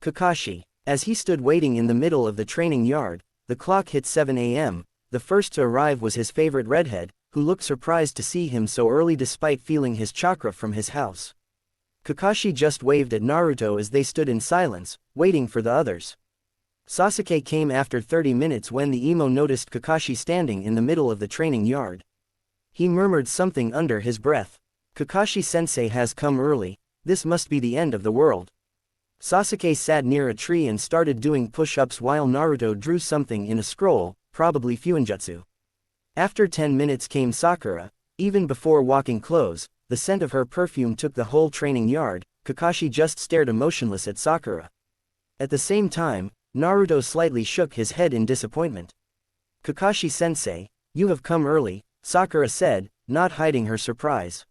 Kakashi. As he stood waiting in the middle of the training yard, the clock hit 7 a.m., the first to arrive was his favorite redhead, who looked surprised to see him so early despite feeling his chakra from his house. Kakashi just waved at Naruto as they stood in silence, waiting for the others. Sasuke came after 30 minutes when the emo noticed Kakashi standing in the middle of the training yard. He murmured something under his breath. Kakashi-sensei has come early, this must be the end of the world. Sasuke sat near a tree and started doing push-ups while Naruto drew something in a scroll, probably Fuinjutsu. After 10 minutes came Sakura. Even before walking close, the scent of her perfume took the whole training yard. Kakashi just stared emotionless at Sakura. At the same time, Naruto slightly shook his head in disappointment. Kakashi-sensei, you have come early, Sakura said, not hiding her surprise.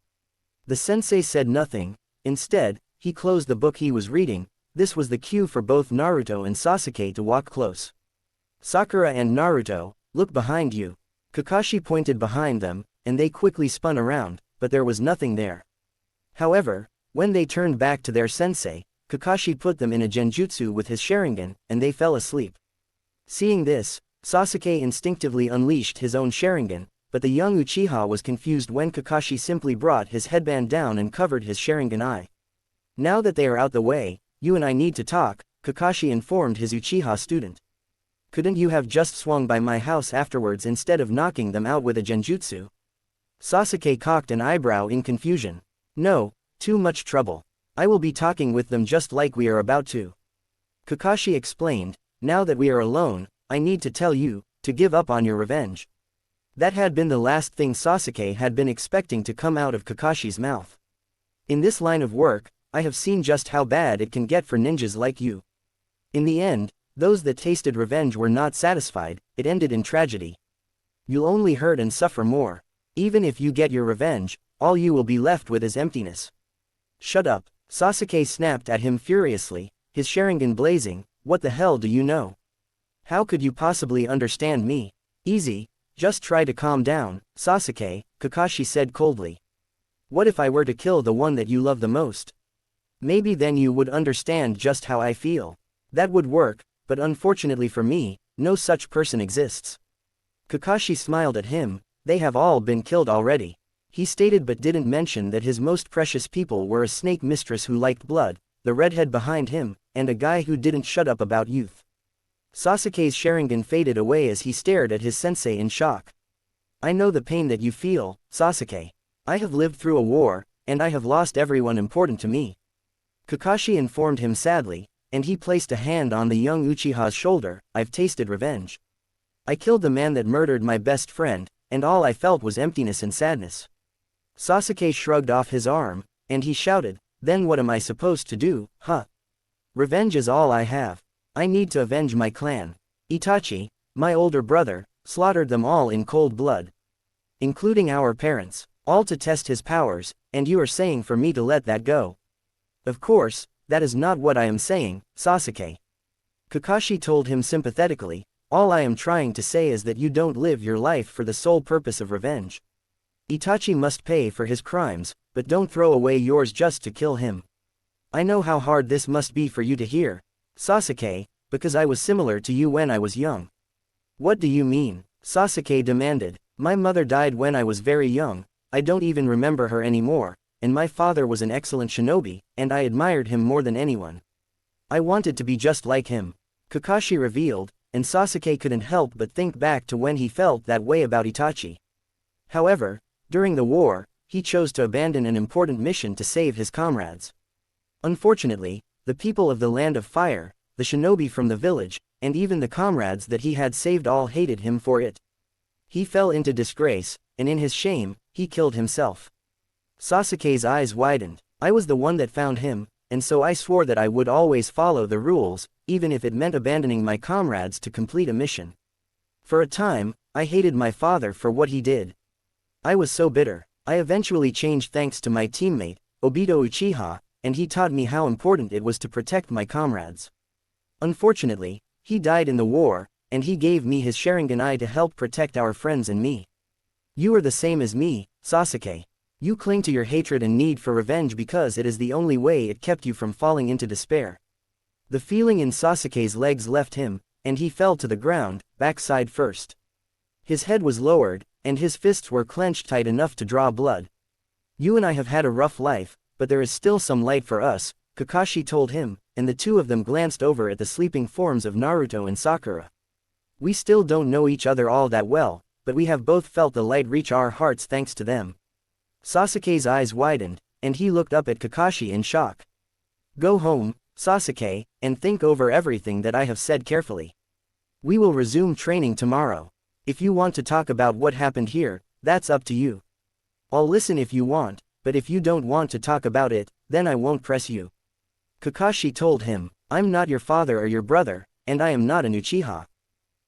The sensei said nothing. Instead, he closed the book he was reading. This was the cue for both Naruto and Sasuke to walk close. Sakura and Naruto, look behind you. Kakashi pointed behind them, and they quickly spun around, but there was nothing there. However, when they turned back to their sensei, Kakashi put them in a genjutsu with his Sharingan, and they fell asleep. Seeing this, Sasuke instinctively unleashed his own Sharingan, but the young Uchiha was confused when Kakashi simply brought his headband down and covered his Sharingan eye. Now that they are out the way, you and I need to talk, Kakashi informed his Uchiha student. Couldn't you have just swung by my house afterwards instead of knocking them out with a genjutsu? Sasuke cocked an eyebrow in confusion. No, too much trouble. I will be talking with them just like we are about to. Kakashi explained, now that we are alone, I need to tell you, to give up on your revenge. That had been the last thing Sasuke had been expecting to come out of Kakashi's mouth. In this line of work, I have seen just how bad it can get for ninjas like you. In the end, those that tasted revenge were not satisfied, it ended in tragedy. You'll only hurt and suffer more. Even if you get your revenge, all you will be left with is emptiness. Shut up, Sasuke snapped at him furiously, his Sharingan blazing, what the hell do you know? How could you possibly understand me? Easy, just try to calm down, Sasuke, Kakashi said coldly. What if I were to kill the one that you love the most? Maybe then you would understand just how I feel. That would work, but unfortunately for me, no such person exists. Kakashi smiled at him, they have all been killed already. He stated but didn't mention that his most precious people were a snake mistress who liked blood, the redhead behind him, and a guy who didn't shut up about youth. Sasuke's Sharingan faded away as he stared at his sensei in shock. I know the pain that you feel, Sasuke. I have lived through a war, and I have lost everyone important to me. Kakashi informed him sadly, and he placed a hand on the young Uchiha's shoulder. I've tasted revenge. I killed the man that murdered my best friend, and all I felt was emptiness and sadness. Sasuke shrugged off his arm, and he shouted, then what am I supposed to do, huh? Revenge is all I have. I need to avenge my clan. Itachi, my older brother, slaughtered them all in cold blood. Including our parents, all to test his powers, and you are saying for me to let that go. Of course, that is not what I am saying, Sasuke. Kakashi told him sympathetically, all I am trying to say is that you don't live your life for the sole purpose of revenge. Itachi must pay for his crimes, but don't throw away yours just to kill him. I know how hard this must be for you to hear, Sasuke, because I was similar to you when I was young. What do you mean? Sasuke demanded. My mother died when I was very young, I don't even remember her anymore, and my father was an excellent shinobi, and I admired him more than anyone. I wanted to be just like him, Kakashi revealed, and Sasuke couldn't help but think back to when he felt that way about Itachi. However, during the war, he chose to abandon an important mission to save his comrades. Unfortunately, the people of the Land of Fire, the shinobi from the village, and even the comrades that he had saved all hated him for it. He fell into disgrace, and in his shame, he killed himself. Sasuke's eyes widened. I was the one that found him, and so I swore that I would always follow the rules, even if it meant abandoning my comrades to complete a mission. For a time, I hated my father for what he did. I was so bitter. I eventually changed thanks to my teammate, Obito Uchiha, and he taught me how important it was to protect my comrades. Unfortunately, he died in the war, and he gave me his Sharingan eye to help protect our friends and me. You are the same as me, Sasuke. You cling to your hatred and need for revenge because it is the only way it kept you from falling into despair. The feeling in Sasuke's legs left him, and he fell to the ground, backside first. His head was lowered, and his fists were clenched tight enough to draw blood. You and I have had a rough life, but there is still some light for us, Kakashi told him, and the two of them glanced over at the sleeping forms of Naruto and Sakura. We still don't know each other all that well, but we have both felt the light reach our hearts thanks to them. Sasuke's eyes widened, and he looked up at Kakashi in shock. Go home, Sasuke, and think over everything that I have said carefully. We will resume training tomorrow. If you want to talk about what happened here, that's up to you. I'll listen if you want, but if you don't want to talk about it, then I won't press you. Kakashi told him, I'm not your father or your brother, and I am not an Uchiha.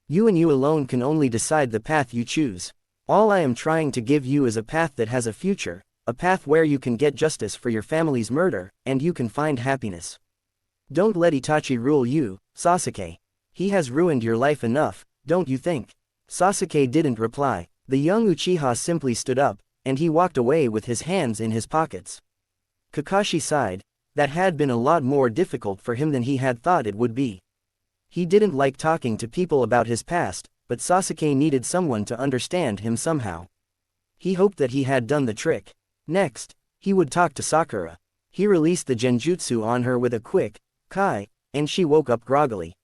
You and you alone can only decide the path you choose. All I am trying to give you is a path that has a future, a path where you can get justice for your family's murder, and you can find happiness. Don't let Itachi rule you, Sasuke. He has ruined your life enough, don't you think? Sasuke didn't reply. The young Uchiha simply stood up, and he walked away with his hands in his pockets. Kakashi sighed. That had been a lot more difficult for him than he had thought it would be. He didn't like talking to people about his past, but Sasuke needed someone to understand him somehow. He hoped that he had done the trick. Next, he would talk to Sakura. He released the genjutsu on her with a quick kai, and she woke up groggily.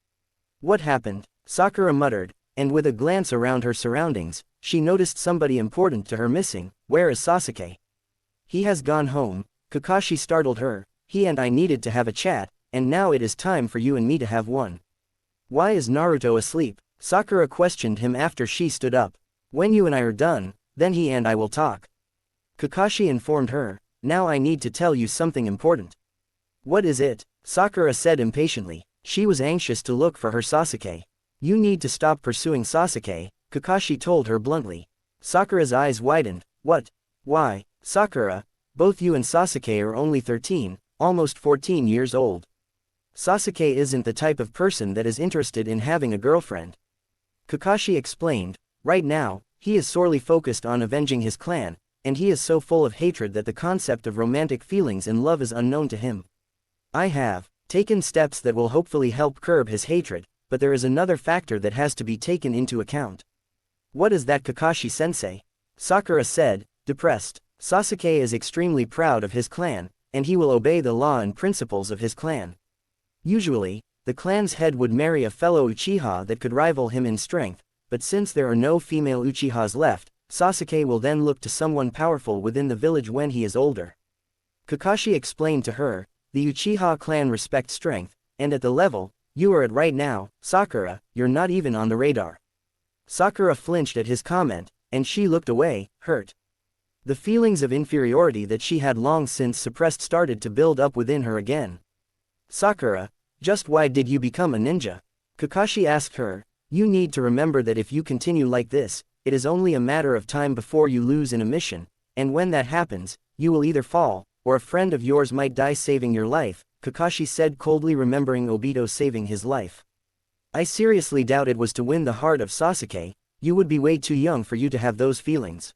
What happened? Sakura muttered, and with a glance around her surroundings, she noticed somebody important to her missing. Where is Sasuke? He has gone home, Kakashi startled her. He and I needed to have a chat, and now it is time for you and me to have one. Why is Naruto asleep? Sakura questioned him after she stood up. When you and I are done, then he and I will talk. Kakashi informed her, now I need to tell you something important. What is it? Sakura said impatiently. She was anxious to look for her Sasuke. You need to stop pursuing Sasuke, Kakashi told her bluntly. Sakura's eyes widened. What? Why? Sakura, both you and Sasuke are only 13, almost 14 years old. Sasuke isn't the type of person that is interested in having a girlfriend. Kakashi explained, right now, he is sorely focused on avenging his clan, and he is so full of hatred that the concept of romantic feelings and love is unknown to him. I have taken steps that will hopefully help curb his hatred, but there is another factor that has to be taken into account. What is that, Kakashi-sensei? Sakura said, depressed. Sasuke is extremely proud of his clan, and he will obey the law and principles of his clan. Usually, the clan's head would marry a fellow Uchiha that could rival him in strength, but since there are no female Uchihas left, Sasuke will then look to someone powerful within the village when he is older. Kakashi explained to her, the Uchiha clan respects strength, and at the level you are at right now, Sakura, you're not even on the radar. Sakura flinched at his comment, and she looked away, hurt. The feelings of inferiority that she had long since suppressed started to build up within her again. Sakura, just why did you become a ninja? Kakashi asked her. You need to remember that if you continue like this, it is only a matter of time before you lose in a mission, and when that happens, you will either fall, or a friend of yours might die saving your life, Kakashi said coldly, remembering Obito saving his life. I seriously doubt it was to win the heart of Sasuke. You would be way too young for you to have those feelings.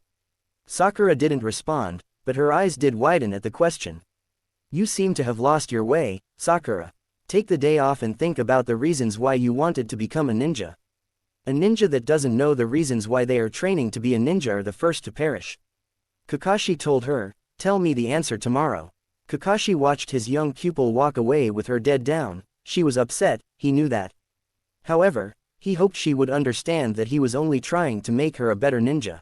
Sakura didn't respond, but her eyes did widen at the question. You seem to have lost your way, Sakura. Take the day off and think about the reasons why you wanted to become a ninja. A ninja that doesn't know the reasons why they are training to be a ninja are the first to perish. Kakashi told her, tell me the answer tomorrow. Kakashi watched his young pupil walk away with her dead down. She was upset, he knew that. However, he hoped she would understand that he was only trying to make her a better ninja.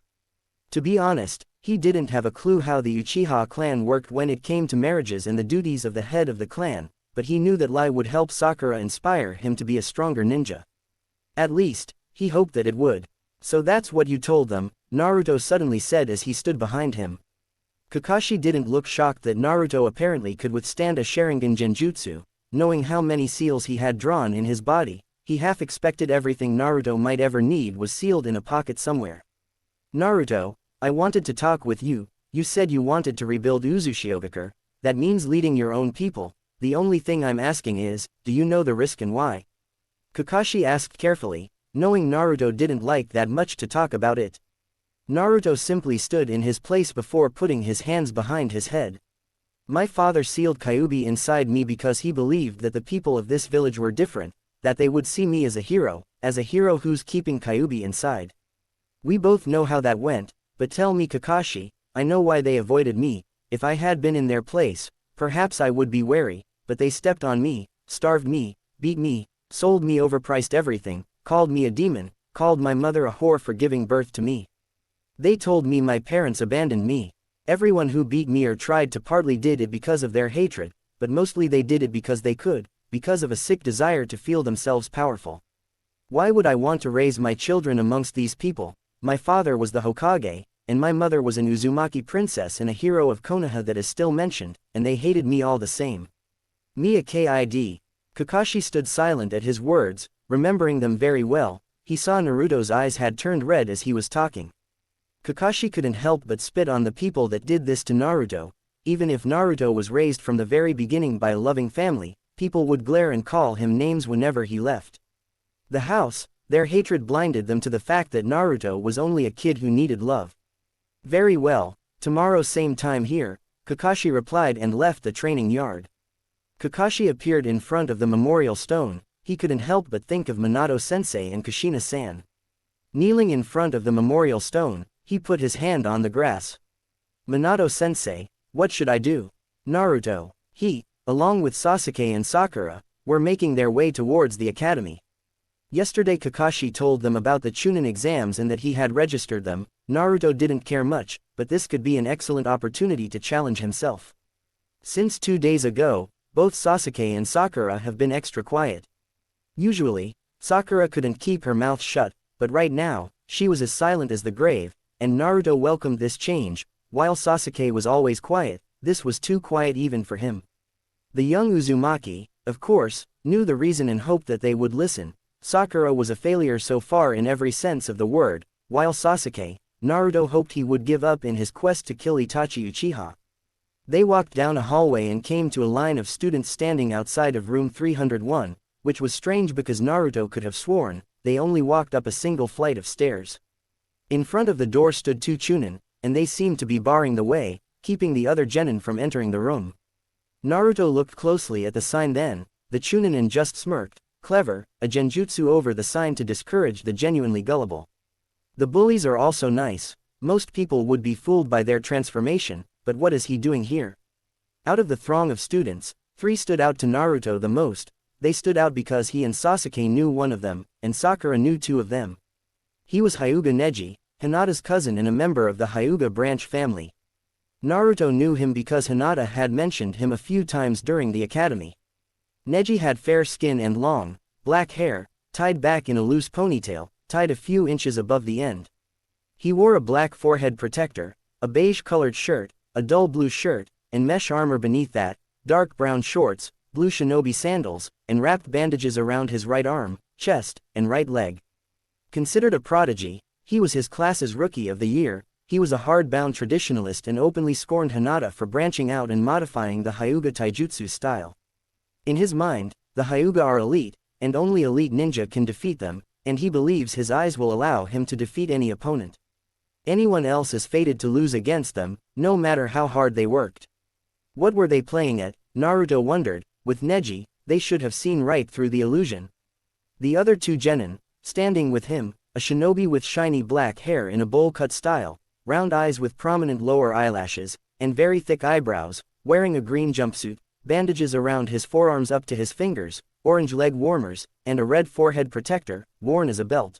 To be honest, he didn't have a clue how the Uchiha clan worked when it came to marriages and the duties of the head of the clan, but he knew that Lai would help Sakura inspire him to be a stronger ninja. At least, he hoped that it would. So that's what you told them, Naruto suddenly said as he stood behind him. Kakashi didn't look shocked that Naruto apparently could withstand a Sharingan genjutsu. Knowing how many seals he had drawn in his body, he half expected everything Naruto might ever need was sealed in a pocket somewhere. Naruto, I wanted to talk with you. You said you wanted to rebuild Uzushiogakure. That means leading your own people. The only thing I'm asking is, do you know the risk and why? Kakashi asked carefully, knowing Naruto didn't like that much to talk about it. Naruto simply stood in his place before putting his hands behind his head. My father sealed Kyuubi inside me because he believed that the people of this village were different, that they would see me as a hero who's keeping Kyuubi inside. We both know how that went, but tell me Kakashi, I know why they avoided me. If I had been in their place, perhaps I would be wary, but they stepped on me, starved me, beat me, sold me overpriced everything, called me a demon, called my mother a whore for giving birth to me. They told me my parents abandoned me. Everyone who beat me or tried to partly did it because of their hatred, but mostly they did it because they could, because of a sick desire to feel themselves powerful. Why would I want to raise my children amongst these people? My father was the Hokage, and my mother was an Uzumaki princess and a hero of Konoha that is still mentioned, and they hated me all the same. Mia Kid. Kakashi stood silent at his words, remembering them very well. He saw Naruto's eyes had turned red as he was talking. Kakashi couldn't help but spit on the people that did this to Naruto. Even if Naruto was raised from the very beginning by a loving family, people would glare and call him names whenever he left the house. Their hatred blinded them to the fact that Naruto was only a kid who needed love. Very well, tomorrow same time here, Kakashi replied and left the training yard. Kakashi appeared in front of the memorial stone. He couldn't help but think of Minato-sensei and Kushina-san. Kneeling in front of the memorial stone, he put his hand on the grass. Minato-sensei, what should I do? Naruto, he, along with Sasuke and Sakura, were making their way towards the academy. Yesterday Kakashi told them about the Chunin exams and that he had registered them. Naruto didn't care much, but this could be an excellent opportunity to challenge himself. Since 2 days ago, both Sasuke and Sakura have been extra quiet. Usually, Sakura couldn't keep her mouth shut, but right now, she was as silent as the grave, and Naruto welcomed this change. While Sasuke was always quiet, this was too quiet even for him. The young Uzumaki, of course, knew the reason and hoped that they would listen. Sakura was a failure so far in every sense of the word, while Sasuke, Naruto hoped he would give up in his quest to kill Itachi Uchiha. They walked down a hallway and came to a line of students standing outside of room 301, which was strange because Naruto could have sworn they only walked up a single flight of stairs. In front of the door stood 2 Chunin, and they seemed to be barring the way, keeping the other genin from entering the room. Naruto looked closely at the sign, then the Chunin just smirked. Clever, a genjutsu over the sign to discourage the genuinely gullible. The bullies are also nice. Most people would be fooled by their transformation, but what is he doing here? Out of the throng of students, 3 stood out to Naruto the most. They stood out because he and Sasuke knew one of them, and Sakura knew 2 of them. He was Hyuga Neji, Hinata's cousin and a member of the Hyuga branch family. Naruto knew him because Hinata had mentioned him a few times during the academy. Neji had fair skin and long, black hair, tied back in a loose ponytail, tied a few inches above the end. He wore a black forehead protector, a beige-colored shirt, a dull blue shirt, and mesh armor beneath that, dark brown shorts, blue shinobi sandals, and wrapped bandages around his right arm, chest, and right leg. Considered a prodigy, he was his class's rookie of the year. He was a hard-bound traditionalist and openly scorned Hinata for branching out and modifying the Hyuga taijutsu style. In his mind, the Hyuga are elite, and only elite ninja can defeat them, and he believes his eyes will allow him to defeat any opponent. Anyone else is fated to lose against them, no matter how hard they worked. What were they playing at? Naruto wondered. With Neji, they should have seen right through the illusion. The other 2 genin, standing with him, a shinobi with shiny black hair in a bowl-cut style, round eyes with prominent lower eyelashes, and very thick eyebrows, wearing a green jumpsuit, bandages around his forearms up to his fingers, orange leg warmers, and a red forehead protector, worn as a belt.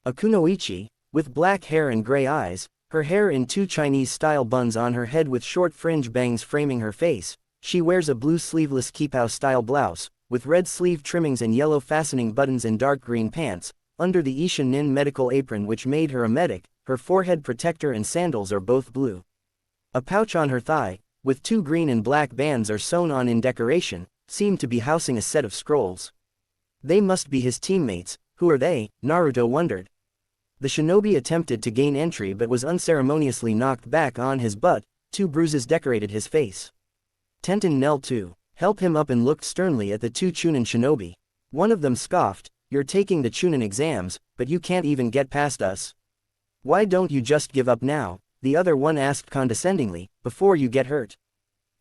A kunoichi, with black hair and gray eyes, her hair in 2 Chinese-style buns on her head with short fringe bangs framing her face. She wears a blue sleeveless kipao-style blouse, with red sleeve trimmings and yellow fastening buttons and dark green pants, under the Isha Nin medical apron which made her a medic. Her forehead protector and sandals are both blue. A pouch on her thigh, with 2 green and black bands are sewn on in decoration, seemed to be housing a set of scrolls. They must be his teammates. Who are they? Naruto wondered. The shinobi attempted to gain entry but was unceremoniously knocked back on his butt. 2 bruises decorated his face. Tenten knelt to help him up and looked sternly at the 2 Chunin shinobi. One of them scoffed, "You're taking the Chunin exams, but you can't even get past us. Why don't you just give up now?" The other one asked condescendingly, "Before you get hurt."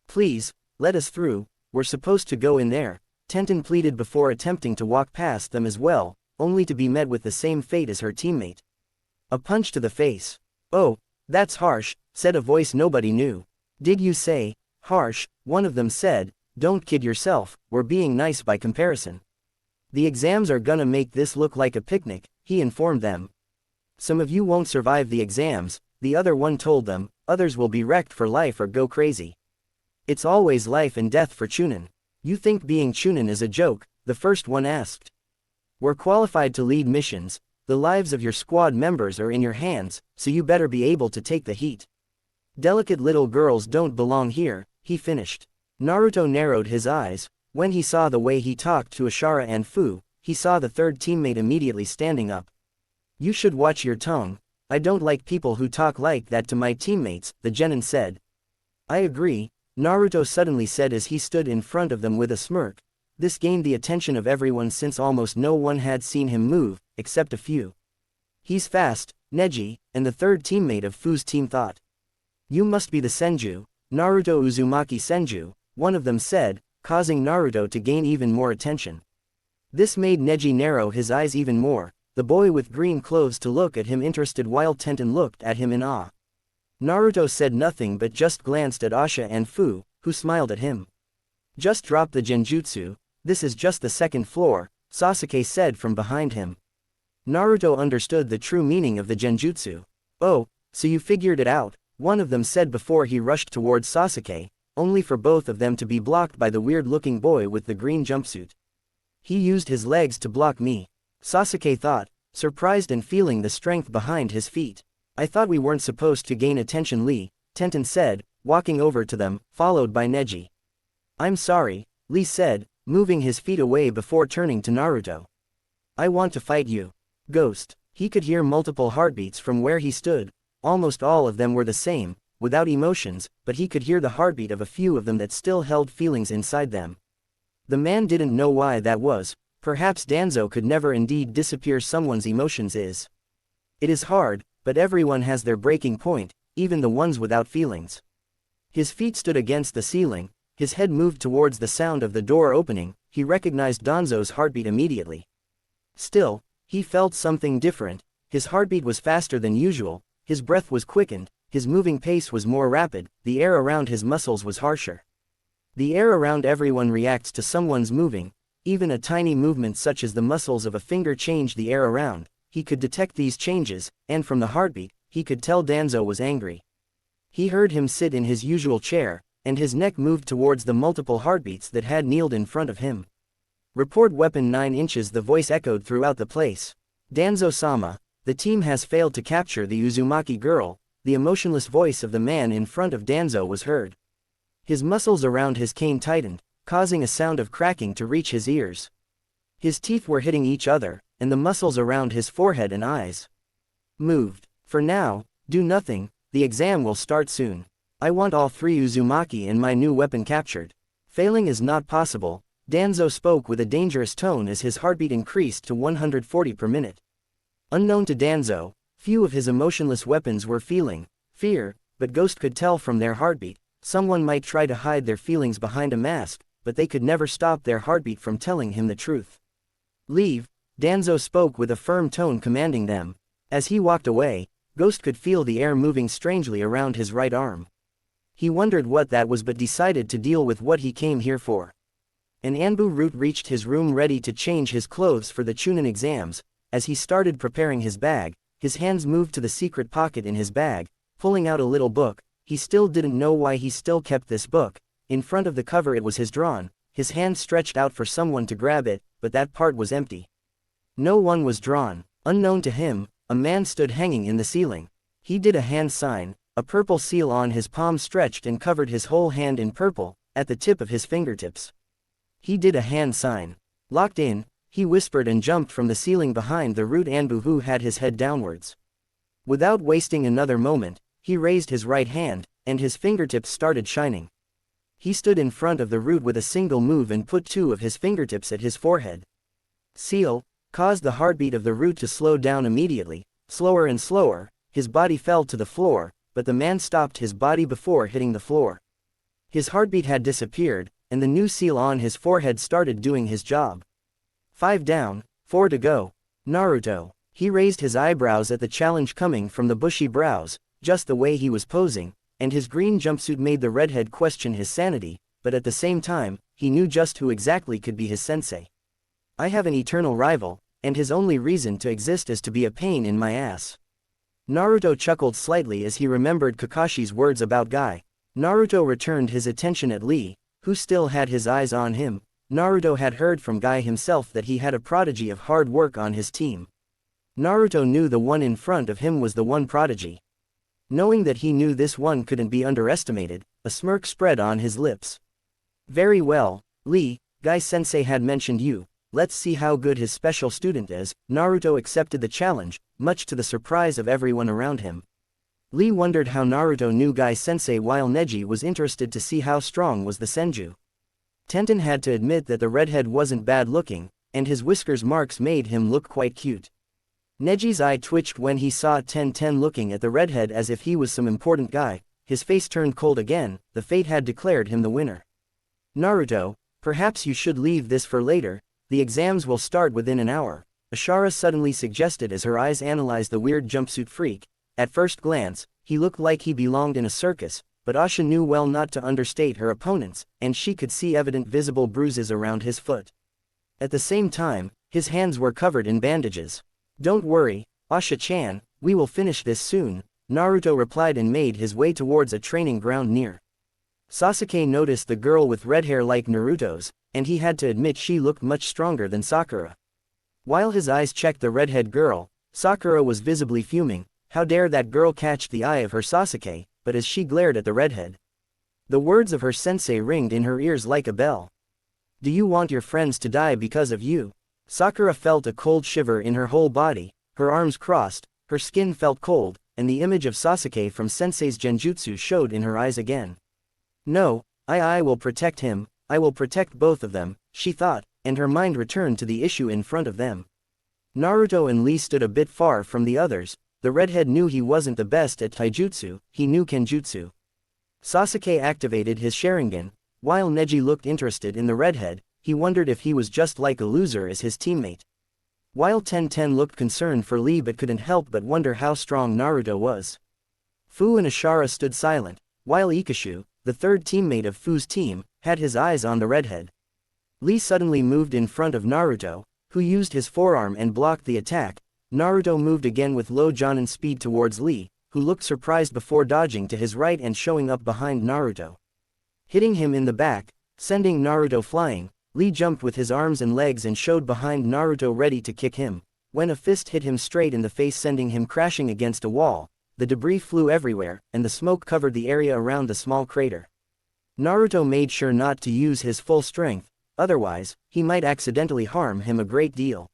Please, let us through, we're supposed to go in there, Tenten pleaded before attempting to walk past them as well, only to be met with the same fate as her teammate. A punch to the face. Oh, that's harsh, said a voice nobody knew. Did you say, harsh? One of them said, don't kid yourself, we're being nice by comparison. The exams are gonna make this look like a picnic, he informed them. Some of you won't survive the exams, the other one told them, others will be wrecked for life or go crazy. It's always life and death for Chunin. You think being Chunin is a joke? The first one asked. We're qualified to lead missions, the lives of your squad members are in your hands, so you better be able to take the heat. Delicate little girls don't belong here, he finished. Naruto narrowed his eyes. When he saw the way he talked to Ashara and Fu, he saw the third teammate immediately standing up. You should watch your tongue. I don't like people who talk like that to my teammates, the genin said. I agree, Naruto suddenly said as he stood in front of them with a smirk. This gained the attention of everyone since almost no one had seen him move, except a few. He's fast, Neji, and the third teammate of Fu's team thought. You must be the Senju, Naruto Uzumaki Senju, one of them said, causing Naruto to gain even more attention. This made Neji narrow his eyes even more, the boy with green clothes to look at him interested while Tenten looked at him in awe. Naruto said nothing but just glanced at Asha and Fu, who smiled at him. Just drop the genjutsu, this is just the second floor, Sasuke said from behind him. Naruto understood the true meaning of the genjutsu. Oh, so you figured it out, one of them said before he rushed towards Sasuke, only for both of them to be blocked by the weird-looking boy with the green jumpsuit. He used his legs to block me, Sasuke thought, surprised and feeling the strength behind his feet. I thought we weren't supposed to gain attention, Lee, Tenten said, walking over to them, followed by Neji. I'm sorry, Lee said, moving his feet away before turning to Naruto. I want to fight you. Ghost. He could hear multiple heartbeats from where he stood, almost all of them were the same, without emotions, but he could hear the heartbeat of a few of them that still held feelings inside them. The man didn't know why that was, perhaps Danzo could never indeed disappear someone's emotions is. It is hard, but everyone has their breaking point, even the ones without feelings. His feet stood against the ceiling, his head moved towards the sound of the door opening, he recognized Danzo's heartbeat immediately. Still, he felt something different, his heartbeat was faster than usual, his breath was quickened, his moving pace was more rapid, the air around his muscles was harsher. The air around everyone reacts to someone's moving, even a tiny movement such as the muscles of a finger change the air around. He could detect these changes, and from the heartbeat, he could tell Danzo was angry. He heard him sit in his usual chair, and his neck moved towards the multiple heartbeats that had kneeled in front of him. Report weapon 9 inches, the voice echoed throughout the place. Danzo-sama, the team has failed to capture the Uzumaki girl, the emotionless voice of the man in front of Danzo was heard. His muscles around his cane tightened, causing a sound of cracking to reach his ears. His teeth were hitting each other, and the muscles around his forehead and eyes moved. For now, do nothing, the exam will start soon. I want all 3 Uzumaki and my new weapon captured. Failing is not possible, Danzo spoke with a dangerous tone as his heartbeat increased to 140 per minute. Unknown to Danzo, few of his emotionless weapons were feeling fear, but Ghost could tell from their heartbeat. Someone might try to hide their feelings behind a mask, but they could never stop their heartbeat from telling him the truth. Leave, Danzo spoke with a firm tone commanding them. As he walked away, Ghost could feel the air moving strangely around his right arm. He wondered what that was but decided to deal with what he came here for. An Anbu root reached his room ready to change his clothes for the Chunin exams. As he started preparing his bag, his hands moved to the secret pocket in his bag, pulling out a little book. He still didn't know why he still kept this book. In front of the cover it was his drawn. His hand stretched out for someone to grab it, but that part was empty. No one was drawn. Unknown to him, a man stood hanging in the ceiling. He did a hand sign, a purple seal on his palm stretched and covered his whole hand in purple, at the tip of his fingertips. He did a hand sign. Locked in, he whispered and jumped from the ceiling behind the root Anbu who had his head downwards. Without wasting another moment, he raised his right hand, and his fingertips started shining. He stood in front of the root with a single move and put 2 of his fingertips at his forehead. Seal caused the heartbeat of the root to slow down immediately, slower and slower. His body fell to the floor, but the man stopped his body before hitting the floor. His heartbeat had disappeared, and the new seal on his forehead started doing his job. 5 down, 4 to go. Naruto. He raised his eyebrows at the challenge coming from the bushy brows, just the way he was posing, and his green jumpsuit made the redhead question his sanity, but at the same time, he knew just who exactly could be his sensei. I have an eternal rival, and his only reason to exist is to be a pain in my ass. Naruto chuckled slightly as he remembered Kakashi's words about Guy. Naruto returned his attention at Lee, who still had his eyes on him. Naruto had heard from Guy himself that he had a prodigy of hard work on his team. Naruto knew the one in front of him was the one prodigy. Knowing that he knew this one couldn't be underestimated, a smirk spread on his lips. Very well, Lee, Guy-sensei had mentioned you. Let's see how good his special student is. Naruto accepted the challenge, much to the surprise of everyone around him. Lee wondered how Naruto knew Guy-sensei while Neji was interested to see how strong was the Senju. Tenten had to admit that the redhead wasn't bad looking, and his whiskers marks made him look quite cute. Neji's eye twitched when he saw Tenten looking at the redhead as if he was some important guy. His face turned cold again. The fate had declared him the winner. Naruto, perhaps you should leave this for later. The exams will start within an hour, Ashara suddenly suggested as her eyes analyzed the weird jumpsuit freak. At first glance, he looked like he belonged in a circus, but Asha knew well not to understate her opponents, and she could see evident visible bruises around his foot. At the same time, his hands were covered in bandages. Don't worry, Asha-chan, we will finish this soon, Naruto replied and made his way towards a training ground near. Sasuke noticed the girl with red hair like Naruto's, and he had to admit she looked much stronger than Sakura. While his eyes checked the redhead girl, Sakura was visibly fuming. How dare that girl catch the eye of her Sasuke, but as she glared at the redhead. The words of her sensei ringed in her ears like a bell. Do you want your friends to die because of you? Sakura felt a cold shiver in her whole body, her arms crossed, her skin felt cold, and the image of Sasuke from sensei's genjutsu showed in her eyes again. No, I will protect him, I will protect both of them, she thought, and her mind returned to the issue in front of them. Naruto and Lee stood a bit far from the others. The redhead knew he wasn't the best at taijutsu, he knew kenjutsu. Sasuke activated his Sharingan. While Neji looked interested in the redhead, he wondered if he was just like a loser as his teammate. While Tenten looked concerned for Lee but couldn't help but wonder how strong Naruto was. Fu and Ashara stood silent, while Ikashu, the third teammate of Fu's team, had his eyes on the redhead. Lee suddenly moved in front of Naruto, who used his forearm and blocked the attack. Naruto moved again with low Jonin speed towards Lee, who looked surprised before dodging to his right and showing up behind Naruto. Hitting him in the back, sending Naruto flying, Lee jumped with his arms and legs and showed behind Naruto ready to kick him, when a fist hit him straight in the face sending him crashing against a wall. The debris flew everywhere, and the smoke covered the area around the small crater. Naruto made sure not to use his full strength, otherwise, he might accidentally harm him a great deal.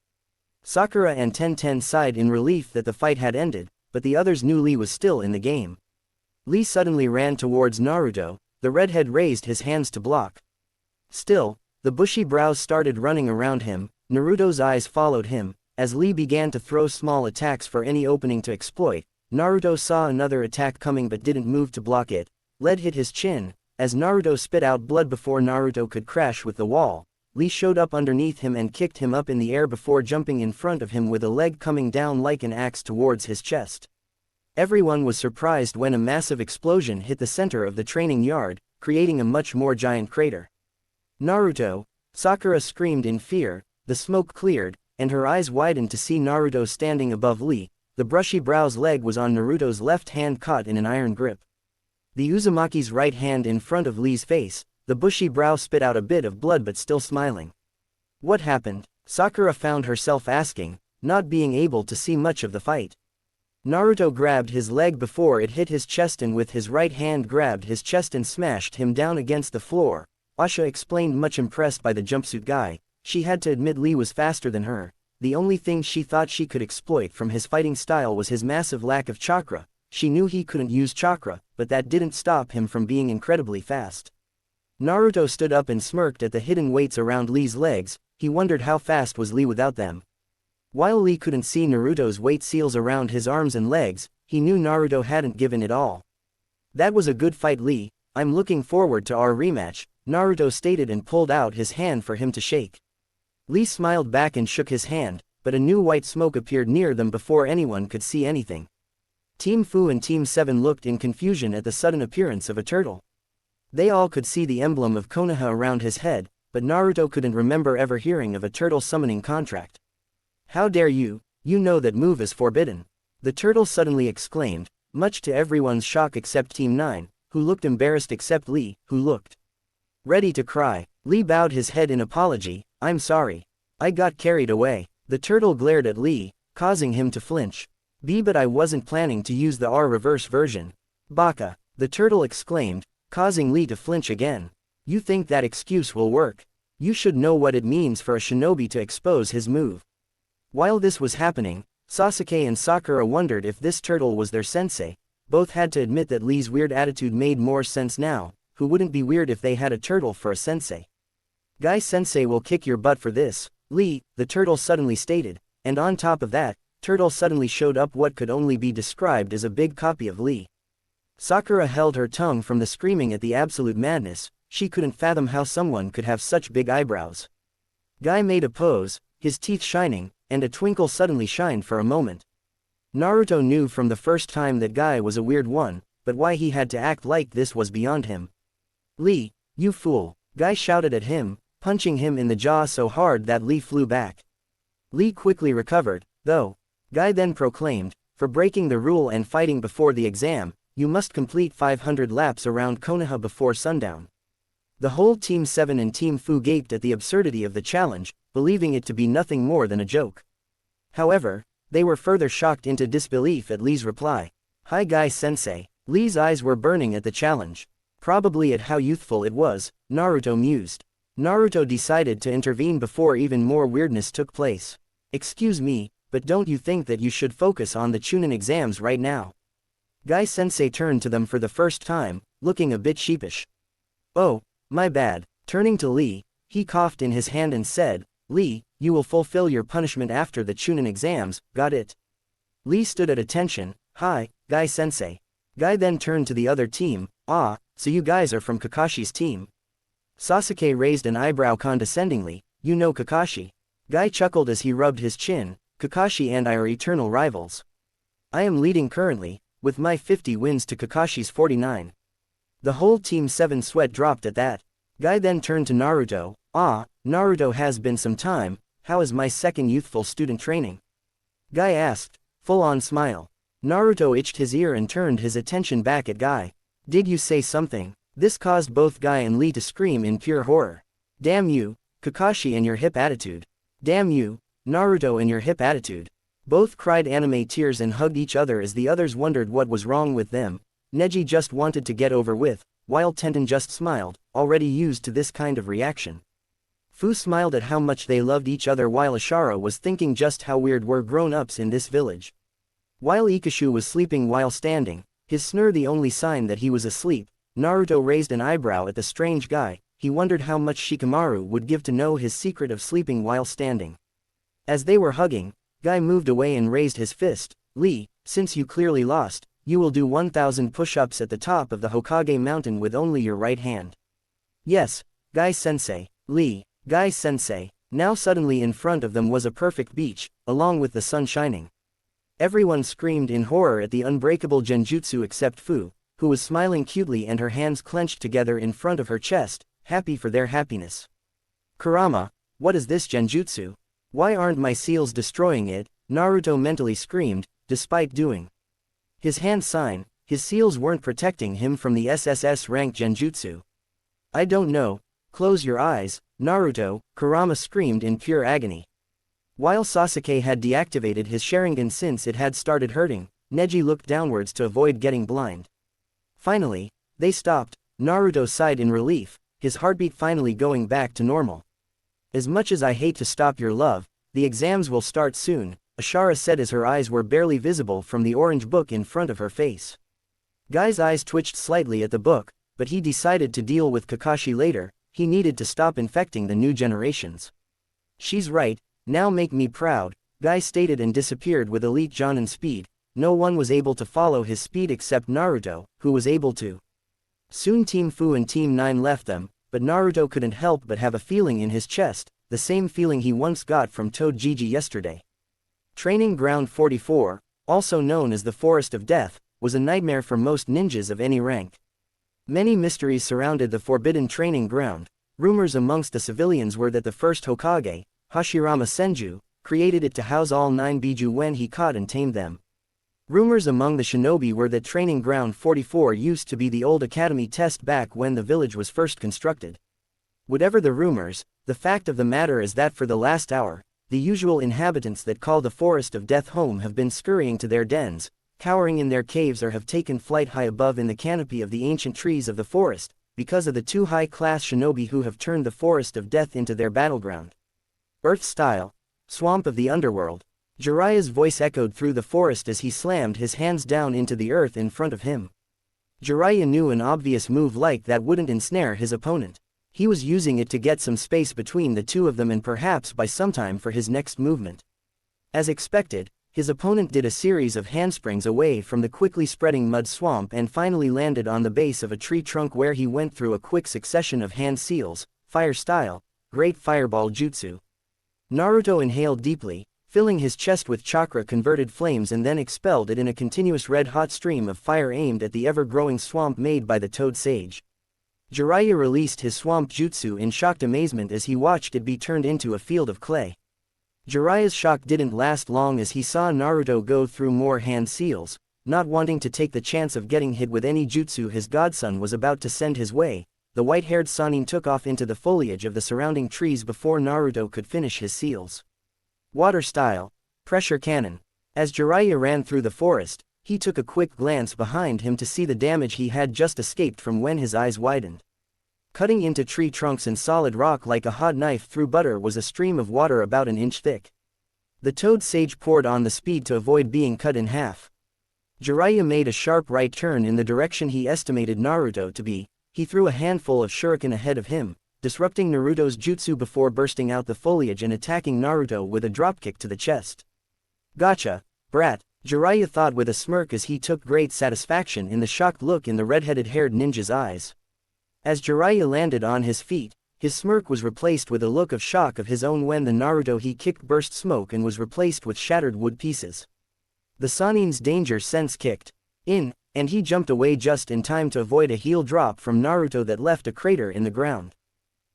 Sakura and Tenten sighed in relief that the fight had ended, but the others knew Lee was still in the game. Lee suddenly ran towards Naruto, the redhead raised his hands to block. Still, the bushy brows started running around him. Naruto's eyes followed him. As Lee began to throw small attacks for any opening to exploit, Naruto saw another attack coming but didn't move to block it. Lead hit his chin. As Naruto spit out blood before Naruto could crash with the wall, Lee showed up underneath him and kicked him up in the air before jumping in front of him with a leg coming down like an axe towards his chest. Everyone was surprised when a massive explosion hit the center of the training yard, creating a much more giant crater. Naruto! Sakura screamed in fear. The smoke cleared, and her eyes widened to see Naruto standing above Lee. The brushy brow's leg was on Naruto's left hand caught in an iron grip. The Uzumaki's right hand in front of Lee's face. The bushy brow spit out a bit of blood but still smiling. What happened? Sakura found herself asking, not being able to see much of the fight. Naruto grabbed his leg before it hit his chest and with his right hand grabbed his chest and smashed him down against the floor. Asha explained, much impressed by the jumpsuit guy. She had to admit Lee was faster than her. The only thing she thought she could exploit from his fighting style was his massive lack of chakra. She knew he couldn't use chakra, but that didn't stop him from being incredibly fast. Naruto stood up and smirked at the hidden weights around Lee's legs. He wondered how fast was Lee without them. While Lee couldn't see Naruto's weight seals around his arms and legs, he knew Naruto hadn't given it all. That was a good fight, Lee. I'm looking forward to our rematch, Naruto stated and pulled out his hand for him to shake. Lee smiled back and shook his hand, but a new white smoke appeared near them before anyone could see anything. Team Fu and Team 7 looked in confusion at the sudden appearance of a turtle. They all could see the emblem of Konoha around his head, but Naruto couldn't remember ever hearing of a turtle summoning contract. How dare you, you know that move is forbidden. The turtle suddenly exclaimed, much to everyone's shock except Team 9, who looked embarrassed except Lee, who looked ready to cry. Lee bowed his head in apology, I'm sorry. I got carried away. The turtle glared at Lee, causing him to flinch. But I wasn't planning to use the R reverse version. Baka, the turtle exclaimed, causing Lee to flinch again. You think that excuse will work? You should know what it means for a shinobi to expose his move. While this was happening, Sasuke and Sakura wondered if this turtle was their sensei. Both had to admit that Lee's weird attitude made more sense now. Who wouldn't be weird if they had a turtle for a sensei? Guy sensei will kick your butt for this, Lee, the turtle suddenly stated, and on top of that, Turtle suddenly showed up what could only be described as a big copy of Lee. Sakura held her tongue from the screaming at the absolute madness. She couldn't fathom how someone could have such big eyebrows. Guy made a pose, his teeth shining, and a twinkle suddenly shined for a moment. Naruto knew from the first time that Guy was a weird one, but why he had to act like this was beyond him. Lee, you fool, Guy shouted at him, punching him in the jaw so hard that Lee flew back. Lee quickly recovered, though. Guy then proclaimed, for breaking the rule and fighting before the exam, you must complete 500 laps around Konoha before sundown. The whole Team 7 and Team Fu gaped at the absurdity of the challenge, believing it to be nothing more than a joke. However, they were further shocked into disbelief at Lee's reply. Hi Guy sensei. Lee's eyes were burning at the challenge. Probably at how youthful it was, Naruto mused. Naruto decided to intervene before even more weirdness took place. Excuse me, but don't you think that you should focus on the Chunin exams right now? Guy sensei turned to them for the first time, looking a bit sheepish. Oh, my bad. Turning to Lee, he coughed in his hand and said, Lee, you will fulfill your punishment after the Chunin exams, got it? Lee stood at attention. Hi, Guy sensei. Guy then turned to the other team. Ah, so you guys are from Kakashi's team? Sasuke raised an eyebrow condescendingly. You know Kakashi. Guy chuckled as he rubbed his chin. Kakashi and I are eternal rivals. I am leading currently, with my 50 wins to Kakashi's 49. The whole Team 7 sweat dropped at that. Guy then turned to Naruto. Ah, Naruto has been some time, how is my second youthful student training? Guy asked, full-on smile. Naruto itched his ear and turned his attention back at Guy. Did you say something? This caused both Guy and Lee to scream in pure horror. Damn you, Kakashi and your hip attitude. Damn you, Naruto and your hip attitude. Both cried anime tears and hugged each other as the others wondered what was wrong with them. Neji just wanted to get over with, while Tenten just smiled, already used to this kind of reaction. Fu smiled at how much they loved each other while Ashara was thinking just how weird were grown-ups in this village. While Ikashu was sleeping while standing, his snore the only sign that he was asleep, Naruto raised an eyebrow at the strange guy. He wondered how much Shikamaru would give to know his secret of sleeping while standing. As they were hugging, Guy moved away and raised his fist. Lee, since you clearly lost, you will do 1,000 push-ups at the top of the Hokage mountain with only your right hand. Yes, Guy-sensei. Lee, Guy-sensei. Now suddenly in front of them was a perfect beach, along with the sun shining. Everyone screamed in horror at the unbreakable genjutsu except Fu, who was smiling cutely and her hands clenched together in front of her chest, happy for their happiness. Kurama, what is this genjutsu? Why aren't my seals destroying it? Naruto mentally screamed, despite doing his hand sign, his seals weren't protecting him from the SSS rank genjutsu. I don't know, close your eyes, Naruto, Kurama screamed in pure agony. While Sasuke had deactivated his Sharingan since it had started hurting, Neji looked downwards to avoid getting blind. Finally, they stopped. Naruto sighed in relief, his heartbeat finally going back to normal. As much as I hate to stop your love, the exams will start soon, Ashara said as her eyes were barely visible from the orange book in front of her face. Guy's eyes twitched slightly at the book, but he decided to deal with Kakashi later. He needed to stop infecting the new generations. She's right, now make me proud, Guy stated and disappeared with elite Jonin speed. No one was able to follow his speed except Naruto, who was able to Soon Team Fu and Team 9 left them, but Naruto couldn't help but have a feeling in his chest, the same feeling he once got from Toad Gigi yesterday. Training Ground 44, also known as the Forest of Death, was a nightmare for most ninjas of any rank. Many mysteries surrounded the forbidden training ground. Rumors amongst the civilians were that the first Hokage, Hashirama Senju, created it to house all 9 Biju when he caught and tamed them. Rumors among the shinobi were that Training Ground 44 used to be the old academy test back when the village was first constructed. Whatever the rumors, the fact of the matter is that for the last hour, the usual inhabitants that call the Forest of Death home have been scurrying to their dens, cowering in their caves or have taken flight high above in the canopy of the ancient trees of the forest, because of the 2 high-class shinobi who have turned the Forest of Death into their battleground. Earth-style, swamp of the underworld. Jiraiya's voice echoed through the forest as he slammed his hands down into the earth in front of him. Jiraiya knew an obvious move like that wouldn't ensnare his opponent. He was using it to get some space between the two of them and perhaps buy some time for his next movement. As expected, his opponent did a series of handsprings away from the quickly spreading mud swamp and finally landed on the base of a tree trunk where he went through a quick succession of hand seals, fire style, great fireball jutsu. Naruto inhaled deeply, filling his chest with chakra-converted flames and then expelled it in a continuous red-hot stream of fire aimed at the ever-growing swamp made by the Toad Sage. Jiraiya released his swamp jutsu in shocked amazement as he watched it be turned into a field of clay. Jiraiya's shock didn't last long as he saw Naruto go through more hand seals, not wanting to take the chance of getting hit with any jutsu his godson was about to send his way. The white-haired Sannin took off into the foliage of the surrounding trees before Naruto could finish his seals. Water style, pressure cannon. As Jiraiya ran through the forest, he took a quick glance behind him to see the damage he had just escaped from when his eyes widened. Cutting into tree trunks and solid rock like a hot knife through butter was a stream of water about an inch thick. The Toad Sage poured on the speed to avoid being cut in half. Jiraiya made a sharp right turn in the direction he estimated Naruto to be. He threw a handful of shuriken ahead of him, disrupting Naruto's jutsu before bursting out the foliage and attacking Naruto with a dropkick to the chest. Gotcha, brat, Jiraiya thought with a smirk as he took great satisfaction in the shocked look in the red-headed-haired ninja's eyes. As Jiraiya landed on his feet, his smirk was replaced with a look of shock of his own when the Naruto he kicked burst smoke and was replaced with shattered wood pieces. The Sannin's danger sense kicked in, and he jumped away just in time to avoid a heel drop from Naruto that left a crater in the ground.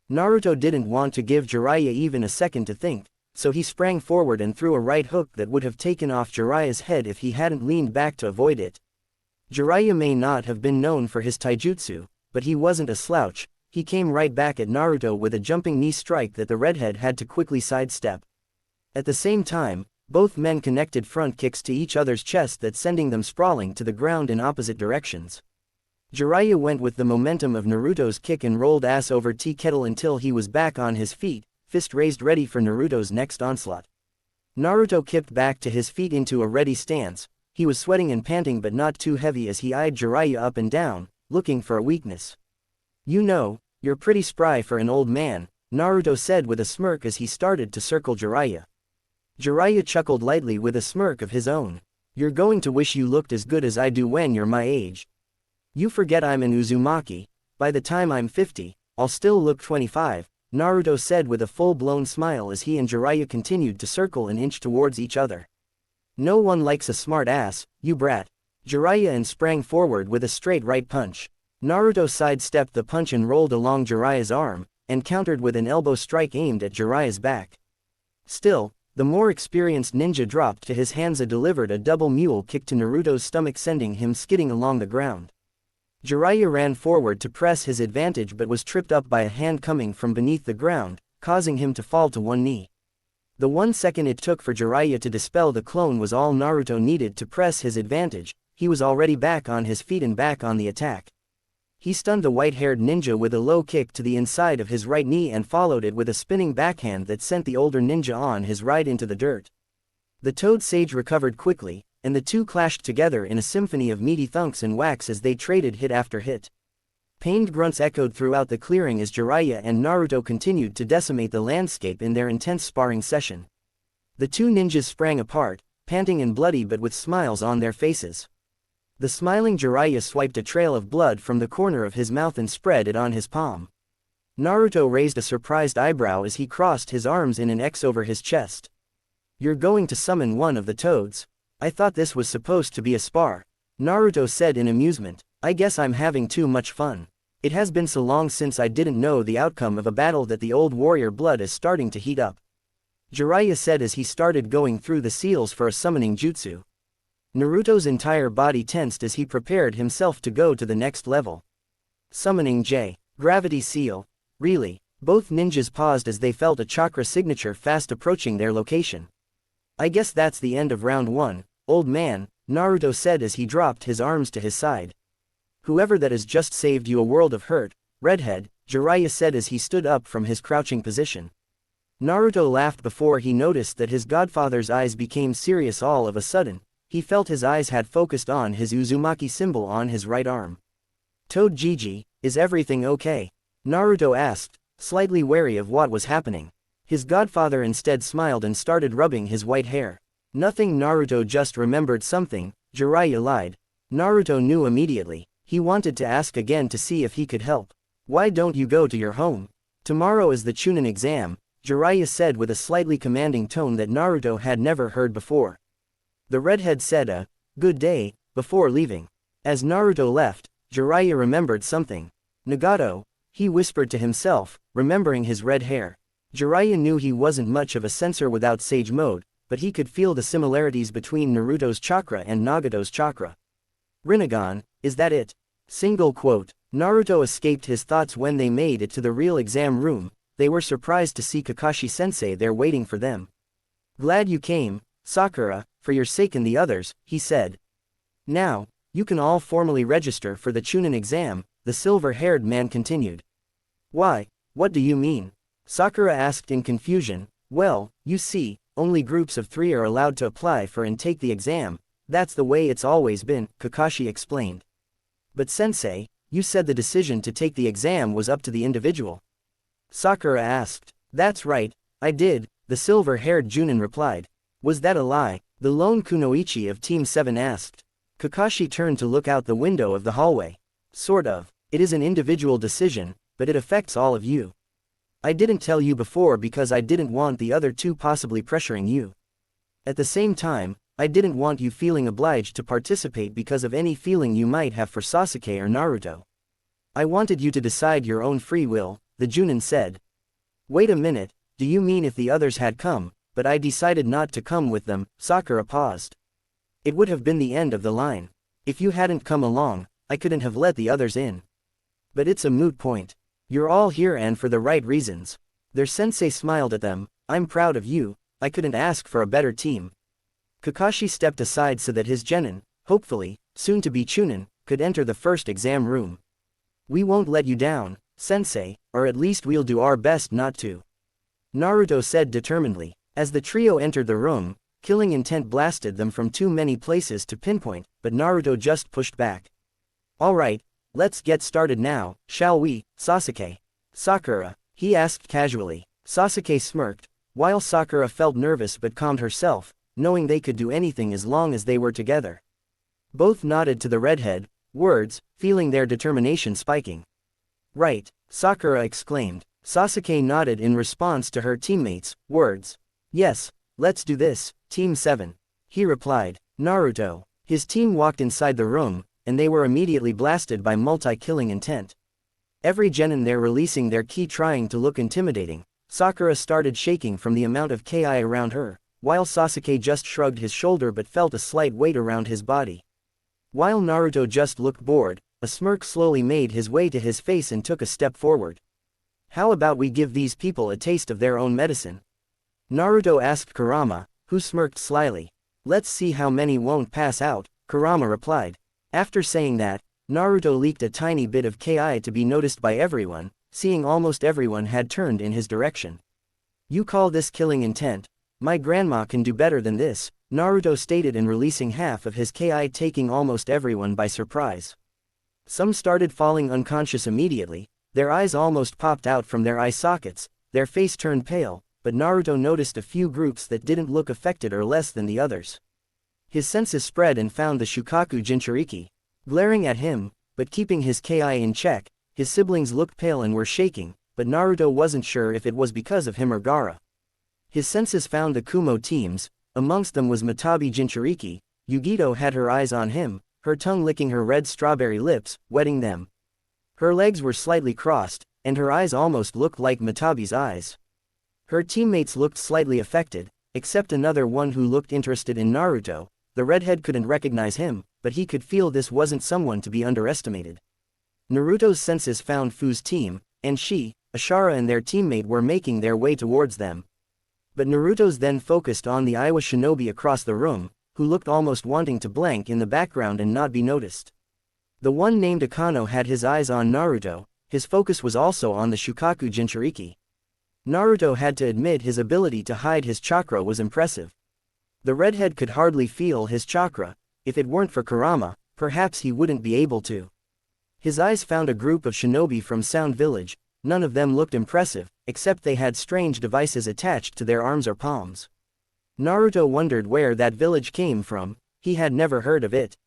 Naruto didn't want to give Jiraiya even a second to think, so he sprang forward and threw a right hook that would have taken off Jiraiya's head if he hadn't leaned back to avoid it. Jiraiya may not have been known for his taijutsu, but he wasn't a slouch. He came right back at Naruto with a jumping knee strike that the redhead had to quickly sidestep. At the same time, both men connected front kicks to each other's chest that sending them sprawling to the ground in opposite directions. Jiraiya went with the momentum of Naruto's kick and rolled ass over tea kettle until he was back on his feet, fist raised ready for Naruto's next onslaught. Naruto kipped back to his feet into a ready stance. He was sweating and panting but not too heavy as he eyed Jiraiya up and down, looking for a weakness. "You know, you're pretty spry for an old man," Naruto said with a smirk as he started to circle Jiraiya. Jiraiya chuckled lightly with a smirk of his own. "You're going to wish you looked as good as I do when you're my age. You forget I'm an Uzumaki. By the time I'm 50, I'll still look 25, Naruto said with a full-blown smile as he and Jiraiya continued to circle and inch towards each other. "No one likes a smart ass, you brat." Jiraiya and sprang forward with a straight right punch. Naruto sidestepped the punch and rolled along Jiraiya's arm, and countered with an elbow strike aimed at Jiraiya's back. Still, the more experienced ninja dropped to his hands and delivered a double mule kick to Naruto's stomach sending him skidding along the ground. Jiraiya ran forward to press his advantage but was tripped up by a hand coming from beneath the ground, causing him to fall to one knee. The 1 second it took for Jiraiya to dispel the clone was all Naruto needed to press his advantage. He was already back on his feet and back on the attack. He stunned the white-haired ninja with a low kick to the inside of his right knee and followed it with a spinning backhand that sent the older ninja on his ride into the dirt. The Toad Sage recovered quickly, and the two clashed together in a symphony of meaty thunks and whacks as they traded hit after hit. Pained grunts echoed throughout the clearing as Jiraiya and Naruto continued to decimate the landscape in their intense sparring session. The two ninjas sprang apart, panting and bloody but with smiles on their faces. The smiling Jiraiya swiped a trail of blood from the corner of his mouth and spread it on his palm. Naruto raised a surprised eyebrow as he crossed his arms in an X over his chest. "You're going to summon one of the toads? I thought this was supposed to be a spar," Naruto said in amusement. "I guess I'm having too much fun. It has been so long since I didn't know the outcome of a battle that the old warrior blood is starting to heat up," Jiraiya said as he started going through the seals for a summoning jutsu. Naruto's entire body tensed as he prepared himself to go to the next level. Summoning J. Gravity Seal. Really? Both ninjas paused as they felt a chakra signature fast approaching their location. "I guess that's the end of round 1, old man," Naruto said as he dropped his arms to his side. "Whoever that has just saved you a world of hurt, redhead," Jiraiya said as he stood up from his crouching position. Naruto laughed before he noticed that his godfather's eyes became serious all of a sudden. He felt his eyes had focused on his Uzumaki symbol on his right arm. "Toad Gigi, is everything okay?" Naruto asked, slightly wary of what was happening. His godfather instead smiled and started rubbing his white hair. "Nothing." Naruto just remembered something, Jiraiya lied. Naruto knew immediately. He wanted to ask again to see if he could help. "Why don't you go to your home? Tomorrow is the Chunin exam," Jiraiya said with a slightly commanding tone that Naruto had never heard before. The redhead said "good day," before leaving. As Naruto left, Jiraiya remembered something. "Nagato," he whispered to himself, remembering his red hair. Jiraiya knew he wasn't much of a sensor without Sage Mode, but he could feel the similarities between Naruto's chakra and Nagato's chakra. "Rinnegan, is that it?" Single quote. Naruto escaped his thoughts when they made it to the real exam room. They were surprised to see Kakashi-sensei there waiting for them. "Glad you came, Sakura, for your sake and the others," he said. "Now, you can all formally register for the Chunin exam," the silver-haired man continued. "Why, what do you mean?" Sakura asked in confusion. "Well, you see, only groups of 3 are allowed to apply for and take the exam. That's the way it's always been," Kakashi explained. "But sensei, you said the decision to take the exam was up to the individual," Sakura asked. "That's right, I did," the silver-haired Junin replied. "Was that a lie?" the lone kunoichi of Team 7 asked. Kakashi turned to look out the window of the hallway. "Sort of. It is an individual decision, but it affects all of you. I didn't tell you before because I didn't want the other two possibly pressuring you. At the same time, I didn't want you feeling obliged to participate because of any feeling you might have for Sasuke or Naruto. I wanted you to decide your own free will," the Junin said. "Wait a minute, do you mean if the others had come, but I decided not to come with them?" Sakura paused. "It would have been the end of the line. If you hadn't come along, I couldn't have let the others in. But it's a moot point. You're all here and for the right reasons." Their sensei smiled at them. "I'm proud of you, I couldn't ask for a better team." Kakashi stepped aside so that his genin, hopefully, soon to be Chunin, could enter the first exam room. "We won't let you down, sensei, or at least we'll do our best not to," Naruto said determinedly. As the trio entered the room, killing intent blasted them from too many places to pinpoint, but Naruto just pushed back. "All right, let's get started now, shall we, Sasuke?" "Sakura?" he asked casually. Sasuke smirked, while Sakura felt nervous but calmed herself, knowing they could do anything as long as they were together. Both nodded to the redhead, words, feeling their determination spiking. "Right," Sakura exclaimed. Sasuke nodded in response to her teammates' words. "Yes, let's do this, Team 7. He replied. Naruto. His team walked inside the room, and they were immediately blasted by multi-killing intent. Every genin there releasing their ki trying to look intimidating. Sakura started shaking from the amount of ki around her, while Sasuke just shrugged his shoulder but felt a slight weight around his body. While Naruto just looked bored, a smirk slowly made his way to his face and took a step forward. "How about we give these people a taste of their own medicine?" Naruto asked Kurama, who smirked slyly. "Let's see how many won't pass out," Kurama replied. After saying that, Naruto leaked a tiny bit of ki to be noticed by everyone, seeing almost everyone had turned in his direction. "You call this killing intent? My grandma can do better than this," Naruto stated in releasing half of his ki, taking almost everyone by surprise. Some started falling unconscious immediately, their eyes almost popped out from their eye sockets, their face turned pale, but Naruto noticed a few groups that didn't look affected or less than the others. His senses spread and found the Shukaku Jinchuriki. Glaring at him, but keeping his ki in check, his siblings looked pale and were shaking, but Naruto wasn't sure if it was because of him or Gaara. His senses found the Kumo teams, amongst them was Matabi Jinchuriki. Yugito had her eyes on him, her tongue licking her red strawberry lips, wetting them. Her legs were slightly crossed, and her eyes almost looked like Matabi's eyes. Her teammates looked slightly affected, except another one who looked interested in Naruto. The redhead couldn't recognize him, but he could feel this wasn't someone to be underestimated. Naruto's senses found Fu's team, and she, Ashara and their teammate were making their way towards them. But Naruto's then focused on the Iwa shinobi across the room, who looked almost wanting to blank in the background and not be noticed. The one named Akano had his eyes on Naruto, his focus was also on the Shukaku Jinchuriki. Naruto had to admit his ability to hide his chakra was impressive. The redhead could hardly feel his chakra. If it weren't for Kurama, perhaps he wouldn't be able to. His eyes found a group of shinobi from Sound Village. None of them looked impressive, except they had strange devices attached to their arms or palms. Naruto wondered where that village came from, he had never heard of it.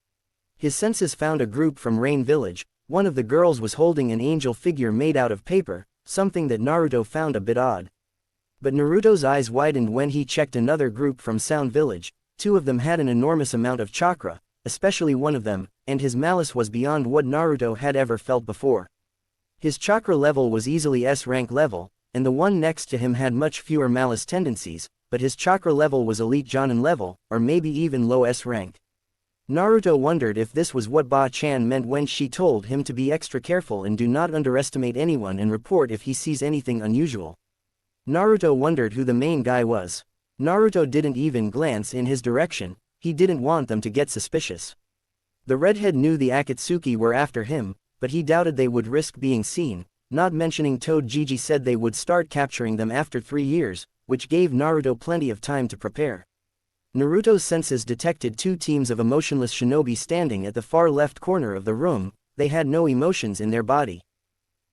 His senses found a group from Rain Village. One of the girls was holding an angel figure made out of paper, something that Naruto found a bit odd. But Naruto's eyes widened when he checked another group from Sound Village. Two of them had an enormous amount of chakra, especially one of them, and his malice was beyond what Naruto had ever felt before. His chakra level was easily S-rank level, and the one next to him had much fewer malice tendencies, but his chakra level was elite Jonin level, or maybe even low S-rank. Naruto wondered if this was what Ba-chan meant when she told him to be extra careful and do not underestimate anyone and report if he sees anything unusual. Naruto wondered who the main guy was. Naruto didn't even glance in his direction, he didn't want them to get suspicious. The redhead knew the Akatsuki were after him, but he doubted they would risk being seen, not mentioning Toad Gigi said they would start capturing them after 3 years, which gave Naruto plenty of time to prepare. Naruto's senses detected 2 teams of emotionless shinobi standing at the far left corner of the room. They had no emotions in their body.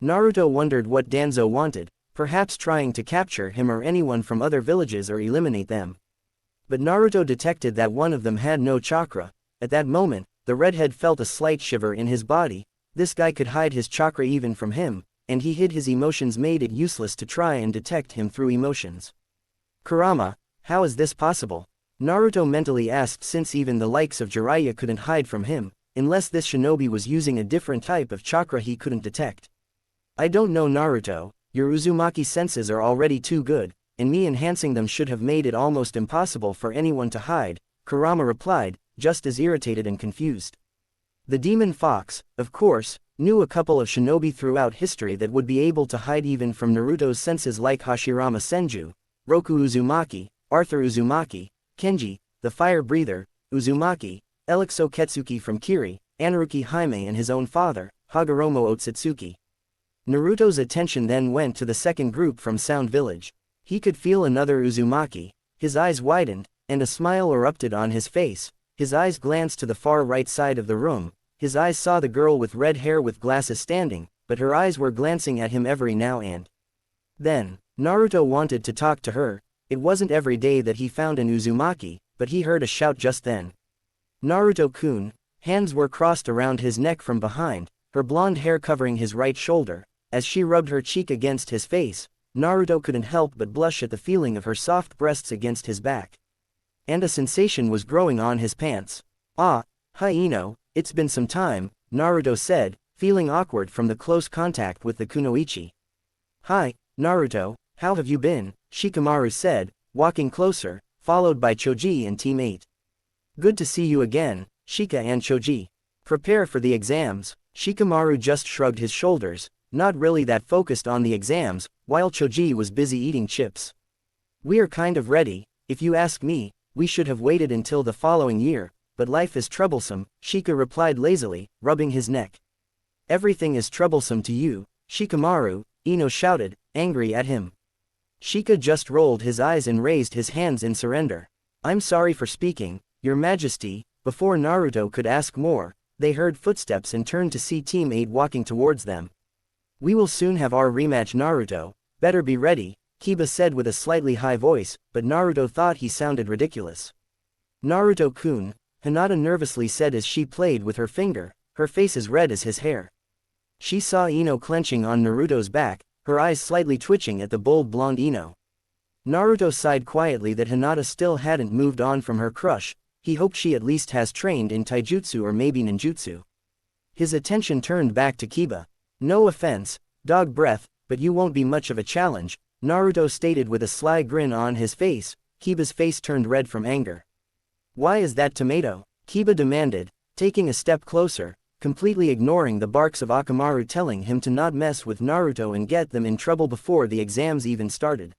Naruto wondered what Danzo wanted, perhaps trying to capture him or anyone from other villages or eliminate them. But Naruto detected that one of them had no chakra. At that moment, the redhead felt a slight shiver in his body. This guy could hide his chakra even from him, and he hid his emotions, made it useless to try and detect him through emotions. Kurama, how is this possible? Naruto mentally asked, since even the likes of Jiraiya couldn't hide from him, unless this shinobi was using a different type of chakra he couldn't detect. I don't know, Naruto, your Uzumaki senses are already too good, and me enhancing them should have made it almost impossible for anyone to hide, Kurama replied, just as irritated and confused. The demon fox, of course, knew a couple of shinobi throughout history that would be able to hide even from Naruto's senses, like Hashirama Senju, Roku Uzumaki, Arthur Uzumaki, Kenji, the fire breather, Uzumaki, Elixo Ketsuki from Kiri, Anaruki Jaime and his own father, Hagoromo Otsutsuki. Naruto's attention then went to the second group from Sound Village. He could feel another Uzumaki, his eyes widened, and a smile erupted on his face. His eyes glanced to the far right side of the room. His eyes saw the girl with red hair with glasses standing, but her eyes were glancing at him every now and then. Naruto wanted to talk to her. It wasn't every day that he found an Uzumaki, but he heard a shout just then. Naruto-kun. Hands were crossed around his neck from behind, her blonde hair covering his right shoulder. As she rubbed her cheek against his face, Naruto couldn't help but blush at the feeling of her soft breasts against his back. And a sensation was growing on his pants. Ah, hi Ino, it's been some time, Naruto said, feeling awkward from the close contact with the kunoichi. Hi, Naruto, how have you been? Shikamaru said, walking closer, followed by Choji and Team 8. Good to see you again, Shika and Choji. Prepare for the exams. Shikamaru just shrugged his shoulders, not really that focused on the exams, while Choji was busy eating chips. We are kind of ready, if you ask me. We should have waited until the following year, but life is troublesome, Shika replied lazily, rubbing his neck. Everything is troublesome to you, Shikamaru, Ino shouted, angry at him. Shika just rolled his eyes and raised his hands in surrender. I'm sorry for speaking, Your Majesty. Before Naruto could ask more, they heard footsteps and turned to see Team 8 walking towards them. We will soon have our rematch, Naruto, better be ready, Kiba said with a slightly high voice, but Naruto thought he sounded ridiculous. Naruto-kun, Hinata nervously said as she played with her finger, her face as red as his hair. She saw Ino clenching on Naruto's back, her eyes slightly twitching at the bold blonde Ino. Naruto sighed quietly that Hinata still hadn't moved on from her crush. He hoped she at least has trained in taijutsu or maybe ninjutsu. His attention turned back to Kiba. No offense, dog breath, but you won't be much of a challenge, Naruto stated with a sly grin on his face. Kiba's face turned red from anger. Why is that tomato? Kiba demanded, taking a step closer, completely ignoring the barks of Akamaru telling him to not mess with Naruto and get them in trouble before the exams even started.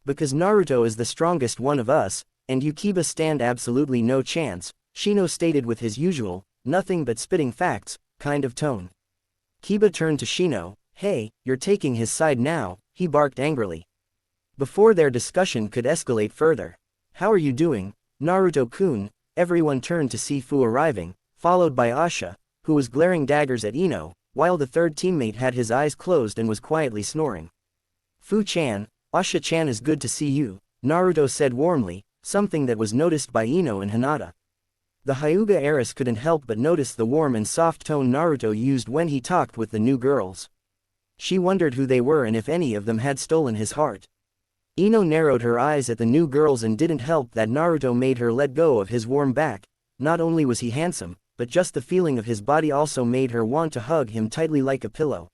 Because Naruto is the strongest one of us, and you Kiba stand absolutely no chance, Shino stated with his usual, nothing but spitting facts, kind of tone. Kiba turned to Shino, hey, you're taking his side now, he barked angrily. Before their discussion could escalate further. How are you doing, Naruto-kun? Everyone turned to see Fu arriving, followed by Asha, who was glaring daggers at Ino, while the third teammate had his eyes closed and was quietly snoring. Fu-chan, Asha-chan is good to see you, Naruto said warmly, something that was noticed by Ino and Hinata. The Hyuga heiress couldn't help but notice the warm and soft tone Naruto used when he talked with the new girls. She wondered who they were and if any of them had stolen his heart. Ino narrowed her eyes at the new girls and didn't help that Naruto made her let go of his warm back. Not only was he handsome, but just the feeling of his body also made her want to hug him tightly like a pillow.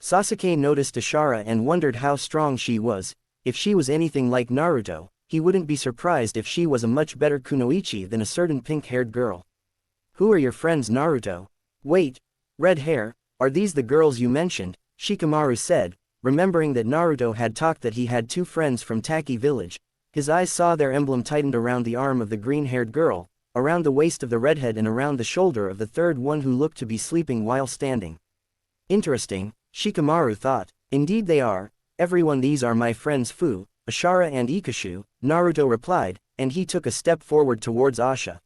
Sasuke noticed Ashara and wondered how strong she was. If she was anything like Naruto, he wouldn't be surprised if she was a much better kunoichi than a certain pink-haired girl. Who are your friends, Naruto? Wait, red hair, are these the girls you mentioned? Shikamaru said, remembering that Naruto had talked that he had two friends from Taki village. His eyes saw their emblem tightened around the arm of the green-haired girl, around the waist of the redhead and around the shoulder of the third one who looked to be sleeping while standing. Interesting, Shikamaru thought. Indeed they are, everyone. These are my friends Fu, Ashara and Ikashu, Naruto replied, and he took a step forward towards Asha.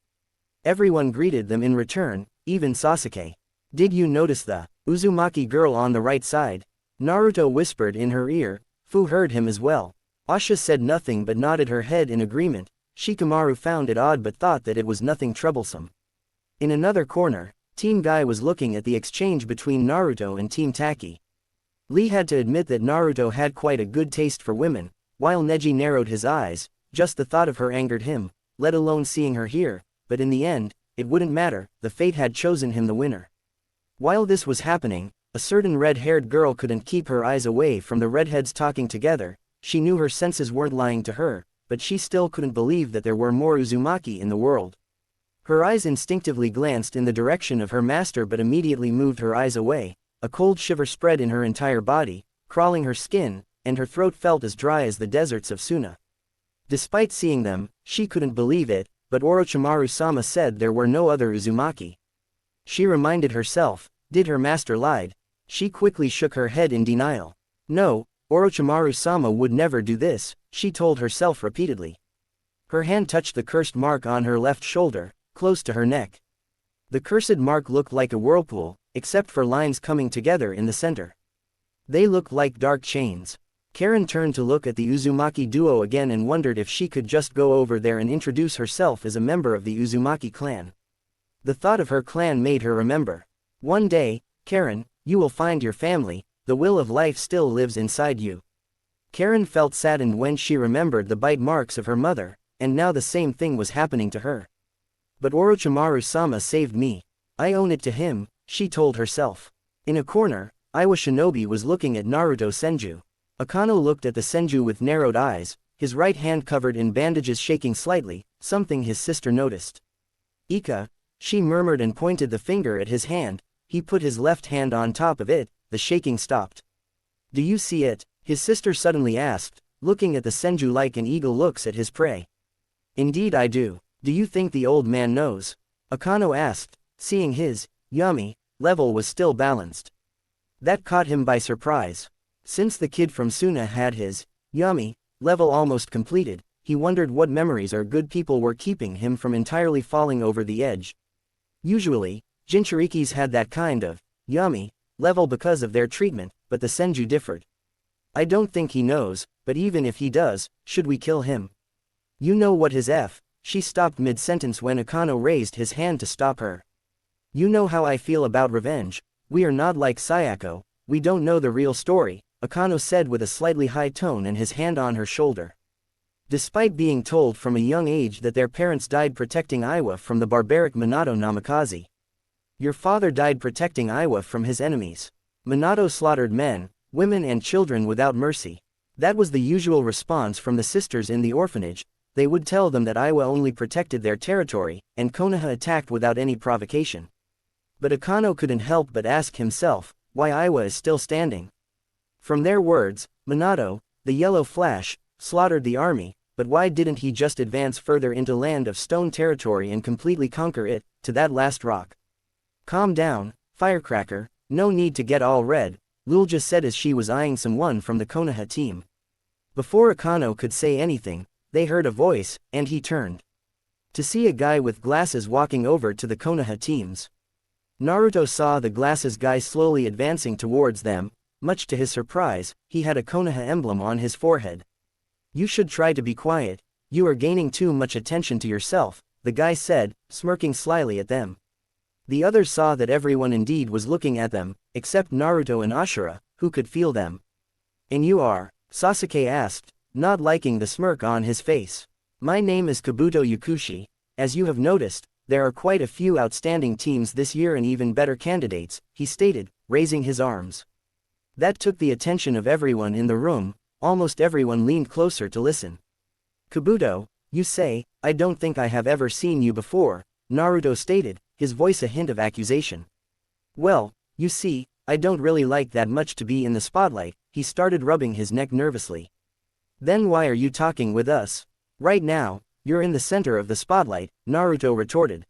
Everyone greeted them in return, even Sasuke. Did you notice the Uzumaki girl on the right side? Naruto whispered in her ear. Fu heard him as well. Asha said nothing but nodded her head in agreement. Shikamaru found it odd but thought that it was nothing troublesome. In another corner, Team Guy was looking at the exchange between Naruto and Team Taki. Lee had to admit that Naruto had quite a good taste for women, while Neji narrowed his eyes. Just the thought of her angered him, let alone seeing her here, but in the end, it wouldn't matter, the fate had chosen him the winner. While this was happening, a certain red-haired girl couldn't keep her eyes away from the redheads talking together. She knew her senses weren't lying to her, but she still couldn't believe that there were more Uzumaki in the world. Her eyes instinctively glanced in the direction of her master but immediately moved her eyes away. A cold shiver spread in her entire body, crawling her skin, and her throat felt as dry as the deserts of Suna. Despite seeing them, she couldn't believe it, but Orochimaru-sama said there were no other Uzumaki. She reminded herself, did her master lied? She quickly shook her head in denial. No, Orochimaru-sama would never do this, she told herself repeatedly. Her hand touched the cursed mark on her left shoulder, close to her neck. The cursed mark looked like a whirlpool, except for lines coming together in the center. They looked like dark chains. Karen turned to look at the Uzumaki duo again and wondered if she could just go over there and introduce herself as a member of the Uzumaki clan. The thought of her clan made her remember. One day, Karen, you will find your family, the will of life still lives inside you. Karen felt saddened when she remembered the bite marks of her mother, and now the same thing was happening to her. But Orochimaru-sama saved me. I owe it to him, she told herself. In a corner, Iwa Shinobi was looking at Naruto Senju. Akano looked at the Senju with narrowed eyes, his right hand covered in bandages shaking slightly, something his sister noticed. Ika, she murmured and pointed the finger at his hand. He put his left hand on top of it, the shaking stopped. Do you see it? His sister suddenly asked, looking at the Senju like an eagle looks at his prey. Indeed I do. Do you think the old man knows? Akano asked, seeing his yummy level was still balanced. That caught him by surprise. Since the kid from Suna had his yummy level almost completed, he wondered what memories or good people were keeping him from entirely falling over the edge. Usually, Jinchurikis had that kind of yummy level because of their treatment, but the Senju differed. I don't think he knows, but even if he does, should we kill him? You know what his She stopped mid-sentence when Akano raised his hand to stop her. You know how I feel about revenge. We are not like Sayako, we don't know the real story, Akano said with a slightly high tone and his hand on her shoulder. Despite being told from a young age that their parents died protecting Iwa from the barbaric Minato Namikaze. Your father died protecting Iwa from his enemies. Minato slaughtered men, women and children without mercy. That was the usual response from the sisters in the orphanage. They would tell them that Iwa only protected their territory, and Konoha attacked without any provocation. But Akano couldn't help but ask himself, why Iwa is still standing. From their words, Minato, the Yellow Flash, slaughtered the army, but why didn't he just advance further into Land of Stone territory and completely conquer it, to that last rock? Calm down, Firecracker, no need to get all red, Lulja said as she was eyeing someone from the Konoha team. Before Akano could say anything, they heard a voice, and he turned to see a guy with glasses walking over to the Konoha teams. Naruto saw the glasses guy slowly advancing towards them. Much to his surprise, he had a Konoha emblem on his forehead. You should try to be quiet, you are gaining too much attention to yourself, the guy said, smirking slyly at them. The others saw that everyone indeed was looking at them, except Naruto and Ashura, who could feel them. And you are? Sasuke asked, not liking the smirk on his face. My name is Kabuto Yakushi. As you have noticed, there are quite a few outstanding teams this year and even better candidates, he stated, raising his arms. That took the attention of everyone in the room, almost everyone leaned closer to listen. Kabuto, you say, I don't think I have ever seen you before, Naruto stated, his voice a hint of accusation. Well, you see, I don't really like that much to be in the spotlight, he started rubbing his neck nervously. Then why are you talking with us? Right now, you're in the center of the spotlight, Naruto retorted.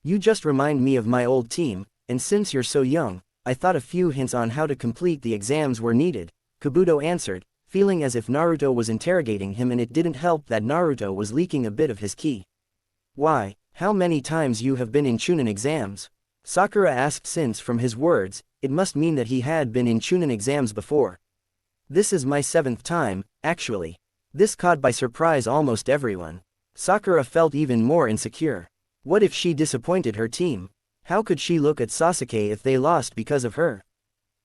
You just remind me of my old team, and since you're so young, I thought a few hints on how to complete the exams were needed, Kabuto answered, feeling as if Naruto was interrogating him and it didn't help that Naruto was leaking a bit of his ki. Why, how many times you have been in Chunin exams? Sakura asked since from his words, it must mean that he had been in Chunin exams before. This is my 7th time, actually. This caught by surprise almost everyone. Sakura felt even more insecure. What if she disappointed her team? How could she look at Sasuke if they lost because of her?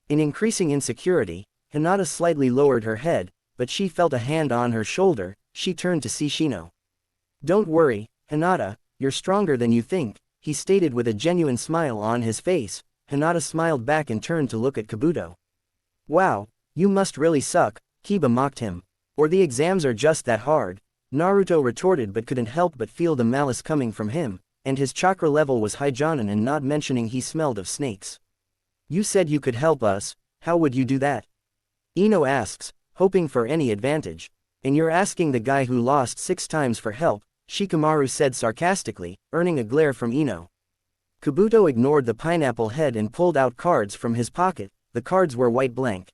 In increasing insecurity, Hinata slightly lowered her head, but she felt a hand on her shoulder. She turned to see Shino. Don't worry, Hinata, you're stronger than you think, he stated with a genuine smile on his face. Hinata smiled back and turned to look at Kabuto. Wow, you must really suck, Kiba mocked him. Or the exams are just that hard, Naruto retorted but couldn't help but feel the malice coming from him, and his chakra level was high Jonin and not mentioning he smelled of snakes. You said you could help us, how would you do that? Ino asks, hoping for any advantage. And you're asking the guy who lost 6 times for help, Shikamaru said sarcastically, earning a glare from Ino. Kabuto ignored the pineapple head and pulled out cards from his pocket. The cards were white blank.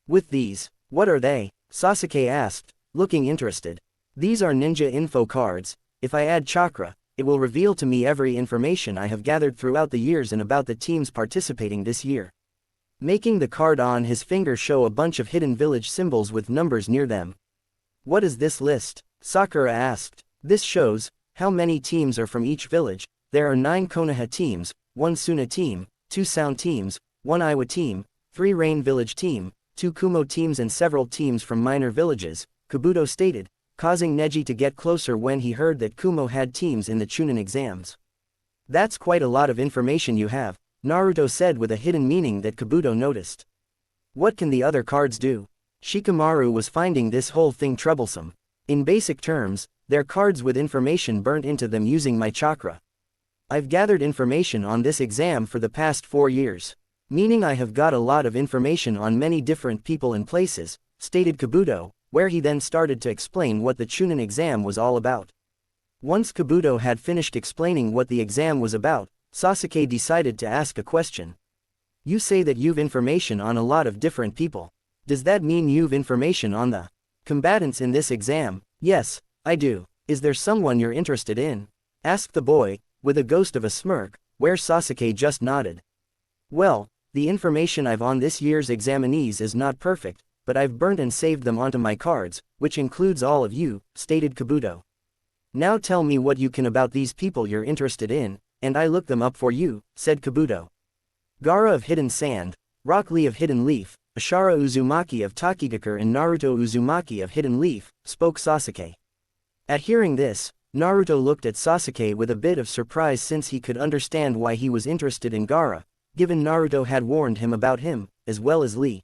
With these, what are they? Sasuke asked, looking interested. These are ninja info cards. If I add chakra, it will reveal to me every information I have gathered throughout the years and about the teams participating this year. Making the card on his finger show a bunch of hidden village symbols with numbers near them. What is this list? Sakura asked. This shows how many teams are from each village. There are 9 Konoha teams, 1 Suna team, 2 Sound teams, 1 Iwa team, 3 Rain village team, 2 Kumo teams and several teams from minor villages, Kabuto stated, causing Neji to get closer when he heard that Kumo had teams in the Chunin exams. That's quite a lot of information you have, Naruto said with a hidden meaning that Kabuto noticed. What can the other cards do? Shikamaru was finding this whole thing troublesome. In basic terms, they're cards with information burnt into them using my chakra. I've gathered information on this exam for the past 4 years. Meaning I have got a lot of information on many different people and places, stated Kabuto, where he then started to explain what the Chunin exam was all about. Once Kabuto had finished explaining what the exam was about, Sasuke decided to ask a question. You say that you've information on a lot of different people. Does that mean you've information on the combatants in this exam? Yes, I do. Is there someone you're interested in? Asked the boy, with a ghost of a smirk, where Sasuke just nodded. Well, the information I've on this year's examinees is not perfect, but I've burnt and saved them onto my cards, which includes all of you, stated Kabuto. Now tell me what you can about these people you're interested in, and I look them up for you, said Kabuto. Gaara of Hidden Sand, Rock Lee of Hidden Leaf, Ashara Uzumaki of Takigakure and Naruto Uzumaki of Hidden Leaf, spoke Sasuke. At hearing this, Naruto looked at Sasuke with a bit of surprise since he could understand why he was interested in Gaara, given Naruto had warned him about him, as well as Lee.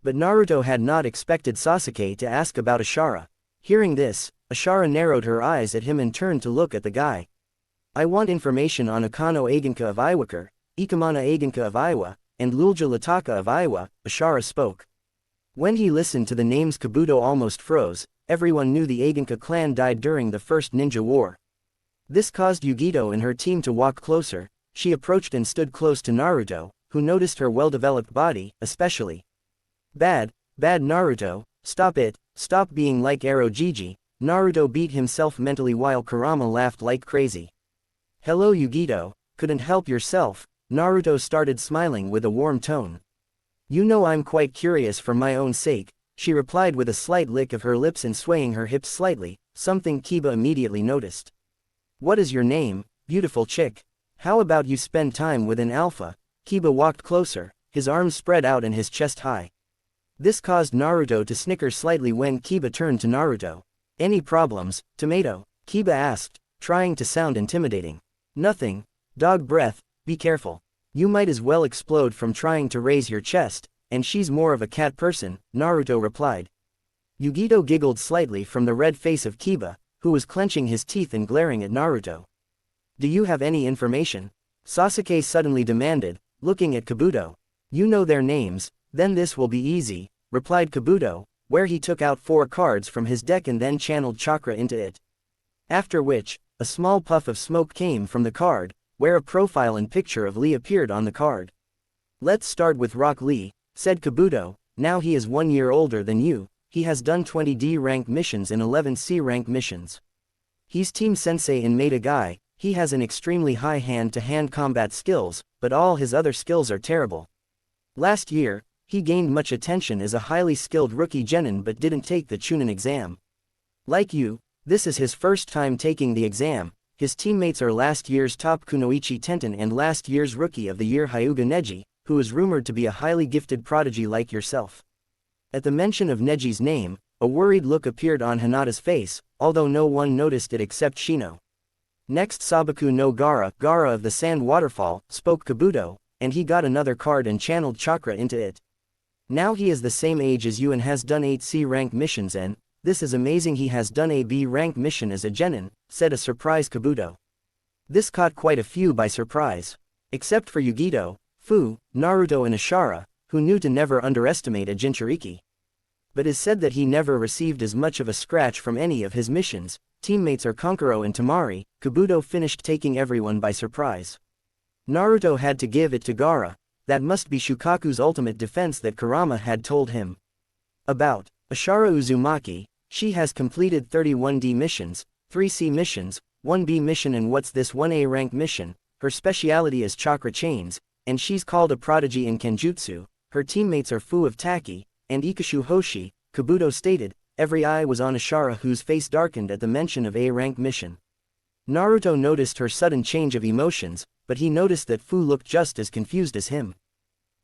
But Naruto had not expected Sasuke to ask about Ashara. Hearing this, Ashara narrowed her eyes at him and turned to look at the guy. I want information on Akano Agenka of Iwakure, Ikamana Agenka of Iwa, and Lulja Lataka of Iwa, Ashara spoke. When he listened to the names Kabuto almost froze. Everyone knew the Agenka clan died during the First Ninja War. This caused Yugito and her team to walk closer. She approached and stood close to Naruto, who noticed her well-developed body, especially. Bad Naruto, stop it, stop being like Ero Gigi. Naruto beat himself mentally while Kurama laughed like crazy. Hello Yugito, couldn't help yourself. Naruto started smiling with a warm tone. You know I'm quite curious for my own sake, she replied with a slight lick of her lips and swaying her hips slightly, something Kiba immediately noticed. What is your name, beautiful chick? How about you spend time with an alpha? Kiba walked closer, his arms spread out and his chest high. This caused Naruto to snicker slightly when Kiba turned to Naruto. Any problems, tomato? Kiba asked, trying to sound intimidating. Nothing, dog breath, be careful. You might as well explode from trying to raise your chest, and she's more of a cat person, Naruto replied. Yugito giggled slightly from the red face of Kiba, who was clenching his teeth and glaring at Naruto. Do you have any information? Sasuke suddenly demanded, looking at Kabuto. You know their names, then this will be easy, replied Kabuto, where he took out 4 cards from his deck and then channeled chakra into it. After which, a small puff of smoke came from the card, where a profile and picture of Lee appeared on the card. Let's start with Rock Lee, said Kabuto. Now he is 1 year older than you, he has done 20 D rank missions and 11 C rank missions. He's team sensei in Meta Guy, he has an extremely high hand-to-hand combat skills, but all his other skills are terrible. Last year, he gained much attention as a highly skilled rookie genin but didn't take the Chunin exam. Like you, this is his first time taking the exam. His teammates are last year's top Kunoichi Tenten and last year's Rookie of the Year Hyuga Neji, who is rumored to be a highly gifted prodigy like yourself. At the mention of Neji's name, a worried look appeared on Hinata's face, although no one noticed it except Shino. Next Sabaku no Gaara of the Sand Waterfall, spoke Kabuto, and he got another card and channeled chakra into it. Now he is the same age as you and has done 8 C rank missions and, this is amazing, he has done a B rank mission as a genin, said a surprised Kabuto. This caught quite a few by surprise. Except for Yugito, Fu, Naruto and Ashara, who knew to never underestimate a Jinchuriki. But is said that he never received as much of a scratch from any of his missions. Teammates are Kankuro and Tamari. Kabuto finished taking everyone by surprise. Naruto had to give it to Gaara. That must be Shukaku's ultimate defense that Kurama had told him about. Ashara Uzumaki, she has completed 31 D missions, 3 C missions, 1 B mission and what's this 1 A rank mission. Her speciality is chakra chains, and she's called a prodigy in Kenjutsu. Her teammates are Fu of Taki, and Ikashu Hoshi, Kabuto stated. Every eye was on Ashara, whose face darkened at the mention of A rank mission. Naruto noticed her sudden change of emotions, but he noticed that Fu looked just as confused as him.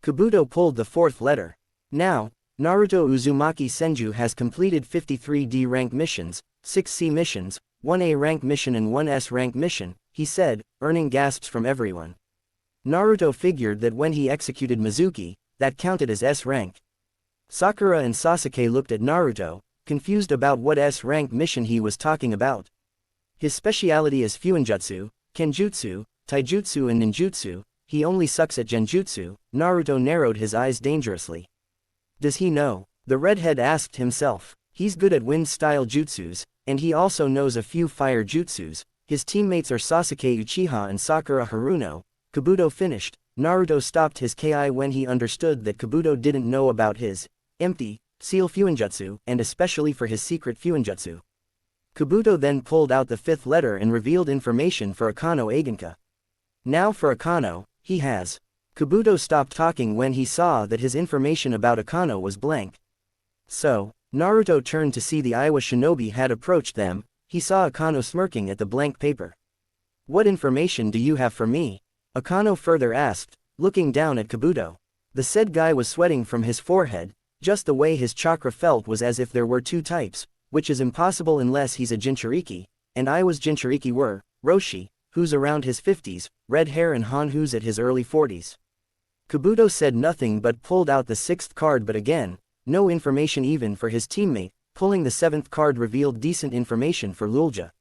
Kabuto pulled the 4th letter. Now, Naruto Uzumaki Senju has completed 53 D rank missions, 6 C missions, 1 A rank mission and 1 S rank mission, he said, earning gasps from everyone. Naruto figured that when he executed Mizuki, that counted as S rank. Sakura and Sasuke looked at Naruto, confused about what S rank mission he was talking about. His speciality is Fuinjutsu, Kenjutsu, Taijutsu and Ninjutsu. He only sucks at Genjutsu. Naruto narrowed his eyes dangerously. Does he know? The redhead asked himself. He's good at wind-style jutsus, and he also knows a few fire jutsus. His teammates are Sasuke Uchiha and Sakura Haruno. Kabuto finished. Naruto stopped his ki when he understood that Kabuto didn't know about his empty seal Fuinjutsu, and especially for his secret Fuinjutsu. Kabuto then pulled out the 5th letter and revealed information for Akano Agenka. Now for Akano, he has. Kabuto stopped talking when he saw that his information about Akano was blank. So, Naruto turned to see the Iwa shinobi had approached them. he saw Akano smirking at the blank paper. "What information do you have for me?" Akano further asked, looking down at Kabuto. The said guy was sweating from his forehead, just the way his chakra felt was as if there were two types, which is impossible unless he's a Jinchuriki, and I was Jinchuriki were, Roshi, who's around his 50s, red hair and Han who's at his early 40s. Kabuto said nothing but pulled out the sixth card, but again, no information even for his teammate. Pulling the seventh card revealed decent information for Lulja.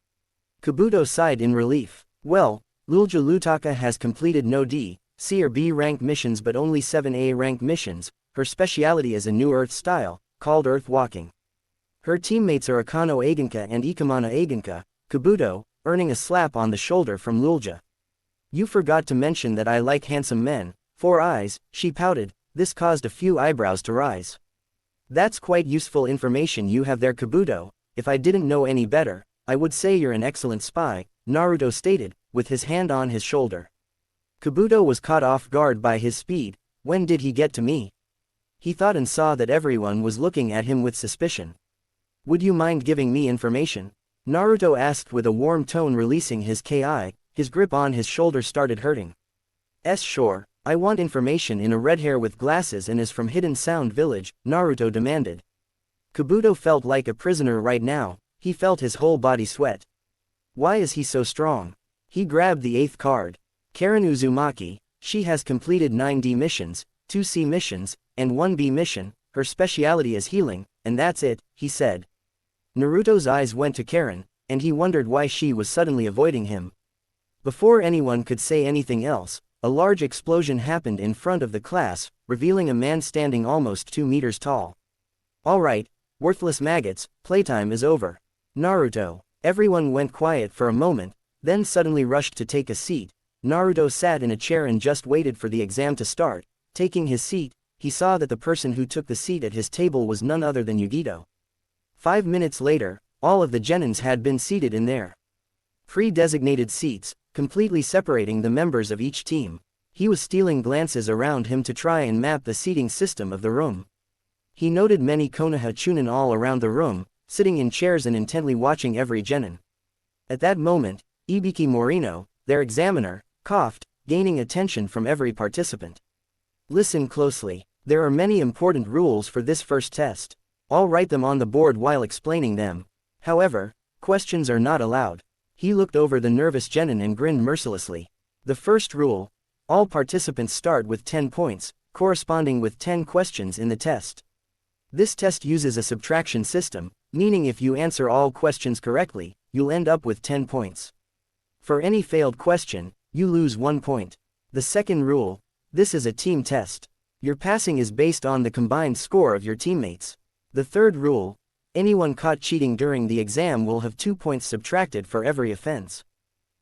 Kabuto sighed in relief. Well, Lulja Lutaka has completed no D, C or B rank missions but only 7A rank missions. Her speciality is a new Earth style, called Earth Walking. Her teammates are Akano Agenka and Ikamana Agenka. Kabuto, earning a slap on the shoulder from Lulja. You forgot to mention that I like handsome men. 4 eyes, she pouted. This caused a few eyebrows to rise. That's quite useful information you have there, Kabuto. If I didn't know any better, I would say you're an excellent spy, Naruto stated, with his hand on his shoulder. Kabuto was caught off guard by his speed. When did he get to me? He thought and saw that everyone was looking at him with suspicion. Would you mind giving me information? Naruto asked with a warm tone, releasing his Ki. His grip on his shoulder started hurting. Sure. I want information in a red hair with glasses and is from Hidden Sound Village, Naruto demanded. Kabuto felt like a prisoner right now. He felt his whole body sweat. Why is he so strong? He grabbed the 8th card. Karen Uzumaki. She has completed 9D missions, 2C missions, and 1B mission. Her speciality is healing, and that's it, he said. Naruto's eyes went to Karen, and he wondered why she was suddenly avoiding him. Before anyone could say anything else, a large explosion happened in front of the class, revealing a man standing almost 2 meters tall. All right, worthless maggots, playtime is over. Naruto. Everyone went quiet for a moment, then suddenly rushed to take a seat. Naruto sat in a chair and just waited for the exam to start. Taking his seat, he saw that the person who took the seat at his table was none other than Yugito. 5 minutes later, all of the genins had been seated in their pre-designated seats, completely separating the members of each team. He was stealing glances around him to try and map the seating system of the room. He noted many Konoha Chunin all around the room, sitting in chairs and intently watching every genin. At that moment, Ibiki Morino, their examiner, coughed, gaining attention from every participant. Listen closely. There are many important rules for this first test. I'll write them on the board while explaining them. However, questions are not allowed. He looked over the nervous genin and grinned mercilessly. The first rule: all participants start with 10 points, corresponding with 10 questions in the test. This test uses a subtraction system, meaning if you answer all questions correctly, you'll end up with 10 points. For any failed question, you lose 1 point. The second rule: this is a team test. Your passing is based on the combined score of your teammates. The third rule: anyone caught cheating during the exam will have 2 points subtracted for every offense.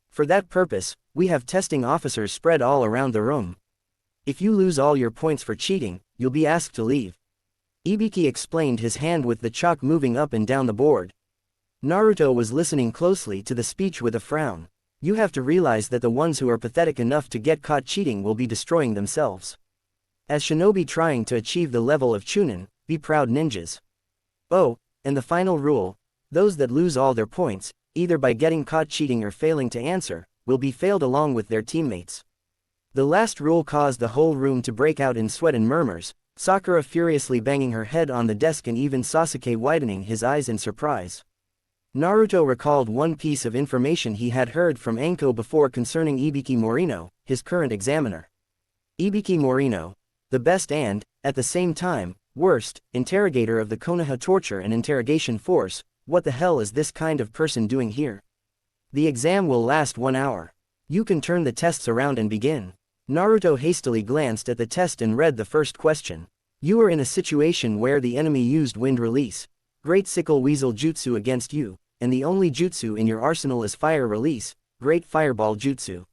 For that purpose, we have testing officers spread all around the room. If you lose all your points for cheating, you'll be asked to leave. Ibiki explained, his hand with the chalk moving up and down the board. Naruto was listening closely to the speech with a frown. You have to realize that the ones who are pathetic enough to get caught cheating will be destroying themselves. As shinobi trying to achieve the level of Chunin, be proud ninjas. Oh, and the final rule: those that lose all their points, either by getting caught cheating or failing to answer, will be failed along with their teammates. The last rule caused the whole room to break out in sweat and murmurs, Sakura furiously banging her head on the desk and even Sasuke widening his eyes in surprise. Naruto recalled one piece of information he had heard from Anko before concerning Ibiki Morino, his current examiner. Ibiki Morino, the best and, at the same time, worst, interrogator of the Konoha torture and interrogation force. What the hell is this kind of person doing here? The exam will last 1 hour. You can turn the tests around and begin. Naruto hastily glanced at the test and read the first question. You are in a situation where the enemy used wind release, Great Sickle Weasel Jutsu against you, and the only jutsu in your arsenal is fire release, Great Fireball Jutsu.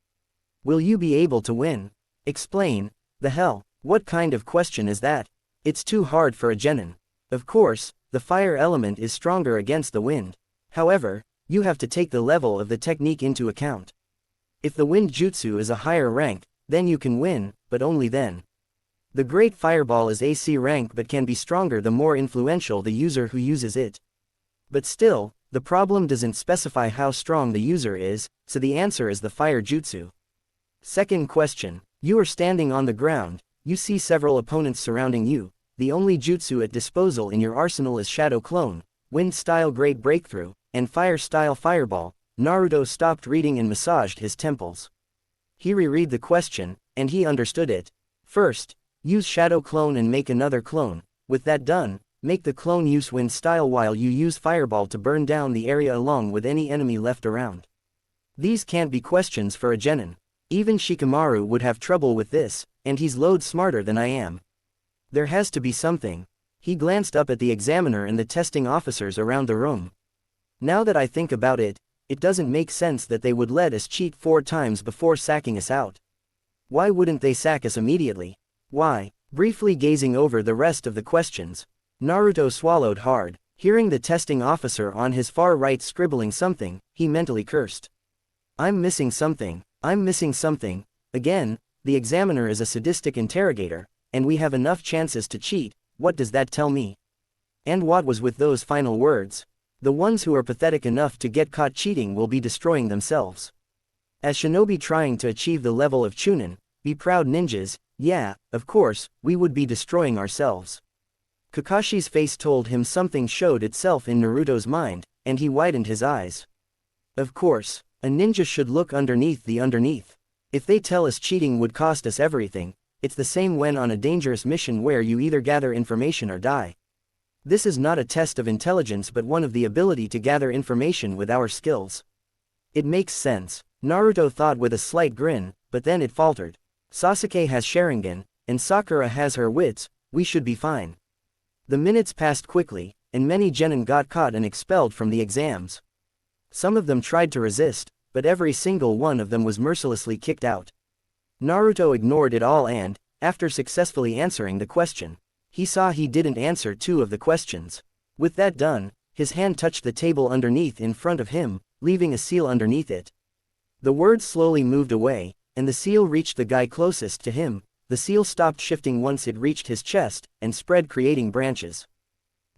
Will you be able to win? Explain. The hell, what kind of question is that? It's too hard for a genin. Of course, the fire element is stronger against the wind. However, you have to take the level of the technique into account. If the wind jutsu is a higher rank, then you can win, but only then. The Great Fireball is AC rank but can be stronger the more influential the user who uses it. But still, The problem doesn't specify how strong the user is, so the answer is the fire jutsu. Second question. You are standing on the ground, you see several opponents surrounding you, the only jutsu at disposal in your arsenal is Shadow Clone, Wind-style Great Breakthrough, and Fire-style Fireball. Naruto stopped reading and massaged his temples. He reread the question, and he understood it. First, use Shadow Clone and make another clone. With that done, make the clone use Wind style while you use Fireball to burn down the area along with any enemy left around. These can't be questions for a genin. Even Shikamaru would have trouble with this, and he's loads smarter than I am. There has to be something. He glanced up at the examiner and the testing officers around the room. Now that I think about it, it doesn't make sense that they would let us cheat 4 times before sacking us out. Why wouldn't they sack us immediately? Why? Briefly gazing over the rest of the questions, Naruto swallowed hard. Hearing the testing officer on his far right scribbling something, he mentally cursed. I'm missing something. I'm missing something. Again, the examiner is a sadistic interrogator, and we have enough chances to cheat. What does that tell me? And what was with those final words? The ones who are pathetic enough to get caught cheating will be destroying themselves. As shinobi trying to achieve the level of Chunin, be proud ninjas, yeah, of course, we would be destroying ourselves. Kakashi's face told him something showed itself in Naruto's mind, and he widened his eyes. Of course, a ninja should look underneath the underneath. If they tell us cheating would cost us everything, it's the same when on a dangerous mission where you either gather information or die. This is not a test of intelligence but one of the ability to gather information with our skills. It makes sense, Naruto thought with a slight grin, but then it faltered. Sasuke has Sharingan, and Sakura has her wits, we should be fine. The minutes passed quickly, and many genin got caught and expelled from the exams. Some of them tried to resist, but every single one of them was mercilessly kicked out. Naruto ignored it all and, after successfully answering the question, he saw he didn't answer 2 of the questions. With that done, his hand touched the table underneath in front of him, leaving a seal underneath it. The words slowly moved away, and the seal reached the guy closest to him. The seal stopped shifting once it reached his chest, and spread creating branches.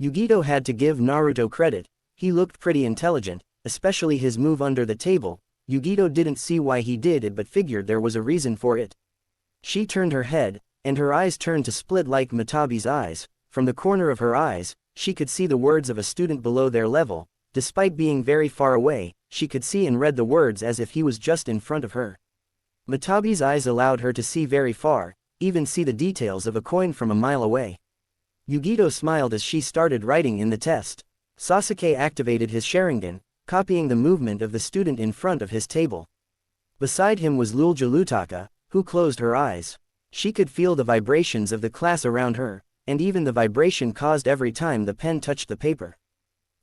Yugito had to give Naruto credit, he looked pretty intelligent, especially his move under the table. Yugito didn't see why he did it but figured there was a reason for it. She turned her head, and her eyes turned to split like Matabi's eyes. From the corner of her eyes, she could see the words of a student below their level. Despite being very far away, she could see and read the words as if he was just in front of her. Matabi's eyes allowed her to see very far, even see the details of a coin from a mile away. Yugito smiled as she started writing in the test. Sasuke activated his Sharingan, copying the movement of the student in front of his table. Beside him was Luljalutaka, who closed her eyes. She could feel the vibrations of the class around her, and even the vibration caused every time the pen touched the paper.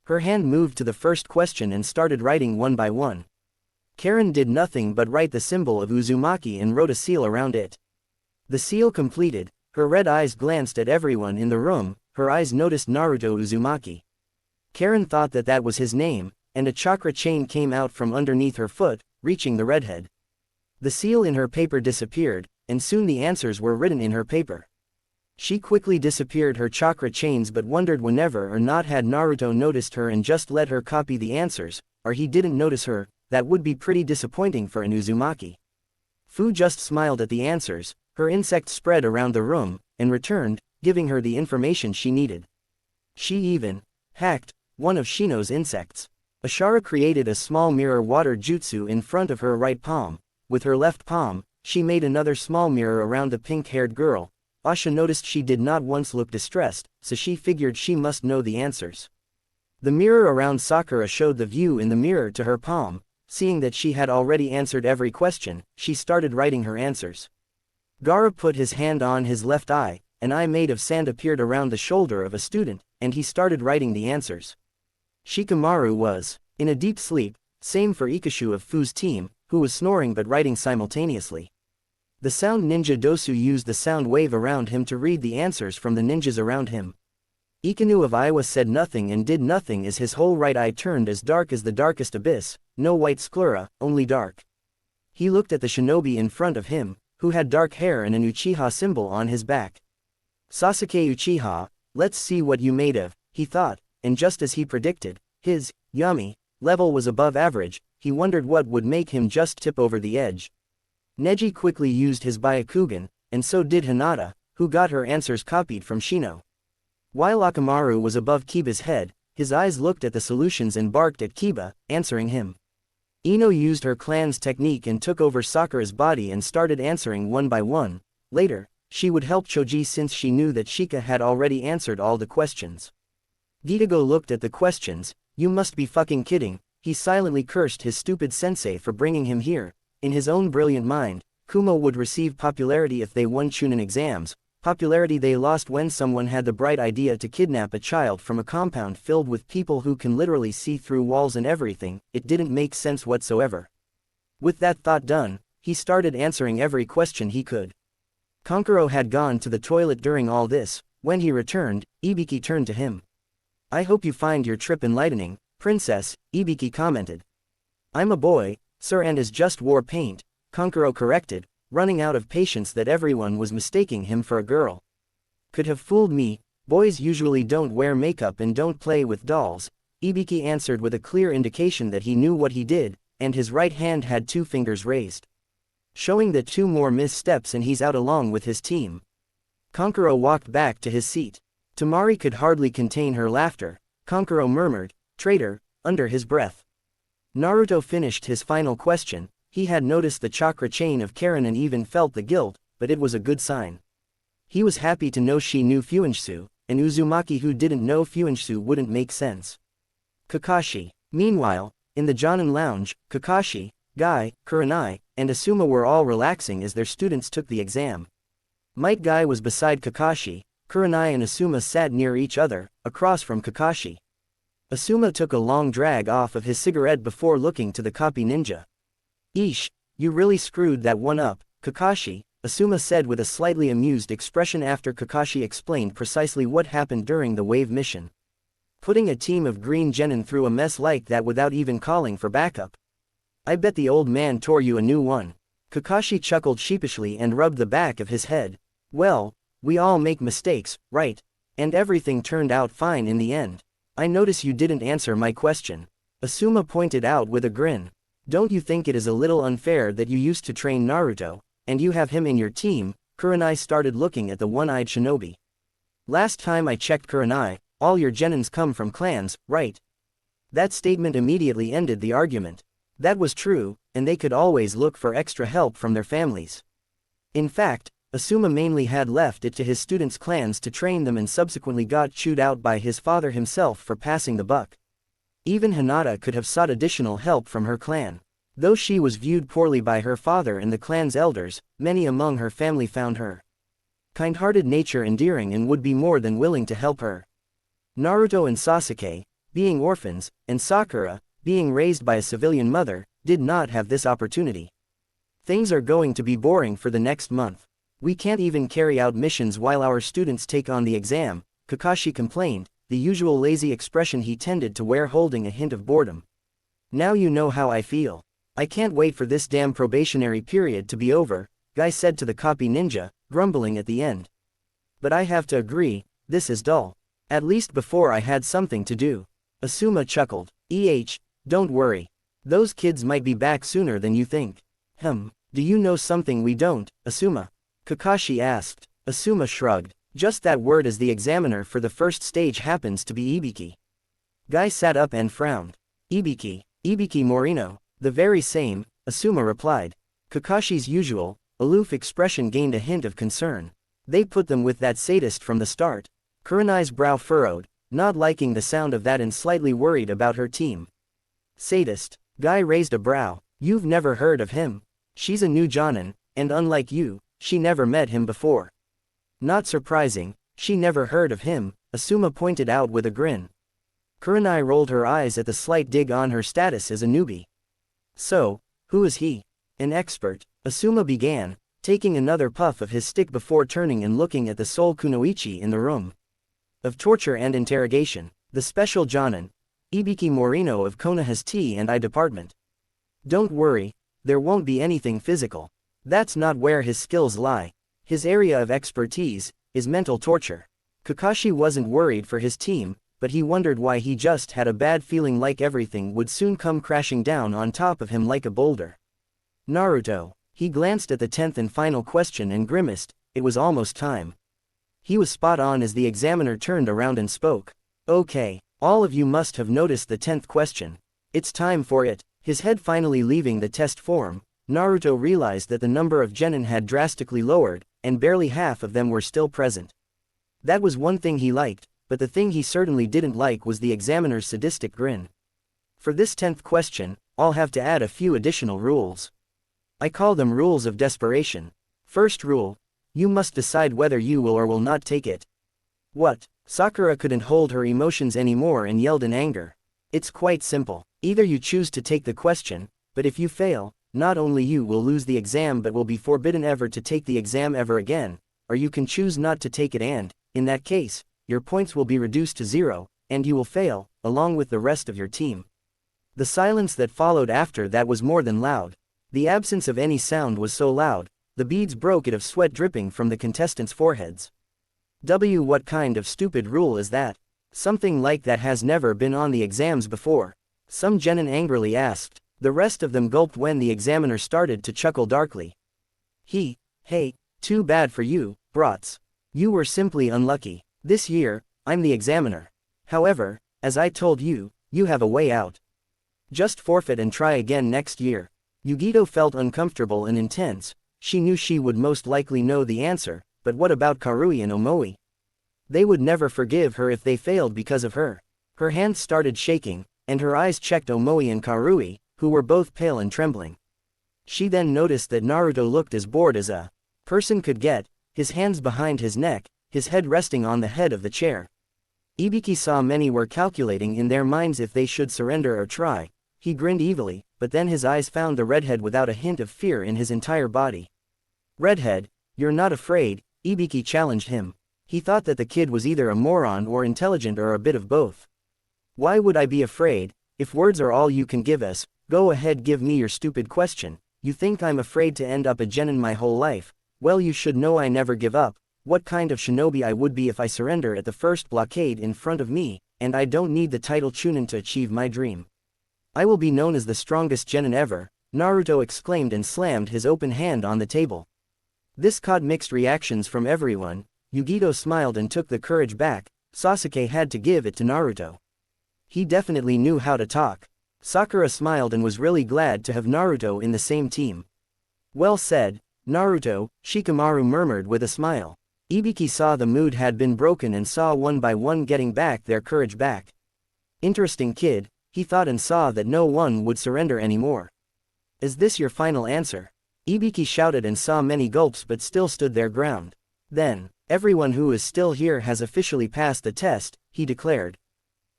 Her hand moved to the first question and started writing one by one. Karen did nothing but write the symbol of Uzumaki and wrote a seal around it. The seal completed, her red eyes glanced at everyone in the room. Her eyes noticed Naruto Uzumaki. Karen thought that that was his name, and a chakra chain came out from underneath her foot, reaching the redhead. The seal in her paper disappeared, and soon the answers were written in her paper. She quickly disappeared her chakra chains but wondered whenever or not had Naruto noticed her and just let her copy the answers, or he didn't notice her. That would be pretty disappointing for an Uzumaki. Fu just smiled at the answers. Her insect spread around the room, and returned, giving her the information she needed. She even hacked one of Shino's insects. Ashara created a small mirror water jutsu in front of her right palm. With her left palm, she made another small mirror around the pink-haired girl. Asha noticed she did not once look distressed, so she figured she must know the answers. The mirror around Sakura showed the view in the mirror to her palm. Seeing that she had already answered every question, she started writing her answers. Gaara put his hand on his left eye. An eye made of sand appeared around the shoulder of a student, and he started writing the answers. Shikamaru was in a deep sleep, same for Ikashu of Fu's team, who was snoring but writing simultaneously. The sound ninja Dosu used the sound wave around him to read the answers from the ninjas around him. Ikanu of Iowa said nothing and did nothing as his whole right eye turned as dark as the darkest abyss, no white sclera, only dark. He looked at the shinobi in front of him, who had dark hair and an Uchiha symbol on his back. Sasuke Uchiha, let's see what you made of, he thought, and just as he predicted, his Yummy, level was above average, he wondered what would make him just tip over the edge. Neji quickly used his Byakugan, and so did Hinata, who got her answers copied from Shino. While Akamaru was above Kiba's head, his eyes looked at the solutions and barked at Kiba, answering him. Ino used her clan's technique and took over Sakura's body and started answering one by one. Later, she would help Choji since she knew that Shika had already answered all the questions. Gitago looked at the questions. You must be fucking kidding. He silently cursed his stupid sensei for bringing him here. In his own brilliant mind, Kumo would receive popularity if they won Chunin exams, popularity they lost when someone had the bright idea to kidnap a child from a compound filled with people who can literally see through walls and everything. It didn't make sense whatsoever. With that thought done, he started answering every question he could. Kankuro had gone to the toilet during all this. When he returned, Ibiki turned to him. I hope you find your trip enlightening, Princess, Ibiki commented. I'm a boy, sir, and is just war paint, Kankuro corrected, running out of patience that everyone was mistaking him for a girl. Could have fooled me, boys usually don't wear makeup and don't play with dolls, Ibiki answered with a clear indication that he knew what he did, and his right hand had 2 fingers raised. Showing that 2 more missteps and he's out along with his team. Kankuro walked back to his seat. Tamari could hardly contain her laughter. Kankuro murmured, traitor, under his breath. Naruto finished his final question. He had noticed the chakra chain of Karen and even felt the guilt, but it was a good sign. He was happy to know she knew Fuinshitsu, and Uzumaki who didn't know Fuinshitsu wouldn't make sense. Kakashi. Meanwhile, in the Jonin lounge, Kakashi, Guy, Kurenai, and Asuma were all relaxing as their students took the exam. Might Guy was beside Kakashi, Kurenai and Asuma sat near each other, across from Kakashi. Asuma took a long drag off of his cigarette before looking to the copy ninja. Eesh, you really screwed that one up, Kakashi, Asuma said with a slightly amused expression after Kakashi explained precisely what happened during the wave mission. Putting a team of green genin through a mess like that without even calling for backup. I bet the old man tore you a new one. Kakashi chuckled sheepishly and rubbed the back of his head. Well, we all make mistakes, right? And everything turned out fine in the end. I notice you didn't answer my question. Asuma pointed out with a grin. Don't you think it is a little unfair that you used to train Naruto, and you have him in your team? Kurenai started looking at the one-eyed shinobi. Last time I checked, Kurenai, all your genins come from clans, right? That statement immediately ended the argument. That was true, and they could always look for extra help from their families. In fact, Asuma mainly had left it to his students' clans to train them and subsequently got chewed out by his father himself for passing the buck. Even Hinata could have sought additional help from her clan. Though she was viewed poorly by her father and the clan's elders, many among her family found her kind-hearted nature endearing and would be more than willing to help her. Naruto and Sasuke, being orphans, and Sakura, being raised by a civilian mother, did not have this opportunity. Things are going to be boring for the next month. We can't even carry out missions while our students take on the exam, Kakashi complained, the usual lazy expression he tended to wear holding a hint of boredom. Now you know how I feel. I can't wait for this damn probationary period to be over, Guy said to the copy ninja, grumbling at the end. But I have to agree, this is dull. At least before I had something to do. Asuma chuckled. Don't worry. Those kids might be back sooner than you think. Do you know something we don't, Asuma? Kakashi asked. Asuma shrugged. Just that word, as the examiner for the first stage happens to be Ibiki. Guy sat up and frowned. Ibiki Morino. The very same, Asuma replied. Kakashi's usual, aloof expression gained a hint of concern. They put them with that sadist from the start. Kurenai's brow furrowed, not liking the sound of that and slightly worried about her team. Sadist. Guy raised a brow. You've never heard of him. She's a new Jonin, and unlike you, she never met him before. Not surprising, she never heard of him, Asuma pointed out with a grin. Kurenai rolled her eyes at the slight dig on her status as a newbie. So, who is he? An expert, Asuma began, taking another puff of his stick before turning and looking at the sole kunoichi in the room of torture and interrogation, the special Jonin, Ibiki Morino of Konoha's T&I department. Don't worry, there won't be anything physical. That's not where his skills lie. His area of expertise is mental torture. Kakashi wasn't worried for his team, but he wondered why he just had a bad feeling like everything would soon come crashing down on top of him like a boulder. Naruto. He glanced at the 10th and final question and grimaced. It was almost time. He was spot on as the examiner turned around and spoke. Okay, all of you must have noticed the 10th question. It's time for it. His head finally leaving the test form, Naruto realized that the number of genin had drastically lowered, and barely half of them were still present. That was one thing he liked, but the thing he certainly didn't like was the examiner's sadistic grin. For this 10th question, I'll have to add a few additional rules. I call them rules of desperation. First rule, you must decide whether you will or will not take it. What? Sakura couldn't hold her emotions anymore and yelled in anger. It's quite simple. Either you choose to take the question, but if you fail, not only you will lose the exam but will be forbidden ever to take the exam ever again, or you can choose not to take it and, in that case, your points will be reduced to 0, and you will fail, along with the rest of your team. The silence that followed after that was more than loud. The absence of any sound was so loud, the beads broke it of sweat dripping from the contestants' foreheads. What kind of stupid rule is that? Something like that has never been on the exams before. Some genin angrily asked. The rest of them gulped when the examiner started to chuckle darkly. Hey, too bad for you, brats. You were simply unlucky. This year, I'm the examiner. However, as I told you, you have a way out. Just forfeit and try again next year. Yugito felt uncomfortable and intense. She knew she would most likely know the answer, but what about Karui and Omoi? They would never forgive her if they failed because of her. Her hands started shaking, and her eyes checked Omoi and Karui, who were both pale and trembling. She then noticed that Naruto looked as bored as a person could get, his hands behind his neck, his head resting on the head of the chair. Ibiki saw many were calculating in their minds if they should surrender or try. He grinned evilly, but then his eyes found the redhead without a hint of fear in his entire body. Redhead, you're not afraid, Ibiki challenged him. He thought that the kid was either a moron or intelligent or a bit of both. Why would I be afraid? If words are all you can give us, go ahead, give me your stupid question. You think I'm afraid to end up a genin my whole life? Well, you should know I never give up. What kind of shinobi I would be if I surrender at the first blockade in front of me, and I don't need the title Chunin to achieve my dream. I will be known as the strongest genin ever, Naruto exclaimed and slammed his open hand on the table. This caught mixed reactions from everyone. Yugito smiled and took the courage back. Sasuke had to give it to Naruto. He definitely knew how to talk. Sakura smiled and was really glad to have Naruto in the same team. Well said, Naruto, Shikamaru murmured with a smile. Ibiki saw the mood had been broken and saw one by one getting back their courage back. Interesting kid, he thought, and saw that no one would surrender anymore. Is this your final answer? Ibiki shouted and saw many gulps but still stood their ground. Then, everyone who is still here has officially passed the test, he declared.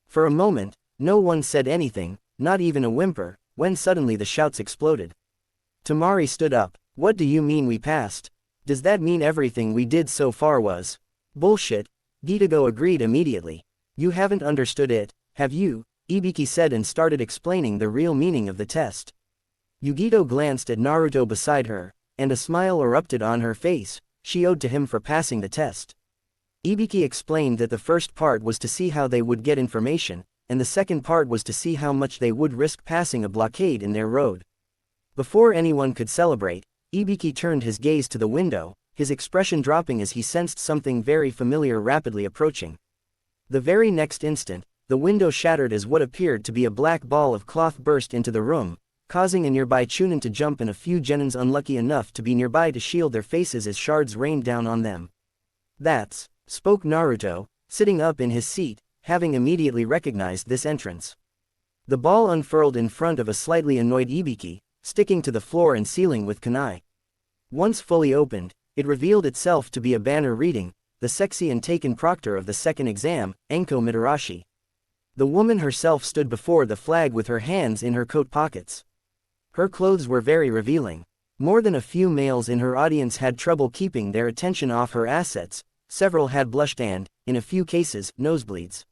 For a moment, no one said anything, not even a whimper, when suddenly the shouts exploded. Tamari stood up. What do you mean we passed? Does that mean everything we did so far was bullshit? Gitago agreed immediately. You haven't understood it, have you? Ibiki said and started explaining the real meaning of the test. Yugito glanced at Naruto beside her, and a smile erupted on her face. She owed to him for passing the test. Ibiki explained that the first part was to see how they would get information, and the second part was to see how much they would risk passing a blockade in their road. Before anyone could celebrate, Ibiki turned his gaze to the window, his expression dropping as he sensed something very familiar rapidly approaching. The very next instant, the window shattered as what appeared to be a black ball of cloth burst into the room, causing a nearby Chunin to jump and a few genins unlucky enough to be nearby to shield their faces as shards rained down on them. That's, spoke Naruto, sitting up in his seat, having immediately recognized this entrance. The ball unfurled in front of a slightly annoyed Ibiki, sticking to the floor and ceiling with kunai. Once fully opened, it revealed itself to be a banner reading, "The sexy and taken proctor of the second exam, Enko Mitarashi." The woman herself stood before the flag with her hands in her coat pockets. Her clothes were very revealing. More than a few males in her audience had trouble keeping their attention off her assets, several had blushed and, in a few cases, nosebleeds.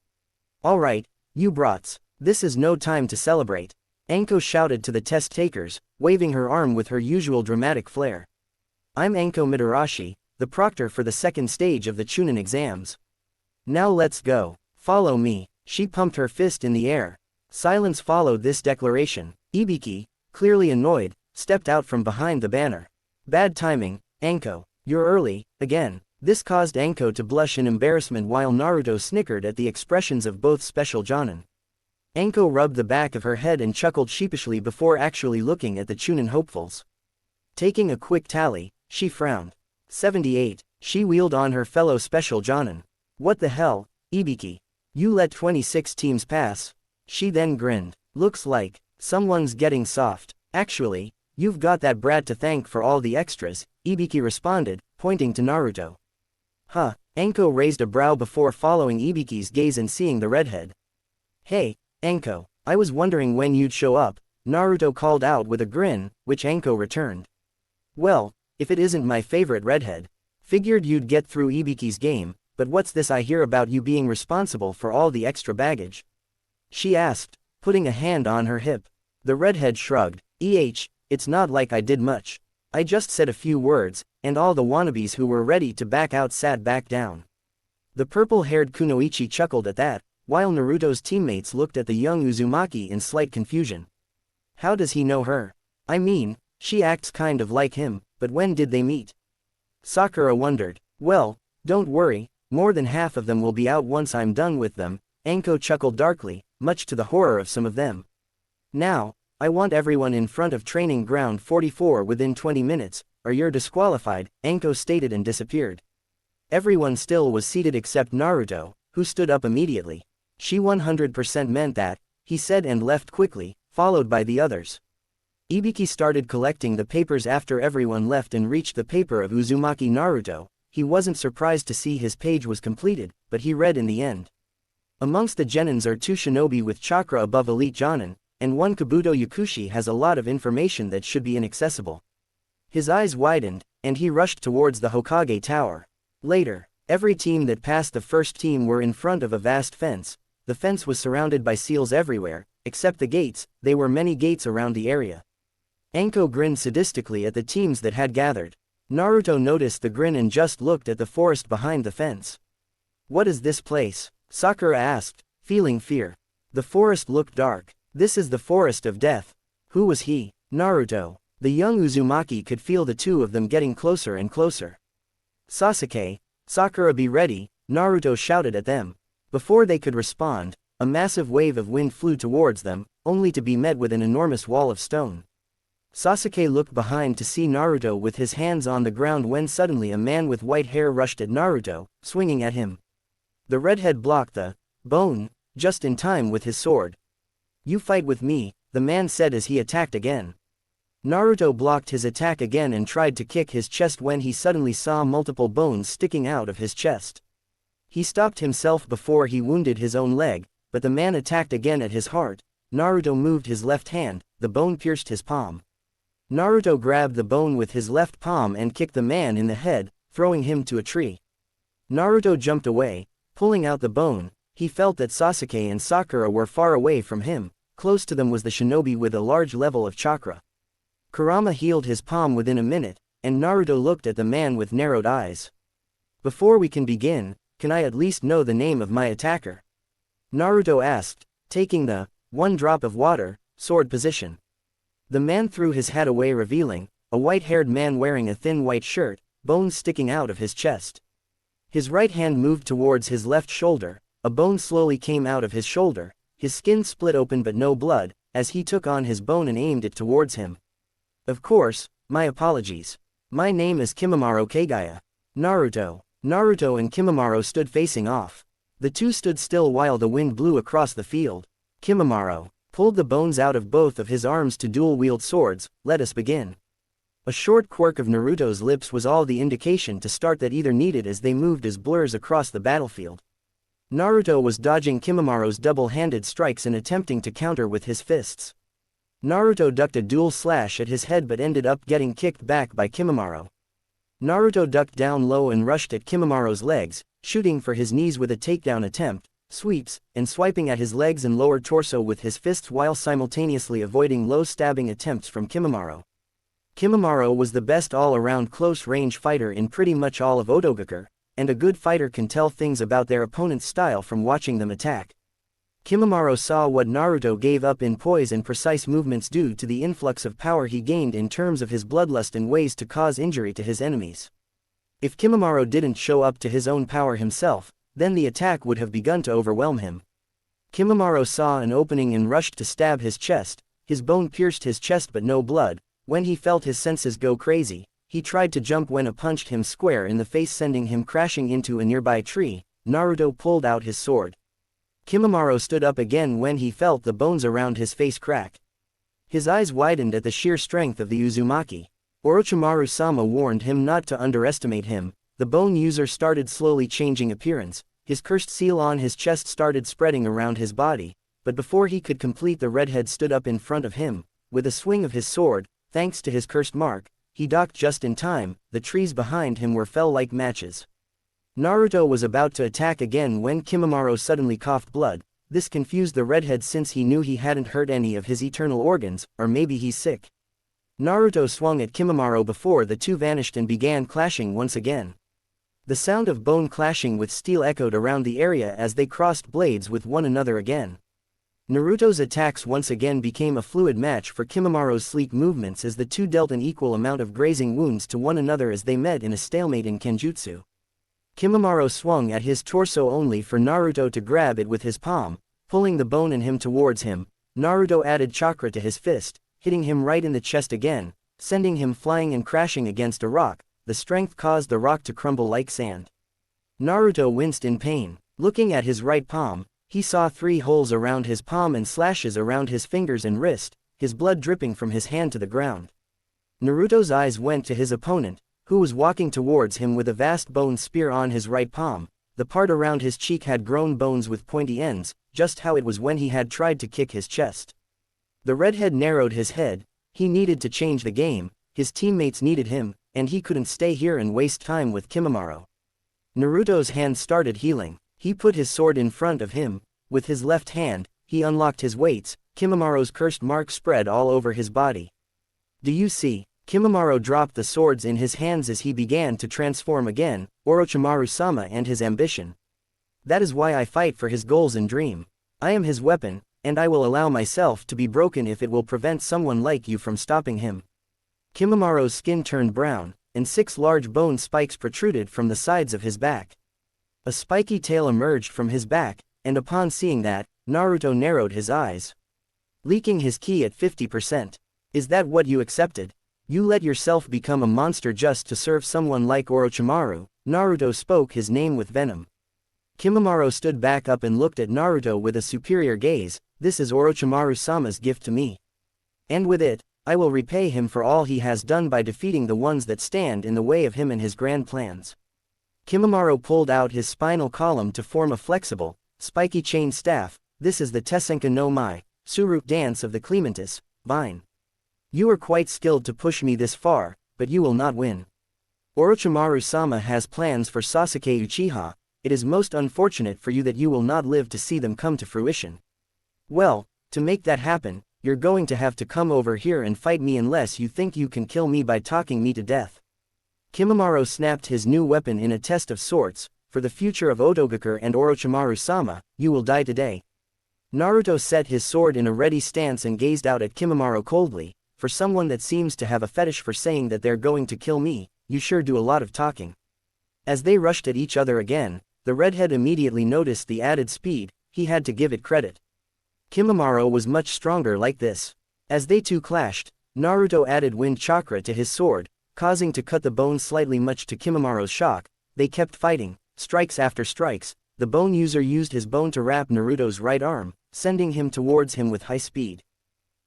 Alright, you brats, this is no time to celebrate, Enko shouted to the test takers, waving her arm with her usual dramatic flair. I'm Enko Mitarashi, the proctor for the second stage of the Chunin exams. Now let's go. Follow me. She pumped her fist in the air. Silence followed this declaration. Ibiki, clearly annoyed, stepped out from behind the banner. Bad timing, Anko. You're early, again. This caused Anko to blush in embarrassment while Naruto snickered at the expressions of both special Jonin. Anko rubbed the back of her head and chuckled sheepishly before actually looking at the Chunin hopefuls. Taking a quick tally, she frowned. 78. She wheeled on her fellow special Jonin. What the hell, Ibiki? You let 26 teams pass? She then grinned. Looks like someone's getting soft. Actually, you've got that brat to thank for all the extras, Ibiki responded, pointing to Naruto. Huh, Anko raised a brow before following Ibiki's gaze and seeing the redhead. Hey, Anko, I was wondering when you'd show up, Naruto called out with a grin, which Anko returned. Well, if it isn't my favorite redhead. Figured you'd get through Ibiki's game, but what's this I hear about you being responsible for all the extra baggage? She asked, putting a hand on her hip. The redhead shrugged. It's not like I did much. I just said a few words, and all the wannabes who were ready to back out sat back down. The purple-haired Kunoichi chuckled at that, while Naruto's teammates looked at the young Uzumaki in slight confusion. How does he know her? I mean, she acts kind of like him, but when did they meet? Sakura wondered. Well, don't worry, more than half of them will be out once I'm done with them, Anko chuckled darkly, much to the horror of some of them. Now, I want everyone in front of training ground 44 within 20 minutes, or you're disqualified, Anko stated and disappeared. Everyone still was seated except Naruto, who stood up immediately. She 100% meant that, he said and left quickly, followed by the others. Ibiki started collecting the papers after everyone left and reached the paper of Uzumaki Naruto. He wasn't surprised to see his page was completed, but he read in the end. Amongst the genins are 2 shinobi with chakra above elite jonin, and 1 Kabuto Yakushi has a lot of information that should be inaccessible. His eyes widened, and he rushed towards the Hokage Tower. Later, every team that passed the first team were in front of a vast fence. The fence was surrounded by seals everywhere, except the gates. There were many gates around the area. Anko grinned sadistically at the teams that had gathered. Naruto noticed the grin and just looked at the forest behind the fence. What is this place? Sakura asked, feeling fear. The forest looked dark. This is the forest of death. Who was he? Naruto. The young Uzumaki could feel the two of them getting closer and closer. Sasuke, Sakura, be ready, Naruto shouted at them. Before they could respond, a massive wave of wind flew towards them, only to be met with an enormous wall of stone. Sasuke looked behind to see Naruto with his hands on the ground when suddenly a man with white hair rushed at Naruto, swinging at him. The redhead blocked the bone just in time with his sword. You fight with me, the man said as he attacked again. Naruto blocked his attack again and tried to kick his chest when he suddenly saw multiple bones sticking out of his chest. He stopped himself before he wounded his own leg, but the man attacked again at his heart. Naruto moved his left hand, the bone pierced his palm. Naruto grabbed the bone with his left palm and kicked the man in the head, throwing him to a tree. Naruto jumped away, pulling out the bone. He felt that Sasuke and Sakura were far away from him. Close to them was the shinobi with a large level of chakra. Kurama healed his palm within a minute, and Naruto looked at the man with narrowed eyes. Before we can begin, can I at least know the name of my attacker? Naruto asked, taking the one drop of water sword position. The man threw his hat away, revealing a white-haired man wearing a thin white shirt, bones sticking out of his chest. His right hand moved towards his left shoulder. A bone slowly came out of his shoulder. His skin split open but no blood, as he took on his bone and aimed it towards him. Of course, my apologies. My name is Kimimaro Kagaya. Naruto. Naruto and Kimimaro stood facing off. The two stood still while the wind blew across the field. Kimimaro pulled the bones out of both of his arms to dual-wield swords. Let us begin. A short quirk of Naruto's lips was all the indication to start that either needed as they moved as blurs across the battlefield. Naruto was dodging Kimimaro's double-handed strikes and attempting to counter with his fists. Naruto ducked a dual slash at his head but ended up getting kicked back by Kimimaro. Naruto ducked down low and rushed at Kimimaro's legs, shooting for his knees with a takedown attempt, sweeps, and swiping at his legs and lower torso with his fists while simultaneously avoiding low stabbing attempts from Kimimaro. Kimimaro was the best all-around close-range fighter in pretty much all of Otogakur, and a good fighter can tell things about their opponent's style from watching them attack. Kimimaro saw what Naruto gave up in poise and precise movements due to the influx of power he gained in terms of his bloodlust and ways to cause injury to his enemies. If Kimimaro didn't show up to his own power himself, then the attack would have begun to overwhelm him. Kimimaro saw an opening and rushed to stab his chest. His bone pierced his chest but no blood. When he felt his senses go crazy, he tried to jump when a punched him square in the face, sending him crashing into a nearby tree. Naruto pulled out his sword. Kimimaro stood up again when he felt the bones around his face crack. His eyes widened at the sheer strength of the Uzumaki. Orochimaru-sama warned him not to underestimate him. The bone user started slowly changing appearance. His cursed seal on his chest started spreading around his body, but before he could complete, the redhead stood up in front of him. With a swing of his sword, thanks to his cursed mark, he docked just in time. The trees behind him fell like matches. Naruto was about to attack again when Kimimaro suddenly coughed blood. This confused the redhead since he knew he hadn't hurt any of his eternal organs, or maybe he's sick. Naruto swung at Kimimaro before the two vanished and began clashing once again. The sound of bone clashing with steel echoed around the area as they crossed blades with one another again. Naruto's attacks once again became a fluid match for Kimimaro's sleek movements as the two dealt an equal amount of grazing wounds to one another as they met in a stalemate in Kenjutsu. Kimimaro swung at his torso only for Naruto to grab it with his palm, pulling the bone in him towards him. Naruto added chakra to his fist, hitting him right in the chest again, sending him flying and crashing against a rock. The strength caused the rock to crumble like sand. Naruto winced in pain. Looking at his right palm, he saw 3 holes around his palm and slashes around his fingers and wrist, his blood dripping from his hand to the ground. Naruto's eyes went to his opponent, who was walking towards him with a vast bone spear on his right palm. The part around his cheek had grown bones with pointy ends, just how it was when he had tried to kick his chest. The redhead narrowed his head. He needed to change the game. His teammates needed him, and he couldn't stay here and waste time with Kimimaro. Naruto's hand started healing. He put his sword in front of him. With his left hand, he unlocked his weights. Kimimaro's cursed mark spread all over his body. Do you see? Kimimaro dropped the swords in his hands as he began to transform again. Orochimaru-sama and his ambition. That is why I fight for his goals and dream. I am his weapon, and I will allow myself to be broken if it will prevent someone like you from stopping him. Kimimaro's skin turned brown, and 6 large bone spikes protruded from the sides of his back. A spiky tail emerged from his back, and upon seeing that, Naruto narrowed his eyes. Leaking his ki at 50%. Is that what you accepted? You let yourself become a monster just to serve someone like Orochimaru? Naruto spoke his name with venom. Kimimaro stood back up and looked at Naruto with a superior gaze. This is Orochimaru-sama's gift to me. And with it, I will repay him for all he has done by defeating the ones that stand in the way of him and his grand plans. Kimimaro pulled out his spinal column to form a flexible, spiky chain staff. This is the Tesenka no Mai, Suruk dance of the Clementis, Vine. You are quite skilled to push me this far, but you will not win. Orochimaru-sama has plans for Sasuke Uchiha. It is most unfortunate for you that you will not live to see them come to fruition. Well, to make that happen, you're going to have to come over here and fight me unless you think you can kill me by talking me to death. Kimimaro snapped his new weapon in a test of sorts. For the future of Otogakur and Orochimaru-sama, you will die today. Naruto set his sword in a ready stance and gazed out at Kimimaro coldly. For someone that seems to have a fetish for saying that they're going to kill me, you sure do a lot of talking. As they rushed at each other again, the redhead immediately noticed the added speed. He had to give it credit. Kimimaro was much stronger like this. As they two clashed, Naruto added wind chakra to his sword, causing to cut the bone slightly. Much to Kimimaro's shock, they kept fighting, strikes after strikes. The bone user used his bone to wrap Naruto's right arm, sending him towards him with high speed.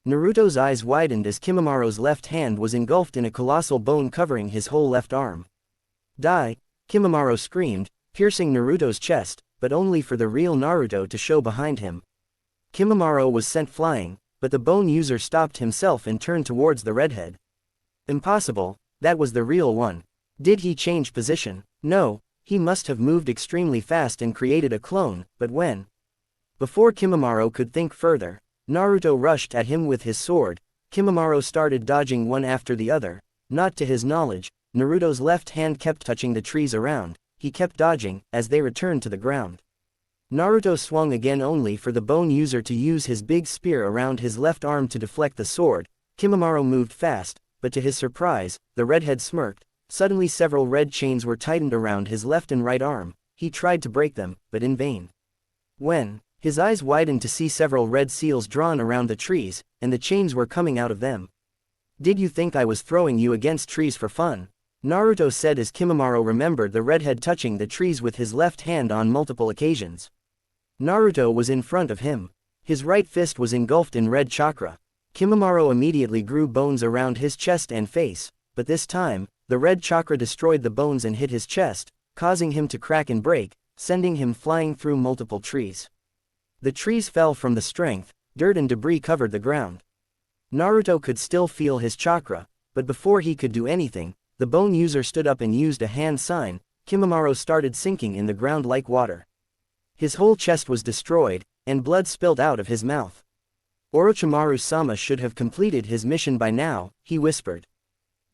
Naruto's eyes widened as Kimimaro's left hand was engulfed in a colossal bone covering his whole left arm. Die! Kimimaro screamed, piercing Naruto's chest, but only for the real Naruto to show behind him. Kimimaro was sent flying, but the bone user stopped himself and turned towards the redhead. Impossible, that was the real one. Did he change position? No, he must have moved extremely fast and created a clone, but when? Before Kimimaro could think further, Naruto rushed at him with his sword. Kimimaro started dodging one after the other. Not to his knowledge, Naruto's left hand kept touching the trees around. He kept dodging, as they returned to the ground. Naruto swung again only for the bone user to use his big spear around his left arm to deflect the sword. Kimimaro moved fast, but to his surprise, the redhead smirked. Suddenly several red chains were tightened around his left and right arm. He tried to break them, but in vain. When his eyes widened to see several red seals drawn around the trees, and the chains were coming out of them. "Did you think I was throwing you against trees for fun?" Naruto said as Kimimaro remembered the redhead touching the trees with his left hand on multiple occasions. Naruto was in front of him. His right fist was engulfed in red chakra. Kimimaro immediately grew bones around his chest and face, but this time, the red chakra destroyed the bones and hit his chest, causing him to crack and break, sending him flying through multiple trees. The trees fell from the strength, dirt and debris covered the ground. Naruto could still feel his chakra, but before he could do anything, the bone user stood up and used a hand sign. Kimimaro started sinking in the ground like water. His whole chest was destroyed, and blood spilled out of his mouth. "Orochimaru-sama should have completed his mission by now," he whispered.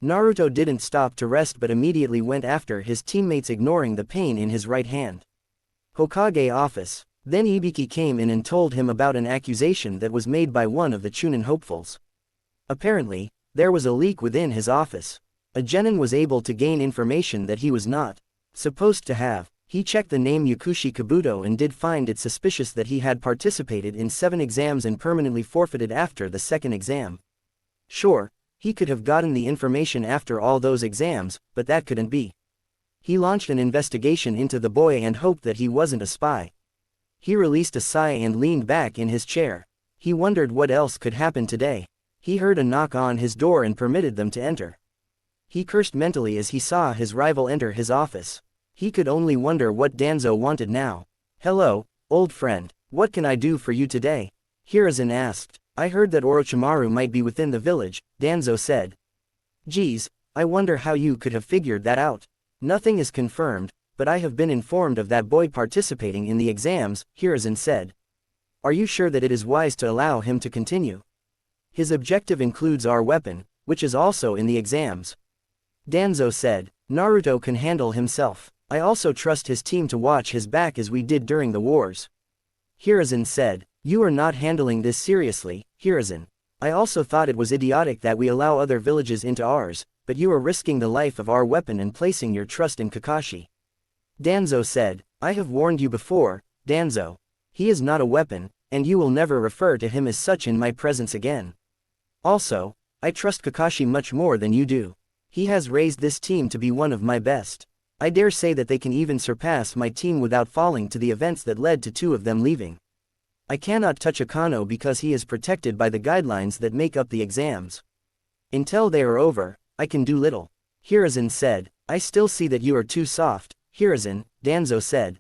Naruto didn't stop to rest but immediately went after his teammates, ignoring the pain in his right hand. Hokage office. Then Ibiki came in and told him about an accusation that was made by one of the Chunin hopefuls. Apparently, there was a leak within his office. A genin was able to gain information that he was not supposed to have. He checked the name Yakushi Kabuto and did find it suspicious that he had participated in 7 exams and permanently forfeited after the second exam. Sure, he could have gotten the information after all those exams, but that couldn't be. He launched an investigation into the boy and hoped that he wasn't a spy. He released a sigh and leaned back in his chair. He wondered what else could happen today. He heard a knock on his door and permitted them to enter. He cursed mentally as he saw his rival enter his office. He could only wonder what Danzo wanted now. "Hello, old friend, what can I do for you today?" Hiruzen asked. "I heard that Orochimaru might be within the village," Danzo said. "Geez, I wonder how you could have figured that out." "Nothing is confirmed, but I have been informed of that boy participating in the exams," Hiruzen said. "Are you sure that it is wise to allow him to continue? His objective includes our weapon, which is also in the exams." Danzo said. "Naruto can handle himself. I also trust his team to watch his back as we did during the wars." Hiruzen said. "You are not handling this seriously, Hiruzen. I also thought it was idiotic that we allow other villages into ours, but you are risking the life of our weapon and placing your trust in Kakashi." Danzo said. "I have warned you before, Danzo. He is not a weapon, and you will never refer to him as such in my presence again. Also, I trust Kakashi much more than you do. He has raised this team to be one of my best. I dare say that they can even surpass my team without falling to the events that led to 2 of them leaving. I cannot touch Akano because he is protected by the guidelines that make up the exams. Until they are over, I can do little." Hiruzen said. "I still see that you are too soft, Hiruzen," Danzo said.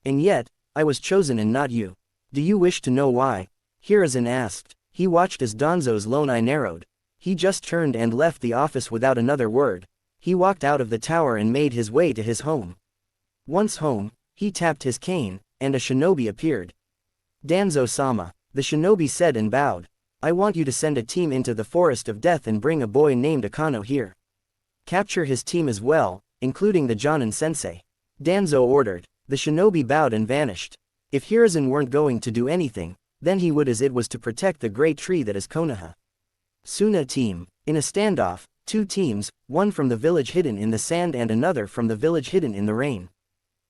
"And yet, I was chosen and not you. Do you wish to know why?" Hiruzen asked. He watched as Danzo's lone eye narrowed. He just turned and left the office without another word. He walked out of the tower and made his way to his home. Once home, he tapped his cane, and a shinobi appeared. "Danzo-sama," the shinobi said and bowed. "I want you to send a team into the Forest of Death and bring a boy named Akano here. Capture his team as well, including the Jonin-sensei." Danzo ordered. The shinobi bowed and vanished. If Hiruzen weren't going to do anything, then he would, as it was to protect the great tree that is Konoha. Suna team. In a standoff, 2 teams, one from the village hidden in the sand and another from the village hidden in the rain.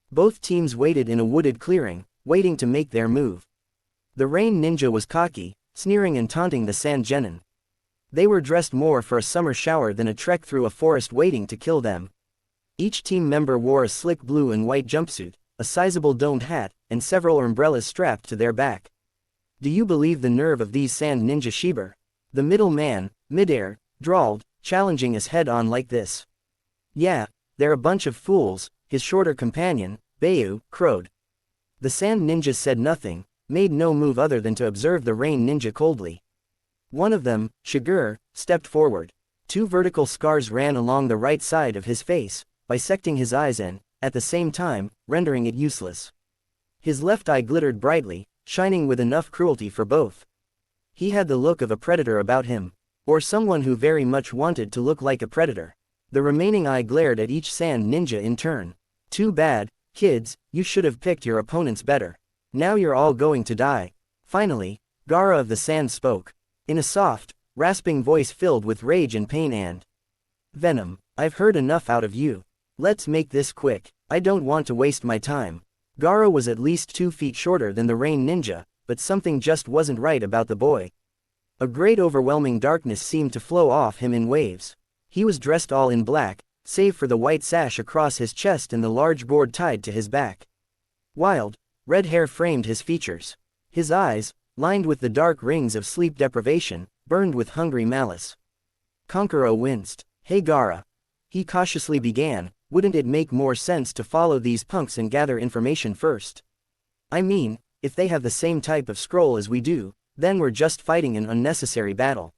Both teams waited in a wooded clearing, waiting to make their move. The rain ninja was cocky, sneering and taunting the sand genin. They were dressed more for a summer shower than a trek through a forest waiting to kill them. Each team member wore a slick blue and white jumpsuit, a sizable domed hat, and several umbrellas strapped to their back. "Do you believe the nerve of these sand ninja Shiber?" The middle man, midair, drawled, challenging us head-on like this. "Yeah, they're a bunch of fools," his shorter companion, Bayu, crowed. The sand ninjas said nothing, made no move other than to observe the rain ninja coldly. One of them, Shiger, stepped forward. 2 vertical scars ran along the right side of his face, bisecting his eyes and, at the same time, rendering it useless. His left eye glittered brightly, shining with enough cruelty for both. He had the look of a predator about him, or someone who very much wanted to look like a predator. The remaining eye glared at each sand ninja in turn. "Too bad, kids, you should have picked your opponents better. Now you're all going to die. Finally, Gaara of the Sand spoke. In a soft, rasping voice filled with rage and pain and venom. I've heard enough out of you. Let's make this quick. I don't want to waste my time. Gaara was at least 2 feet shorter than the Rain Ninja, but something just wasn't right about the boy. A great overwhelming darkness seemed to flow off him in waves. He was dressed all in black, save for the white sash across his chest and the large gourd tied to his back. Wild, red hair framed his features. His eyes, lined with the dark rings of sleep deprivation, burned with hungry malice. Kankuro winced. Hey Gaara. He cautiously began, wouldn't it make more sense to follow these punks and gather information first? I mean, if they have the same type of scroll as we do, then we're just fighting an unnecessary battle.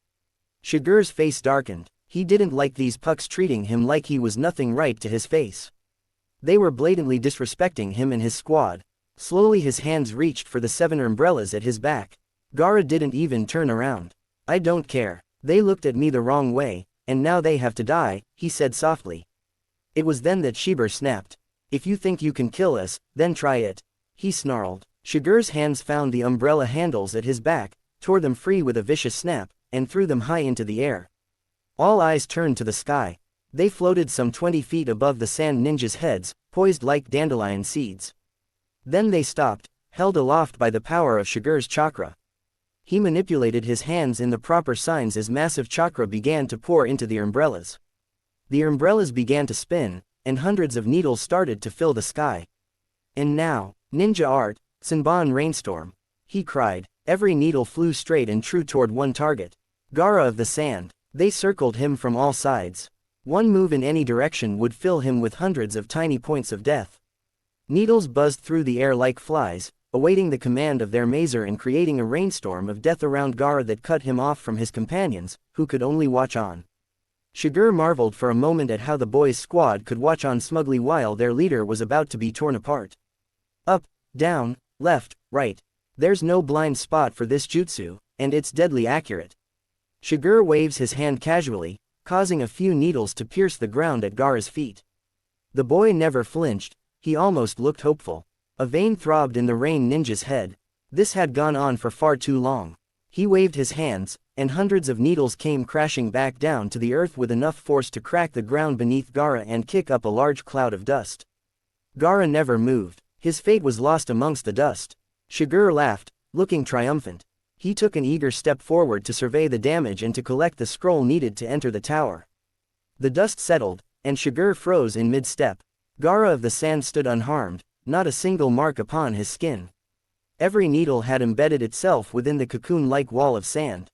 Shigur's face darkened. He didn't like these pucks treating him like he was nothing right to his face. They were blatantly disrespecting him and his squad. Slowly his hands reached for the 7 umbrellas at his back. Gaara didn't even turn around. I don't care. They looked at me the wrong way, and now they have to die, he said softly. It was then that Shigur snapped. If you think you can kill us, then try it. He snarled. Shigur's hands found the umbrella handles at his back, tore them free with a vicious snap, and threw them high into the air. All eyes turned to the sky. They floated some 20 feet above the Sand Ninjas' heads, poised like dandelion seeds. Then they stopped, held aloft by the power of Shigur's chakra. He manipulated his hands in the proper signs as massive chakra began to pour into the umbrellas. The umbrellas began to spin, and hundreds of needles started to fill the sky. And now, ninja art, Senbon rainstorm. He cried. Every needle flew straight and true toward one target. Gaara of the Sand. They circled him from all sides. One move in any direction would fill him with hundreds of tiny points of death. Needles buzzed through the air like flies, awaiting the command of their mazer and creating a rainstorm of death around Gaara that cut him off from his companions, who could only watch on. Shigur marveled for a moment at how the boys' squad could watch on smugly while their leader was about to be torn apart. Up, down, left, right. There's no blind spot for this jutsu, and it's deadly accurate. Shigur waves his hand casually, causing a few needles to pierce the ground at Gaara's feet. The boy never flinched, he almost looked hopeful. A vein throbbed in the Rain Ninja's head. This had gone on for far too long. He waved his hands, and hundreds of needles came crashing back down to the earth with enough force to crack the ground beneath Gaara and kick up a large cloud of dust. Gaara never moved. His fate was lost amongst the dust. Shigur laughed, looking triumphant. He took an eager step forward to survey the damage and to collect the scroll needed to enter the tower. The dust settled, and Shigur froze in mid-step. Gaara of the Sand stood unharmed, not a single mark upon his skin. Every needle had embedded itself within the cocoon-like wall of sand.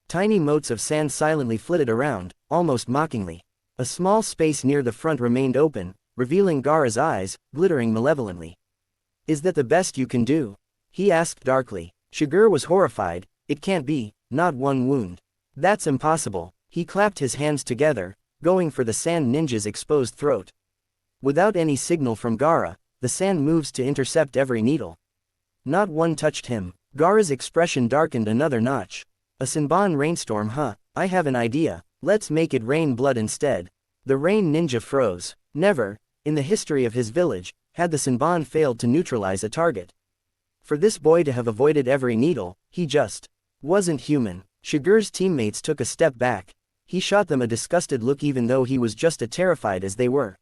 Tiny motes of sand silently flitted around, almost mockingly. A small space near the front remained open, revealing Gaara's eyes, glittering malevolently. Is that the best you can do? He asked darkly. Shigur was horrified. It can't be, not one wound. That's impossible. He clapped his hands together, going for the Sand Ninja's exposed throat. Without any signal from Gaara, the sand moves to intercept every needle. Not one touched him. Gaara's expression darkened another notch. A Senbon rainstorm, huh? I have an idea. Let's make it rain blood instead. The Rain Ninja froze. Never, in the history of his village, had the Senbon failed to neutralize a target. For this boy to have avoided every needle, he just wasn't human. Shigur's teammates took a step back. He shot them a disgusted look even though he was just as terrified as they were.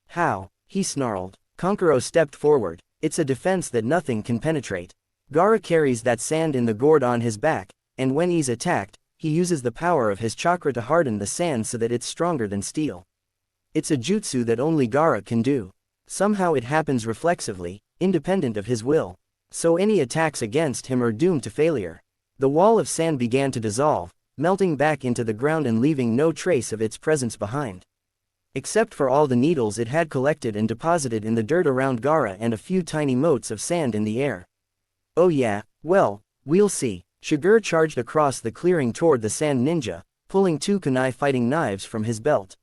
How? He snarled. Kankuro stepped forward. It's a defense that nothing can penetrate. Gaara carries that sand in the gourd on his back, and when he's attacked, he uses the power of his chakra to harden the sand so that it's stronger than steel. It's a jutsu that only Gaara can do. Somehow it happens reflexively, independent of his will. So any attacks against him are doomed to failure. The wall of sand began to dissolve, melting back into the ground and leaving no trace of its presence behind. Except for all the needles it had collected and deposited in the dirt around Gaara and a few tiny motes of sand in the air. Oh yeah, well, we'll see. Shigur charged across the clearing toward the Sand Ninja, pulling 2 kunai fighting knives from his belt.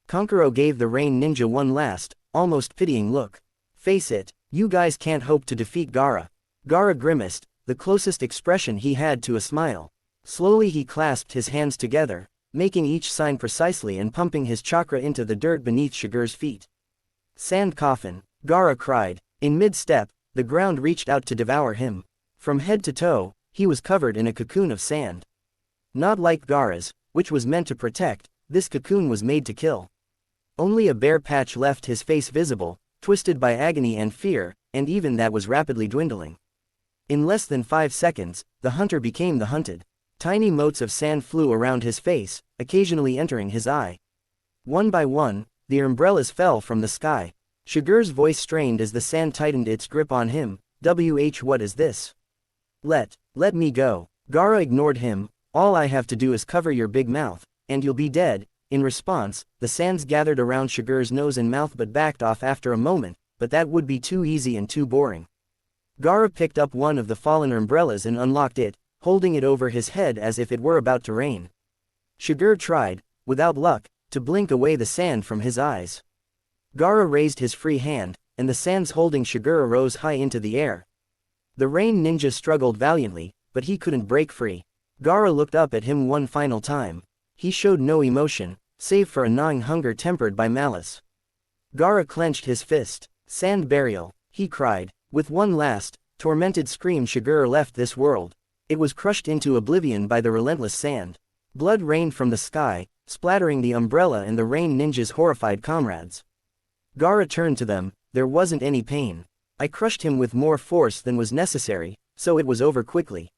Kankuro gave the Rain Ninja one last, almost pitying look. Face it, you guys can't hope to defeat Gaara. Gaara grimaced, the closest expression he had to a smile. Slowly he clasped his hands together, making each sign precisely and pumping his chakra into the dirt beneath Shigur's feet. Sand coffin, Gaara cried. In mid-step, The ground reached out to devour him. From head to toe, he was covered in a cocoon of sand. Not like Gaara's, which was meant to protect, this cocoon was made to kill. Only a bare patch left his face visible, twisted by agony and fear, and even that was rapidly dwindling. In less than 5 seconds, the hunter became the hunted. Tiny motes of sand flew around his face, occasionally entering his eye. One by one, the umbrellas fell from the sky. Shigur's voice strained as the sand tightened its grip on him. What is this? Let me go. Gaara ignored him. All I have to do is cover your big mouth, and you'll be dead. In response, the sands gathered around Shigur's nose and mouth but backed off after a moment, but that would be too easy and too boring. Gaara picked up one of the fallen umbrellas and unlocked it, holding it over his head as if it were about to rain. Shigur tried, without luck, to blink away the sand from his eyes. Gaara raised his free hand, and the sands holding Shigur rose high into the air. The rain ninja struggled valiantly, but he couldn't break free. Gaara looked up at him one final time. He showed no emotion, save for a gnawing hunger tempered by malice. Gaara clenched his fist. Sand burial, he cried. With one last, tormented scream Shigur left this world. It was crushed into oblivion by the relentless sand. Blood rained from the sky, splattering the umbrella and the rain ninja's horrified comrades. Gaara turned to them. There wasn't any pain. I crushed him with more force than was necessary, so it was over quickly.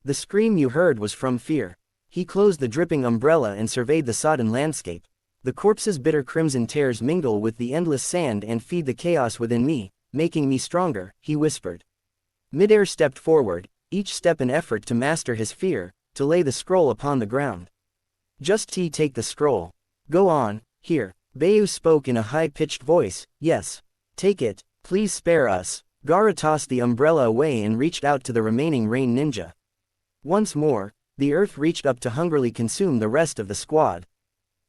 The scream you heard was from fear. He closed the dripping umbrella and surveyed the sodden landscape. The corpse's bitter crimson tears mingle with the endless sand and feed the chaos within me, making me stronger, he whispered. Midair stepped forward, each step an effort to master his fear, to lay the scroll upon the ground. Just take the scroll. Go on, here. Bayu spoke in a high-pitched voice. Yes. Take it, please spare us. Gaara tossed the umbrella away and reached out to the remaining rain ninja. Once more, the earth reached up to hungrily consume the rest of the squad.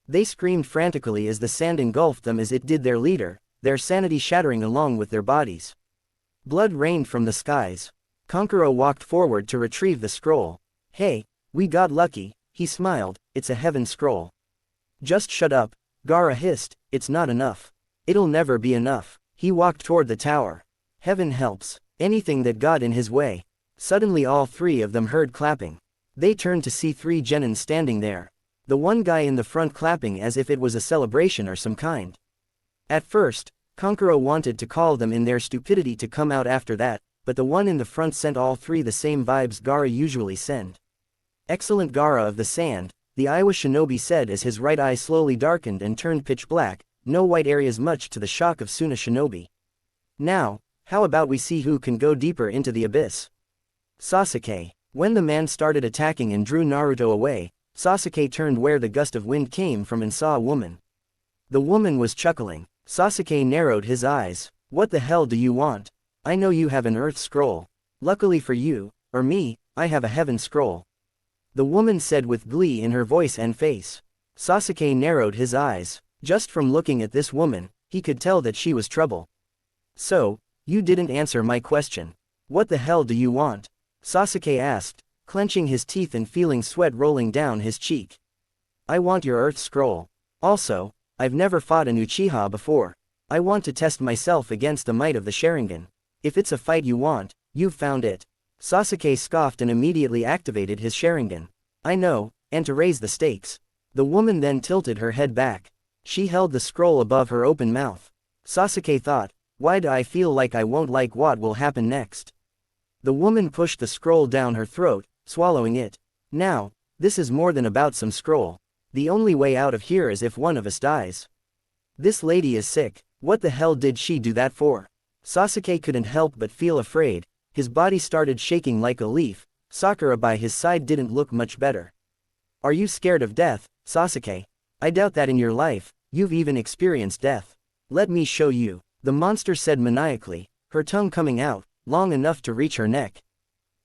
They screamed frantically as the sand engulfed them as it did their leader, their sanity shattering along with their bodies. Blood rained from the skies. Kankuro walked forward to retrieve the scroll. Hey, we got lucky, he smiled. It's a heaven scroll. Just shut up, Gaara hissed. It's not enough. It'll never be enough. He walked toward the tower. Heaven helps. Anything that got in his way. Suddenly all three of them heard clapping. They turned to see 3 genins standing there. The one guy in the front clapping as if it was a celebration or some kind. At first, Kankuro wanted to call them in their stupidity to come out after that, but the one in the front sent all 3 the same vibes Gaara usually send. Excellent Gaara of the sand, the Iowa shinobi said as his right eye slowly darkened and turned pitch black, no white areas much to the shock of Suna shinobi. Now, how about we see who can go deeper into the abyss? Sasuke. When the man started attacking and drew Naruto away, Sasuke turned where the gust of wind came from and saw a woman. The woman was chuckling. Sasuke narrowed his eyes. What the hell do you want? I know you have an earth scroll. Luckily for you, or me, I have a heaven scroll. The woman said with glee in her voice and face. Sasuke narrowed his eyes. Just from looking at this woman, he could tell that she was trouble. So, you didn't answer my question. What the hell do you want? Sasuke asked, clenching his teeth and feeling sweat rolling down his cheek. I want your earth scroll. Also, I've never fought an Uchiha before. I want to test myself against the might of the Sharingan. If it's a fight you want, you've found it. Sasuke scoffed and immediately activated his Sharingan. I know, and to raise the stakes. The woman then tilted her head back. She held the scroll above her open mouth. Sasuke thought, why do I feel like I won't like what will happen next? The woman pushed the scroll down her throat, swallowing it. Now, this is more than about some scroll. The only way out of here is if one of us dies. This lady is sick. What the hell did she do that for? Sasuke couldn't help but feel afraid. His body started shaking like a leaf. Sakura by his side didn't look much better. Are you scared of death, Sasuke? I doubt that in your life, you've even experienced death. Let me show you, the monster said maniacally, her tongue coming out, long enough to reach her neck.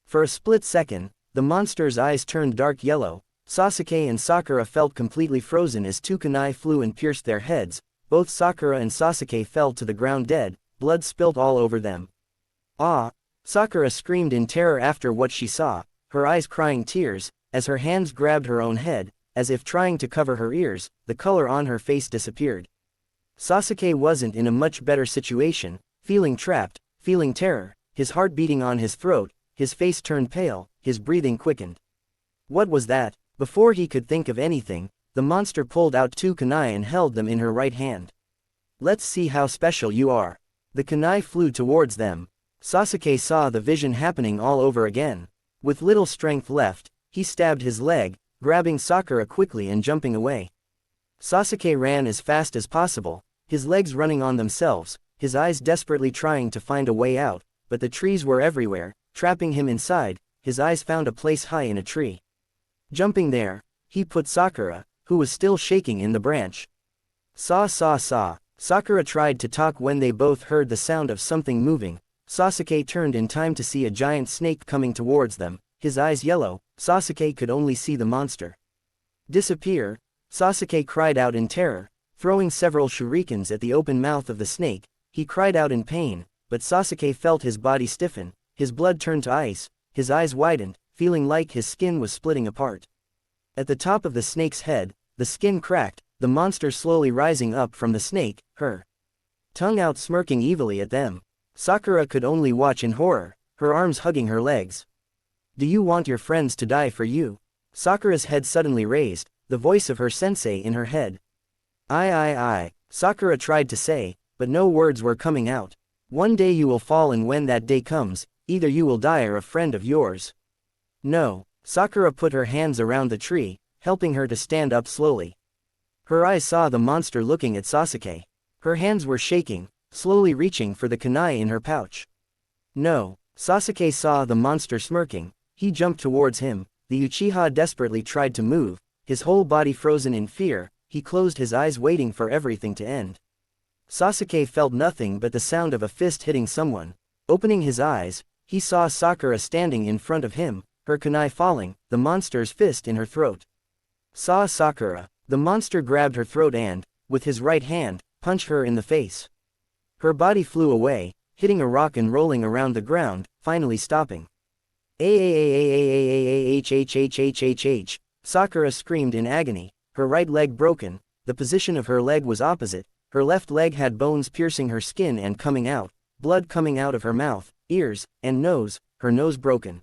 For a split second, the monster's eyes turned dark yellow. Sasuke and Sakura felt completely frozen as 2 kunai flew and pierced their heads. Both Sakura and Sasuke fell to the ground dead, blood spilt all over them. Ah! Sakura screamed in terror after what she saw, her eyes crying tears, as her hands grabbed her own head, as if trying to cover her ears. The color on her face disappeared. Sasuke wasn't in a much better situation, feeling trapped, feeling terror, his heart beating on his throat, his face turned pale, his breathing quickened. What was that? Before he could think of anything, the monster pulled out 2 kunai and held them in her right hand. Let's see how special you are. The kunai flew towards them. Sasuke saw the vision happening all over again. With little strength left, he stabbed his leg, grabbing Sakura quickly and jumping away. Sasuke ran as fast as possible, his legs running on themselves, his eyes desperately trying to find a way out, but the trees were everywhere, trapping him inside. His eyes found a place high in a tree. Jumping there, he put Sakura, who was still shaking, in the branch. Saw. Sakura tried to talk when they both heard the sound of something moving. Sasuke turned in time to see a giant snake coming towards them, his eyes yellow. Sasuke could only see the monster. Disappear! Sasuke cried out in terror, throwing several shurikens at the open mouth of the snake. He cried out in pain, but Sasuke felt his body stiffen, his blood turned to ice, his eyes widened, feeling like his skin was splitting apart. At the top of the snake's head, the skin cracked, the monster slowly rising up from the snake, her tongue out smirking evilly at them. Sakura could only watch in horror, her arms hugging her legs. Do you want your friends to die for you? Sakura's head suddenly raised, the voice of her sensei in her head. I. Sakura tried to say, but no words were coming out. One day you will fall, and when that day comes, either you will die or a friend of yours. No. Sakura put her hands around the tree, helping her to stand up slowly. Her eyes saw the monster looking at Sasuke. Her hands were shaking, slowly reaching for the kunai in her pouch. No. Sasuke saw the monster smirking. He jumped towards him. The Uchiha desperately tried to move, his whole body frozen in fear. He closed his eyes waiting for everything to end. Sasuke felt nothing but the sound of a fist hitting someone. Opening his eyes, he saw Sakura standing in front of him, her kunai falling, the monster's fist in her throat. Saw Sakura. The monster grabbed her throat and, with his right hand, punched her in the face. Her body flew away, hitting a rock and rolling around the ground, finally stopping. H. Sakura screamed in agony, her right leg broken. The position of her leg was opposite. Her left leg had bones piercing her skin and coming out, blood coming out of her mouth, ears, and nose, her nose broken.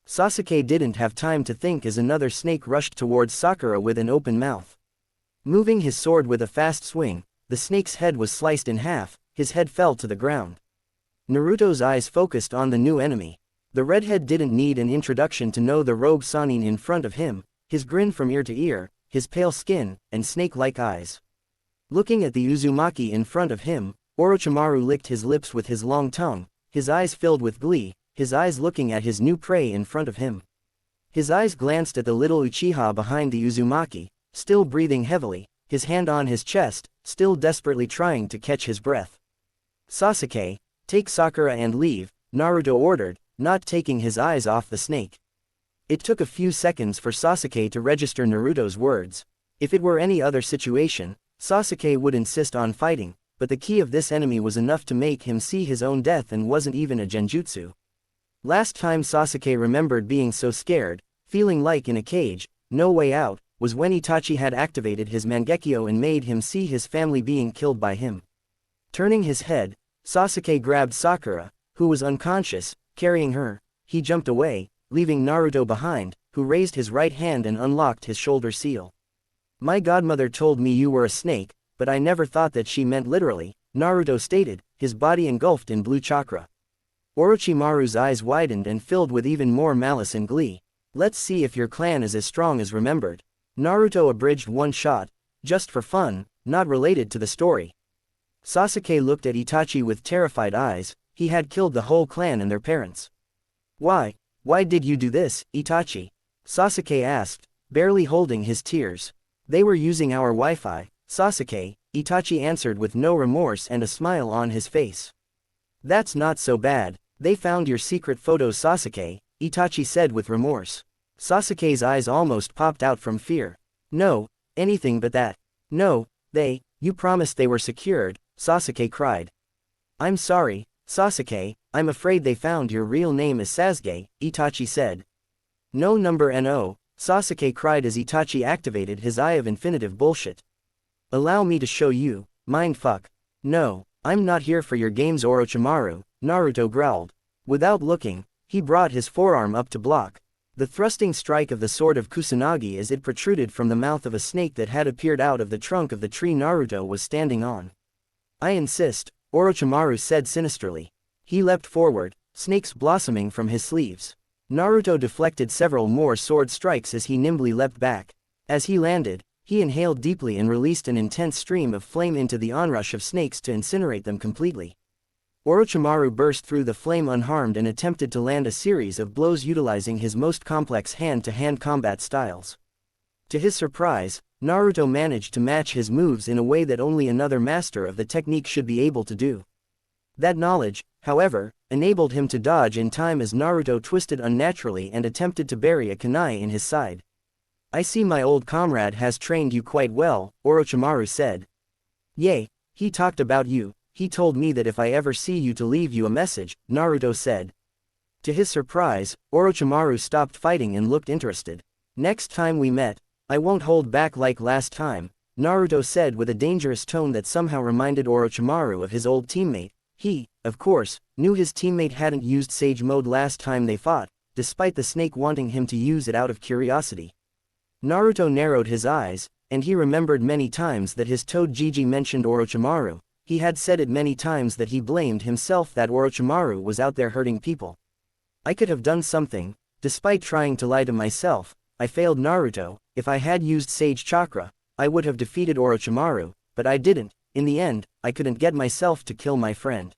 Sasuke didn't have time to think as another snake rushed towards Sakura with an open mouth. Moving his sword with a fast swing, the snake's head was sliced in half, his head fell to the ground. Naruto's eyes focused on the new enemy. The redhead didn't need an introduction to know the rogue Sannin in front of him, his grin from ear to ear, his pale skin, and snake-like eyes. Looking at the Uzumaki in front of him, Orochimaru licked his lips with his long tongue, his eyes filled with glee, his eyes looking at his new prey in front of him. His eyes glanced at the little Uchiha behind the Uzumaki, still breathing heavily, his hand on his chest, still desperately trying to catch his breath. Sasuke, take Sakura and leave, Naruto ordered, not taking his eyes off the snake. It took a few seconds for Sasuke to register Naruto's words. If it were any other situation, Sasuke would insist on fighting, but the key of this enemy was enough to make him see his own death and wasn't even a genjutsu. Last time Sasuke remembered being so scared, feeling like in a cage, no way out, was when Itachi had activated his Mangekyo and made him see his family being killed by him. Turning his head, Sasuke grabbed Sakura, who was unconscious, carrying her. He jumped away, leaving Naruto behind, who raised his right hand and unlocked his shoulder seal. My godmother told me you were a snake, but I never thought that she meant literally, Naruto stated, his body engulfed in blue chakra. Orochimaru's eyes widened and filled with even more malice and glee. Let's see if your clan is as strong as remembered. Naruto abridged one shot, just for fun, not related to the story. Sasuke looked at Itachi with terrified eyes. He had killed the whole clan and their parents. Why did you do this, Itachi? Sasuke asked, barely holding his tears. They were using our Wi-Fi, Sasuke, Itachi answered with no remorse and a smile on his face. That's not so bad. They found your secret photos, Sasuke, Itachi said with remorse. Sasuke's eyes almost popped out from fear. No, anything but that. No, you promised they were secured, Sasuke cried. I'm sorry, Sasuke, I'm afraid they found your real name is Sasuke, Itachi said. No number no, Sasuke cried as Itachi activated his Eye of Infinitive bullshit. Allow me to show you, mindfuck. No, I'm not here for your games, Orochimaru, Naruto growled. Without looking, he brought his forearm up to block the thrusting strike of the sword of Kusanagi as it protruded from the mouth of a snake that had appeared out of the trunk of the tree Naruto was standing on. I insist, Orochimaru said sinisterly. He leapt forward, snakes blossoming from his sleeves. Naruto deflected several more sword strikes as he nimbly leapt back. As he landed, he inhaled deeply and released an intense stream of flame into the onrush of snakes to incinerate them completely. Orochimaru burst through the flame unharmed and attempted to land a series of blows utilizing his most complex hand-to-hand combat styles. To his surprise, Naruto managed to match his moves in a way that only another master of the technique should be able to do. That knowledge, however, enabled him to dodge in time as Naruto twisted unnaturally and attempted to bury a kunai in his side. I see my old comrade has trained you quite well, Orochimaru said. Yay, he talked about you. He told me that if I ever see you to leave you a message, Naruto said. To his surprise, Orochimaru stopped fighting and looked interested. Next time we met, I won't hold back like last time, Naruto said with a dangerous tone that somehow reminded Orochimaru of his old teammate. He, of course, knew his teammate hadn't used Sage Mode last time they fought, despite the snake wanting him to use it out of curiosity. Naruto narrowed his eyes, and he remembered many times that his toad Gigi mentioned Orochimaru. He had said it many times that he blamed himself that Orochimaru was out there hurting people. I could have done something, despite trying to lie to myself. I failed Naruto. If I had used Sage Chakra, I would have defeated Orochimaru, but I didn't. In the end, I couldn't get myself to kill my friend.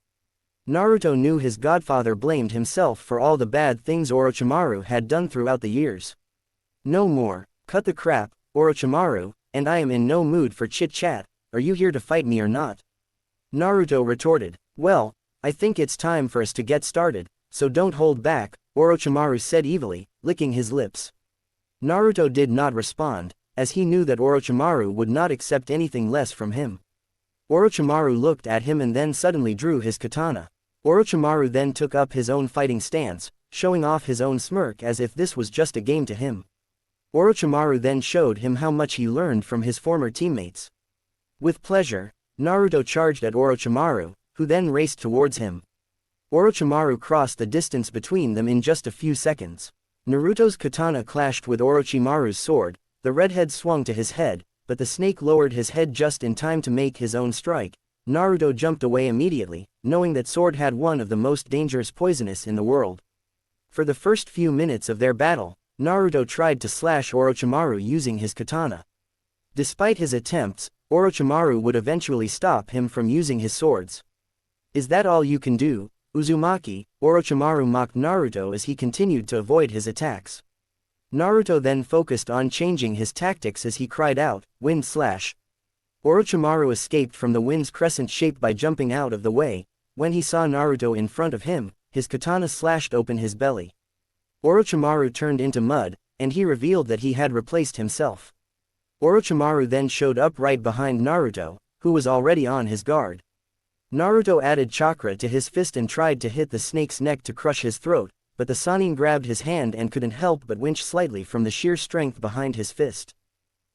Naruto knew his godfather blamed himself for all the bad things Orochimaru had done throughout the years. No more. Cut the crap, Orochimaru, and I am in no mood for chit-chat. Are you here to fight me or not? Naruto retorted. Well, I think it's time for us to get started, so don't hold back, Orochimaru said evilly, licking his lips. Naruto did not respond, as he knew that Orochimaru would not accept anything less from him. Orochimaru looked at him and then suddenly drew his katana. Orochimaru then took up his own fighting stance, showing off his own smirk as if this was just a game to him. Orochimaru then showed him how much he learned from his former teammates. With pleasure, Naruto charged at Orochimaru, who then raced towards him. Orochimaru crossed the distance between them in just a few seconds. Naruto's katana clashed with Orochimaru's sword, the redhead swung to his head, but the snake lowered his head just in time to make his own strike. Naruto jumped away immediately, knowing that sword had one of the most dangerous poisonous in the world. For the first few minutes of their battle, Naruto tried to slash Orochimaru using his katana. Despite his attempts, Orochimaru would eventually stop him from using his swords. Is that all you can do, Uzumaki? Orochimaru mocked Naruto as he continued to avoid his attacks. Naruto then focused on changing his tactics as he cried out, Wind Slash. Orochimaru escaped from the wind's crescent shape by jumping out of the way. When he saw Naruto in front of him, his katana slashed open his belly. Orochimaru turned into mud, and he revealed that he had replaced himself. Orochimaru then showed up right behind Naruto, who was already on his guard. Naruto added chakra to his fist and tried to hit the snake's neck to crush his throat, but the Sannin grabbed his hand and couldn't help but wince slightly from the sheer strength behind his fist.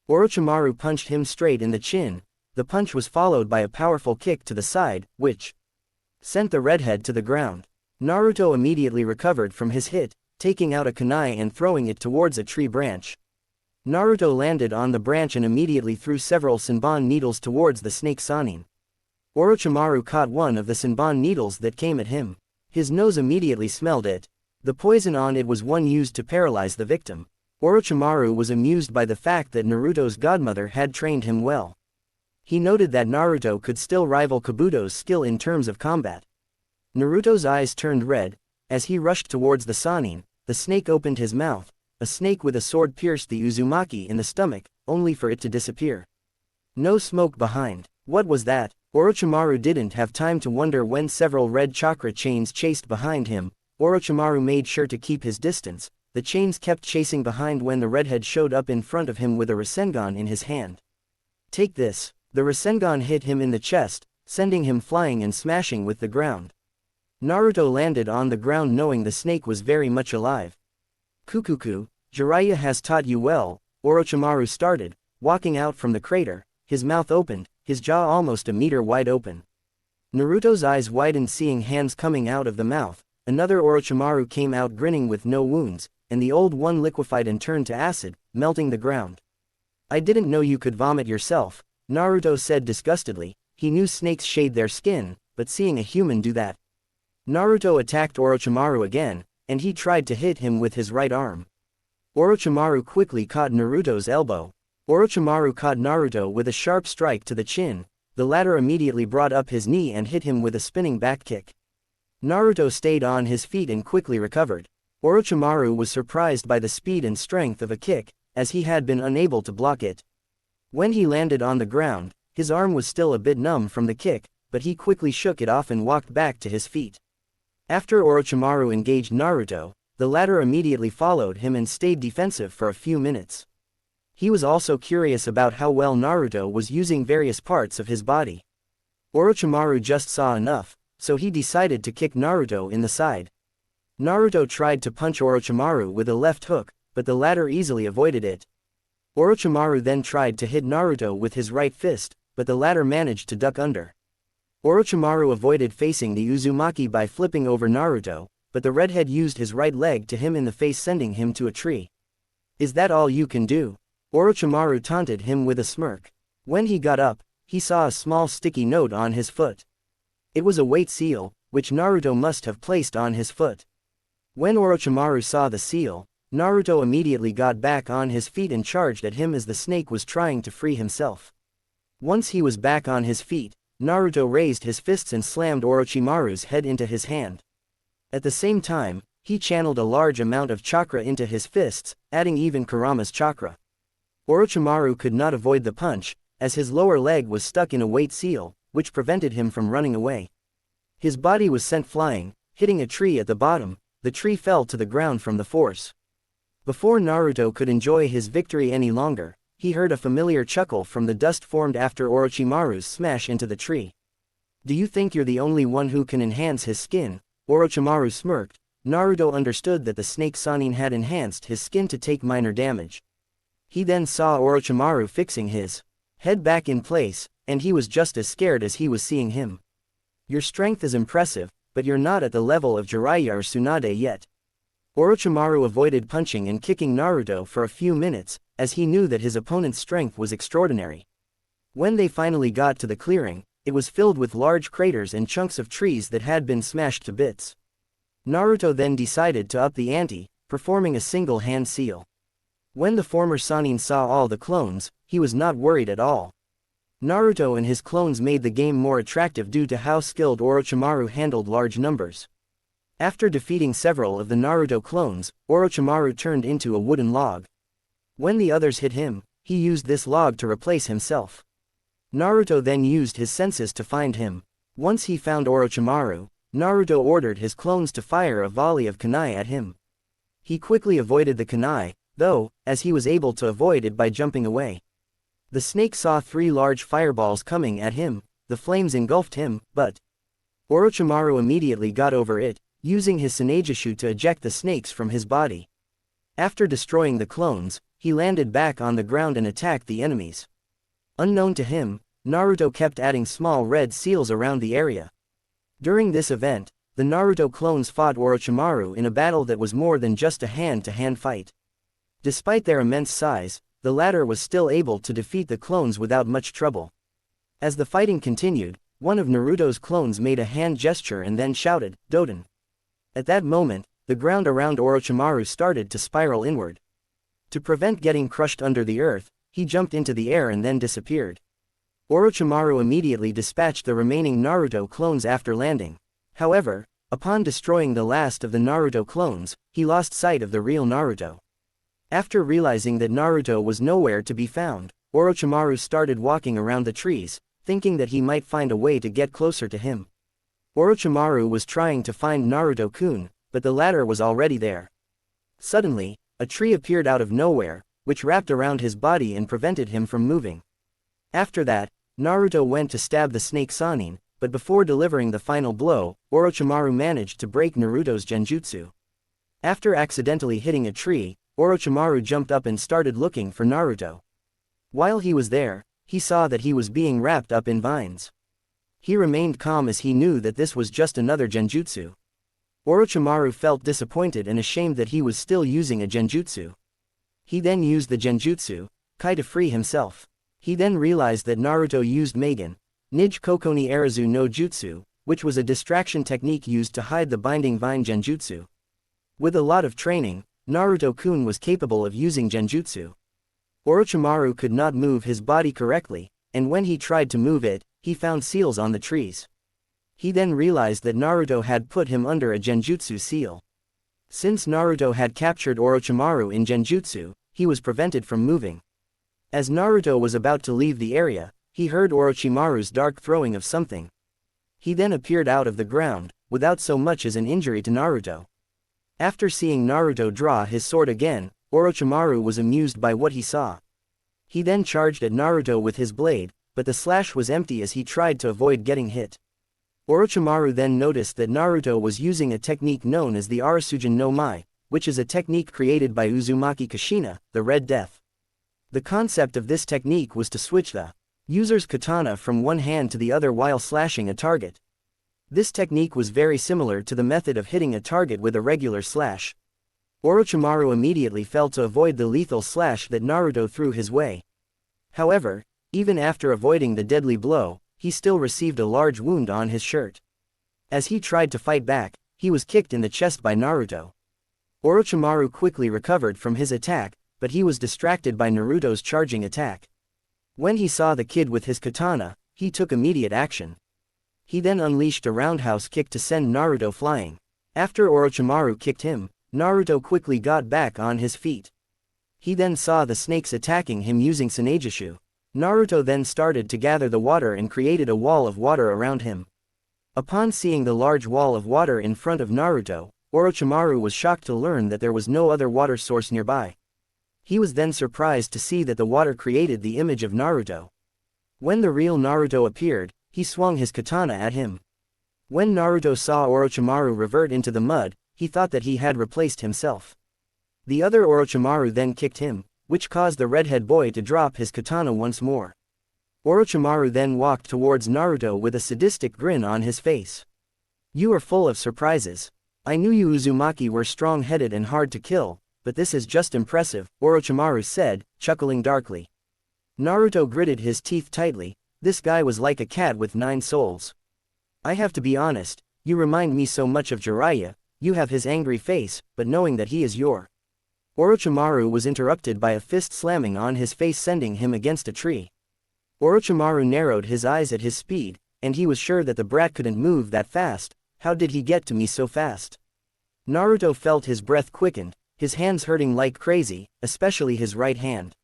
Orochimaru punched him straight in the chin. The punch was followed by a powerful kick to the side, which sent the redhead to the ground. Naruto immediately recovered from his hit, taking out a kunai and throwing it towards a tree branch. Naruto landed on the branch and immediately threw several Senbon needles towards the snake Sannin. Orochimaru caught one of the Senbon needles that came at him. His nose immediately smelled it. The poison on it was one used to paralyze the victim. Orochimaru was amused by the fact that Naruto's godmother had trained him well. He noted that Naruto could still rival Kabuto's skill in terms of combat. Naruto's eyes turned red. As he rushed towards the Sannin, the snake opened his mouth. A snake with a sword pierced the Uzumaki in the stomach, only for it to disappear. No smoke behind. What was that? Orochimaru didn't have time to wonder when several red chakra chains chased behind him. Orochimaru made sure to keep his distance. The chains kept chasing behind when the redhead showed up in front of him with a Rasengan in his hand. Take this. The Rasengan hit him in the chest, sending him flying and smashing with the ground. Naruto landed on the ground knowing the snake was very much alive. Kukuku, Jiraiya has taught you well, Orochimaru started, walking out from the crater, his mouth opened, his jaw almost a meter wide open. Naruto's eyes widened seeing hands coming out of the mouth. Another Orochimaru came out grinning with no wounds, and the old one liquefied and turned to acid, melting the ground. I didn't know you could vomit yourself, Naruto said disgustedly. He knew snakes shade their skin, but seeing a human do that. Naruto attacked Orochimaru again, and he tried to hit him with his right arm. Orochimaru quickly caught Naruto's elbow. Orochimaru caught Naruto with a sharp strike to the chin. The latter immediately brought up his knee and hit him with a spinning back kick. Naruto stayed on his feet and quickly recovered. Orochimaru was surprised by the speed and strength of a kick, as he had been unable to block it. When he landed on the ground, his arm was still a bit numb from the kick, but he quickly shook it off and walked back to his feet. After Orochimaru engaged Naruto, the latter immediately followed him and stayed defensive for a few minutes. He was also curious about how well Naruto was using various parts of his body. Orochimaru just saw enough, so he decided to kick Naruto in the side. Naruto tried to punch Orochimaru with a left hook, but the latter easily avoided it. Orochimaru then tried to hit Naruto with his right fist, but the latter managed to duck under. Orochimaru avoided facing the Uzumaki by flipping over Naruto, but the redhead used his right leg to him in the face, sending him to a tree. Is that all you can do? Orochimaru taunted him with a smirk. When he got up, he saw a small sticky note on his foot. It was a weight seal, which Naruto must have placed on his foot. When Orochimaru saw the seal, Naruto immediately got back on his feet and charged at him as the snake was trying to free himself. Once he was back on his feet, Naruto raised his fists and slammed Orochimaru's head into his hand. At the same time, he channeled a large amount of chakra into his fists, adding even Kurama's chakra. Orochimaru could not avoid the punch, as his lower leg was stuck in a weight seal, which prevented him from running away. His body was sent flying, hitting a tree at the bottom. The tree fell to the ground from the force. Before Naruto could enjoy his victory any longer, he heard a familiar chuckle from the dust formed after Orochimaru's smash into the tree. Do you think you're the only one who can enhance his skin? Orochimaru smirked. Naruto understood that the snake Sannin had enhanced his skin to take minor damage. He then saw Orochimaru fixing his head back in place, and he was just as scared as he was seeing him. Your strength is impressive, but you're not at the level of Jiraiya or Tsunade yet. Orochimaru avoided punching and kicking Naruto for a few minutes, as he knew that his opponent's strength was extraordinary. When they finally got to the clearing, it was filled with large craters and chunks of trees that had been smashed to bits. Naruto then decided to up the ante, performing a single hand seal. When the former Sannin saw all the clones, he was not worried at all. Naruto and his clones made the game more attractive due to how skilled Orochimaru handled large numbers. After defeating several of the Naruto clones, Orochimaru turned into a wooden log. When the others hit him, he used this log to replace himself. Naruto then used his senses to find him. Once he found Orochimaru, Naruto ordered his clones to fire a volley of kunai at him. He quickly avoided the kunai, though, as he was able to avoid it by jumping away. The snake saw 3 large fireballs coming at him. The flames engulfed him, but Orochimaru immediately got over it, using his Tsunade to eject the snakes from his body. After destroying the clones, he landed back on the ground and attacked the enemies. Unknown to him, Naruto kept adding small red seals around the area. During this event, the Naruto clones fought Orochimaru in a battle that was more than just a hand-to-hand fight. Despite their immense size, the latter was still able to defeat the clones without much trouble. As the fighting continued, one of Naruto's clones made a hand gesture and then shouted, "Doden." At that moment, the ground around Orochimaru started to spiral inward. To prevent getting crushed under the earth, he jumped into the air and then disappeared. Orochimaru immediately dispatched the remaining Naruto clones after landing. However, upon destroying the last of the Naruto clones, he lost sight of the real Naruto. After realizing that Naruto was nowhere to be found, Orochimaru started walking around the trees, thinking that he might find a way to get closer to him. Orochimaru was trying to find Naruto-kun, but the latter was already there. Suddenly, a tree appeared out of nowhere, which wrapped around his body and prevented him from moving. After that, Naruto went to stab the snake Sannin, but before delivering the final blow, Orochimaru managed to break Naruto's genjutsu. After accidentally hitting a tree, Orochimaru jumped up and started looking for Naruto. While he was there, he saw that he was being wrapped up in vines. He remained calm as he knew that this was just another genjutsu. Orochimaru felt disappointed and ashamed that he was still using a genjutsu. He then used the genjutsu, Kai, to free himself. He then realized that Naruto used Magen, Nij Kokoni Arazu no Jutsu, which was a distraction technique used to hide the binding vine genjutsu. With a lot of training, Naruto-kun was capable of using genjutsu. Orochimaru could not move his body correctly, and when he tried to move it, he found seals on the trees. He then realized that Naruto had put him under a genjutsu seal. Since Naruto had captured Orochimaru in genjutsu, he was prevented from moving. As Naruto was about to leave the area, he heard Orochimaru's dark throwing of something. He then appeared out of the ground, without so much as an injury to Naruto. After seeing Naruto draw his sword again, Orochimaru was amused by what he saw. He then charged at Naruto with his blade, but the slash was empty as he tried to avoid getting hit. Orochimaru then noticed that Naruto was using a technique known as the Arasujin no Mai, which is a technique created by Uzumaki Kushina, the Red Death. The concept of this technique was to switch the user's katana from one hand to the other while slashing a target. This technique was very similar to the method of hitting a target with a regular slash. Orochimaru immediately fell to avoid the lethal slash that Naruto threw his way. However, even after avoiding the deadly blow, he still received a large wound on his shirt. As he tried to fight back, he was kicked in the chest by Naruto. Orochimaru quickly recovered from his attack, but he was distracted by Naruto's charging attack. When he saw the kid with his katana, he took immediate action. He then unleashed a roundhouse kick to send Naruto flying. After Orochimaru kicked him, Naruto quickly got back on his feet. He then saw the snakes attacking him using Saneigishu. Naruto then started to gather the water and created a wall of water around him. Upon seeing the large wall of water in front of Naruto, Orochimaru was shocked to learn that there was no other water source nearby. He was then surprised to see that the water created the image of Naruto. When the real Naruto appeared, he swung his katana at him. When Naruto saw Orochimaru revert into the mud, he thought that he had replaced himself. The other Orochimaru then kicked him, which caused the redhead boy to drop his katana once more. Orochimaru then walked towards Naruto with a sadistic grin on his face. "You are full of surprises. I knew you Uzumaki were strong-headed and hard to kill, but this is just impressive," Orochimaru said, chuckling darkly. Naruto gritted his teeth tightly. This guy was like a cat with 9 souls. "I have to be honest, you remind me so much of Jiraiya. You have his angry face, but knowing that he is your..." Orochimaru was interrupted by a fist slamming on his face, sending him against a tree. Orochimaru narrowed his eyes at his speed, and he was sure that the brat couldn't move that fast. How did he get to me so fast? Naruto felt his breath quickened, his hands hurting like crazy, especially his right hand.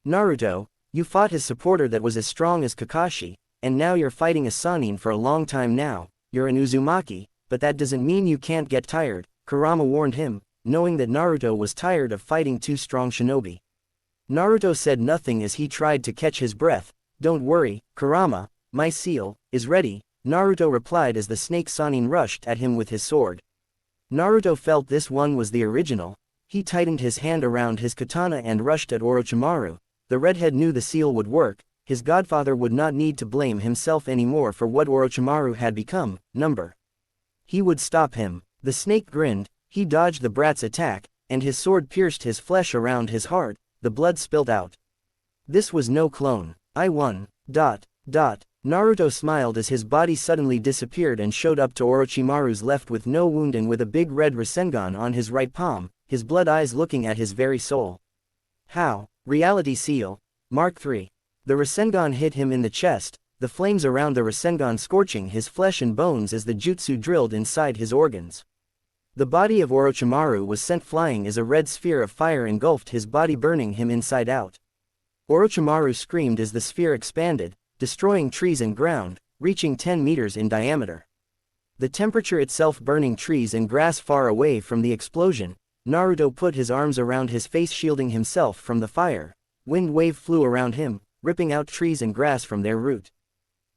"Naruto, you fought his supporter that was as strong as Kakashi, and now you're fighting a Sannin for a long time now. You're an Uzumaki, but that doesn't mean you can't get tired," Kurama warned him, knowing that Naruto was tired of fighting 2 strong shinobi. Naruto said nothing as he tried to catch his breath. "Don't worry, Kurama, my seal is ready," Naruto replied as the snake Sannin rushed at him with his sword. Naruto felt this one was the original. He tightened his hand around his katana and rushed at Orochimaru. The redhead knew the seal would work. His godfather would not need to blame himself anymore for what Orochimaru had become. He would stop him. The snake grinned. He dodged the brat's attack, and his sword pierced his flesh around his heart. The blood spilled out. "This was no clone. I won. ... Naruto smiled as his body suddenly disappeared and showed up to Orochimaru's left with no wound and with a big red Rasengan on his right palm, his blood eyes looking at his very soul. "How? Reality Seal. Mark 3. The Rasengan hit him in the chest, the flames around the Rasengan scorching his flesh and bones as the jutsu drilled inside his organs. The body of Orochimaru was sent flying as a red sphere of fire engulfed his body, burning him inside out. Orochimaru screamed as the sphere expanded, destroying trees and ground, reaching 10 meters in diameter. The temperature itself burning trees and grass far away from the explosion. Naruto put his arms around his face, shielding himself from the fire. Wind wave flew around him, ripping out trees and grass from their root.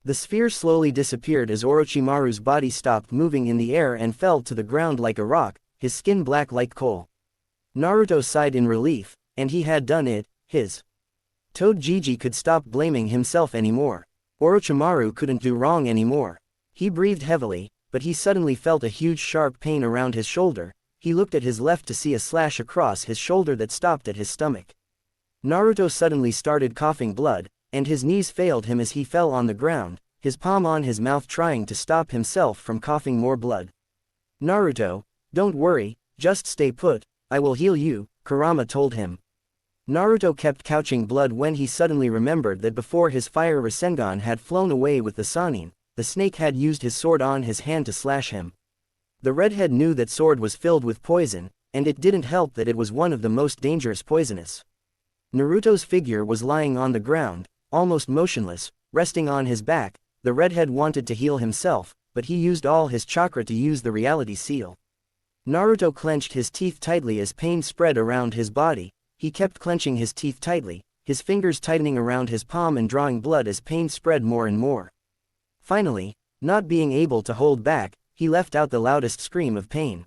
The sphere slowly disappeared as Orochimaru's body stopped moving in the air and fell to the ground like a rock, his skin black like coal. Naruto sighed in relief, and he had done it. His Toad Gigi could stop blaming himself anymore. Orochimaru couldn't do wrong anymore. He breathed heavily, but he suddenly felt a huge sharp pain around his shoulder. He looked at his left to see a slash across his shoulder that stopped at his stomach. Naruto suddenly started coughing blood, and his knees failed him as he fell on the ground, his palm on his mouth trying to stop himself from coughing more blood. Naruto, don't worry, just stay put, I will heal you, Kurama told him. Naruto kept coughing blood when he suddenly remembered that before his fire Rasengan had flown away with the Sannin, the snake had used his sword on his hand to slash him. The redhead knew that sword was filled with poison, and it didn't help that it was one of the most dangerous poisonous. Naruto's figure was lying on the ground, almost motionless, resting on his back. The redhead wanted to heal himself, but he used all his chakra to use the reality seal. Naruto clenched his teeth tightly as pain spread around his body. He kept clenching his teeth tightly, his fingers tightening around his palm and drawing blood as pain spread more and more. Finally, not being able to hold back, he let out the loudest scream of pain.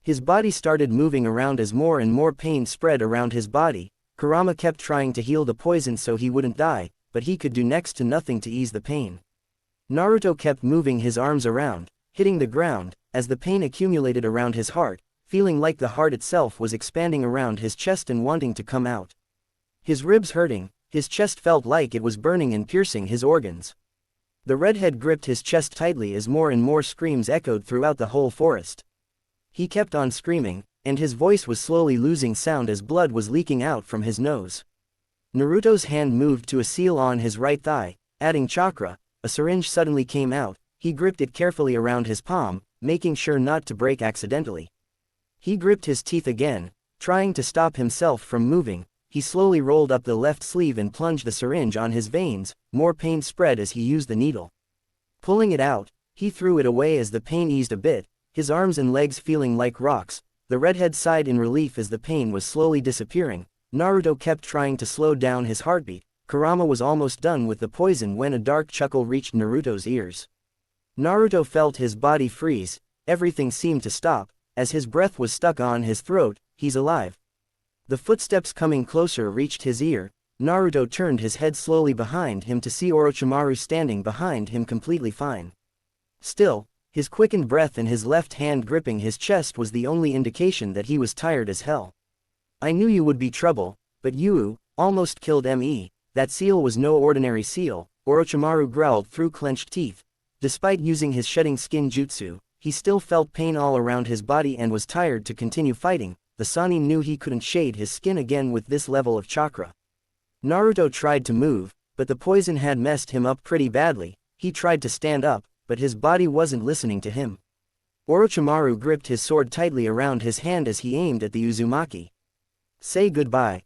His body started moving around as more and more pain spread around his body. Kurama kept trying to heal the poison so he wouldn't die, but he could do next to nothing to ease the pain. Naruto kept moving his arms around, hitting the ground, as the pain accumulated around his heart, feeling like the heart itself was expanding around his chest and wanting to come out. His ribs hurting, his chest felt like it was burning and piercing his organs. The redhead gripped his chest tightly as more and more screams echoed throughout the whole forest. He kept on screaming, and his voice was slowly losing sound as blood was leaking out from his nose. Naruto's hand moved to a seal on his right thigh, adding chakra. A syringe suddenly came out. He gripped it carefully around his palm, making sure not to break accidentally. He gripped his teeth again, trying to stop himself from moving. He slowly rolled up the left sleeve and plunged the syringe on his veins. More pain spread as he used the needle. Pulling it out, he threw it away as the pain eased a bit, his arms and legs feeling like rocks. The redhead sighed in relief as the pain was slowly disappearing. Naruto kept trying to slow down his heartbeat. Kurama was almost done with the poison when a dark chuckle reached Naruto's ears. Naruto felt his body freeze. Everything seemed to stop. As his breath was stuck on his throat, he's alive. The footsteps coming closer reached his ear. Naruto turned his head slowly behind him to see Orochimaru standing behind him completely fine. Still, his quickened breath and his left hand gripping his chest was the only indication that he was tired as hell. I knew you would be trouble, but you almost killed me. That seal was no ordinary seal, Orochimaru growled through clenched teeth. Despite using his shedding skin jutsu, he still felt pain all around his body and was tired to continue fighting. The Sannin knew he couldn't shade his skin again with this level of chakra. Naruto tried to move, but the poison had messed him up pretty badly. He tried to stand up, but his body wasn't listening to him. Orochimaru gripped his sword tightly around his hand as he aimed at the Uzumaki. Say goodbye, ...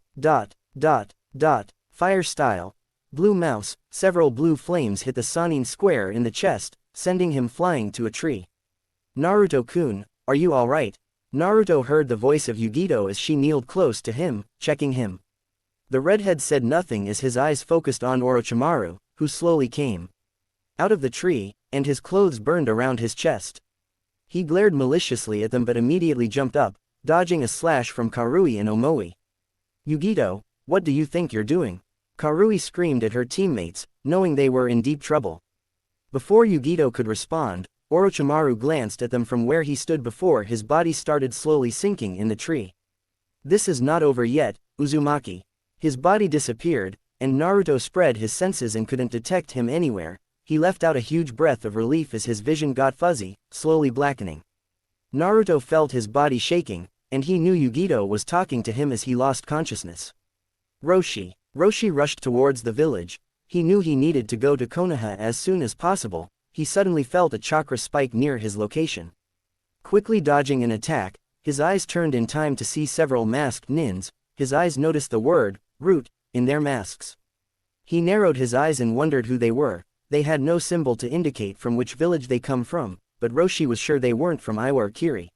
Fire style. Blue mouse. Several blue flames hit the Sannin square in the chest, sending him flying to a tree. Naruto-kun, are you alright? Naruto heard the voice of Yugito as she kneeled close to him, checking him. The redhead said nothing as his eyes focused on Orochimaru, who slowly came out of the tree, and his clothes burned around his chest. He glared maliciously at them but immediately jumped up, dodging a slash from Karui and Omoi. Yugito, what do you think you're doing? Karui screamed at her teammates, knowing they were in deep trouble. Before Yugito could respond, Orochimaru glanced at them from where he stood before his body started slowly sinking in the tree. This is not over yet, Uzumaki. His body disappeared, and Naruto spread his senses and couldn't detect him anywhere. He let out a huge breath of relief as his vision got fuzzy, slowly blackening. Naruto felt his body shaking, and he knew Yugito was talking to him as he lost consciousness. Roshi rushed towards the village. He knew he needed to go to Konoha as soon as possible. He suddenly felt a chakra spike near his location. Quickly dodging an attack, his eyes turned in time to see several masked nins. His eyes noticed the word, root, in their masks. He narrowed his eyes and wondered who they were. They had no symbol to indicate from which village they come from, but Roshi was sure they weren't from Iwa or Kiri.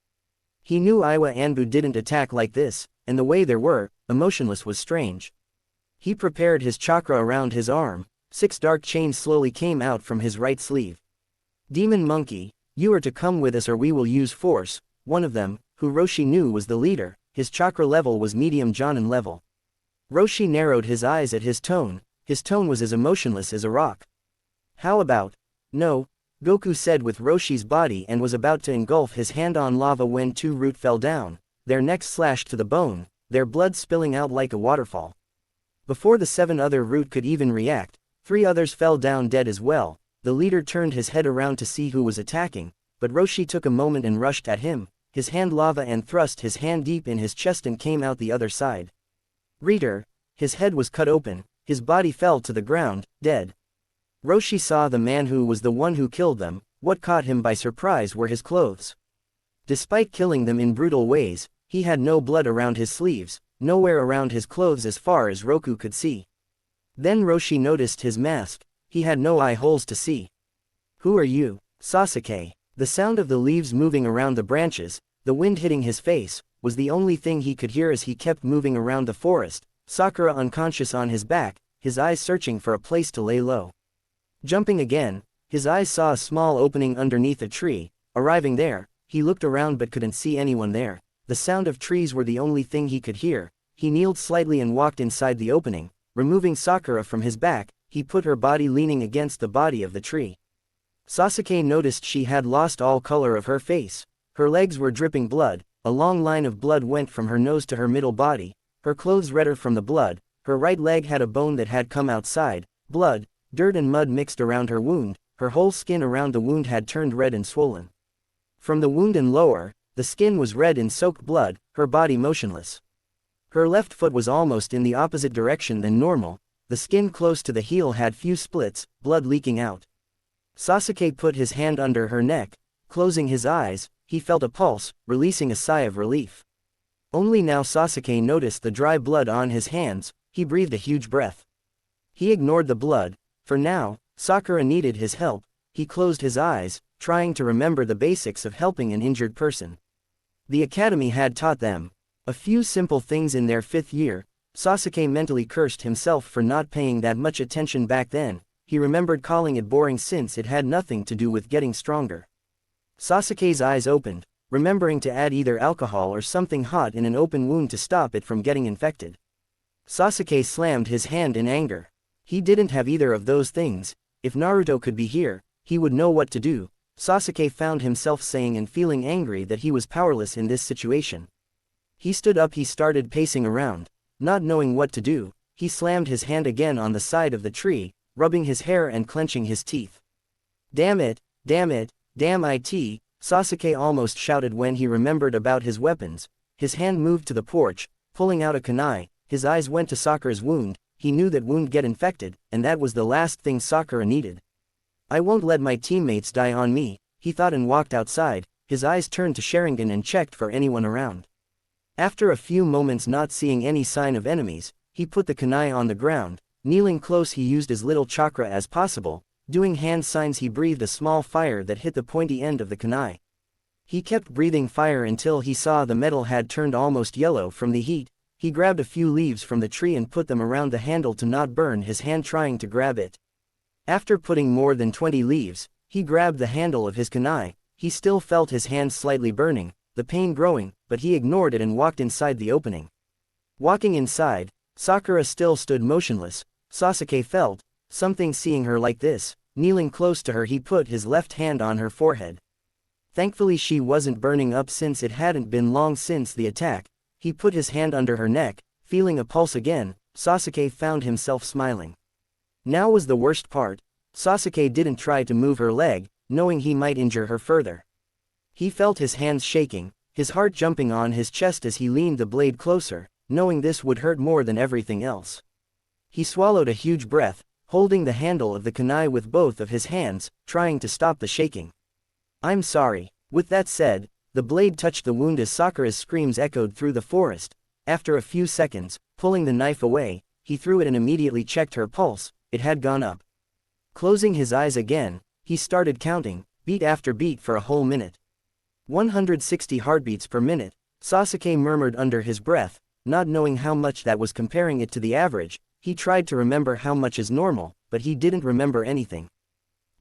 He knew Iwa Anbu didn't attack like this, and the way they were, emotionless was strange. He prepared his chakra around his arm. 6 dark chains slowly came out from his right sleeve. Demon Monkey, You are to come with us or we will use force. One of them, who Roshi knew was the leader, his chakra level was medium Jonin level. Roshi narrowed his eyes at his tone was as emotionless as a rock. How about? No, Goku said with Roshi's body and was about to engulf his hand on lava when two root fell down, their necks slashed to the bone, their blood spilling out like a waterfall. Before the 7 other root could even react, 3 others fell down dead as well. The leader turned his head around to see who was attacking, but Roshi took a moment and rushed at him, his hand lava and thrust his hand deep in his chest and came out the other side. Reader, his head was cut open, his body fell to the ground, dead. Roshi saw the man who was the one who killed them. What caught him by surprise were his clothes. Despite killing them in brutal ways, he had no blood around his sleeves, nowhere around his clothes as far as Roku could see. Then Roshi noticed his mask, he had no eye holes to see. Who are you, Sasuke? The sound of the leaves moving around the branches, the wind hitting his face, was the only thing he could hear as he kept moving around the forest, Sakura unconscious on his back, his eyes searching for a place to lay low. Jumping again, his eyes saw a small opening underneath a tree. Arriving there, he looked around but couldn't see anyone there. The sound of trees were the only thing he could hear. He kneeled slightly and walked inside the opening. Removing Sakura from his back, he put her body leaning against the body of the tree. Sasuke noticed she had lost all color of her face. Her legs were dripping blood, a long line of blood went from her nose to her middle body, her clothes redder from the blood, her right leg had a bone that had come outside, blood, dirt and mud mixed around her wound, her whole skin around the wound had turned red and swollen. From the wound and lower, the skin was red in soaked blood, her body motionless. Her left foot was almost in the opposite direction than normal, the skin close to the heel had few splits, blood leaking out. Sasuke put his hand under her neck, closing his eyes, he felt a pulse, releasing a sigh of relief. Only now Sasuke noticed the dry blood on his hands, he breathed a huge breath. He ignored the blood. For now, Sakura needed his help. He closed his eyes, trying to remember the basics of helping an injured person. The academy had taught them a few simple things in their 5th year. Sasuke mentally cursed himself for not paying that much attention back then. He remembered calling it boring since it had nothing to do with getting stronger. Sasuke's eyes opened, remembering to add either alcohol or something hot in an open wound to stop it from getting infected. Sasuke slammed his hand in anger. He didn't have either of those things. If Naruto could be here, he would know what to do. Sasuke found himself saying and feeling angry that he was powerless in this situation. He stood up, he started pacing around. Not knowing what to do, he slammed his hand again on the side of the tree, rubbing his hair and clenching his teeth. Damn it, damn it, damn it, Sasuke almost shouted when he remembered about his weapons. His hand moved to the porch, pulling out a kunai. His eyes went to Sakura's wound. He knew that wound get infected, and that was the last thing Sakura needed. I won't let my teammates die on me, he thought and walked outside. His eyes turned to Sharingan and checked for anyone around. After a few moments not seeing any sign of enemies, he put the kunai on the ground. Kneeling close, he used as little chakra as possible. Doing hand signs, he breathed a small fire that hit the pointy end of the kunai. He kept breathing fire until he saw the metal had turned almost yellow from the heat. He grabbed a few leaves from the tree and put them around the handle to not burn his hand trying to grab it. After putting more than 20 leaves, he grabbed the handle of his kunai. He still felt his hand slightly burning, the pain growing, but he ignored it and walked inside the opening. Walking inside, Sakura still stood motionless. Sasuke felt something seeing her like this. Kneeling close to her, he put his left hand on her forehead. Thankfully she wasn't burning up since it hadn't been long since the attack. He put his hand under her neck, feeling a pulse again. Sasuke found himself smiling. Now was the worst part. Sasuke didn't try to move her leg, knowing he might injure her further. He felt his hands shaking, his heart jumping on his chest as he leaned the blade closer, knowing this would hurt more than everything else. He swallowed a huge breath, holding the handle of the kunai with both of his hands, trying to stop the shaking. I'm sorry. With that said, the blade touched the wound as Sakura's screams echoed through the forest. After a few seconds, pulling the knife away, he threw it and immediately checked her pulse. It had gone up. Closing his eyes again, he started counting, beat after beat for a whole minute. 160 heartbeats per minute, Sasuke murmured under his breath, not knowing how much that was comparing it to the average. He tried to remember how much is normal, but he didn't remember anything.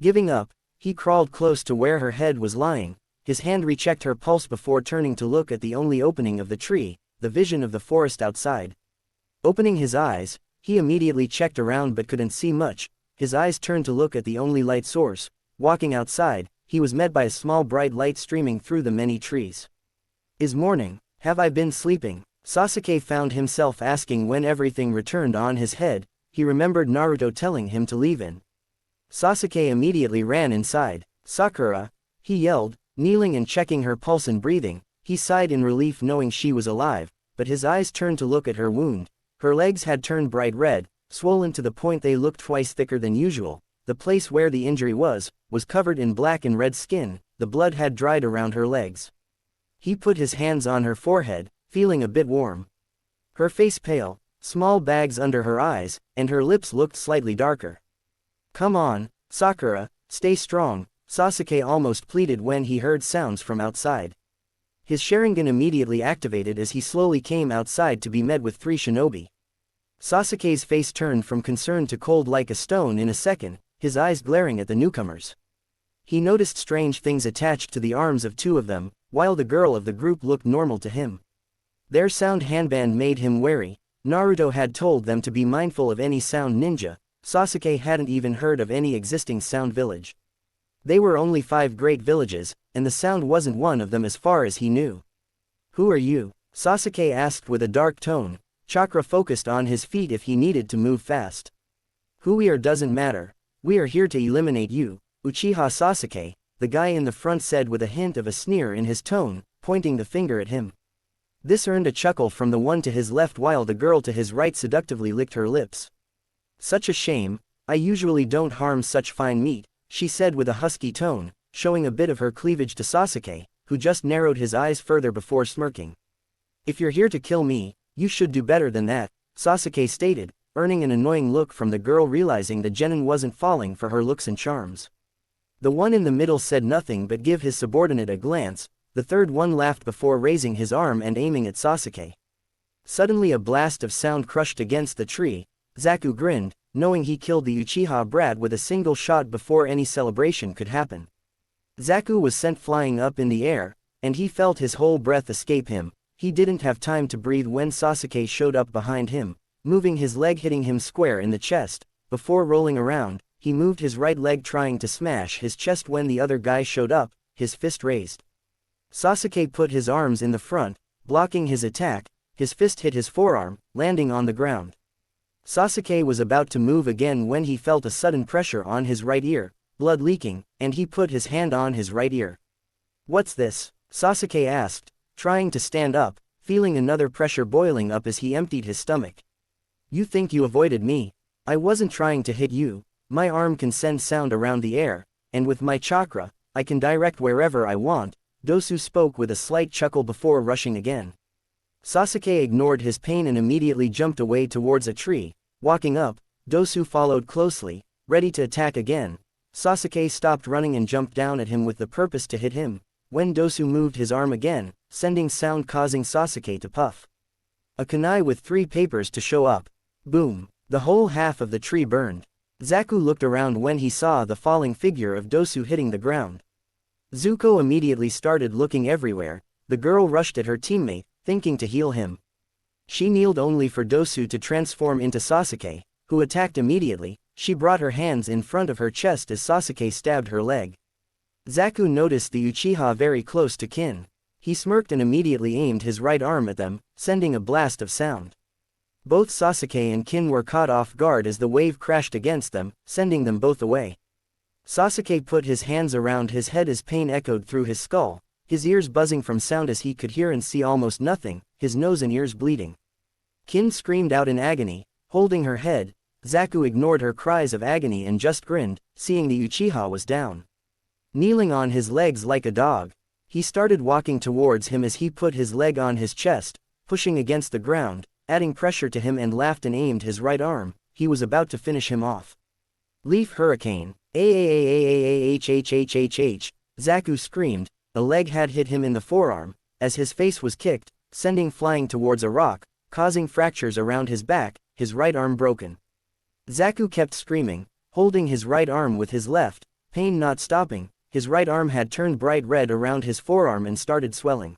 Giving up, He crawled close to where her head was lying, his hand rechecked her pulse before turning to look at the only opening of the tree, the vision of the forest outside. Opening his eyes, he immediately checked around but couldn't see much. His eyes turned to look at the only light source. Walking outside, he was met by a small bright light streaming through the many trees. "Is morning? Have I been sleeping?" Sasuke found himself asking when everything returned on his head. He remembered Naruto telling him to leave in. Sasuke immediately ran inside. "Sakura!" he yelled, kneeling and checking her pulse and breathing. He sighed in relief knowing she was alive, but his eyes turned to look at her wound. Her legs had turned bright red, swollen to the point they looked twice thicker than usual. The place where the injury was covered in black and red skin. The blood had dried around her legs. He put his hands on her forehead, feeling a bit warm. Her face pale, small bags under her eyes, and her lips looked slightly darker. "Come on, Sakura, stay strong," Sasuke almost pleaded when he heard sounds from outside. His Sharingan immediately activated as he slowly came outside to be met with 3 shinobi. Sasuke's face turned from concern to cold like a stone in a second, his eyes glaring at the newcomers. He noticed strange things attached to the arms of 2 of them, while the girl of the group looked normal to him. Their sound handband made him wary. Naruto had told them to be mindful of any sound ninja. Sasuke hadn't even heard of any existing sound village. They were only 5 great villages, and the sound wasn't one of them as far as he knew. "Who are you?" Sasuke asked with a dark tone, chakra focused on his feet if he needed to move fast. "Who we are doesn't matter. We are here to eliminate you, Uchiha Sasuke," the guy in the front said with a hint of a sneer in his tone, pointing the finger at him. This earned a chuckle from the one to his left while the girl to his right seductively licked her lips. "Such a shame, I usually don't harm such fine meat," she said with a husky tone, showing a bit of her cleavage to Sasuke, who just narrowed his eyes further before smirking. "If you're here to kill me, you should do better than that," Sasuke stated, earning an annoying look from the girl realizing the genin wasn't falling for her looks and charms. The one in the middle said nothing but give his subordinate a glance. The third one laughed before raising his arm and aiming at Sasuke. Suddenly a blast of sound crushed against the tree. Zaku grinned, knowing he killed the Uchiha brat with a single shot before any celebration could happen. Zaku was sent flying up in the air, and he felt his whole breath escape him. He didn't have time to breathe when Sasuke showed up behind him, moving his leg hitting him square in the chest. Before rolling around, he moved his right leg trying to smash his chest when the other guy showed up, his fist raised. Sasuke put his arms in the front, blocking his attack. His fist hit his forearm, landing on the ground. Sasuke was about to move again when he felt a sudden pressure on his right ear, blood leaking, and he put his hand on his right ear. "What's this?" Sasuke asked, trying to stand up, feeling another pressure boiling up as he emptied his stomach. "You think you avoided me? I wasn't trying to hit you. My arm can send sound around the air, and with my chakra, I can direct wherever I want." Dosu spoke with a slight chuckle before rushing again. Sasuke ignored his pain and immediately jumped away towards a tree. Walking up, Dosu followed closely, ready to attack again. Sasuke stopped running and jumped down at him with the purpose to hit him, when Dosu moved his arm again, sending sound causing Sasuke to puff. A kunai with 3 papers to show up. Boom! The whole half of the tree burned. Zaku looked around when he saw the falling figure of Dosu hitting the ground. Zuko immediately started looking everywhere. The girl rushed at her teammate, thinking to heal him. She kneeled only for Dosu to transform into Sasuke, who attacked immediately. She brought her hands in front of her chest as Sasuke stabbed her leg. Zaku noticed the Uchiha very close to Kin. He smirked and immediately aimed his right arm at them, sending a blast of sound. Both Sasuke and Kin were caught off guard as the wave crashed against them, sending them both away. Sasuke put his hands around his head as pain echoed through his skull, his ears buzzing from sound as he could hear and see almost nothing, his nose and ears bleeding. Kin screamed out in agony, holding her head. Zaku ignored her cries of agony and just grinned, seeing the Uchiha was down. Kneeling on his legs like a dog, he started walking towards him as he put his leg on his chest, pushing against the ground, adding pressure to him and laughed and aimed his right arm. He was about to finish him off. Leaf Hurricane. Aahhhhhhhh. Zaku screamed. A leg had hit him in the forearm, as his face was kicked, sending flying towards a rock, causing fractures around his back, his right arm broken. Zaku kept screaming, holding his right arm with his left, pain not stopping, his right arm had turned bright red around his forearm and started swelling.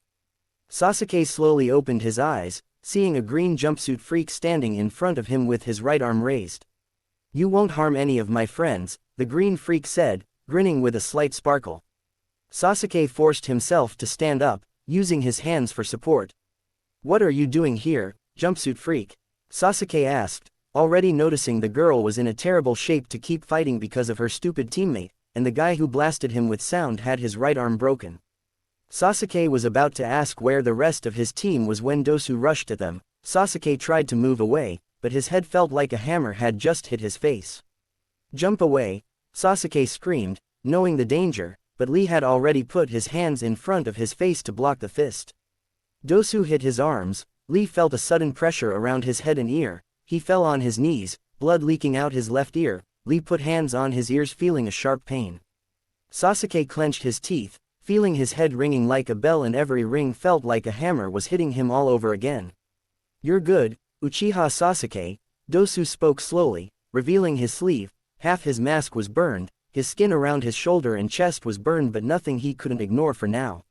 Sasuke slowly opened his eyes, seeing a green jumpsuit freak standing in front of him with his right arm raised. "You won't harm any of my friends," the green freak said, grinning with a slight sparkle. Sasuke forced himself to stand up, using his hands for support. "What are you doing here, jumpsuit freak?" Sasuke asked, already noticing the girl was in a terrible shape to keep fighting because of her stupid teammate, and the guy who blasted him with sound had his right arm broken. Sasuke was about to ask where the rest of his team was when Dosu rushed at them. Sasuke tried to move away, but his head felt like a hammer had just hit his face. "Jump away," Sasuke screamed, knowing the danger, but Lee had already put his hands in front of his face to block the fist. Dosu hit his arms. Lee felt a sudden pressure around his head and ear. He fell on his knees, blood leaking out his left ear. Lee put hands on his ears, feeling a sharp pain. Sasuke clenched his teeth, feeling his head ringing like a bell, and every ring felt like a hammer was hitting him all over again. "You're good, Uchiha Sasuke," Dosu spoke slowly, revealing his sleeve. Half his mask was burned, his skin around his shoulder and chest was burned, but nothing he couldn't ignore for now.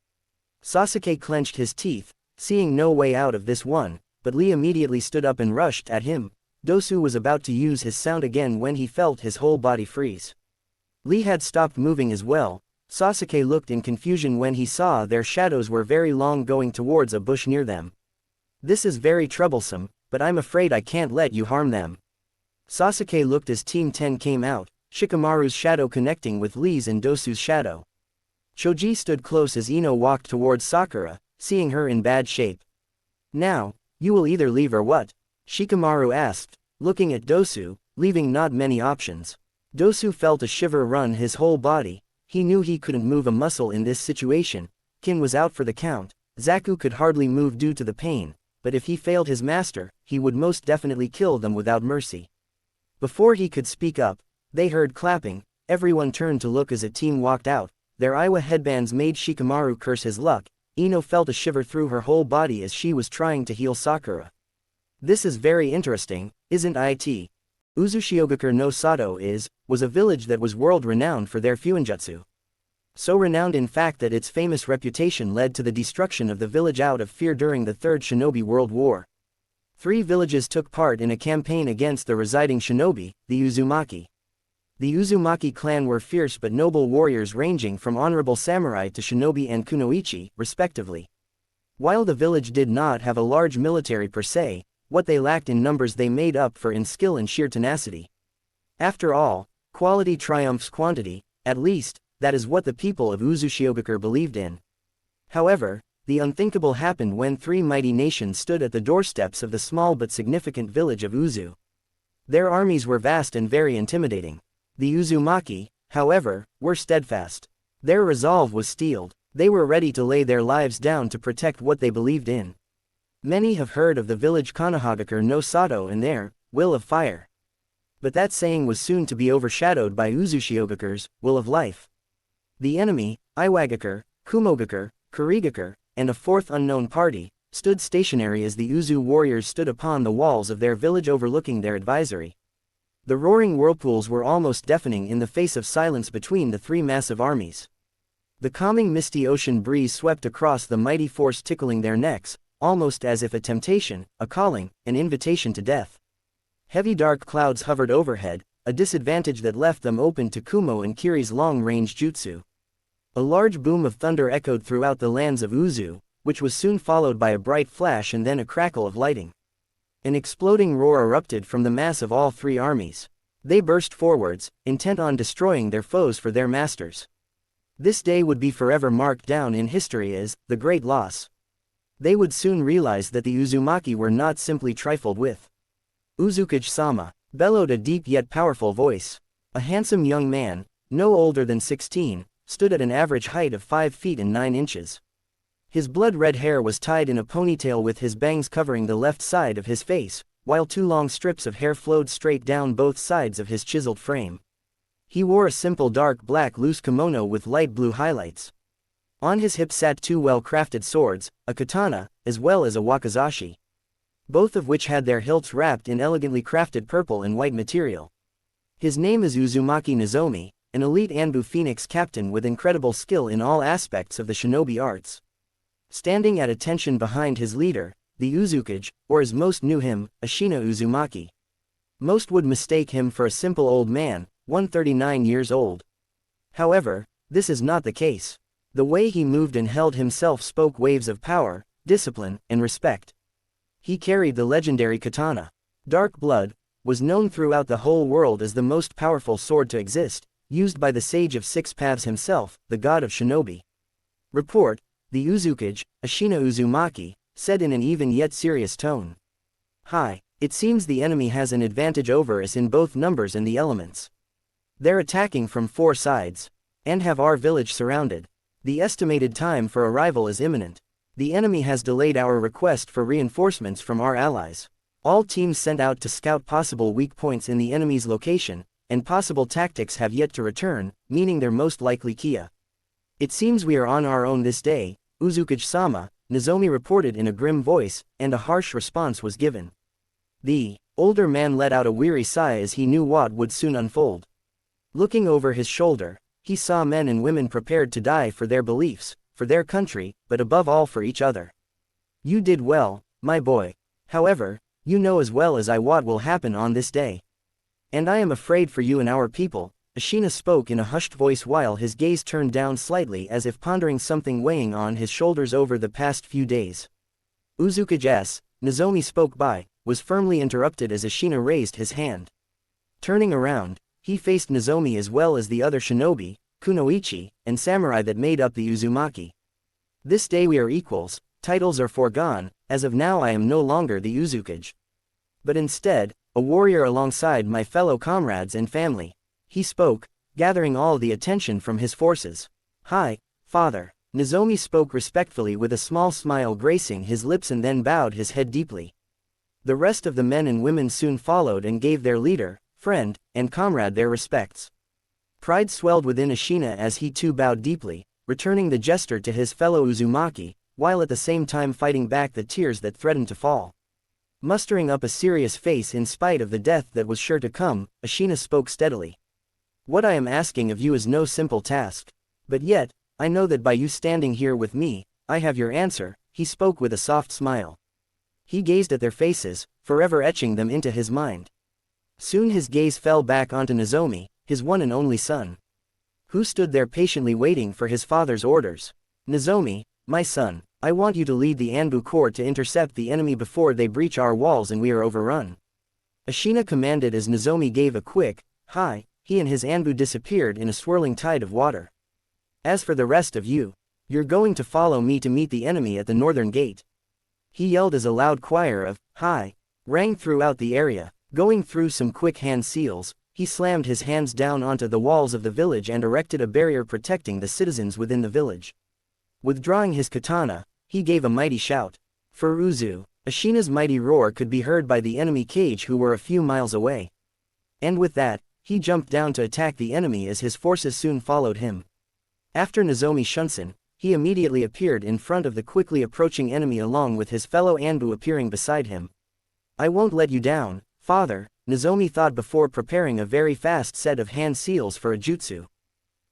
Sasuke clenched his teeth, seeing no way out of this one, but Lee immediately stood up and rushed at him. Dosu was about to use his sound again when he felt his whole body freeze. Lee had stopped moving as well. Sasuke looked in confusion when he saw their shadows were very long, going towards a bush near them. "This is very troublesome, but I'm afraid I can't let you harm them." Sasuke looked as Team 10 came out, Shikamaru's shadow connecting with Lee's and Dosu's shadow. Choji stood close as Ino walked towards Sakura, seeing her in bad shape. "Now, you will either leave or what?" Shikamaru asked, looking at Dosu, leaving not many options. Dosu felt a shiver run his whole body. He knew he couldn't move a muscle in this situation. Kin was out for the count. Zaku could hardly move due to the pain, but if he failed his master, he would most definitely kill them without mercy. Before he could speak up, they heard clapping. Everyone turned to look as a team walked out. Their Iwa headbands made Shikamaru curse his luck. Ino felt a shiver through her whole body as she was trying to heal Sakura. "This is very interesting, isn't it? Uzushiogakure no Sato was a village that was world-renowned for their fuinjutsu. So renowned in fact that its famous reputation led to the destruction of the village out of fear during the Third Shinobi World War. 3 villages took part in a campaign against the residing shinobi, the Uzumaki. The Uzumaki clan were fierce but noble warriors ranging from honorable samurai to shinobi and kunoichi, respectively. While the village did not have a large military per se, what they lacked in numbers they made up for in skill and sheer tenacity. After all, quality triumphs quantity, at least, that is what the people of Uzushiogakure believed in. However, the unthinkable happened when 3 mighty nations stood at the doorsteps of the small but significant village of Uzu. Their armies were vast and very intimidating. The Uzumaki, however, were steadfast. Their resolve was steeled. They were ready to lay their lives down to protect what they believed in. Many have heard of the village Konohagakure no Sato and their will of fire. But that saying was soon to be overshadowed by Uzushiogakure's will of life. The enemy, Iwagakure, Kumogakure, Kurigakure, and a 4th unknown party, stood stationary as the Uzu warriors stood upon the walls of their village overlooking their advisory. The roaring whirlpools were almost deafening in the face of silence between the 3 massive armies. The calming misty ocean breeze swept across the mighty force, tickling their necks, almost as if a temptation, a calling, an invitation to death. Heavy dark clouds hovered overhead, a disadvantage that left them open to Kumo and Kiri's long-range jutsu. A large boom of thunder echoed throughout the lands of Uzu, which was soon followed by a bright flash and then a crackle of lightning. An exploding roar erupted from the mass of all 3 armies. They burst forwards, intent on destroying their foes for their masters. This day would be forever marked down in history as the great loss. They would soon realize that the Uzumaki were not simply trifled with. "Uzukage-sama," bellowed a deep yet powerful voice. A handsome young man, no older than 16, stood at an average height of 5 feet and 9 inches. His blood-red hair was tied in a ponytail with his bangs covering the left side of his face, while 2 long strips of hair flowed straight down both sides of his chiseled frame. He wore a simple dark black loose kimono with light blue highlights. On his hip sat 2 well-crafted swords, a katana, as well as a wakizashi. Both of which had their hilts wrapped in elegantly crafted purple and white material. His name is Uzumaki Nozomi, an elite Anbu Phoenix captain with incredible skill in all aspects of the shinobi arts. Standing at attention behind his leader, the Uzukage, or as most knew him, Ashina Uzumaki. Most would mistake him for a simple old man, 139 years old. However, this is not the case. The way he moved and held himself spoke waves of power, discipline, and respect. He carried the legendary katana. Dark Blood was known throughout the whole world as the most powerful sword to exist, used by the Sage of Six Paths himself, the god of shinobi. Report, the Uzukage, Ashina Uzumaki, said in an even yet serious tone. Hi, it seems the enemy has an advantage over us in both numbers and the elements. They're attacking from 4 sides, and have our village surrounded. The estimated time for arrival is imminent. The enemy has delayed our request for reinforcements from our allies. All teams sent out to scout possible weak points in the enemy's location, and possible tactics have yet to return, meaning they're most likely Kia. It seems we are on our own this day, Uzukage-sama, Nozomi reported in a grim voice, and a harsh response was given. The older man let out a weary sigh as he knew what would soon unfold. Looking over his shoulder, he saw men and women prepared to die for their beliefs, for their country, but above all for each other. You did well, my boy. However, you know as well as I what will happen on this day. And I am afraid for you and our people, Ashina spoke in a hushed voice while his gaze turned down slightly as if pondering something weighing on his shoulders over the past few days. Uzukage-s, Nozomi spoke by, was firmly interrupted as Ashina raised his hand. Turning around, he faced Nozomi as well as the other shinobi, kunoichi, and samurai that made up the Uzumaki. This day we are equals, titles are foregone, as of now I am no longer the Uzukage. But instead, a warrior alongside my fellow comrades and family. He spoke, gathering all the attention from his forces. Hi, father. Nozomi spoke respectfully with a small smile gracing his lips and then bowed his head deeply. The rest of the men and women soon followed and gave their leader, friend, and comrade their respects. Pride swelled within Ashina as he too bowed deeply, returning the gesture to his fellow Uzumaki, while at the same time fighting back the tears that threatened to fall. Mustering up a serious face in spite of the death that was sure to come, Ashina spoke steadily. What I am asking of you is no simple task. But yet, I know that by you standing here with me, I have your answer, he spoke with a soft smile. He gazed at their faces, forever etching them into his mind. Soon his gaze fell back onto Nozomi, his one and only son, who stood there patiently waiting for his father's orders. Nozomi, my son, I want you to lead the Anbu Corps to intercept the enemy before they breach our walls and we are overrun. Ashina commanded as Nozomi gave a quick, hi. He and his Anbu disappeared in a swirling tide of water. As for the rest of you, you're going to follow me to meet the enemy at the northern gate. He yelled as a loud choir of, hi, rang throughout the area. Going through some quick hand seals, he slammed his hands down onto the walls of the village and erected a barrier protecting the citizens within the village. Withdrawing his katana, he gave a mighty shout. For Uzu, Ashina's mighty roar could be heard by the enemy cage who were a few miles away. And with that, he jumped down to attack the enemy as his forces soon followed him. After Nozomi Shunsen, he immediately appeared in front of the quickly approaching enemy along with his fellow Anbu appearing beside him. I won't let you down, father, Nozomi thought before preparing a very fast set of hand seals for a jutsu.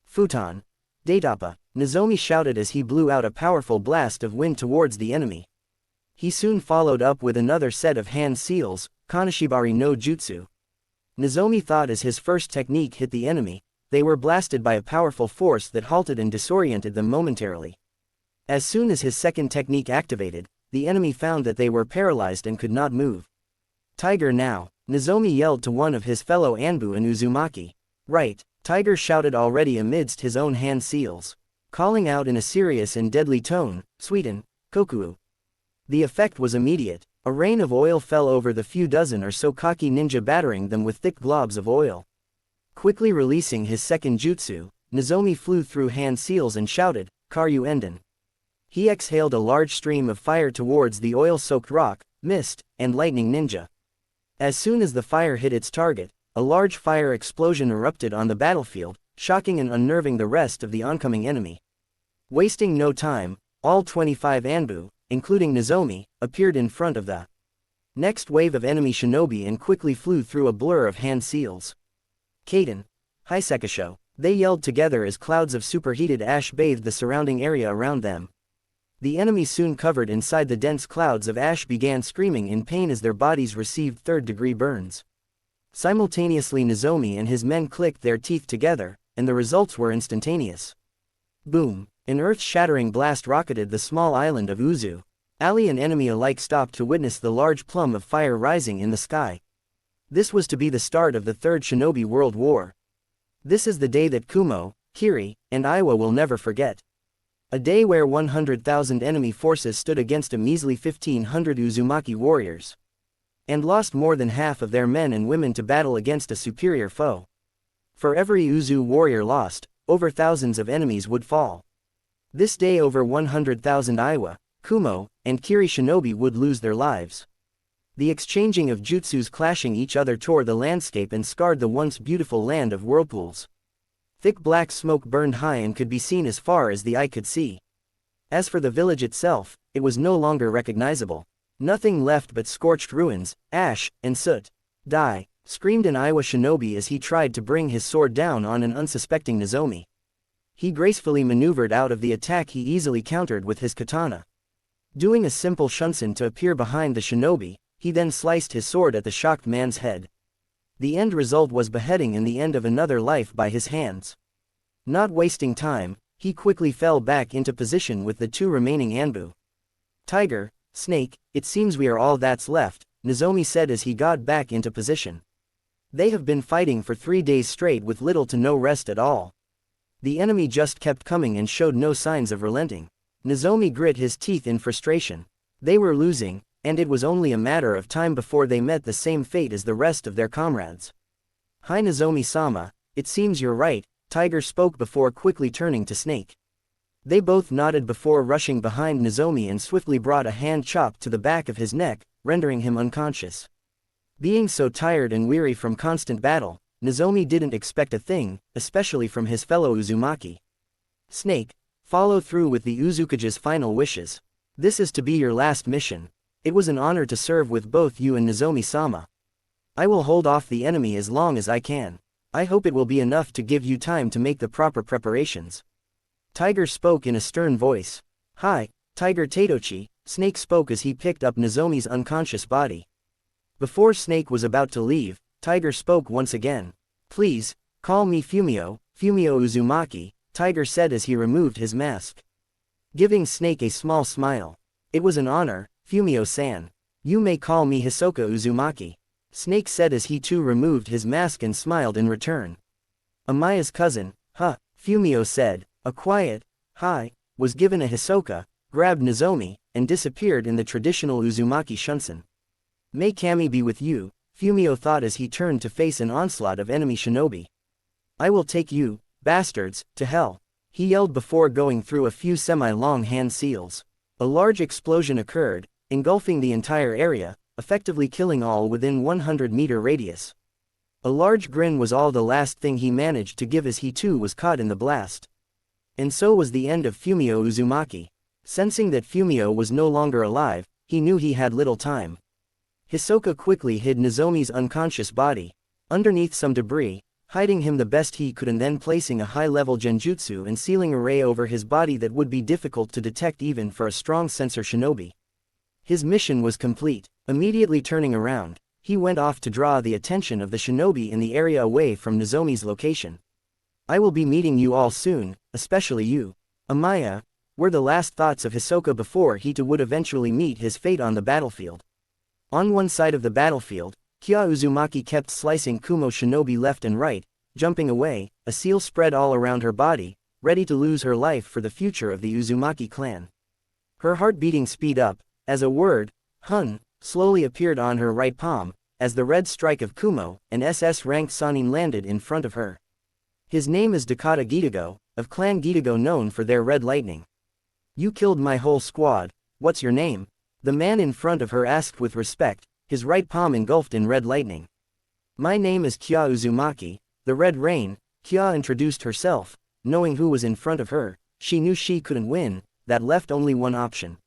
Futon. Datapa, Nozomi shouted as he blew out a powerful blast of wind towards the enemy. He soon followed up with another set of hand seals, Kanashibari no Jutsu. Nozomi thought as his first technique hit the enemy, they were blasted by a powerful force that halted and disoriented them momentarily. As soon as his second technique activated, the enemy found that they were paralyzed and could not move. Tiger now, Nozomi yelled to one of his fellow Anbu and Uzumaki. Right, Tiger shouted already amidst his own hand seals, calling out in a serious and deadly tone, Sweeten, Kokuo. The effect was immediate. A rain of oil fell over the few dozen or so Kaki ninja battering them with thick globs of oil. Quickly releasing his second jutsu, Nozomi flew through hand seals and shouted, Karyu Enden. He exhaled a large stream of fire towards the oil-soaked rock, mist, and lightning ninja. As soon as the fire hit its target, a large fire explosion erupted on the battlefield, shocking and unnerving the rest of the oncoming enemy. Wasting no time, all 25 Anbu, including Nozomi, appeared in front of the next wave of enemy shinobi and quickly flew through a blur of hand seals. Kaden. Hisekisho. They yelled together as clouds of superheated ash bathed the surrounding area around them. The enemy soon covered inside the dense clouds of ash began screaming in pain as their bodies received third-degree burns. Simultaneously Nozomi and his men clicked their teeth together, and the results were instantaneous. Boom! An earth-shattering blast rocketed the small island of Uzu. Ally and enemy alike stopped to witness the large plume of fire rising in the sky. This was to be the start of the Third Shinobi World War. This is the day that Kumo, Kiri, and Iwa will never forget. A day where 100,000 enemy forces stood against a measly 1,500 Uzumaki warriors. And lost more than half of their men and women to battle against a superior foe. For every Uzu warrior lost, over thousands of enemies would fall. This day over 100,000 Iwa, Kumo, and Kiri shinobi would lose their lives. The exchanging of jutsus clashing each other tore the landscape and scarred the once beautiful land of whirlpools. Thick black smoke burned high and could be seen as far as the eye could see. As for the village itself, it was no longer recognizable. Nothing left but scorched ruins, ash, and soot. Die! Screamed an Iwa shinobi as he tried to bring his sword down on an unsuspecting Nozomi. He gracefully maneuvered out of the attack he easily countered with his katana. Doing a simple shunsen to appear behind the shinobi, he then sliced his sword at the shocked man's head. The end result was beheading and the end of another life by his hands. Not wasting time, he quickly fell back into position with the two remaining Anbu. Tiger, Snake, it seems we are all that's left, Nozomi said as he got back into position. They have been fighting for 3 days straight with little to no rest at all. The enemy just kept coming and showed no signs of relenting. Nozomi grit his teeth in frustration. They were losing, and it was only a matter of time before they met the same fate as the rest of their comrades. Hi Nozomi-sama, it seems you're right, Tiger spoke before quickly turning to Snake. They both nodded before rushing behind Nozomi and swiftly brought a hand chop to the back of his neck, rendering him unconscious. Being so tired and weary from constant battle, Nozomi didn't expect a thing, especially from his fellow Uzumaki. Snake, follow through with the Uzukage's final wishes. This is to be your last mission. It was an honor to serve with both you and Nozomi-sama. I will hold off the enemy as long as I can. I hope it will be enough to give you time to make the proper preparations. Tiger spoke in a stern voice. Hi, Tiger Tatochi, Snake spoke as he picked up Nozomi's unconscious body. Before Snake was about to leave, Tiger spoke once again. Please, call me Fumio, Fumio Uzumaki, Tiger said as he removed his mask. Giving Snake a small smile. It was an honor, Fumio-san. You may call me Hisoka Uzumaki. Snake said as he too removed his mask and smiled in return. Amaya's cousin, Fumio said. A quiet, hi, was given a Hisoka, grabbed Nozomi, and disappeared in the traditional Uzumaki shunsen. May Kami be with you, Fumio thought as he turned to face an onslaught of enemy shinobi. I will take you, bastards, to hell, he yelled before going through a few semi-long hand seals. A large explosion occurred, engulfing the entire area, effectively killing all within 100-meter radius. A large grin was all the last thing he managed to give as he too was caught in the blast. And so was the end of Fumio Uzumaki. Sensing that Fumio was no longer alive, he knew he had little time. Hisoka quickly hid Nozomi's unconscious body underneath some debris, hiding him the best he could and then placing a high-level genjutsu and sealing array over his body that would be difficult to detect even for a strong sensor shinobi. His mission was complete. Immediately turning around, he went off to draw the attention of the shinobi in the area away from Nozomi's location. I will be meeting you all soon, especially you, Amaya, were the last thoughts of Hisoka before he too would eventually meet his fate on the battlefield. On one side of the battlefield, Kya Uzumaki kept slicing Kumo shinobi left and right, jumping away, a seal spread all around her body, ready to lose her life for the future of the Uzumaki clan. Her heart beating speed up, as a word, Hun, slowly appeared on her right palm, as the red strike of Kumo, an SS-ranked Sanin landed in front of her. His name is Dakata Gitago, of Clan Gitago known for their red lightning. You killed my whole squad, what's your name? The man in front of her asked with respect, his right palm engulfed in red lightning. My name is Kya Uzumaki, the Red Rain, Kya introduced herself, knowing who was in front of her, she knew she couldn't win, that left only one option.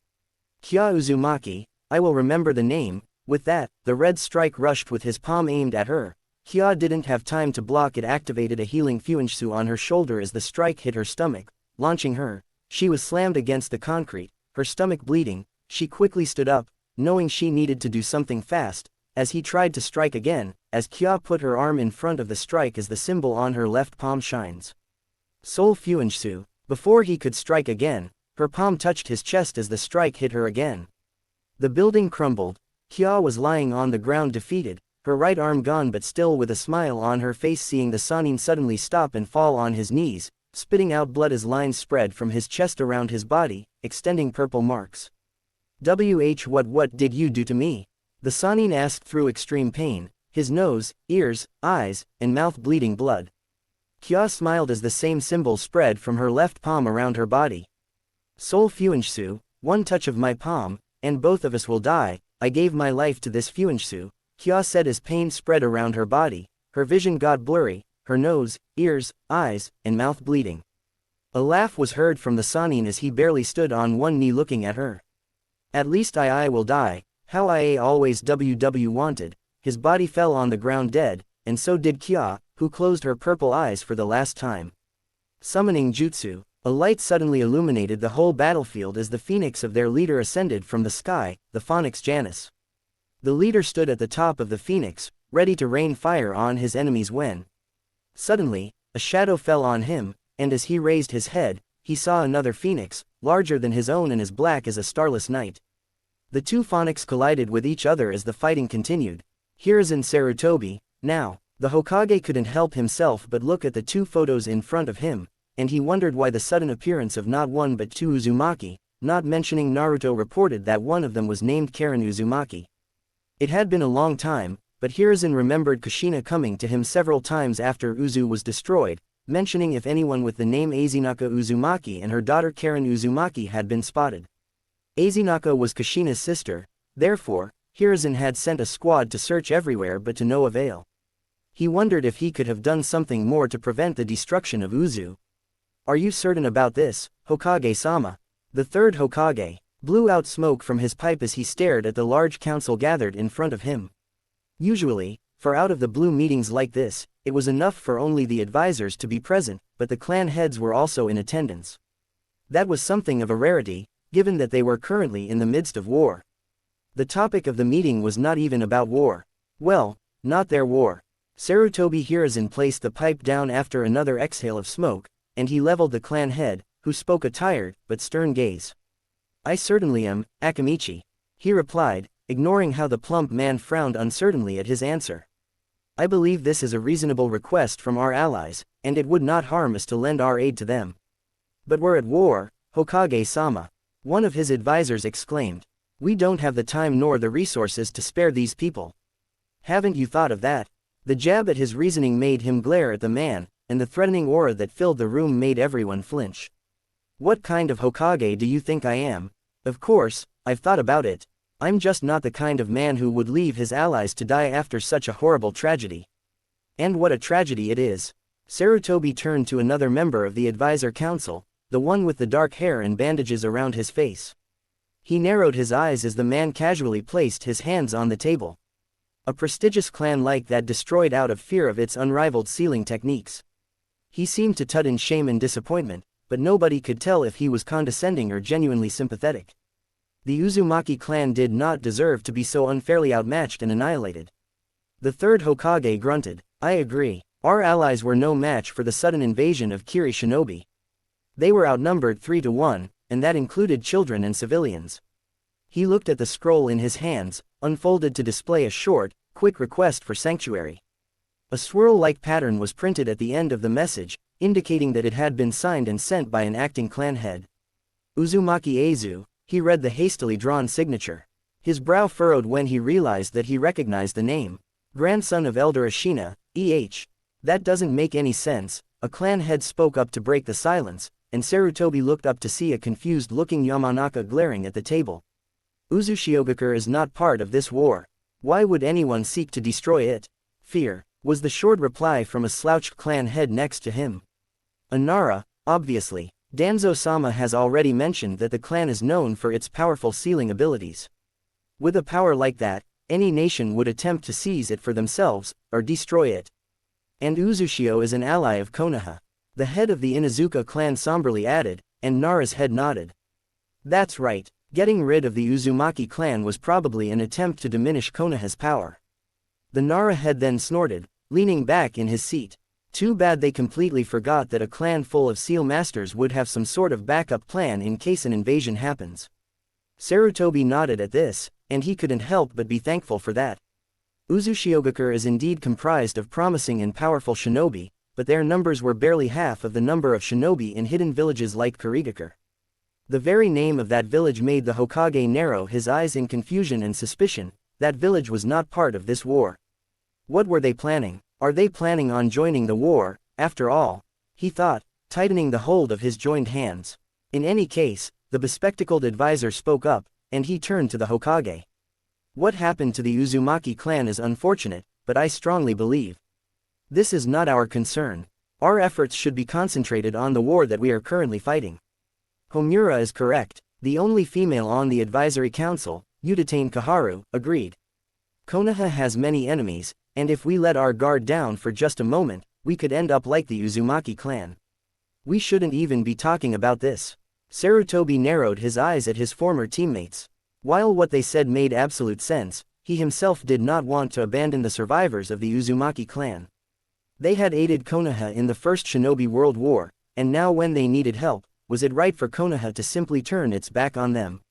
Kya Uzumaki, I will remember the name. With that, the red strike rushed with his palm aimed at her, Kya didn't have time to block. It activated a healing Fuinshsu on her shoulder as the strike hit her stomach, launching her. She was slammed against the concrete, her stomach bleeding. She quickly stood up, knowing she needed to do something fast, as he tried to strike again, as Kya put her arm in front of the strike as the symbol on her left palm shines. Soul Fuinshsu. Before he could strike again, her palm touched his chest as the strike hit her again. The building crumbled. Kya was lying on the ground defeated, her right arm gone but still with a smile on her face, seeing the Sannin suddenly stop and fall on his knees, spitting out blood as lines spread from his chest around his body, extending purple marks. What did you do to me? The Sannin asked through extreme pain, his nose, ears, eyes, and mouth bleeding blood. Kya smiled as the same symbol spread from her left palm around her body. Soul Fuinshsu, one touch of my palm, and both of us will die. I gave my life to this Fuinshsu, Kya said as pain spread around her body, her vision got blurry, her nose, ears, eyes, and mouth bleeding. A laugh was heard from the Sannin as he barely stood on one knee looking at her. At least I will die, how I always wanted. His body fell on the ground dead, and so did Kya, who closed her purple eyes for the last time. Summoning Jutsu. A light suddenly illuminated the whole battlefield as the phoenix of their leader ascended from the sky, the Phoenix Janus. The leader stood at the top of the phoenix, ready to rain fire on his enemies when suddenly, a shadow fell on him, and as he raised his head, he saw another phoenix, larger than his own and as black as a starless night. The two phoenix collided with each other as the fighting continued. Hiruzen Sarutobi. Now, the Hokage couldn't help himself but look at the two photos in front of him, and he wondered why the sudden appearance of not one but two Uzumaki, not mentioning Naruto reported that one of them was named Karen Uzumaki. It had been a long time, but Hiruzen remembered Kushina coming to him several times after Uzu was destroyed, mentioning if anyone with the name Azinaka Uzumaki and her daughter Karen Uzumaki had been spotted. Azinaka was Kushina's sister, therefore, Hiruzen had sent a squad to search everywhere but to no avail. He wondered if he could have done something more to prevent the destruction of Uzu. Are you certain about this, Hokage-sama? The third Hokage blew out smoke from his pipe as he stared at the large council gathered in front of him. Usually, for out-of-the-blue meetings like this, it was enough for only the advisors to be present, but the clan heads were also in attendance. That was something of a rarity, given that they were currently in the midst of war. The topic of the meeting was not even about war. Well, not their war. Sarutobi Hiruzen placed the pipe down after another exhale of smoke, and he leveled the clan head, who spoke a tired, but stern gaze. I certainly am, Akamichi. He replied, ignoring how the plump man frowned uncertainly at his answer. I believe this is a reasonable request from our allies, and it would not harm us to lend our aid to them. But we're at war, Hokage-sama. One of his advisors exclaimed. We don't have the time nor the resources to spare these people. Haven't you thought of that? The jab at his reasoning made him glare at the man, and the threatening aura that filled the room made everyone flinch. What kind of Hokage do you think I am? Of course, I've thought about it. I'm just not the kind of man who would leave his allies to die after such a horrible tragedy. And what a tragedy it is. Sarutobi turned to another member of the advisor council, the one with the dark hair and bandages around his face. He narrowed his eyes as the man casually placed his hands on the table. A prestigious clan like that destroyed out of fear of its unrivaled sealing techniques. He seemed to tut in shame and disappointment, but nobody could tell if he was condescending or genuinely sympathetic. The Uzumaki clan did not deserve to be so unfairly outmatched and annihilated. The third Hokage grunted, I agree. Our allies were no match for the sudden invasion of Kiri Shinobi. They were outnumbered 3-1, and that included children and civilians. He looked at the scroll in his hands, unfolded to display a short, quick request for sanctuary. A swirl-like pattern was printed at the end of the message, indicating that it had been signed and sent by an acting clan head. Uzumaki Eizu. He read the hastily drawn signature. His brow furrowed when he realized that he recognized the name. Grandson of Elder Ashina, E.H. That doesn't make any sense. A clan head spoke up to break the silence, and Sarutobi looked up to see a confused-looking Yamanaka glaring at the table. Uzushiogakure is not part of this war. Why would anyone seek to destroy it? Fear, was the short reply from a slouched clan head next to him. Anara, obviously. Danzo-sama has already mentioned that the clan is known for its powerful sealing abilities. With a power like that, any nation would attempt to seize it for themselves, or destroy it. And Uzushio is an ally of Konoha. The head of the Inuzuka clan somberly added, and Nara's head nodded. That's right, getting rid of the Uzumaki clan was probably an attempt to diminish Konoha's power. The Nara head then snorted, leaning back in his seat. Too bad they completely forgot that a clan full of seal masters would have some sort of backup plan in case an invasion happens. Sarutobi nodded at this, and he couldn't help but be thankful for that. Uzushiogakure is indeed comprised of promising and powerful shinobi, but their numbers were barely half of the number of shinobi in hidden villages like Kurigakure. The very name of that village made the Hokage narrow his eyes in confusion and suspicion. That village was not part of this war. What were they planning? Are they planning on joining the war, after all? He thought, tightening the hold of his joined hands. In any case, the bespectacled advisor spoke up, and he turned to the Hokage. What happened to the Uzumaki clan is unfortunate, but I strongly believe this is not our concern. Our efforts should be concentrated on the war that we are currently fighting. Homura is correct. The only female on the advisory council, Udatane Kaharu, agreed. Konoha has many enemies, and if we let our guard down for just a moment, we could end up like the Uzumaki clan. We shouldn't even be talking about this. Sarutobi narrowed his eyes at his former teammates. While what they said made absolute sense, he himself did not want to abandon the survivors of the Uzumaki clan. They had aided Konoha in the First Shinobi World War, and now when they needed help, was it right for Konoha to simply turn its back on them?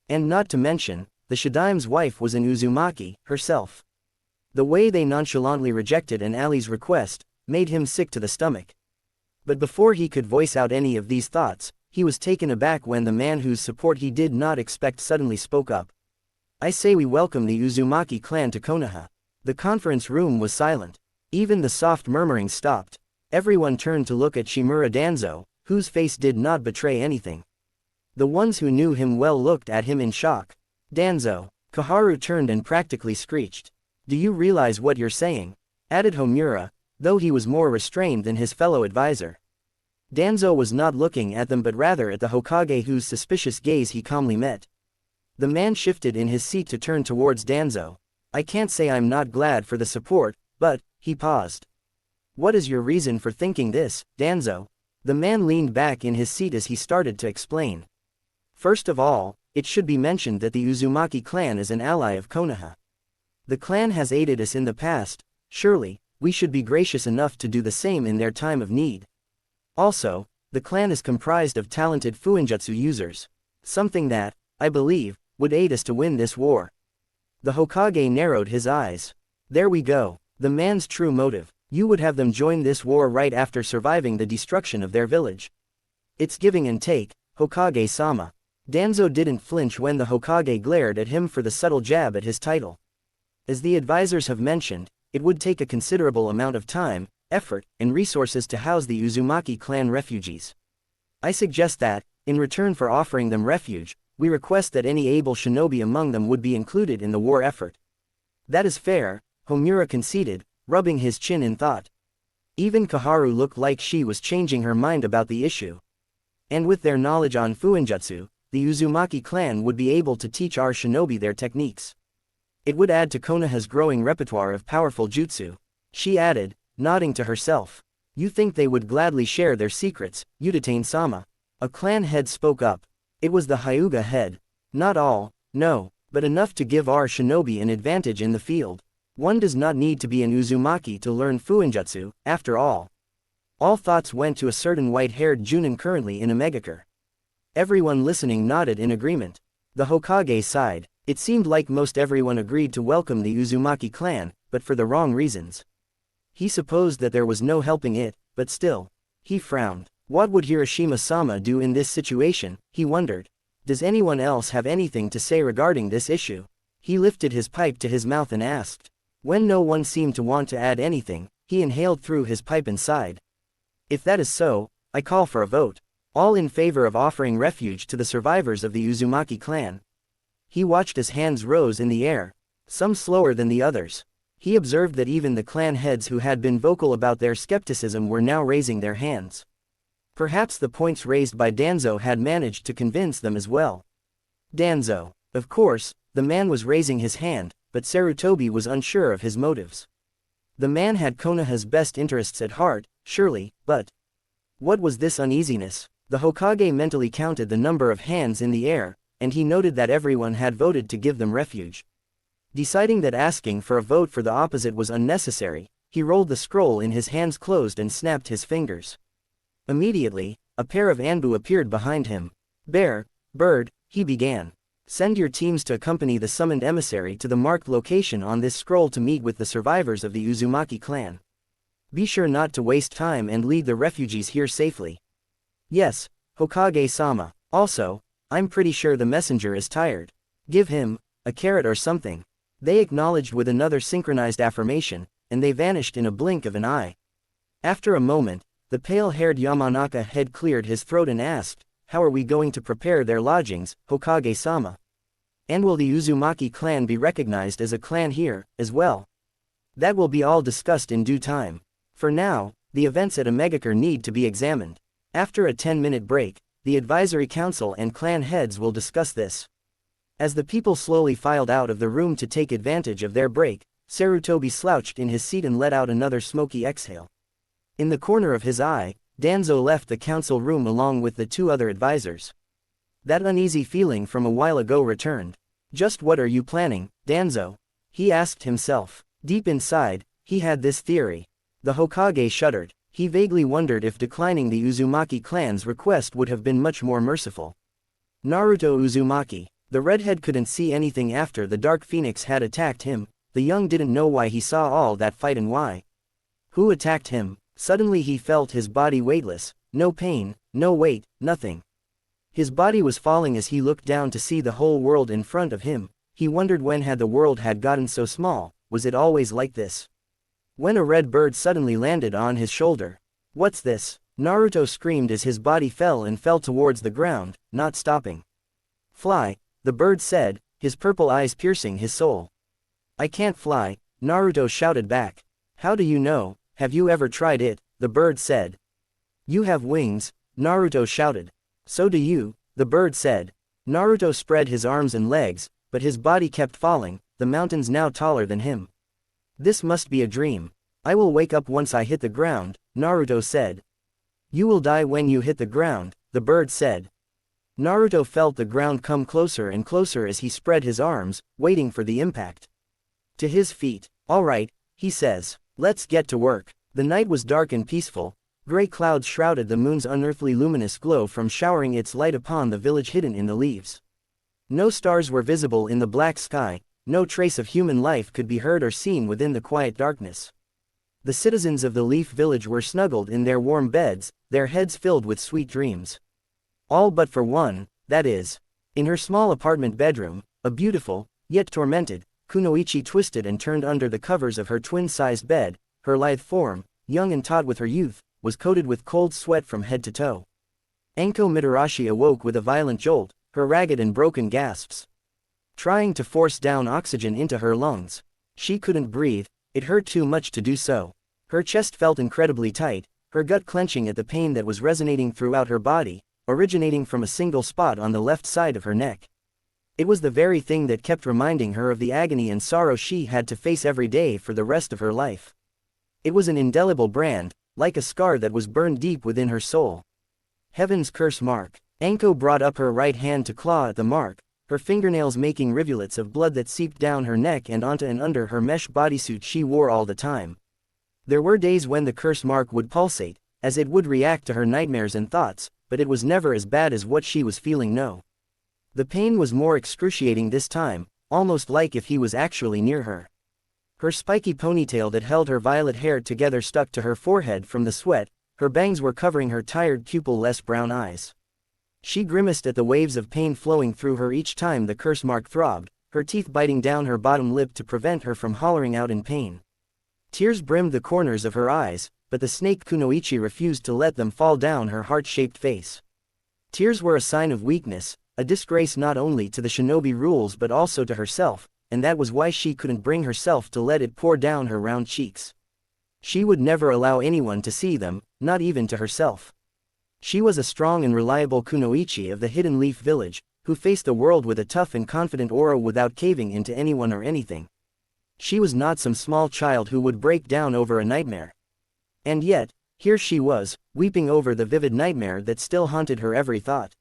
And not to mention, the Shidaime's wife was an Uzumaki, herself. The way they nonchalantly rejected an ally's request, made him sick to the stomach. But before he could voice out any of these thoughts, he was taken aback when the man whose support he did not expect suddenly spoke up. I say we welcome the Uzumaki clan to Konoha. The conference room was silent. Even the soft murmuring stopped. Everyone turned to look at Shimura Danzo, whose face did not betray anything. The ones who knew him well looked at him in shock. Danzo, Kaharu turned and practically screeched. Do you realize what you're saying? Added Homura, though he was more restrained than his fellow advisor. Danzo was not looking at them but rather at the Hokage whose suspicious gaze he calmly met. The man shifted in his seat to turn towards Danzo. I can't say I'm not glad for the support, but, he paused. What is your reason for thinking this, Danzo? The man leaned back in his seat as he started to explain. First of all, it should be mentioned that the Uzumaki clan is an ally of Konoha. The clan has aided us in the past, surely, we should be gracious enough to do the same in their time of need. Also, the clan is comprised of talented fuinjutsu users. Something that, I believe, would aid us to win this war. The Hokage narrowed his eyes. There we go. The man's true motive. You would have them join this war right after surviving the destruction of their village. It's giving and take, Hokage-sama. Danzo didn't flinch when the Hokage glared at him for the subtle jab at his title. As the advisors have mentioned, it would take a considerable amount of time, effort, and resources to house the Uzumaki clan refugees. I suggest that, in return for offering them refuge, we request that any able shinobi among them would be included in the war effort. That is fair, Homura conceded, rubbing his chin in thought. Even Kaharu looked like she was changing her mind about the issue. And with their knowledge on fuinjutsu, the Uzumaki clan would be able to teach our shinobi their techniques. It would add to Konoha's growing repertoire of powerful jutsu. She added, nodding to herself. You think they would gladly share their secrets, Udatane-sama? A clan head spoke up. It was the Hyuga head. Not all, no, but enough to give our shinobi an advantage in the field. One does not need to be an Uzumaki to learn fuinjutsu, after all. All thoughts went to a certain white-haired Junin currently in Omegakure. Everyone listening nodded in agreement. The Hokage sighed. It seemed like most everyone agreed to welcome the Uzumaki clan, but for the wrong reasons. He supposed that there was no helping it, but still. He frowned. What would Hiroshima-sama do in this situation, he wondered. Does anyone else have anything to say regarding this issue? He lifted his pipe to his mouth and asked. When no one seemed to want to add anything, he inhaled through his pipe and sighed. If that is so, I call for a vote. All in favor of offering refuge to the survivors of the Uzumaki clan. He watched as hands rose in the air, some slower than the others. He observed that even the clan heads who had been vocal about their skepticism were now raising their hands. Perhaps the points raised by Danzo had managed to convince them as well. Danzo. Of course, the man was raising his hand, but Sarutobi was unsure of his motives. The man had Konoha's best interests at heart, surely, but what was this uneasiness? The Hokage mentally counted the number of hands in the air, and he noted that everyone had voted to give them refuge. Deciding that asking for a vote for the opposite was unnecessary, he rolled the scroll in his hands closed and snapped his fingers. Immediately, a pair of Anbu appeared behind him. Bear, Bird, he began. Send your teams to accompany the summoned emissary to the marked location on this scroll to meet with the survivors of the Uzumaki clan. Be sure not to waste time and lead the refugees here safely. Yes, Hokage-sama. Also, I'm pretty sure the messenger is tired. Give him a carrot or something. They acknowledged with another synchronized affirmation, and they vanished in a blink of an eye. After a moment, the pale-haired Yamanaka head cleared his throat and asked, "How are we going to prepare their lodgings, Hokage-sama? And will the Uzumaki clan be recognized as a clan here, as well?" "That will be all discussed in due time. For now, the events at Omegakure need to be examined. After a 10-minute break, the advisory council and clan heads will discuss this." As the people slowly filed out of the room to take advantage of their break, Sarutobi slouched in his seat and let out another smoky exhale. In the corner of his eye, Danzo left the council room along with the two other advisors. That uneasy feeling from a while ago returned. "Just what are you planning, Danzo?" he asked himself. Deep inside, he had this theory. The Hokage shuddered. He vaguely wondered if declining the Uzumaki clan's request would have been much more merciful. Naruto Uzumaki. The redhead couldn't see anything after the Dark Phoenix had attacked him. The young didn't know why he saw all that fight and why. Who attacked him? Suddenly he felt his body weightless, no pain, no weight, nothing. His body was falling as he looked down to see the whole world in front of him. He wondered when had the world had gotten so small, was it always like this? When a red bird suddenly landed on his shoulder. "What's this?" Naruto screamed as his body fell and fell towards the ground, not stopping. "Fly," the bird said, his purple eyes piercing his soul. "I can't fly," Naruto shouted back. "How do you know? Have you ever tried it?" the bird said. "You have wings," Naruto shouted. "So do you," the bird said. Naruto spread his arms and legs, but his body kept falling, the mountains now taller than him. "This must be a dream. I will wake up once I hit the ground," Naruto said. "You will die when you hit the ground," the bird said. Naruto felt the ground come closer and closer as he spread his arms, waiting for the impact. To his feet. "All right," he says. "Let's get to work." The night was dark and peaceful. Gray clouds shrouded the moon's unearthly luminous glow from showering its light upon the village hidden in the leaves. No stars were visible in the black sky, no trace of human life could be heard or seen within the quiet darkness. The citizens of the Leaf Village were snuggled in their warm beds, their heads filled with sweet dreams. All but for one, that is. In her small apartment bedroom, a beautiful, yet tormented, Kunoichi twisted and turned under the covers of her twin-sized bed. Her lithe form, young and taut with her youth, was coated with cold sweat from head to toe. Anko Mitarashi awoke with a violent jolt, her ragged and broken gasps trying to force down oxygen into her lungs. She couldn't breathe, it hurt too much to do so. Her chest felt incredibly tight, her gut clenching at the pain that was resonating throughout her body, originating from a single spot on the left side of her neck. It was the very thing that kept reminding her of the agony and sorrow she had to face every day for the rest of her life. It was an indelible brand, like a scar that was burned deep within her soul. Heaven's curse mark. Anko brought up her right hand to claw at the mark, her fingernails making rivulets of blood that seeped down her neck and onto and under her mesh bodysuit she wore all the time. There were days when the curse mark would pulsate, as it would react to her nightmares and thoughts, but it was never as bad as what she was feeling now. The pain was more excruciating this time, almost like if he was actually near her. Her spiky ponytail that held her violet hair together stuck to her forehead from the sweat, her bangs were covering her tired pupil-less brown eyes. She grimaced at the waves of pain flowing through her each time the curse mark throbbed, her teeth biting down her bottom lip to prevent her from hollering out in pain. Tears brimmed the corners of her eyes, but the snake Kunoichi refused to let them fall down her heart-shaped face. Tears were a sign of weakness, a disgrace not only to the shinobi rules but also to herself, and that was why she couldn't bring herself to let it pour down her round cheeks. She would never allow anyone to see them, not even to herself. She was a strong and reliable Kunoichi of the Hidden Leaf Village, who faced the world with a tough and confident aura without caving into anyone or anything. She was not some small child who would break down over a nightmare. And yet, here she was, weeping over the vivid nightmare that still haunted her every thought.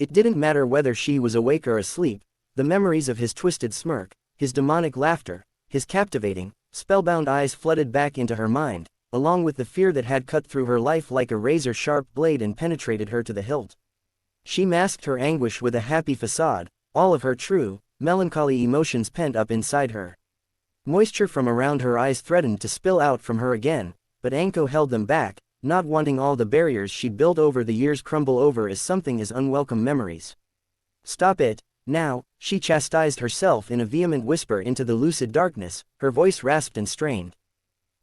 It didn't matter whether she was awake or asleep, the memories of his twisted smirk, his demonic laughter, his captivating, spellbound eyes flooded back into her mind, along with the fear that had cut through her life like a razor-sharp blade and penetrated her to the hilt. She masked her anguish with a happy facade, all of her true, melancholy emotions pent up inside her. Moisture from around her eyes threatened to spill out from her again, but Anko held them back, not wanting all the barriers she'd built over the years crumble over as something as unwelcome memories. Stop it, now, she chastised herself in a vehement whisper into the lucid darkness, her voice rasped and strained.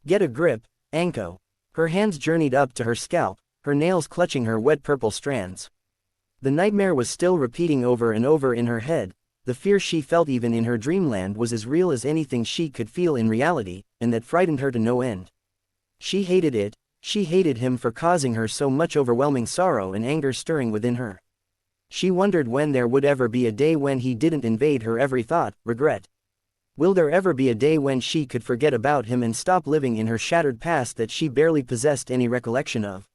Get a grip, Anko. Her hands journeyed up to her scalp, her nails clutching her wet purple strands. The nightmare was still repeating over and over in her head. The fear she felt even in her dreamland was as real as anything she could feel in reality, and that frightened her to no end. She hated it, she hated him for causing her so much overwhelming sorrow and anger stirring within her. She wondered when there would ever be a day when he didn't invade her every thought, regret. Will there ever be a day when she could forget about him and stop living in her shattered past that she barely possessed any recollection of?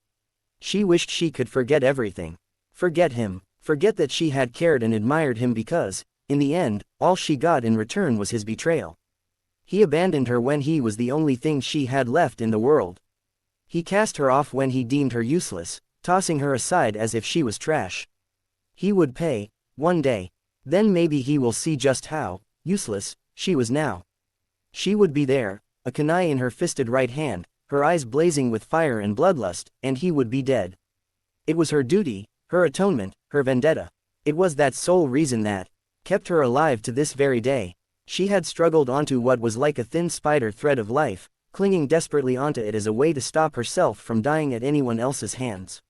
She wished she could forget everything. Forget him, forget that she had cared and admired him because, in the end, all she got in return was his betrayal. He abandoned her when he was the only thing she had left in the world. He cast her off when he deemed her useless, tossing her aside as if she was trash. He would pay, one day. Then maybe he will see just how useless she was now. She would be there, a kunai in her fisted right hand, her eyes blazing with fire and bloodlust, and he would be dead. It was her duty, her atonement, her vendetta. It was that sole reason that kept her alive to this very day. She had struggled onto what was like a thin spider thread of life, clinging desperately onto it as a way to stop herself from dying at anyone else's hands.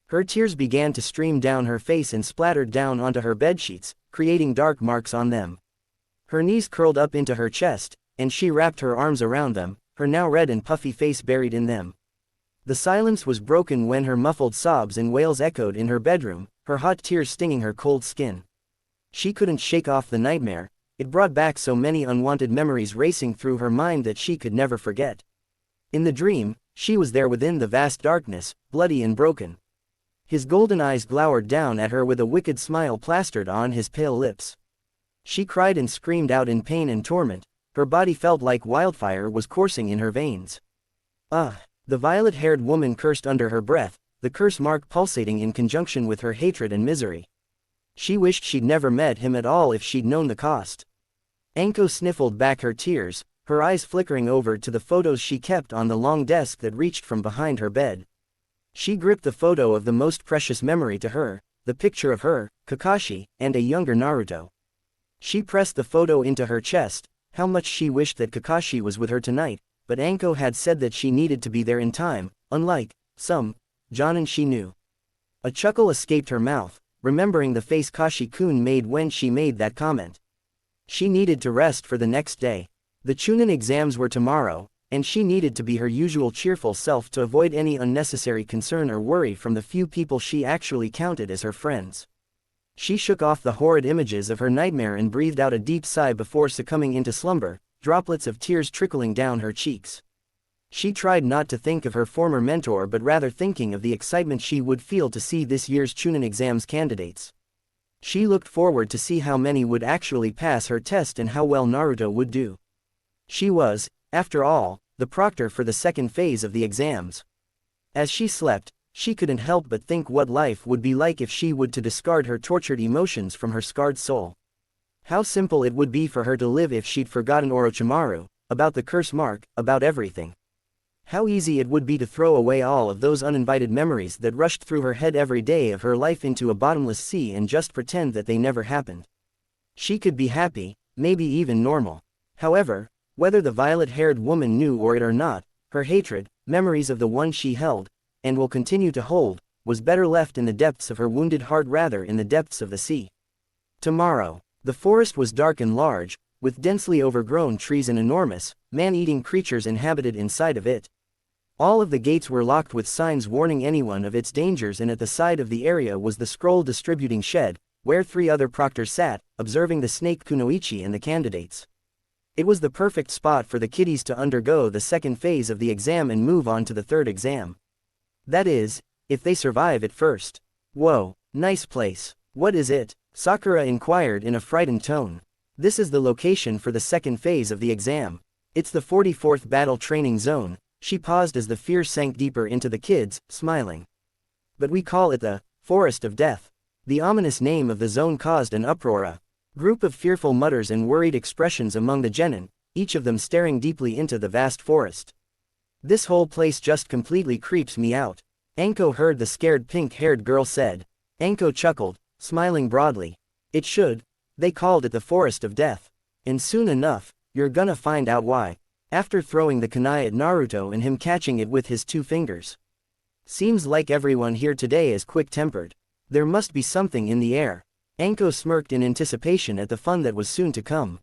Her tears began to stream down her face and splattered down onto her bedsheets, creating dark marks on them. Her knees curled up into her chest, and she wrapped her arms around them, her now red and puffy face buried in them. The silence was broken when her muffled sobs and wails echoed in her bedroom, her hot tears stinging her cold skin. She couldn't shake off the nightmare. It brought back so many unwanted memories racing through her mind that she could never forget. In the dream, she was there within the vast darkness, bloody and broken. His golden eyes glowered down at her with a wicked smile plastered on his pale lips. She cried and screamed out in pain and torment. Her body felt like wildfire was coursing in her veins. Ah! The violet-haired woman cursed under her breath, the curse mark pulsating in conjunction with her hatred and misery. She wished she'd never met him at all if she'd known the cost. Anko sniffled back her tears, her eyes flickering over to the photos she kept on the long desk that reached from behind her bed. She gripped the photo of the most precious memory to her, the picture of her, Kakashi, and a younger Naruto. She pressed the photo into her chest. How much she wished that Kakashi was with her tonight, but Anko had said that she needed to be there in time, unlike some Jonin she knew. A chuckle escaped her mouth, remembering the face Kashi-kun made when she made that comment. She needed to rest for the next day. The Chunin exams were tomorrow, and she needed to be her usual cheerful self to avoid any unnecessary concern or worry from the few people she actually counted as her friends. She shook off the horrid images of her nightmare and breathed out a deep sigh before succumbing into slumber, droplets of tears trickling down her cheeks. She tried not to think of her former mentor but rather thinking of the excitement she would feel to see this year's Chunin exams candidates. She looked forward to see how many would actually pass her test and how well Naruto would do. She was, after all, the proctor for the second phase of the exams. As she slept, she couldn't help but think what life would be like if she would to discard her tortured emotions from her scarred soul. How simple it would be for her to live if she'd forgotten Orochimaru, about the curse mark, about everything. How easy it would be to throw away all of those uninvited memories that rushed through her head every day of her life into a bottomless sea and just pretend that they never happened. She could be happy, maybe even normal. However, whether the violet-haired woman knew or it or not, her hatred, memories of the one she held, and will continue to hold, was better left in the depths of her wounded heart rather in the depths of the sea. Tomorrow. The forest was dark and large, with densely overgrown trees and enormous, man-eating creatures inhabited inside of it. All of the gates were locked with signs warning anyone of its dangers, and at the side of the area was the scroll distributing shed, where 3 other proctors sat, observing the snake Kunoichi and the candidates. It was the perfect spot for the kiddies to undergo the second phase of the exam and move on to the third exam. That is, if they survive it first. Whoa, nice place. What is it? Sakura inquired in a frightened tone. This is the location for the second phase of the exam. It's the 44th Battle Training Zone. She paused as the fear sank deeper into the kids, smiling. But we call it the Forest of Death. The ominous name of the zone caused an uproar. A group of fearful mutters and worried expressions among the genin, each of them staring deeply into the vast forest. This whole place just completely creeps me out. Anko heard the scared pink-haired girl said. Anko chuckled, smiling broadly. It should. They called it the Forest of Death. And soon enough, you're gonna find out why. After throwing the kunai at Naruto and him catching it with his 2 fingers. Seems like everyone here today is quick-tempered. There must be something in the air. Anko smirked in anticipation at the fun that was soon to come.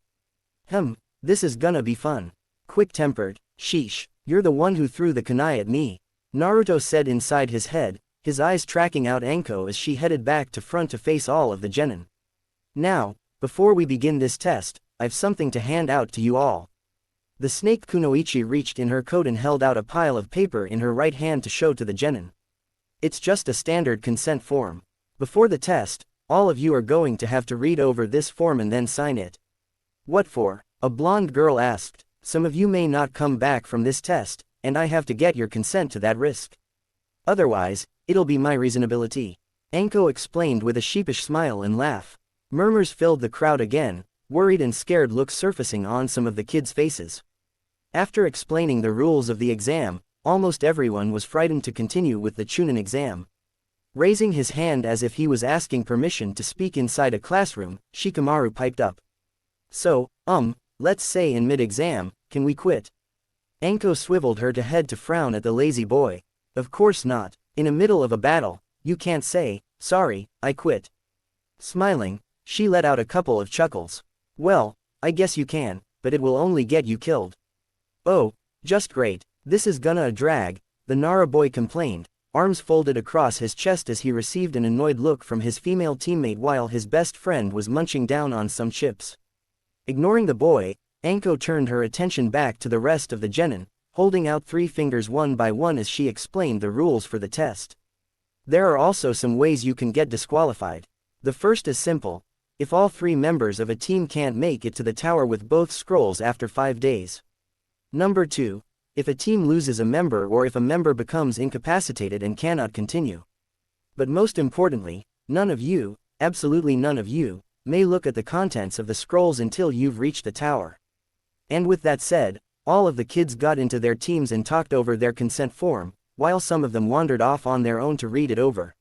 This is gonna be fun. Quick-tempered, sheesh, you're the one who threw the kunai at me. Naruto said inside his head, his eyes tracking out Anko as she headed back to front to face all of the genin. Now, before we begin this test, I've something to hand out to you all. The snake Kunoichi reached in her coat and held out a pile of paper in her right hand to show to the genin. It's just a standard consent form. Before the test, all of you are going to have to read over this form and then sign it. What for? A blonde girl asked. Some of you may not come back from this test, and I have to get your consent to that risk. Otherwise, it'll be my reasonability. Anko explained with a sheepish smile and laugh. Murmurs filled the crowd again, worried and scared looks surfacing on some of the kids' faces. After explaining the rules of the exam, almost everyone was frightened to continue with the Chunin exam. Raising his hand as if he was asking permission to speak inside a classroom, Shikamaru piped up. So, let's say in mid-exam, can we quit? Anko swiveled her head to frown at the lazy boy. Of course not. In the middle of a battle, you can't say, sorry, I quit. Smiling, she let out a couple of chuckles. Well, I guess you can, but it will only get you killed. Oh, just great. This is gonna a drag, the Nara boy complained, arms folded across his chest as he received an annoyed look from his female teammate while his best friend was munching down on some chips. Ignoring the boy, Anko turned her attention back to the rest of the genin, holding out 3 fingers one by one as she explained the rules for the test. There are also some ways you can get disqualified. The first is simple. If all 3 members of a team can't make it to the tower with both scrolls after 5 days. Number 2. If a team loses a member or if a member becomes incapacitated and cannot continue. But most importantly, none of you, absolutely none of you, may look at the contents of the scrolls until you've reached the tower. And with that said, all of the kids got into their teams and talked over their consent form, while some of them wandered off on their own to read it over.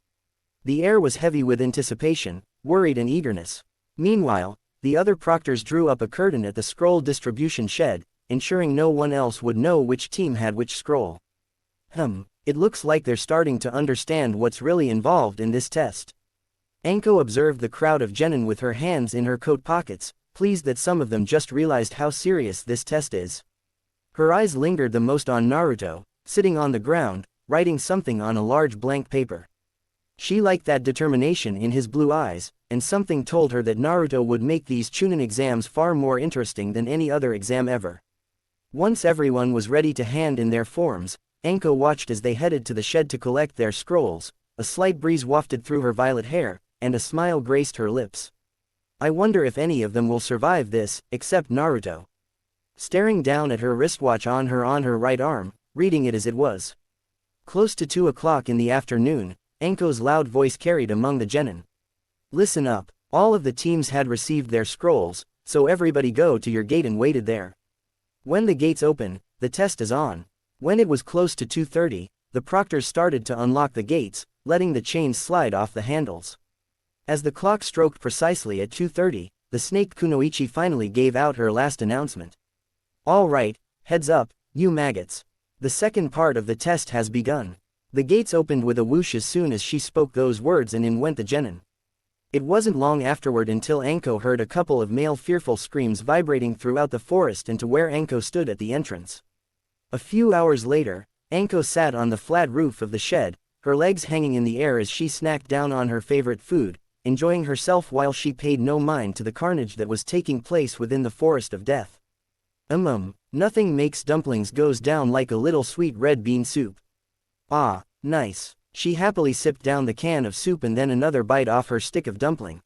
The air was heavy with anticipation, worried and eagerness. Meanwhile, the other proctors drew up a curtain at the scroll distribution shed, ensuring no one else would know which team had which scroll. It looks like they're starting to understand what's really involved in this test. Anko observed the crowd of genin with her hands in her coat pockets, pleased that some of them just realized how serious this test is. Her eyes lingered the most on Naruto, sitting on the ground, writing something on a large blank paper. She liked that determination in his blue eyes, and something told her that Naruto would make these Chunin exams far more interesting than any other exam ever. Once everyone was ready to hand in their forms, Anko watched as they headed to the shed to collect their scrolls. A slight breeze wafted through her violet hair, and a smile graced her lips. I wonder if any of them will survive this, except Naruto. Staring down at her wristwatch on her right arm, reading it as it was. Close to 2 o'clock in the afternoon, Anko's loud voice carried among the genin. Listen up, all of the teams had received their scrolls, so everybody go to your gate and waited there. When the gates open, the test is on. When it was close to 2:30, the proctors started to unlock the gates, letting the chains slide off the handles. As the clock stroked precisely at 2:30, the snake Kunoichi finally gave out her last announcement. All right, heads up, you maggots. The second part of the test has begun. The gates opened with a whoosh as soon as she spoke those words and in went the genin. It wasn't long afterward until Anko heard a couple of male fearful screams vibrating throughout the forest and to where Anko stood at the entrance. A few hours later, Anko sat on the flat roof of the shed, her legs hanging in the air as she snacked down on her favorite food, enjoying herself while she paid no mind to the carnage that was taking place within the forest of death. Nothing makes dumplings goes down like a little sweet red bean soup. Ah, nice. She happily sipped down the can of soup and then another bite off her stick of dumpling.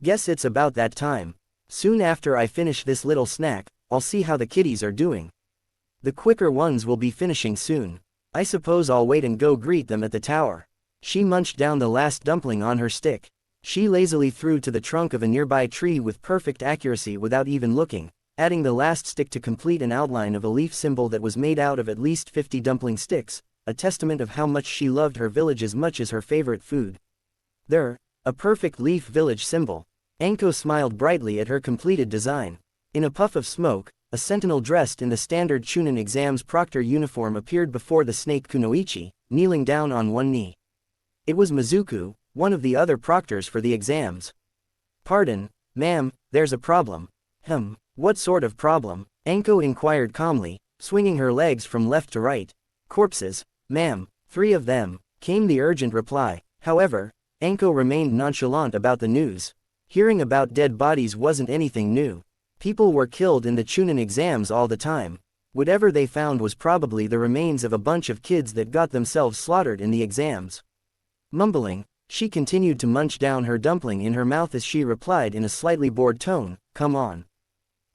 Guess it's about that time. Soon after I finish this little snack, I'll see how the kiddies are doing. The quicker ones will be finishing soon. I suppose I'll wait and go greet them at the tower. She munched down the last dumpling on her stick. She lazily threw to the trunk of a nearby tree with perfect accuracy without even looking, adding the last stick to complete an outline of a leaf symbol that was made out of at least 50 dumpling sticks, a testament of how much she loved her village as much as her favorite food. There, a perfect leaf village symbol. Anko smiled brightly at her completed design. In a puff of smoke, a sentinel dressed in the standard Chunin exams proctor uniform appeared before the snake Kunoichi, kneeling down on one knee. It was Mizuku, one of the other proctors for the exams. "Pardon, ma'am, there's a problem." What sort of problem?" Anko inquired calmly, swinging her legs from left to right. "Corpses, ma'am, 3 of them," came the urgent reply. However, Anko remained nonchalant about the news. Hearing about dead bodies wasn't anything new. People were killed in the Chunin exams all the time. Whatever they found was probably the remains of a bunch of kids that got themselves slaughtered in the exams. Mumbling, she continued to munch down her dumpling in her mouth as she replied in a slightly bored tone, "Come on.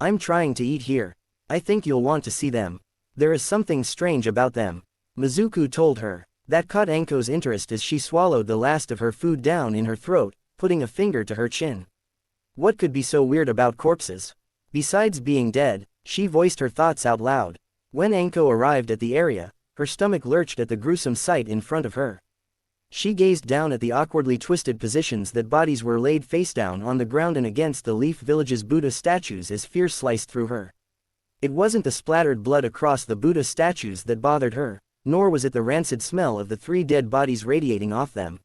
I'm trying to eat here. I think you'll want to see them. There is something strange about them," Mizuku told her. That caught Anko's interest as she swallowed the last of her food down in her throat, putting a finger to her chin. What could be so weird about corpses? Besides being dead, she voiced her thoughts out loud. When Anko arrived at the area, her stomach lurched at the gruesome sight in front of her. She gazed down at the awkwardly twisted positions that bodies were laid face down on the ground and against the Leaf Village's Buddha statues as fear sliced through her. It wasn't the splattered blood across the Buddha statues that bothered her, nor was it the rancid smell of the 3 dead bodies radiating off them.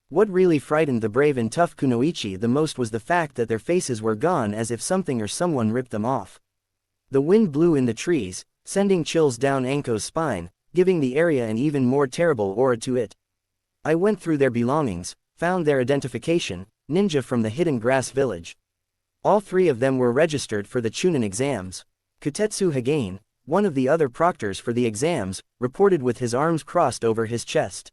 What really frightened the brave and tough Kunoichi the most was the fact that their faces were gone as if something or someone ripped them off. The wind blew in the trees, sending chills down Anko's spine, giving the area an even more terrible aura to it. I went through their belongings, found their identification, ninja from the Hidden Grass Village. All 3 of them were registered for the Chunin exams. Kutetsu Hagane, one of the other proctors for the exams, reported with his arms crossed over his chest.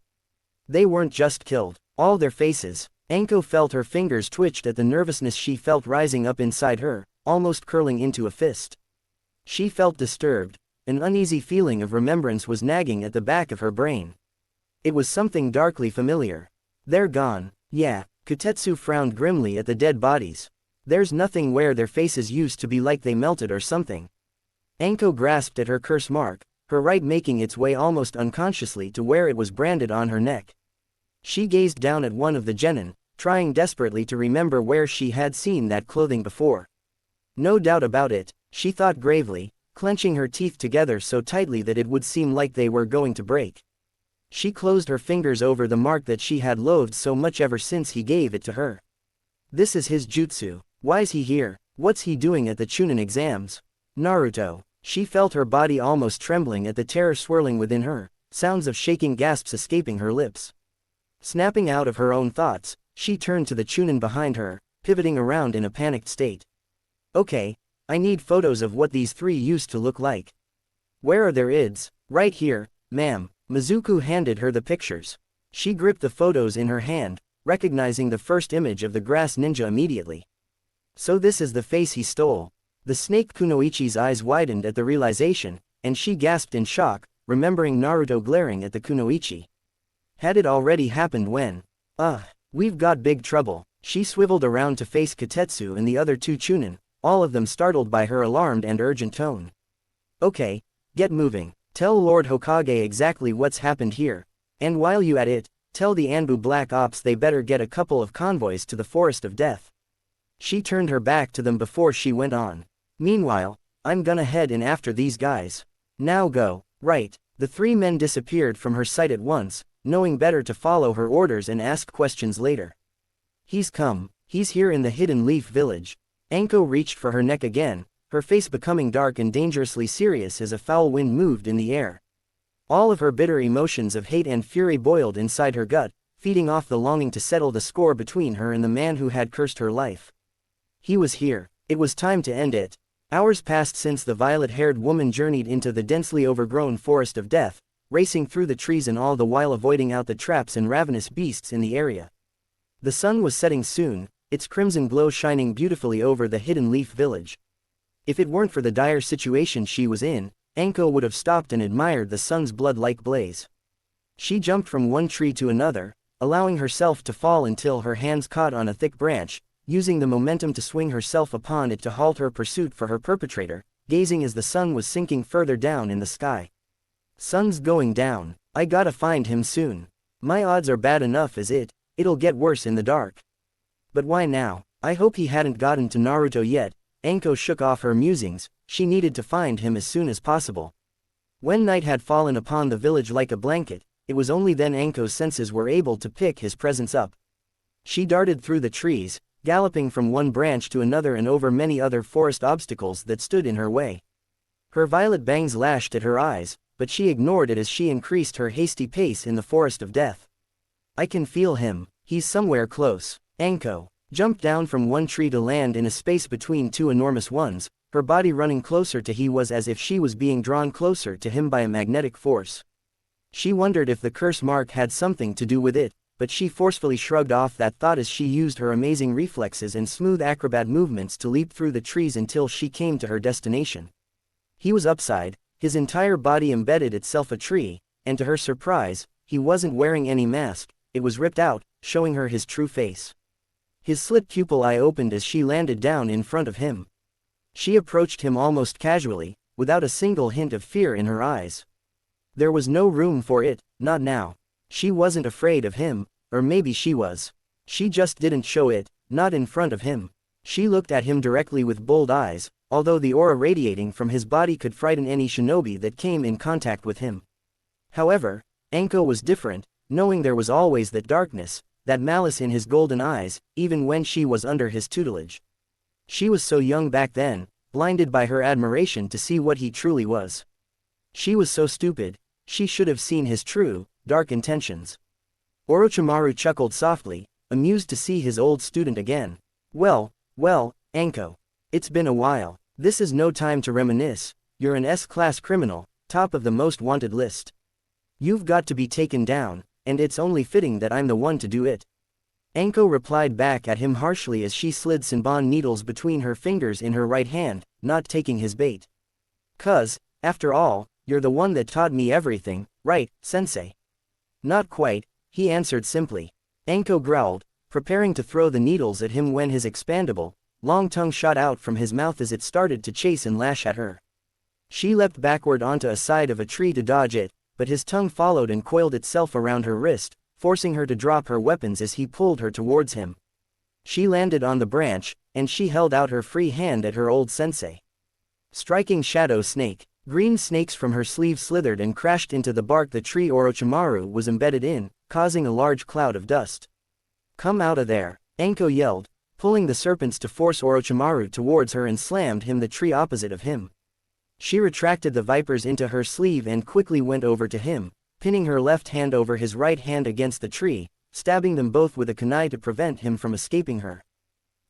They weren't just killed. All their faces. Anko felt her fingers twitched at the nervousness she felt rising up inside her, almost curling into a fist. She felt disturbed. An uneasy feeling of remembrance was nagging at the back of her brain. It was something darkly familiar. They're gone. Yeah, Kutetsu frowned grimly at the dead bodies. There's nothing where their faces used to be, like they melted or something. Anko grasped at her curse mark, her right making its way almost unconsciously to where it was branded on her neck. She gazed down at one of the genin, trying desperately to remember where she had seen that clothing before. No doubt about it, she thought gravely, clenching her teeth together so tightly that it would seem like they were going to break. She closed her fingers over the mark that she had loathed so much ever since he gave it to her. This is his jutsu. Why's he here? What's he doing at the Chunin exams? Naruto. She felt her body almost trembling at the terror swirling within her, sounds of shaking gasps escaping her lips. Snapping out of her own thoughts, she turned to the Chunin behind her, pivoting around in a panicked state. "Okay, I need photos of what these 3 used to look like." "Where are their ids?" "Right here, ma'am." Mizuku handed her the pictures. She gripped the photos in her hand, recognizing the first image of the grass ninja immediately. So this is the face he stole. The snake Kunoichi's eyes widened at the realization, and she gasped in shock, remembering Naruto glaring at the Kunoichi. Had it already happened when? We've got big trouble. She swiveled around to face Kutetsu and the other 2 Chunin, all of them startled by her alarmed and urgent tone. "Okay, get moving. Tell Lord Hokage exactly what's happened here. And while you at it, tell the Anbu Black Ops they better get a couple of convoys to the Forest of Death." She turned her back to them before she went on. "Meanwhile, I'm gonna head in after these guys. Now go." "Right." The 3 men disappeared from her sight at once, knowing better to follow her orders and ask questions later. "He's come. He's here in the Hidden Leaf Village." Anko reached for her neck again, her face becoming dark and dangerously serious as a foul wind moved in the air. All of her bitter emotions of hate and fury boiled inside her gut, feeding off the longing to settle the score between her and the man who had cursed her life. He was here. It was time to end it. Hours passed since the violet-haired woman journeyed into the densely overgrown forest of death, racing through the trees and all the while avoiding out the traps and ravenous beasts in the area. The sun was setting soon, its crimson glow shining beautifully over the hidden leaf village. If it weren't for the dire situation she was in, Anko would have stopped and admired the sun's blood-like blaze. She jumped from one tree to another, allowing herself to fall until her hands caught on a thick branch, using the momentum to swing herself upon it to halt her pursuit for her perpetrator, gazing as the sun was sinking further down in the sky. Sun's going down. I gotta find him soon. My odds are bad enough as it'll get worse in the dark. But why now? I hope he hadn't gotten to Naruto yet. Anko shook off her musings, she needed to find him as soon as possible. When night had fallen upon the village like a blanket, it was only then Anko's senses were able to pick his presence up. She darted through the trees, galloping from one branch to another and over many other forest obstacles that stood in her way. Her violet bangs lashed at her eyes, but she ignored it as she increased her hasty pace in the forest of death. I can feel him, he's somewhere close. Anko jumped down from one tree to land in a space between two enormous ones, her body running closer to he was as if she was being drawn closer to him by a magnetic force. She wondered if the curse mark had something to do with it, but she forcefully shrugged off that thought as she used her amazing reflexes and smooth acrobat movements to leap through the trees until she came to her destination. He was upside, his entire body embedded itself a tree, and to her surprise, he wasn't wearing any mask, it was ripped out, showing her his true face. His slit pupil eye opened as she landed down in front of him. She approached him almost casually, without a single hint of fear in her eyes. There was no room for it, not now. She wasn't afraid of him, or maybe she was. She just didn't show it, not in front of him. She looked at him directly with bold eyes, although the aura radiating from his body could frighten any shinobi that came in contact with him. However, Anko was different, knowing there was always that darkness, that malice in his golden eyes, even when she was under his tutelage. She was so young back then, blinded by her admiration to see what he truly was. She was so stupid, she should have seen his true, dark intentions. Orochimaru chuckled softly, amused to see his old student again. Well, Anko. It's been a while. This is no time to reminisce, you're an S-class criminal, top of the most wanted list. You've got to be taken down, and it's only fitting that I'm the one to do it. Anko replied back at him harshly as she slid Senbon needles between her fingers in her right hand, not taking his bait. "'Cause, after all, you're the one that taught me everything, right, sensei?" "Not quite," he answered simply. Anko growled, preparing to throw the needles at him when his expandable, long tongue shot out from his mouth as it started to chase and lash at her. She leapt backward onto a side of a tree to dodge it, but his tongue followed and coiled itself around her wrist, forcing her to drop her weapons as he pulled her towards him. She landed on the branch, and she held out her free hand at her old sensei. Striking Shadow Snake. Green snakes from her sleeve slithered and crashed into the bark the tree Orochimaru was embedded in, causing a large cloud of dust. "Come out of there," Anko yelled, pulling the serpents to force Orochimaru towards her and slammed him the tree opposite of him. She retracted the vipers into her sleeve and quickly went over to him, pinning her left hand over his right hand against the tree, stabbing them both with a kunai to prevent him from escaping her.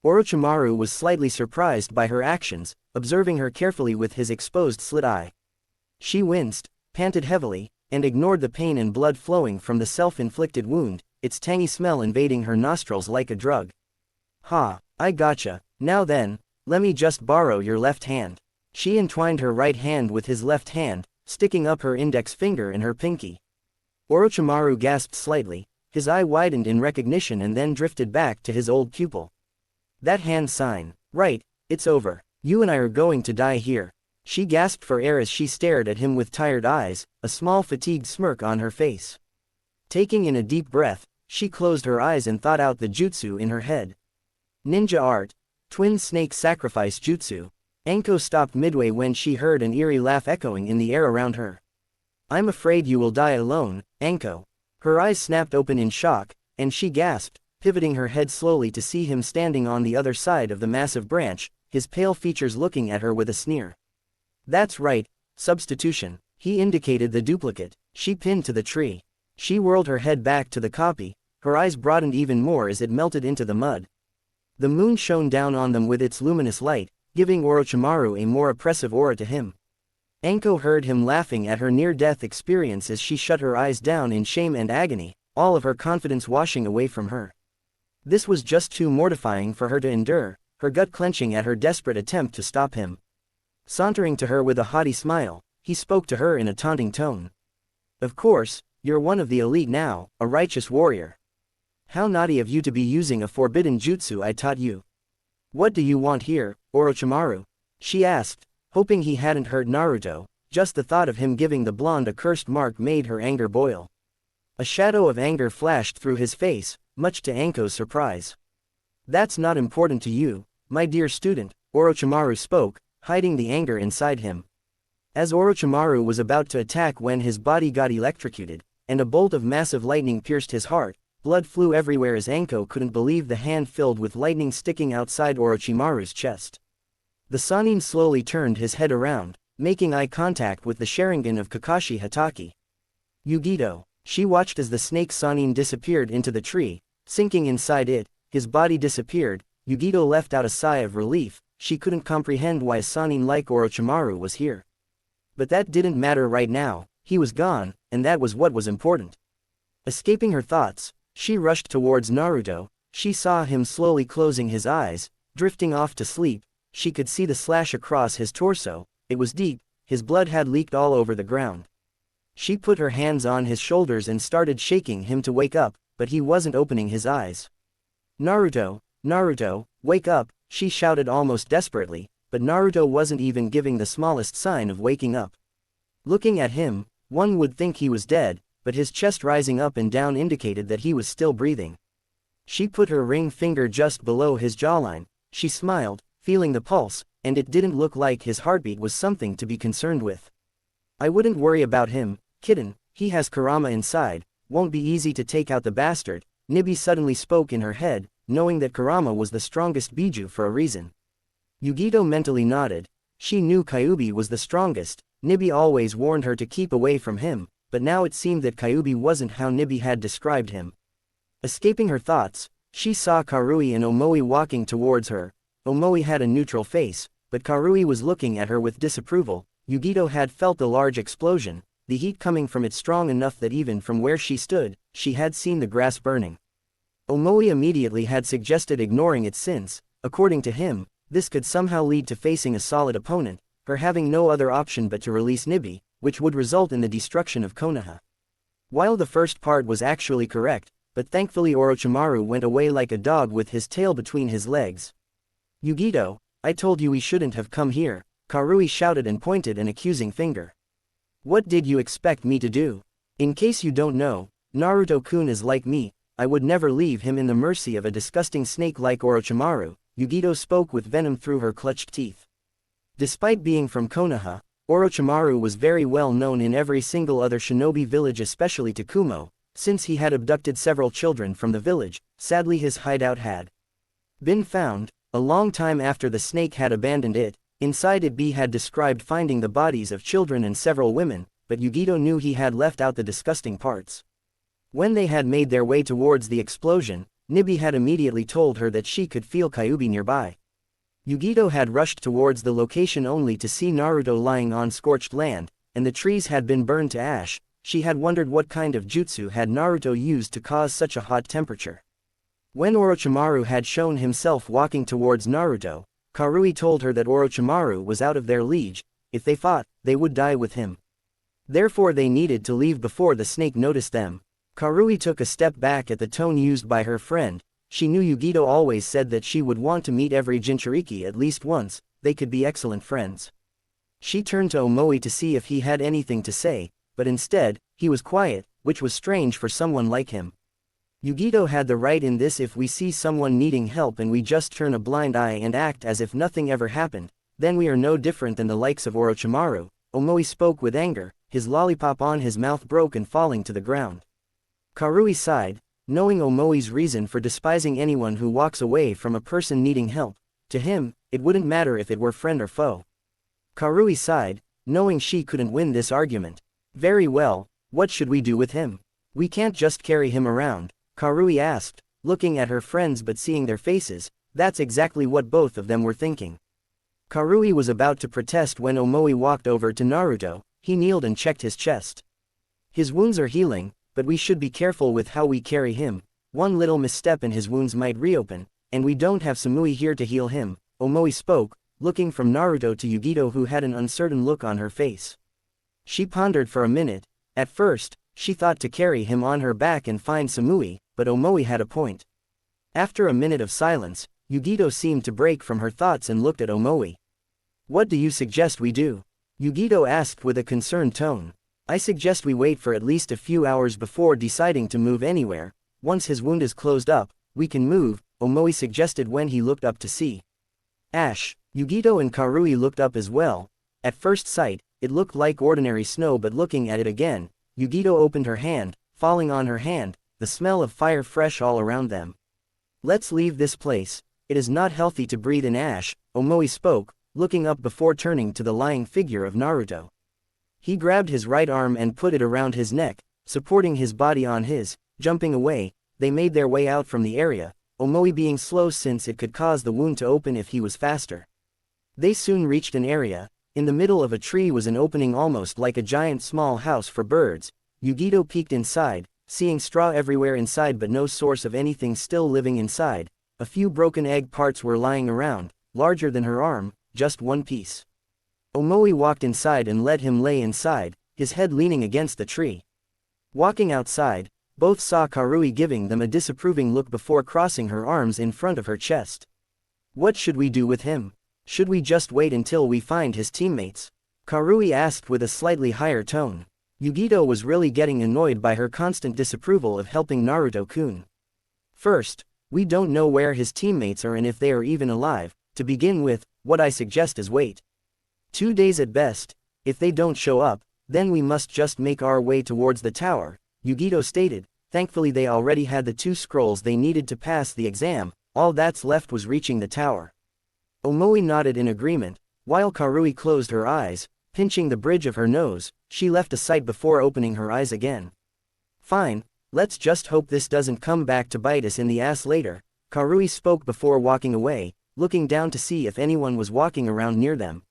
Orochimaru was slightly surprised by her actions, observing her carefully with his exposed slit eye. She winced, panted heavily, and ignored the pain and blood flowing from the self-inflicted wound, its tangy smell invading her nostrils like a drug. "Ha, I gotcha. Now then, lemme just borrow your left hand." She entwined her right hand with his left hand, sticking up her index finger and her pinky. Orochimaru gasped slightly, his eye widened in recognition and then drifted back to his old pupil. "That hand sign. Right, it's over. You and I are going to die here." She gasped for air as she stared at him with tired eyes, a small fatigued smirk on her face. Taking in a deep breath, she closed her eyes and thought out the jutsu in her head. Ninja art. Twin snake sacrifice jutsu. Anko stopped midway when she heard an eerie laugh echoing in the air around her. "I'm afraid you will die alone, Anko." Her eyes snapped open in shock, and she gasped, pivoting her head slowly to see him standing on the other side of the massive branch, his pale features looking at her with a sneer. "That's right, substitution." He indicated the duplicate. She pinned to the tree. She whirled her head back to the copy, her eyes broadened even more as it melted into the mud. The moon shone down on them with its luminous light, giving Orochimaru a more oppressive aura to him. Anko heard him laughing at her near-death experience as she shut her eyes down in shame and agony, all of her confidence washing away from her. This was just too mortifying for her to endure, her gut clenching at her desperate attempt to stop him. Sauntering to her with a haughty smile, he spoke to her in a taunting tone. "Of course, you're one of the elite now, a righteous warrior. How naughty of you to be using a forbidden jutsu I taught you. What do you want here, Orochimaru?" she asked, hoping he hadn't hurt Naruto. Just the thought of him giving the blonde a cursed mark made her anger boil. A shadow of anger flashed through his face, much to Anko's surprise. "That's not important to you, my dear student," Orochimaru spoke, hiding the anger inside him. As Orochimaru was about to attack when his body got electrocuted, and a bolt of massive lightning pierced his heart, blood flew everywhere as Anko couldn't believe the hand filled with lightning sticking outside Orochimaru's chest. The Sannin slowly turned his head around, making eye contact with the Sharingan of Kakashi Hatake. Yugito. She watched as the snake Sannin disappeared into the tree, sinking inside it, his body disappeared. Yugito left out a sigh of relief. She couldn't comprehend why a Sannin like Orochimaru was here. But that didn't matter right now, he was gone, and that was what was important. Escaping her thoughts, she rushed towards Naruto. She saw him slowly closing his eyes, drifting off to sleep. She could see the slash across his torso. It was deep, his blood had leaked all over the ground. She put her hands on his shoulders and started shaking him to wake up, but he wasn't opening his eyes. "Naruto, Naruto, wake up," she shouted almost desperately, but Naruto wasn't even giving the smallest sign of waking up. Looking at him, one would think he was dead, but his chest rising up and down indicated that he was still breathing. She put her ring finger just below his jawline. She smiled, feeling the pulse, and it didn't look like his heartbeat was something to be concerned with. "I wouldn't worry about him, kitten, he has Kurama inside, won't be easy to take out the bastard," Nibi suddenly spoke in her head, knowing that Kurama was the strongest Biju for a reason. Yugito mentally nodded. She knew Kyuubi was the strongest. Nibi always warned her to keep away from him, but now it seemed that Kyuubi wasn't how Nibi had described him. Escaping her thoughts, she saw Karui and Omoi walking towards her. Omoi had a neutral face, but Karui was looking at her with disapproval. Yugito had felt the large explosion, the heat coming from it strong enough that even from where she stood, she had seen the grass burning. Omoi immediately had suggested ignoring it since, according to him, this could somehow lead to facing a solid opponent, her having no other option but to release Nibi, which would result in the destruction of Konoha. While the first part was actually correct, but thankfully Orochimaru went away like a dog with his tail between his legs. "Yugito, I told you we shouldn't have come here," Karui shouted and pointed an accusing finger. "What did you expect me to do? In case you don't know, Naruto-kun is like me, I would never leave him in the mercy of a disgusting snake like Orochimaru," Yugito spoke with venom through her clutched teeth. Despite being from Konoha, Orochimaru was very well known in every single other shinobi village, especially to Kumo, since he had abducted several children from the village. Sadly, his hideout had been found a long time after the snake had abandoned it. Inside it, B had described finding the bodies of children and several women, but Yugito knew he had left out the disgusting parts. When they had made their way towards the explosion, Nibi had immediately told her that she could feel Kyuubi nearby. Yugito had rushed towards the location only to see Naruto lying on scorched land, and the trees had been burned to ash. She had wondered what kind of jutsu had Naruto used to cause such a hot temperature. When Orochimaru had shown himself walking towards Naruto, Karui told her that Orochimaru was out of their league. If they fought, they would die with him. Therefore they needed to leave before the snake noticed them. Karui took a step back at the tone used by her friend. She knew Yugito always said that she would want to meet every Jinchuriki at least once, they could be excellent friends. She turned to Omoi to see if he had anything to say, but instead, he was quiet, which was strange for someone like him. Yugito had the right in this. If we see someone needing help and we just turn a blind eye and act as if nothing ever happened, then we are no different than the likes of Orochimaru. Omoi spoke with anger, his lollipop on his mouth broke and falling to the ground. Karui sighed, knowing Omoi's reason for despising anyone who walks away from a person needing help. To him, it wouldn't matter if it were friend or foe. Karui sighed, knowing she couldn't win this argument. "Very well, what should we do with him? We can't just carry him around," Karui asked, looking at her friends but seeing their faces. That's exactly what both of them were thinking. Karui was about to protest when Omoi walked over to Naruto. He kneeled and checked his chest. His wounds are healing, but we should be careful with how we carry him. One little misstep and his wounds might reopen, and we don't have Samui here to heal him, Omoi spoke, looking from Naruto to Yugito, who had an uncertain look on her face. She pondered for a minute. At first, she thought to carry him on her back and find Samui, but Omoi had a point. After a minute of silence, Yugito seemed to break from her thoughts and looked at Omoi. "What do you suggest we do?" Yugito asked with a concerned tone. "I suggest we wait for at least a few hours before deciding to move anywhere. Once his wound is closed up, we can move," Omoi suggested when he looked up to see Ash. Yugito and Karui looked up as well. At first sight, it looked like ordinary snow, but looking at it again, Yugito opened her hand, falling on her hand, the smell of fire fresh all around them. "Let's leave this place. It is not healthy to breathe in ash," Omoi spoke, looking up before turning to the lying figure of Naruto. He grabbed his right arm and put it around his neck, supporting his body on his. Jumping away, they made their way out from the area, Omoi being slow since it could cause the wound to open if he was faster. They soon reached an area. In the middle of a tree was an opening almost like a giant small house for birds. Yugito peeked inside, seeing straw everywhere inside but no source of anything still living inside. A few broken egg parts were lying around, larger than her arm, just one piece. Omoi walked inside and let him lay inside, his head leaning against the tree. Walking outside, both saw Karui giving them a disapproving look before crossing her arms in front of her chest. "What should we do with him? Should we just wait until we find his teammates?" Karui asked with a slightly higher tone. Yugito was really getting annoyed by her constant disapproval of helping Naruto-kun. "First, we don't know where his teammates are and if they are even alive. To begin with, what I suggest is wait 2 days at best. If they don't show up, then we must just make our way towards the tower," Yugito stated. Thankfully they already had the 2 scrolls they needed to pass the exam. All that's left was reaching the tower. Omoi nodded in agreement, while Karui closed her eyes, pinching the bridge of her nose. She left a sight before opening her eyes again. "Fine, let's just hope this doesn't come back to bite us in the ass later," Karui spoke before walking away, looking down to see if anyone was walking around near them.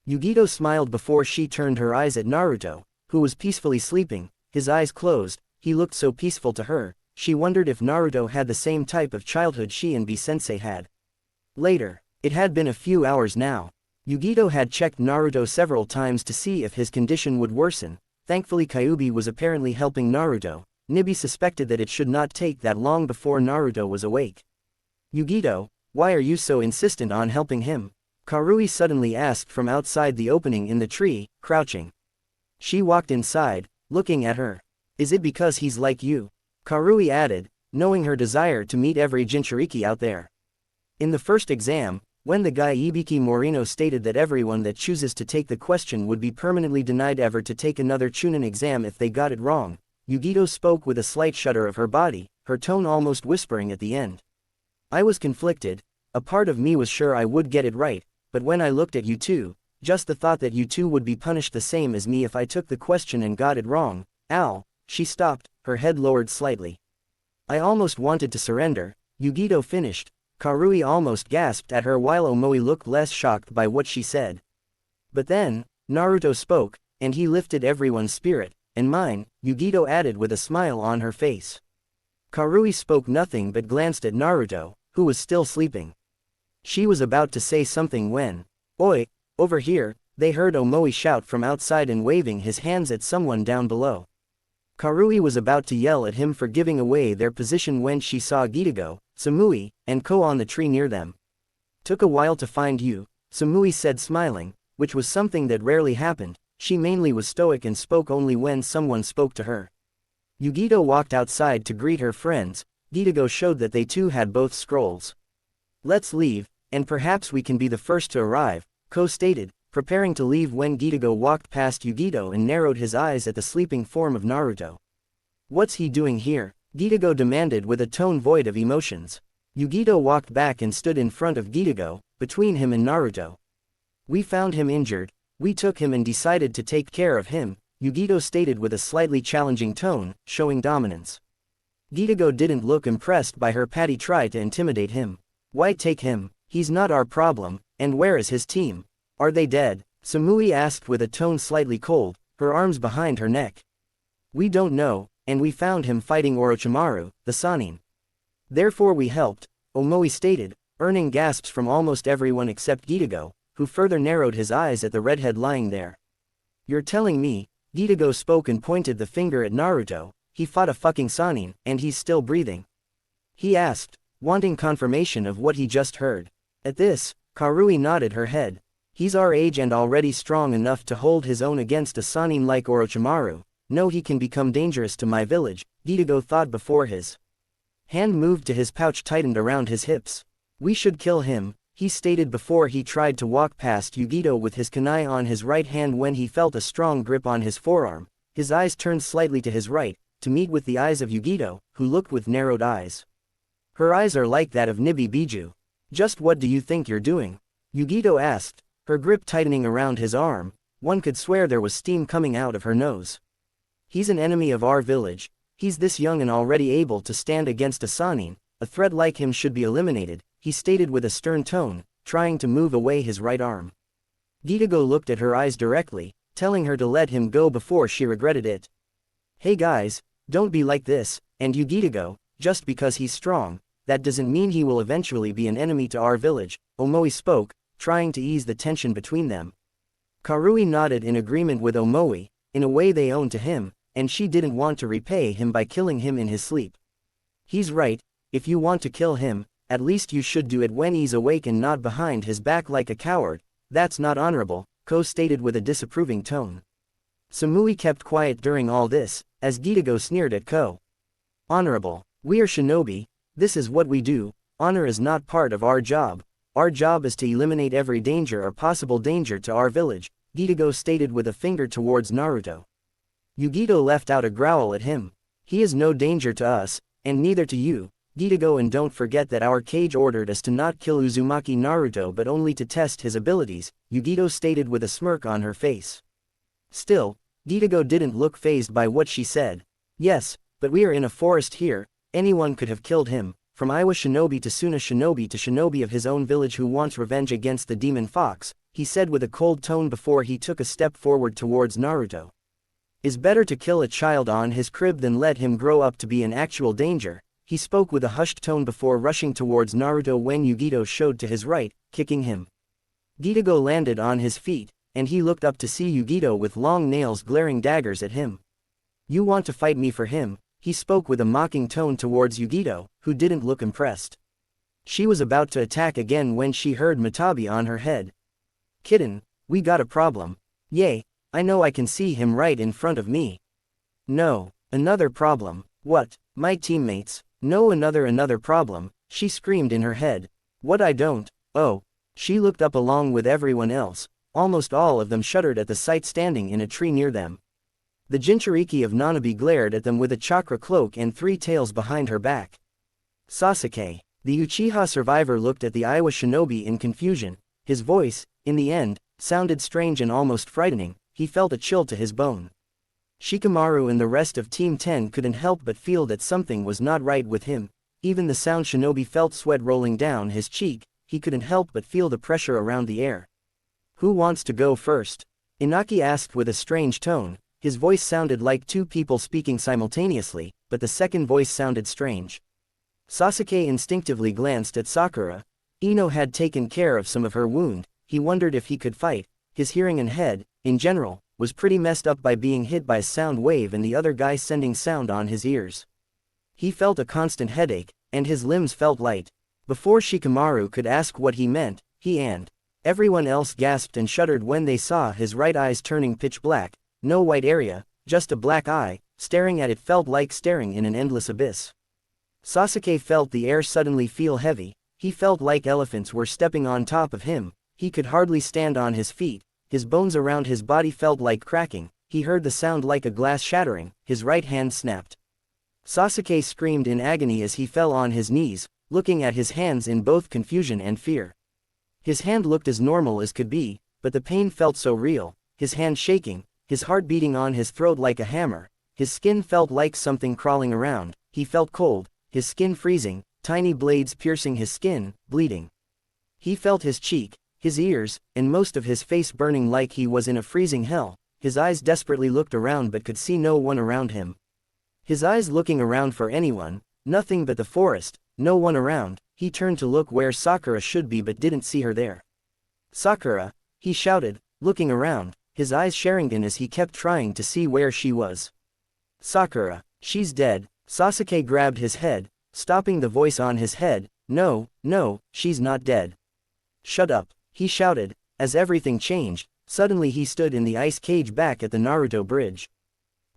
Yugito smiled before she turned her eyes at Naruto, who was peacefully sleeping, his eyes closed. He looked so peaceful to her. She wondered if Naruto had the same type of childhood she and B-sensei had. Later. It had been a few hours now. Yugito had checked Naruto several times to see if his condition would worsen. Thankfully Kyuubi was apparently helping Naruto. Nibi suspected that it should not take that long before Naruto was awake. "Yugito, why are you so insistent on helping him?" Karui suddenly asked from outside the opening in the tree, crouching. She walked inside, looking at her. "Is it because he's like you?" Karui added, knowing her desire to meet every Jinchuriki out there. In the first exam, when the guy Ibiki Morino stated that everyone that chooses to take the question would be permanently denied ever to take another Chunin exam if they got it wrong, Yugito spoke with a slight shudder of her body, her tone almost whispering at the end. "I was conflicted. A part of me was sure I would get it right, but when I looked at you two, just the thought that you two would be punished the same as me if I took the question and got it wrong, ow." She stopped, her head lowered slightly. "I almost wanted to surrender," Yugito finished. Karui almost gasped at her while Omoi looked less shocked by what she said. But then, Naruto spoke, and he lifted everyone's spirit, and mine, Yugito added with a smile on her face. Karui spoke nothing but glanced at Naruto, who was still sleeping. She was about to say something when, "Oi, over here," they heard Omoi shout from outside and waving his hands at someone down below. Karui was about to yell at him for giving away their position when she saw Gitago, Samui, and Ko on the tree near them. "Took a while to find you," Samui said smiling, which was something that rarely happened. She mainly was stoic and spoke only when someone spoke to her. Yugito walked outside to greet her friends. Gitago showed that they too had both scrolls. "Let's leave, and perhaps we can be the first to arrive," Ko stated, preparing to leave when Gitago walked past Yugito and narrowed his eyes at the sleeping form of Naruto. "What's he doing here?" Gitago demanded with a tone void of emotions. Yugito walked back and stood in front of Gitago, between him and Naruto. "We found him injured. We took him and decided to take care of him," Yugito stated with a slightly challenging tone, showing dominance. Gitago didn't look impressed by her patty try to intimidate him. "Why take him? He's not our problem," And where is his team? Are they dead? Samui asked with a tone slightly cold, her arms behind her neck. We don't know, and we found him fighting Orochimaru, the Sannin. Therefore we helped, Omoi stated, earning gasps from almost everyone except Gitago, who further narrowed his eyes at the redhead lying there. You're telling me, Gitago spoke and pointed the finger at Naruto, he fought a fucking Sannin, and he's still breathing? He asked, wanting confirmation of what he just heard. At this, Karui nodded her head. He's our age and already strong enough to hold his own against a Sannin like Orochimaru. No, he can become dangerous to my village, Gitago thought before his hand moved to his pouch tightened around his hips. We should kill him, he stated before he tried to walk past Yugito with his kunai on his right hand when he felt a strong grip on his forearm. His eyes turned slightly to his right, to meet with the eyes of Yugito, who looked with narrowed eyes. Her eyes are like that of Nibi Biju. Just what do you think you're doing? Yugito asked, her grip tightening around his arm. One could swear there was steam coming out of her nose. He's an enemy of our village. He's this young and already able to stand against a Sannin. A threat like him should be eliminated, he stated with a stern tone, trying to move away his right arm. Gitago looked at her eyes directly, telling her to let him go before she regretted it. Hey guys, don't be like this, and you Gitago, just because he's strong, that doesn't mean he will eventually be an enemy to our village, Omoi spoke, trying to ease the tension between them. Karui nodded in agreement with Omoi, in a way they owned to him, and she didn't want to repay him by killing him in his sleep. He's right, if you want to kill him, at least you should do it when he's awake and not behind his back like a coward. That's not honorable, Ko stated with a disapproving tone. Samui kept quiet during all this, as Gitago sneered at Ko. Honorable. We are shinobi, this is what we do, honor is not part of our job. Our job is to eliminate every danger or possible danger to our village, Gitago stated with a finger towards Naruto. Yugito left out a growl at him. He is no danger to us, and neither to you, Gitago, and don't forget that our cage ordered us to not kill Uzumaki Naruto but only to test his abilities, Yugito stated with a smirk on her face. Still, Gitago didn't look fazed by what she said. Yes, but we are in a forest here, anyone could have killed him, from Iwa shinobi to Suna shinobi to shinobi of his own village who wants revenge against the demon fox, he said with a cold tone before he took a step forward towards Naruto. Is better to kill a child on his crib than let him grow up to be in actual danger, he spoke with a hushed tone before rushing towards Naruto when Yugito showed to his right, kicking him. Gitago landed on his feet, and he looked up to see Yugito with long nails glaring daggers at him. You want to fight me for him, he spoke with a mocking tone towards Yugito, who didn't look impressed. She was about to attack again when she heard Matabi on her head. Kitten, we got a problem. Yay, I know I can see him right in front of me. No, another problem. What, my teammates? No, another problem, she screamed in her head. What, I don't? Oh. She looked up along with everyone else. Almost all of them shuddered at the sight standing in a tree near them. The Jinchuriki of Nanabi glared at them with a chakra cloak and 3 tails behind her back. Sasuke. The Uchiha survivor looked at the Iwa shinobi in confusion. His voice, in the end, sounded strange and almost frightening. He felt a chill to his bone. Shikamaru and the rest of Team 10 couldn't help but feel that something was not right with him. Even the sound shinobi felt sweat rolling down his cheek. He couldn't help but feel the pressure around the air. Who wants to go first? Inaki asked with a strange tone. His voice sounded like 2 people speaking simultaneously, but the second voice sounded strange. Sasuke instinctively glanced at Sakura. Ino had taken care of some of her wound. He wondered if he could fight. His hearing and head, in general, was pretty messed up by being hit by a sound wave and the other guy sending sound on his ears. He felt a constant headache, and his limbs felt light. Before Shikamaru could ask what he meant, he and everyone else gasped and shuddered when they saw his right eyes turning pitch black. No white area, just a black eye. Staring at it felt like staring in an endless abyss. Sasuke felt the air suddenly feel heavy. He felt like elephants were stepping on top of him. He could hardly stand on his feet. His bones around his body felt like cracking. He heard the sound like a glass shattering. His right hand snapped. Sasuke screamed in agony as he fell on his knees, looking at his hands in both confusion and fear. His hand looked as normal as could be, but the pain felt so real. His hand shaking, his heart beating on his throat like a hammer. His skin felt like something crawling around. He felt cold, his skin freezing, tiny blades piercing his skin, bleeding. He felt his cheek, His ears, and most of his face burning like he was in a freezing hell, his eyes desperately looked around but could see no one around him. His eyes looking around for anyone, nothing but the forest, no one around, he turned to look where Sakura should be but didn't see her there. "Sakura," he shouted, looking around, his eyes Sharingan as he kept trying to see where she was. "Sakura, she's dead." Sasuke grabbed his head, stopping the voice on his head. No, she's not dead." "Shut up," he shouted, as everything changed. Suddenly he stood in the ice cage back at the Naruto bridge.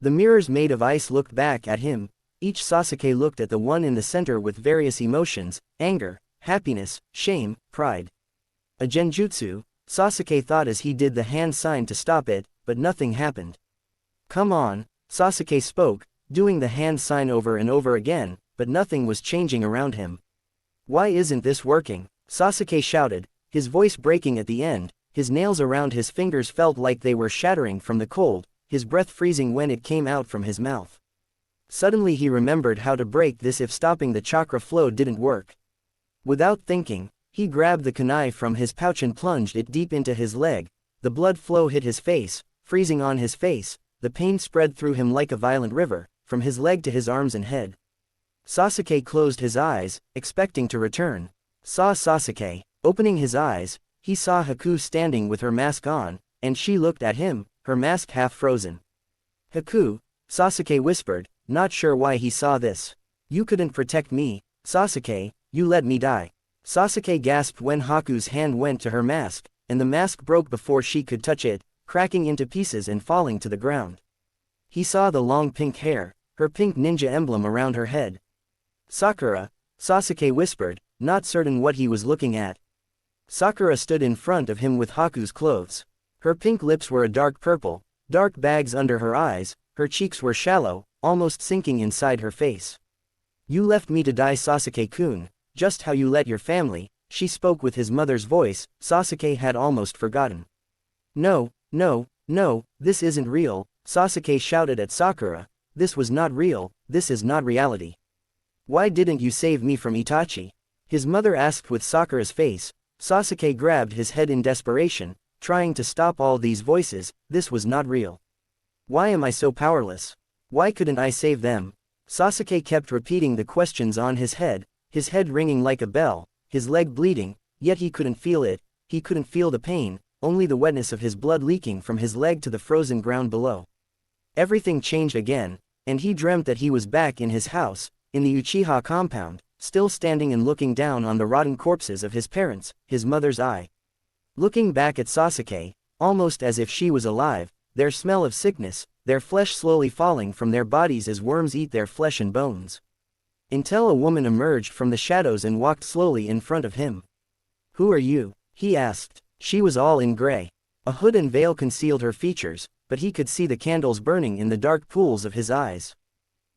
The mirrors made of ice looked back at him. Each Sasuke looked at the one in the center with various emotions: anger, happiness, shame, pride. A genjutsu, Sasuke thought as he did the hand sign to stop it, but nothing happened. "Come on," Sasuke spoke, doing the hand sign over and over again, but nothing was changing around him. "Why isn't this working?" Sasuke shouted, his voice breaking at the end. His nails around his fingers felt like they were shattering from the cold, his breath freezing when it came out from his mouth. Suddenly he remembered how to break this if stopping the chakra flow didn't work. Without thinking, he grabbed the kunai from his pouch and plunged it deep into his leg. The blood flow hit his face, freezing on his face. The pain spread through him like a violent river, from his leg to his arms and head. Sasuke closed his eyes, expecting to return. Sasuke, opening his eyes, he saw Haku standing with her mask on, and she looked at him, her mask half frozen. "Haku," Sasuke whispered, not sure why he saw this. "You couldn't protect me, Sasuke, you let me die." Sasuke gasped when Haku's hand went to her mask, and the mask broke before she could touch it, cracking into pieces and falling to the ground. He saw the long pink hair, her pink ninja emblem around her head. "Sakura," Sasuke whispered, not certain what he was looking at. Sakura stood in front of him with Haku's clothes. Her pink lips were a dark purple, dark bags under her eyes, her cheeks were shallow, almost sinking inside her face. "You left me to die, Sasuke-kun, just how you let your family," she spoke with his mother's voice. Sasuke had almost forgotten. No, this isn't real," Sasuke shouted at Sakura. "This was not real, this is not reality. Why didn't you save me from Itachi?" his mother asked with Sakura's face. Sasuke grabbed his head in desperation, trying to stop all these voices. This was not real. "Why am I so powerless? Why couldn't I save them?" Sasuke kept repeating the questions on his head ringing like a bell, his leg bleeding, yet he couldn't feel it, he couldn't feel the pain, only the wetness of his blood leaking from his leg to the frozen ground below. Everything changed again, and he dreamt that he was back in his house, in the Uchiha compound, still standing and looking down on the rotten corpses of his parents, his mother's eye. Looking back at Sasuke, almost as if she was alive, their smell of sickness, their flesh slowly falling from their bodies as worms eat their flesh and bones. Until a woman emerged from the shadows and walked slowly in front of him. "Who are you?" he asked. She was all in gray. A hood and veil concealed her features, but he could see the candles burning in the dark pools of his eyes.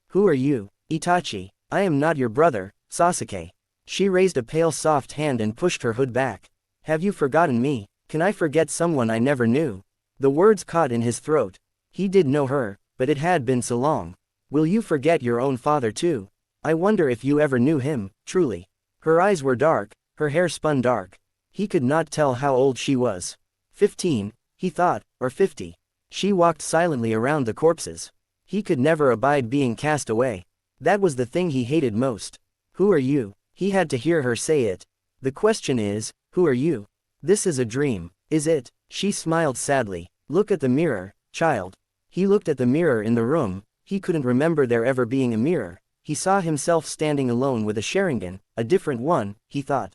"Who are you?" "Itachi, I am not your brother, Sasuke." She raised a pale soft hand and pushed her hood back. "Have you forgotten me? Can I forget someone I never knew?" The words caught in his throat. He did know her, but it had been so long. "Will you forget your own father too? I wonder if you ever knew him, truly." Her eyes were dark, her hair spun dark. He could not tell how old she was. 15, he thought, or 50. She walked silently around the corpses. He could never abide being cast away. That was the thing he hated most. "Who are you?" He had to hear her say it. "The question is, who are you? This is a dream, is it?" She smiled sadly. "Look at the mirror, child." He looked at the mirror in the room. He couldn't remember there ever being a mirror. He saw himself standing alone with a Sharingan, a different one, he thought.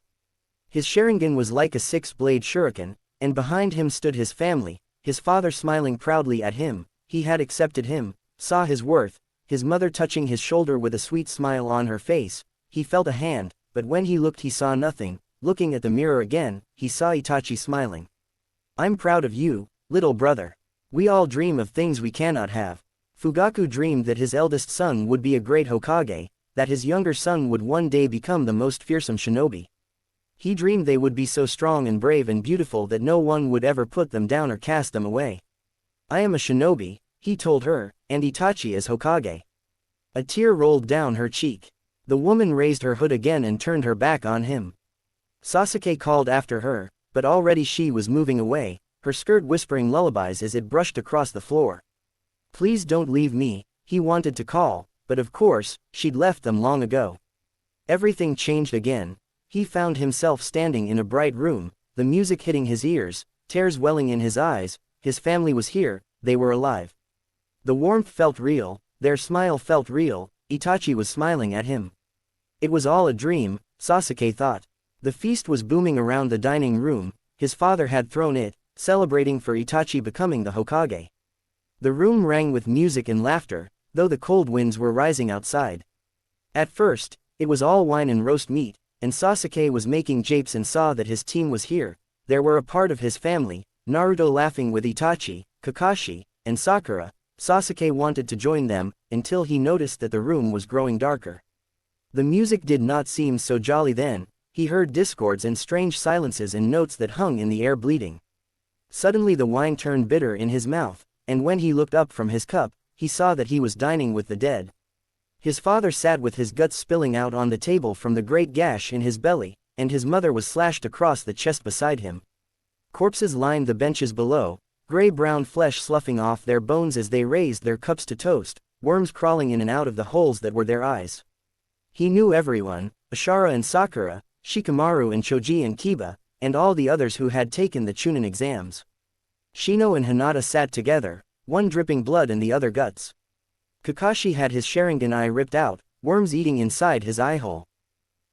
His Sharingan was like a six-blade shuriken, and behind him stood his family, his father smiling proudly at him. He had accepted him, saw his worth, his mother touching his shoulder with a sweet smile on her face. He felt a hand, but when he looked he saw nothing. Looking at the mirror again, he saw Itachi smiling. "I'm proud of you, little brother. We all dream of things we cannot have." Fugaku dreamed that his eldest son would be a great Hokage, that his younger son would one day become the most fearsome shinobi. He dreamed they would be so strong and brave and beautiful that no one would ever put them down or cast them away. "I am a shinobi," he told her, "and Itachi is Hokage." A tear rolled down her cheek. The woman raised her hood again and turned her back on him. Sasuke called after her, but already she was moving away, her skirt whispering lullabies as it brushed across the floor. Please don't leave me, he wanted to call, but of course, she'd left them long ago. Everything changed again. He found himself standing in a bright room, the music hitting his ears, tears welling in his eyes. His family was here, they were alive. The warmth felt real, their smile felt real. Itachi was smiling at him. It was all a dream, Sasuke thought. The feast was booming around the dining room. His father had thrown it, celebrating for Itachi becoming the Hokage. The room rang with music and laughter, though the cold winds were rising outside. At first, it was all wine and roast meat, and Sasuke was making japes and saw that his team was here. There were a part of his family, Naruto laughing with Itachi, Kakashi, and Sakura. Sasuke wanted to join them, until he noticed that the room was growing darker. The music did not seem so jolly then. He heard discords and strange silences and notes that hung in the air bleeding. Suddenly the wine turned bitter in his mouth, and when he looked up from his cup, he saw that he was dining with the dead. His father sat with his guts spilling out on the table from the great gash in his belly, and his mother was slashed across the chest beside him. Corpses lined the benches below, gray-brown flesh sloughing off their bones as they raised their cups to toast, worms crawling in and out of the holes that were their eyes. He knew everyone, Ashara and Sakura, Shikamaru and Choji and Kiba, and all the others who had taken the Chunin exams. Shino and Hinata sat together, one dripping blood and the other guts. Kakashi had his Sharingan eye ripped out, worms eating inside his eyehole.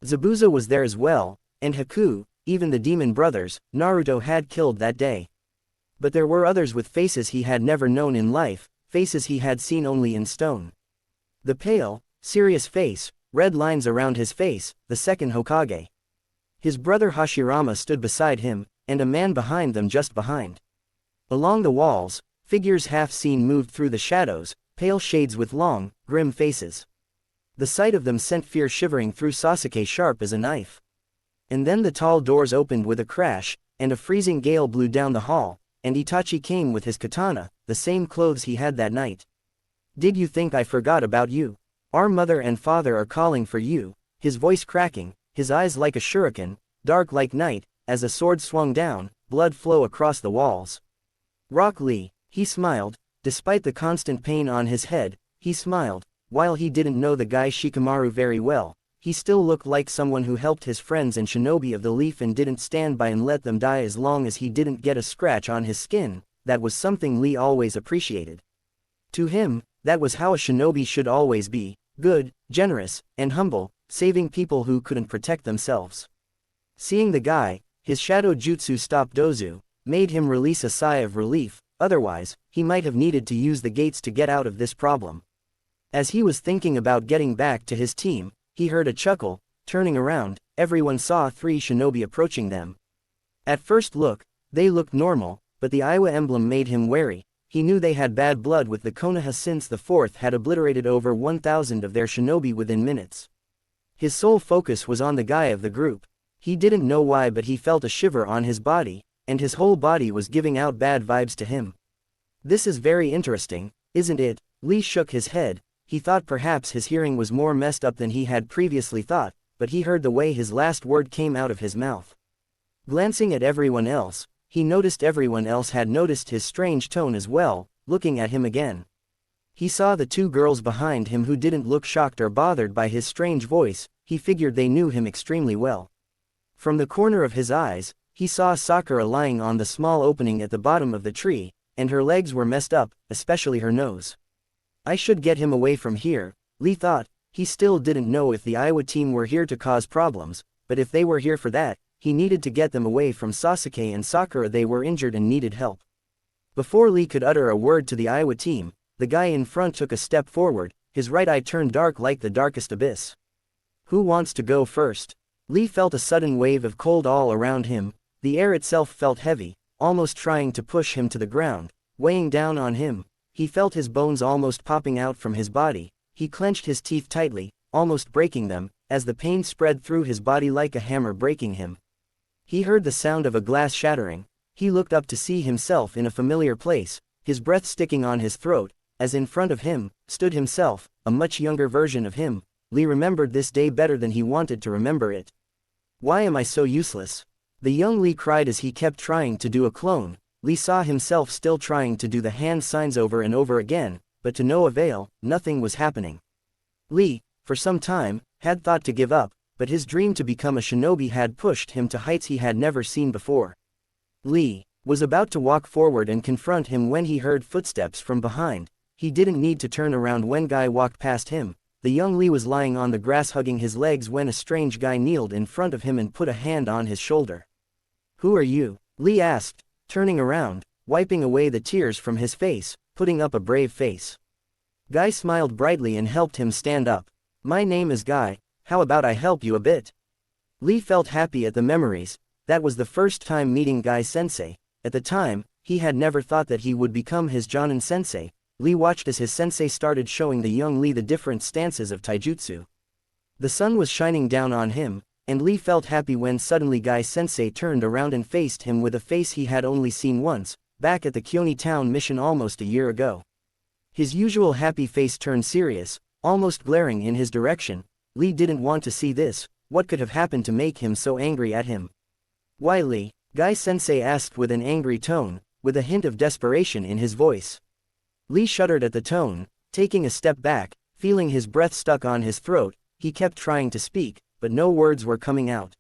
Zabuza was there as well, and Haku, even the demon brothers, Naruto had killed that day. But there were others with faces he had never known in life, faces he had seen only in stone. The pale, serious face, red lines around his face, the second Hokage. His brother Hashirama stood beside him, and a man behind them just behind. Along the walls, figures half seen moved through the shadows, pale shades with long, grim faces. The sight of them sent fear shivering through Sasuke sharp as a knife. And then the tall doors opened with a crash, and a freezing gale blew down the hall, and Itachi came with his katana, the same clothes he had that night. Did you think I forgot about you? Our mother and father are calling for you, his voice cracking, his eyes like a shuriken, dark like night. As a sword swung down, blood flow across the walls. Rock Lee, he smiled, despite the constant pain on his head, he smiled. While he didn't know the guy Shikamaru very well, he still looked like someone who helped his friends and shinobi of the leaf and didn't stand by and let them die as long as he didn't get a scratch on his skin. That was something Lee always appreciated. To him, that was how a shinobi should always be, good, generous, and humble, saving people who couldn't protect themselves. Seeing the guy, his shadow jutsu stop dozu, made him release a sigh of relief. Otherwise, he might have needed to use the gates to get out of this problem. As he was thinking about getting back to his team, he heard a chuckle. Turning around, everyone saw 3 shinobi approaching them. At first look, they looked normal, but the Iwa emblem made him wary. He knew they had bad blood with the Konoha since the 4th had obliterated over 1,000 of their shinobi within minutes. His sole focus was on the guy of the group. He didn't know why, but he felt a shiver on his body, and his whole body was giving out bad vibes to him. This is very interesting, isn't it? Lee shook his head. He thought perhaps his hearing was more messed up than he had previously thought, but he heard the way his last word came out of his mouth. Glancing at everyone else, he noticed everyone else had noticed his strange tone as well, looking at him again. He saw the 2 girls behind him who didn't look shocked or bothered by his strange voice. He figured they knew him extremely well. From the corner of his eyes, he saw Sakura lying on the small opening at the bottom of the tree, and her legs were messed up, especially her nose. I should get him away from here, Lee thought. He still didn't know if the Iowa team were here to cause problems, but if they were here for that, he needed to get them away from Sasuke and Sakura. They were injured and needed help. Before Lee could utter a word to the Iowa team, the guy in front took a step forward, his right eye turned dark like the darkest abyss. Who wants to go first? Lee felt a sudden wave of cold all around him. The air itself felt heavy, almost trying to push him to the ground, weighing down on him. He felt his bones almost popping out from his body. He clenched his teeth tightly, almost breaking them, as the pain spread through his body like a hammer breaking him. He heard the sound of a glass shattering. He looked up to see himself in a familiar place, his breath sticking on his throat, as in front of him stood himself, a much younger version of him. Lee remembered this day better than he wanted to remember it. Why am I so useless? The young Lee cried as he kept trying to do a clone. Lee saw himself still trying to do the hand signs over and over again, but to no avail, nothing was happening. Lee, for some time, had thought to give up, but his dream to become a shinobi had pushed him to heights he had never seen before. Lee was about to walk forward and confront him when he heard footsteps from behind. He didn't need to turn around when Guy walked past him. The young Lee was lying on the grass hugging his legs when a strange guy kneeled in front of him and put a hand on his shoulder. "Who are you?" Lee asked, turning around, wiping away the tears from his face, putting up a brave face. Guy smiled brightly and helped him stand up. "My name is Guy, how about I help you a bit?" Lee felt happy at the memories. That was the first time meeting Guy-sensei. At the time, he had never thought that he would become his Jonin-sensei. Lee watched as his sensei started showing the young Lee the different stances of taijutsu. The sun was shining down on him, and Lee felt happy when suddenly Guy-sensei turned around and faced him with a face he had only seen once, back at the Kyoni town mission almost a year ago. His usual happy face turned serious, almost glaring in his direction. Lee didn't want to see this. What could have happened to make him so angry at him? "Why, Lee?" Guy-sensei asked with an angry tone, with a hint of desperation in his voice. Lee shuddered at the tone, taking a step back, feeling his breath stuck on his throat. He kept trying to speak, but no words were coming out.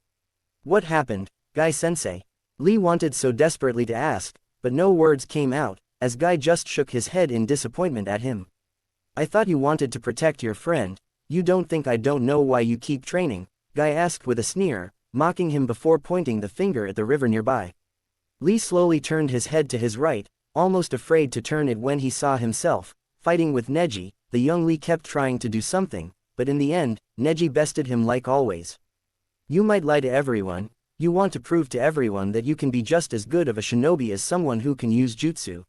"What happened, Guy-sensei?" Lee wanted so desperately to ask, but no words came out, as Guy just shook his head in disappointment at him. "I thought you wanted to protect your friend. You don't think I don't know why you keep training?" Guy asked with a sneer, mocking him before pointing the finger at the river nearby. Lee slowly turned his head to his right, almost afraid to turn it when he saw himself fighting with Neji. The young Lee kept trying to do something, but in the end, Neji bested him like always. "You might lie to everyone. You want to prove to everyone that you can be just as good of a shinobi as someone who can use jutsu."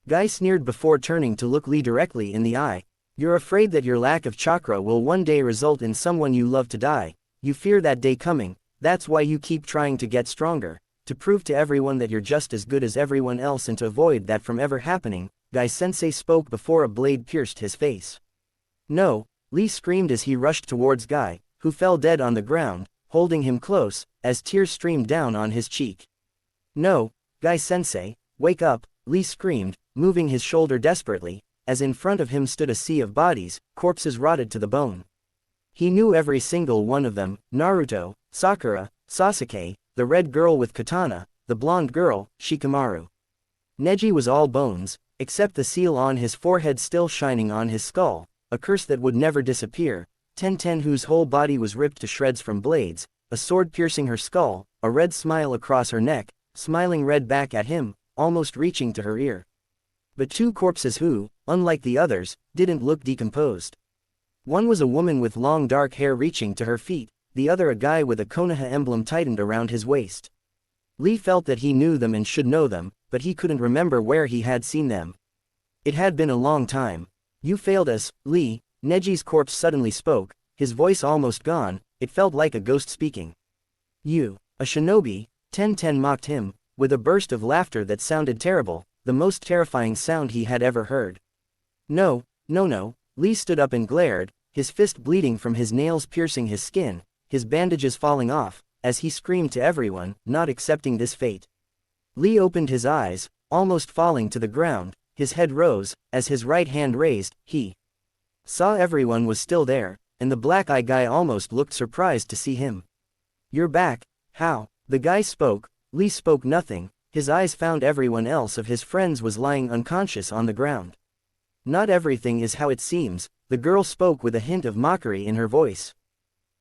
Guy sneered before turning to look Lee directly in the eye. "You're afraid that your lack of chakra will one day result in someone you love to die. You fear that day coming. That's why you keep trying to get stronger, to prove to everyone that you're just as good as everyone else and to avoid that from ever happening." Guy-sensei spoke before a blade pierced his face. "No!" Lee screamed as he rushed towards Guy, who fell dead on the ground, holding him close, as tears streamed down on his cheek. "No, Guy-sensei, wake up!" Lee screamed, moving his shoulder desperately, as in front of him stood a sea of bodies, corpses rotted to the bone. He knew every single one of them: Naruto, Sakura, Sasuke, the red girl with katana, the blonde girl, Shikamaru. Neji was all bones, except the seal on his forehead still shining on his skull, a curse that would never disappear. Ten whose whole body was ripped to shreds from blades, a sword piercing her skull, a red smile across her neck, smiling red back at him, almost reaching to her ear. But two corpses who, unlike the others, didn't look decomposed. One was a woman with long dark hair reaching to her feet, the other a guy with a Konoha emblem tightened around his waist. Lee felt that he knew them and should know them, but he couldn't remember where he had seen them. It had been a long time. "You failed us, Lee." Neji's corpse suddenly spoke, his voice almost gone. It felt like a ghost speaking. "You, a shinobi?" Ten mocked him, with a burst of laughter that sounded terrible, the most terrifying sound he had ever heard. No. Lee stood up and glared, his fist bleeding from his nails piercing his skin, his bandages falling off, as he screamed to everyone, not accepting this fate. Lee opened his eyes, almost falling to the ground. His head rose, as his right hand raised. He saw everyone was still there, and the black-eyed guy almost looked surprised to see him. "You're back, how?" The guy spoke. Lee spoke nothing. His eyes found everyone else of his friends was lying unconscious on the ground. "Not everything is how it seems," the girl spoke with a hint of mockery in her voice.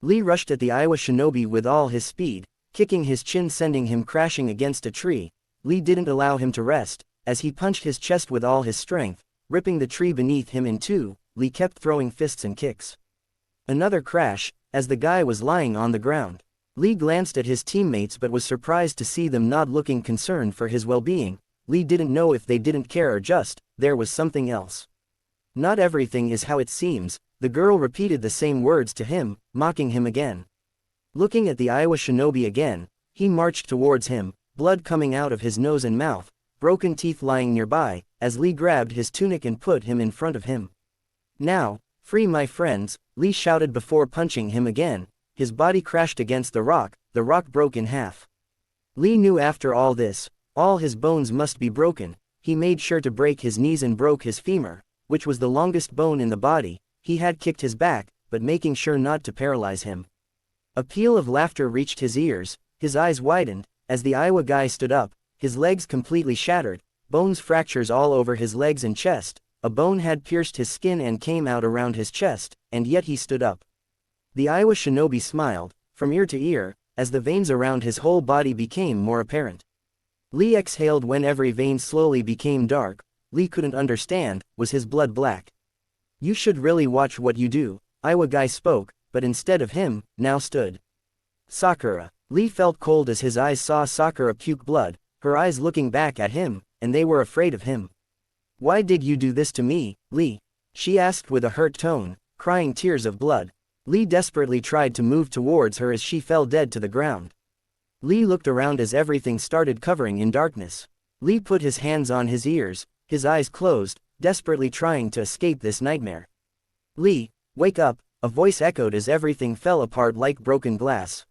Lee rushed at the Iowa shinobi with all his speed, kicking his chin sending him crashing against a tree. Lee didn't allow him to rest, as he punched his chest with all his strength, ripping the tree beneath him in two. Lee kept throwing fists and kicks. Another crash, as the guy was lying on the ground. Lee glanced at his teammates but was surprised to see them not looking concerned for his well-being. Lee didn't know if they didn't care or just, there was something else. "Not everything is how it seems," the girl repeated the same words to him, mocking him again. Looking at the Iowa shinobi again, he marched towards him, blood coming out of his nose and mouth, broken teeth lying nearby, as Lee grabbed his tunic and put him in front of him. "Now, free my friends," Lee shouted before punching him again. His body crashed against the rock broke in half. Lee knew after all this, all his bones must be broken. He made sure to break his knees and broke his femur, which was the longest bone in the body. He had kicked his back, but making sure not to paralyze him. A peal of laughter reached his ears, his eyes widened, as the Iowa guy stood up, his legs completely shattered, bones fractures all over his legs and chest, a bone had pierced his skin and came out around his chest, and yet he stood up. The Iowa shinobi smiled, from ear to ear, as the veins around his whole body became more apparent. Lee exhaled when every vein slowly became dark. Lee couldn't understand, was his blood black? You should really watch what you do, Iowa guy spoke, but instead of him, now stood Sakura. Lee felt cold as his eyes saw Sakura puke blood, her eyes looking back at him, and they were afraid of him. Why did you do this to me, Lee? She asked with a hurt tone, crying tears of blood. Lee desperately tried to move towards her as she fell dead to the ground. Lee looked around as everything started covering in darkness. Lee put his hands on his ears, his eyes closed, desperately trying to escape this nightmare. Lee, wake up, a voice echoed as everything fell apart like broken glass.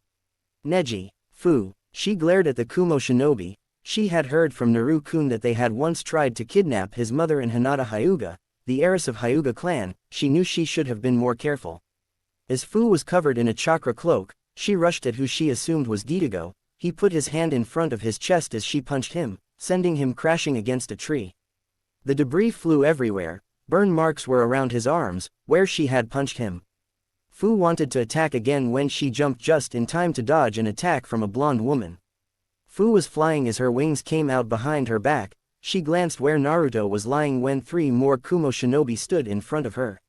Neji, Fu. She glared at the Kumo shinobi. She had heard from Naru-kun that they had once tried to kidnap his mother and Hinata Hyuga, the heiress of Hyuga clan. She knew she should have been more careful. As Fu was covered in a chakra cloak, she rushed at who she assumed was Gitago. He put his hand in front of his chest as she punched him, sending him crashing against a tree. The debris flew everywhere, burn marks were around his arms, where she had punched him. Fu wanted to attack again when she jumped just in time to dodge an attack from a blonde woman. Fu was flying as her wings came out behind her back. She glanced where Naruto was lying when 3 more Kumo shinobi stood in front of her.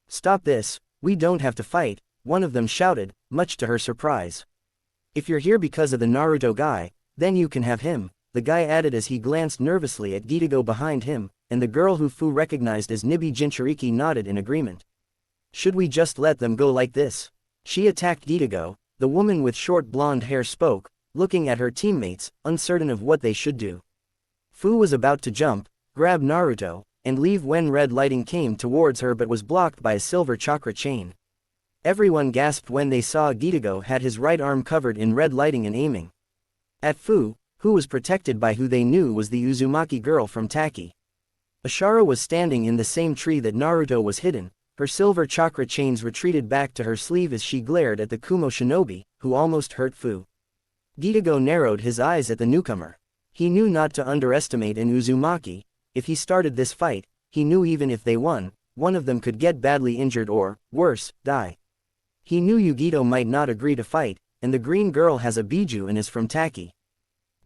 Stop this, we don't have to fight, one of them shouted, much to her surprise. If you're here because of the Naruto guy, then you can have him, the guy added as he glanced nervously at Gitago behind him, and the girl who Fu recognized as Nibi Jinchuriki nodded in agreement. Should we just let them go like this? She attacked Gitago. The woman with short blonde hair spoke, looking at her teammates, uncertain of what they should do. Fu was about to jump, grab Naruto, and leave when red lighting came towards her but was blocked by a silver chakra chain. Everyone gasped when they saw Gitago had his right arm covered in red lighting and aiming at Fu, who was protected by who they knew was the Uzumaki girl from Taki. Ashara was standing in the same tree that Naruto was hidden, her silver chakra chains retreated back to her sleeve as she glared at the Kumo shinobi, who almost hurt Fu. Gitago narrowed his eyes at the newcomer. He knew not to underestimate an Uzumaki. If he started this fight, he knew even if they won, one of them could get badly injured or, worse, die. He knew Yugito might not agree to fight, and the green girl has a Biju and is from Taki.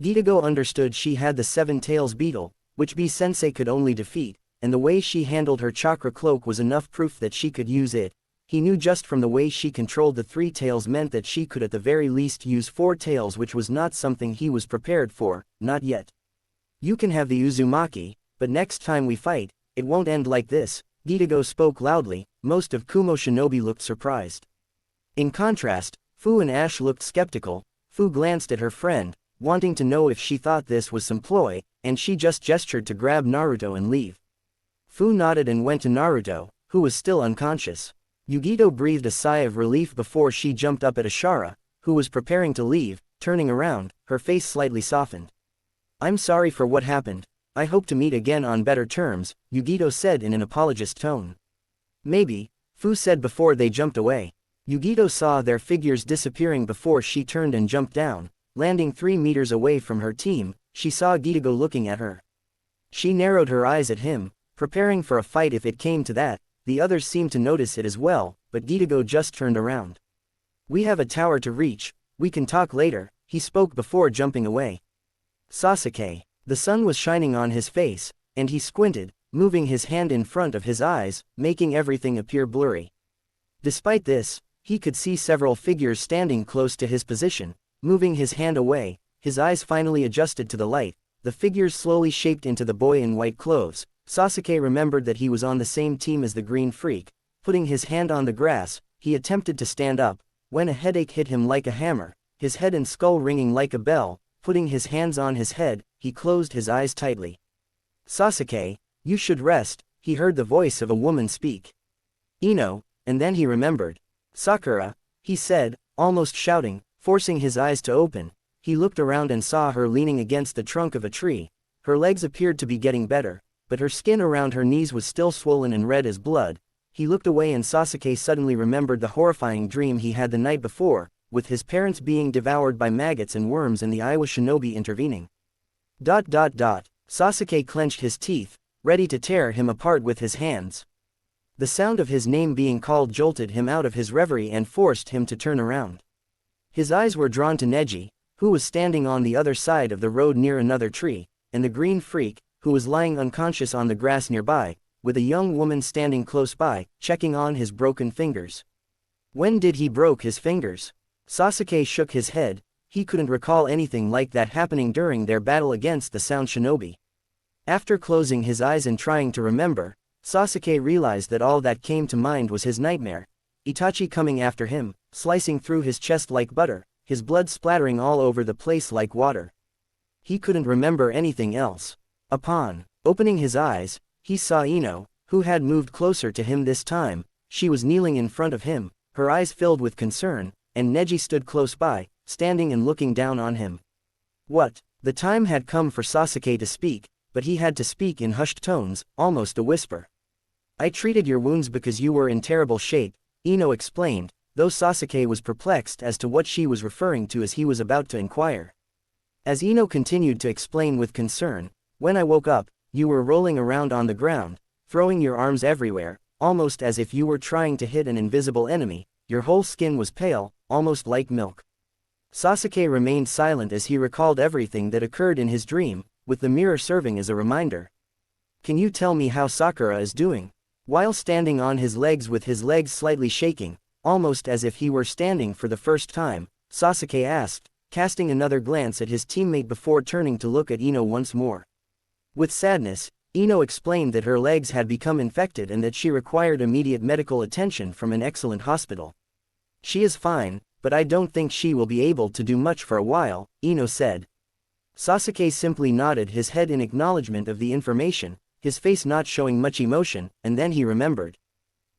Gitago understood she had the 7 tails beetle, which B-sensei could only defeat, and the way she handled her chakra cloak was enough proof that she could use it. He knew just from the way she controlled the 3 tails meant that she could at the very least use 4 tails, which was not something he was prepared for, not yet. You can have the Uzumaki, but next time we fight, it won't end like this, Gitago spoke loudly. Most of Kumo shinobi looked surprised. In contrast, Fu and Ash looked skeptical. Fu glanced at her friend, wanting to know if she thought this was some ploy, and she just gestured to grab Naruto and leave. Fu nodded and went to Naruto, who was still unconscious. Yugito breathed a sigh of relief before she jumped up at Ashara, who was preparing to leave. Turning around, her face slightly softened. I'm sorry for what happened. I hope to meet again on better terms, Yugito said in an apologist tone. Maybe, Fu said before they jumped away. Yugito saw their figures disappearing before she turned and jumped down, landing 3 meters away from her team. She saw Gitago looking at her. She narrowed her eyes at him, preparing for a fight if it came to that. The others seemed to notice it as well, but Gitago just turned around. We have a tower to reach, we can talk later, he spoke before jumping away. Sasuke. The sun was shining on his face, and he squinted, moving his hand in front of his eyes, making everything appear blurry. Despite this, he could see several figures standing close to his position. Moving his hand away, his eyes finally adjusted to the light. The figures slowly shaped into the boy in white clothes. Sasuke remembered that he was on the same team as the green freak. Putting his hand on the grass, he attempted to stand up, when a headache hit him like a hammer, his head and skull ringing like a bell. Putting his hands on his head, he closed his eyes tightly. Sasuke, you should rest, he heard the voice of a woman speak. Ino, and then he remembered. Sakura, he said, almost shouting, forcing his eyes to open. He looked around and saw her leaning against the trunk of a tree. Her legs appeared to be getting better, but her skin around her knees was still swollen and red as blood. He looked away and Sasuke suddenly remembered the horrifying dream he had the night before, with his parents being devoured by maggots and worms and the Iowa shinobi intervening. Sasuke clenched his teeth, ready to tear him apart with his hands. The sound of his name being called jolted him out of his reverie and forced him to turn around. His eyes were drawn to Neji, who was standing on the other side of the road near another tree, and the green freak, who was lying unconscious on the grass nearby, with a young woman standing close by, checking on his broken fingers. When did he broke his fingers? Sasuke shook his head. He couldn't recall anything like that happening during their battle against the Sound Shinobi. After closing his eyes and trying to remember, Sasuke realized that all that came to mind was his nightmare. Itachi coming after him, slicing through his chest like butter, his blood splattering all over the place like water. He couldn't remember anything else. Upon opening his eyes, he saw Ino, who had moved closer to him this time. She was kneeling in front of him, her eyes filled with concern, and Neji stood close by, standing and looking down on him. What? The time had come for Sasuke to speak, but he had to speak in hushed tones, almost a whisper. I treated your wounds because you were in terrible shape, Ino explained, though Sasuke was perplexed as to what she was referring to as he was about to inquire. As Ino continued to explain with concern, when I woke up, you were rolling around on the ground, throwing your arms everywhere, almost as if you were trying to hit an invisible enemy. Your whole skin was pale, almost like milk. Sasuke remained silent as he recalled everything that occurred in his dream, with the mirror serving as a reminder. Can you tell me how Sakura is doing? While standing on his legs with his legs slightly shaking, almost as if he were standing for the first time, Sasuke asked, casting another glance at his teammate before turning to look at Ino once more. With sadness, Ino explained that her legs had become infected and that she required immediate medical attention from an excellent hospital. She is fine, but I don't think she will be able to do much for a while, Ino said. Sasuke simply nodded his head in acknowledgement of the information, his face not showing much emotion, and then he remembered.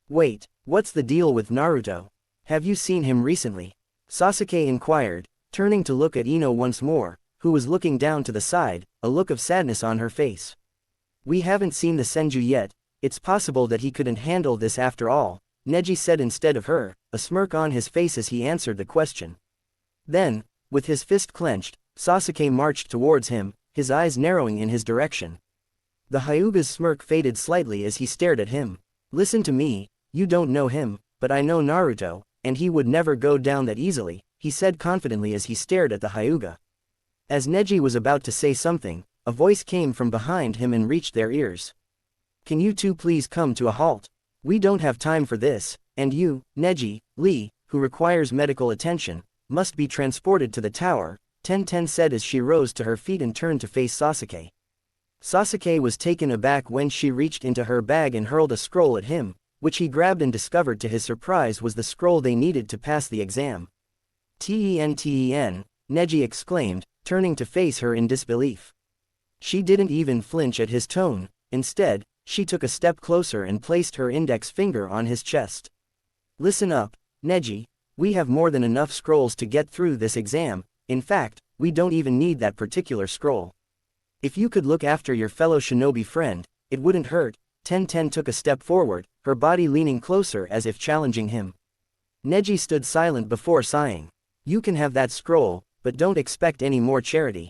Wait, what's the deal with Naruto? Have you seen him recently? Sasuke inquired, turning to look at Ino once more, who was looking down to the side, a look of sadness on her face. We haven't seen the Senju yet. It's possible that he couldn't handle this after all, Neji said instead of her, a smirk on his face as he answered the question. Then, with his fist clenched, Sasuke marched towards him, his eyes narrowing in his direction. The Hyuga's smirk faded slightly as he stared at him. Listen to me, you don't know him, but I know Naruto, and he would never go down that easily, he said confidently as he stared at the Hyuga. As Neji was about to say something, a voice came from behind him and reached their ears. Can you two please come to a halt? We don't have time for this, and you, Neji, Lee, who requires medical attention, must be transported to the tower, Tenten said as she rose to her feet and turned to face Sasuke. Sasuke was taken aback when she reached into her bag and hurled a scroll at him, which he grabbed and discovered to his surprise was the scroll they needed to pass the exam. Ten, Neji exclaimed, turning to face her in disbelief. She didn't even flinch at his tone. Instead, she took a step closer and placed her index finger on his chest. Listen up, Neji, we have more than enough scrolls to get through this exam. In fact, we don't even need that particular scroll. If you could look after your fellow shinobi friend, it wouldn't hurt. Tenten took a step forward, her body leaning closer as if challenging him. Neji stood silent before sighing. You can have that scroll, but don't expect any more charity.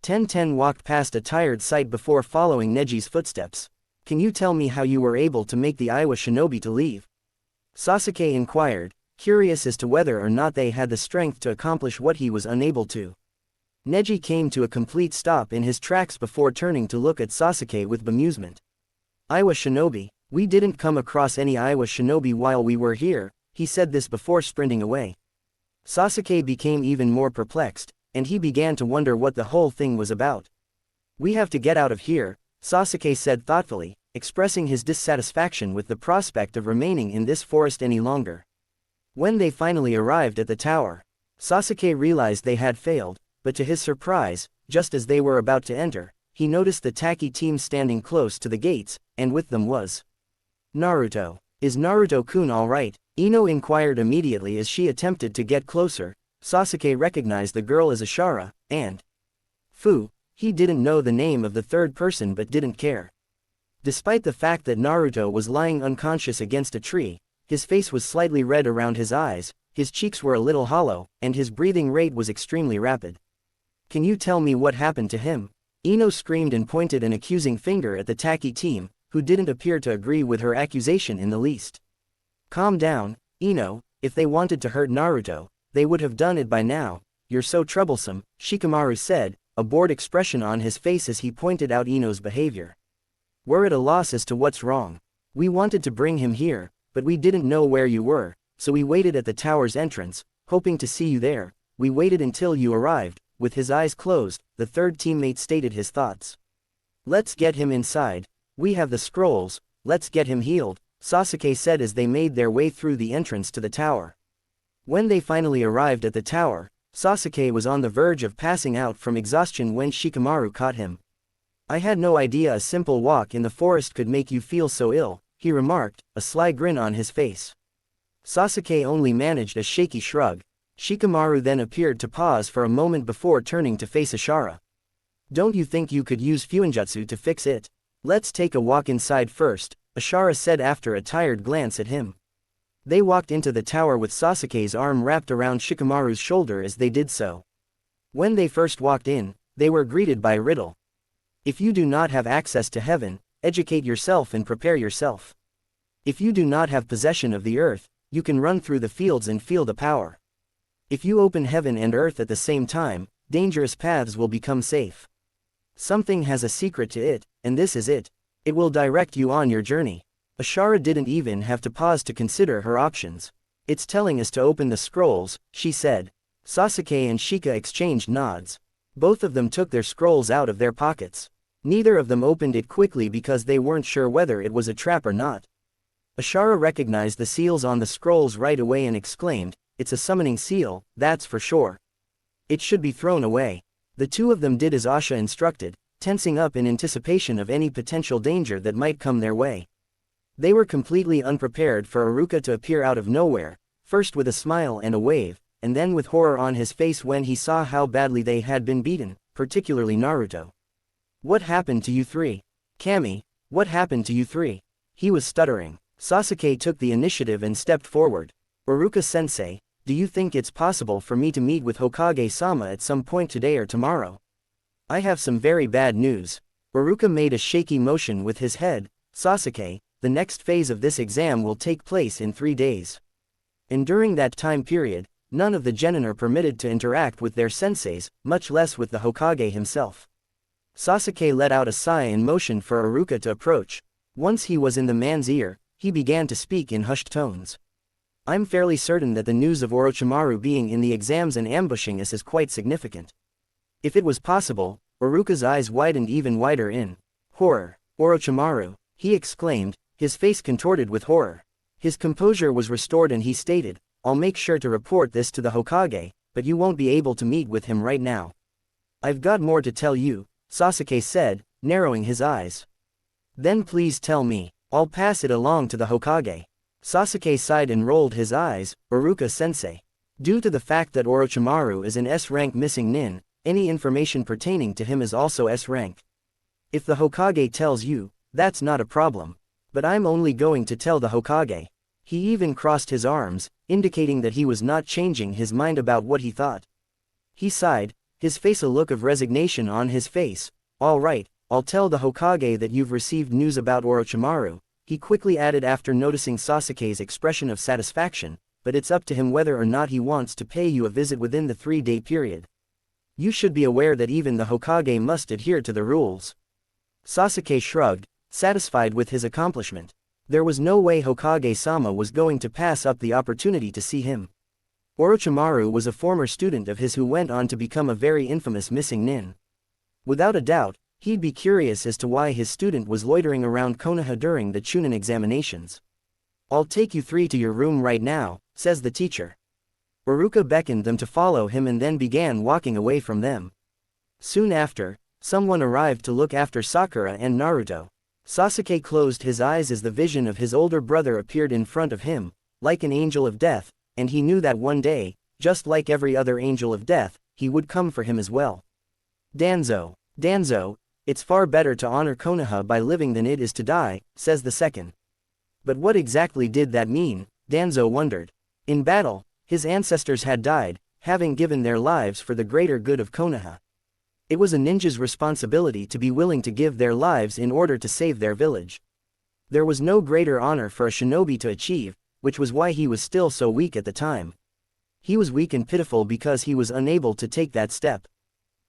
Tenten walked past a tired sight before following Neji's footsteps. Can you tell me how you were able to make the Iowa shinobi to leave? Sasuke inquired, curious as to whether or not they had the strength to accomplish what he was unable to. Neji came to a complete stop in his tracks before turning to look at Sasuke with bemusement. Iowa shinobi? We didn't come across any Iowa shinobi while we were here, he said this before sprinting away. Sasuke became even more perplexed, and he began to wonder what the whole thing was about. We have to get out of here, Sasuke said thoughtfully, expressing his dissatisfaction with the prospect of remaining in this forest any longer. When they finally arrived at the tower, Sasuke realized they had failed, but to his surprise, just as they were about to enter, he noticed the Taki team standing close to the gates, and with them was Naruto. Is Naruto-kun alright? Ino inquired immediately as she attempted to get closer. Sasuke recognized the girl as Ashara, and he didn't know the name of the third person but didn't care. Despite the fact that Naruto was lying unconscious against a tree, his face was slightly red around his eyes, his cheeks were a little hollow, and his breathing rate was extremely rapid. "Can you tell me what happened to him?" Ino screamed and pointed an accusing finger at the Taki team, who didn't appear to agree with her accusation in the least. "Calm down, Ino, if they wanted to hurt Naruto, they would have done it by now. You're so troublesome," Shikamaru said, a bored expression on his face as he pointed out Ino's behavior. "We're at a loss as to what's wrong. We wanted to bring him here, but we didn't know where you were, so we waited at the tower's entrance, hoping to see you there. We waited until you arrived." With his eyes closed, the third teammate stated his thoughts. "Let's get him inside. We have the scrolls, let's get him healed," Sasuke said as they made their way through the entrance to the tower. When they finally arrived at the tower, Sasuke was on the verge of passing out from exhaustion when Shikamaru caught him. "I had no idea a simple walk in the forest could make you feel so ill," he remarked, a sly grin on his face. Sasuke only managed a shaky shrug. Shikamaru then appeared to pause for a moment before turning to face Ashara. "Don't you think you could use Fuinjutsu to fix it? Let's take a walk inside first," Ashara said after a tired glance at him. They walked into the tower with Sasuke's arm wrapped around Shikamaru's shoulder as they did so. When they first walked in, they were greeted by a riddle. "If you do not have access to heaven, educate yourself and prepare yourself. If you do not have possession of the earth, you can run through the fields and feel the power. If you open heaven and earth at the same time, dangerous paths will become safe. Something has a secret to it, and this is it. It will direct you on your journey." Ashara didn't even have to pause to consider her options. "It's telling us to open the scrolls," she said. Sasuke and Shika exchanged nods. Both of them took their scrolls out of their pockets. Neither of them opened it quickly because they weren't sure whether it was a trap or not. Ashara recognized the seals on the scrolls right away and exclaimed, "It's a summoning seal, that's for sure. It should be thrown away." The two of them did as Asha instructed, tensing up in anticipation of any potential danger that might come their way. They were completely unprepared for Iruka to appear out of nowhere, first with a smile and a wave, and then with horror on his face when he saw how badly they had been beaten, particularly Naruto. "What happened to you three? Kami, what happened to you three?" He was stuttering. Sasuke took the initiative and stepped forward. "Iruka-sensei, do you think it's possible for me to meet with Hokage-sama at some point today or tomorrow? I have some very bad news." Iruka made a shaky motion with his head. "Sasuke, the next phase of this exam will take place in 3 days. And during that time period, none of the genin are permitted to interact with their senseis, much less with the Hokage himself." Sasuke let out a sigh and motioned for Iruka to approach. Once he was in the man's ear, he began to speak in hushed tones. "I'm fairly certain that the news of Orochimaru being in the exams and ambushing us is quite significant." If it was possible, Iruka's eyes widened even wider in horror. "Orochimaru," he exclaimed, his face contorted with horror. His composure was restored and he stated, "I'll make sure to report this to the Hokage, but you won't be able to meet with him right now." "I've got more to tell you," Sasuke said, narrowing his eyes. "Then please tell me. I'll pass it along to the Hokage." Sasuke sighed and rolled his eyes. "Iruka-sensei. Due to the fact that Orochimaru is an S-rank missing nin, any information pertaining to him is also S-rank. If the Hokage tells you, that's not a problem. But I'm only going to tell the Hokage." He even crossed his arms, indicating that he was not changing his mind about what he thought. He sighed, his face a look of resignation on his face. "All right, I'll tell the Hokage that you've received news about Orochimaru," he quickly added after noticing Sasuke's expression of satisfaction, "but it's up to him whether or not he wants to pay you a visit within the 3-day period. You should be aware that even the Hokage must adhere to the rules." Sasuke shrugged, satisfied with his accomplishment. There was no way Hokage-sama was going to pass up the opportunity to see him. Orochimaru was a former student of his who went on to become a very infamous missing nin. Without a doubt, he'd be curious as to why his student was loitering around Konoha during the Chunin examinations. "I'll take you three to your room right now," says the teacher. Iruka beckoned them to follow him and then began walking away from them. Soon after, someone arrived to look after Sakura and Naruto. Sasuke closed his eyes as the vision of his older brother appeared in front of him, like an angel of death, and he knew that one day, just like every other angel of death, he would come for him as well. Danzo, it's far better to honor Konoha by living than it is to die, says the second. But what exactly did that mean? Danzo wondered. In battle, his ancestors had died, having given their lives for the greater good of Konoha. It was a ninja's responsibility to be willing to give their lives in order to save their village. There was no greater honor for a shinobi to achieve, which was why he was still so weak at the time. He was weak and pitiful because he was unable to take that step.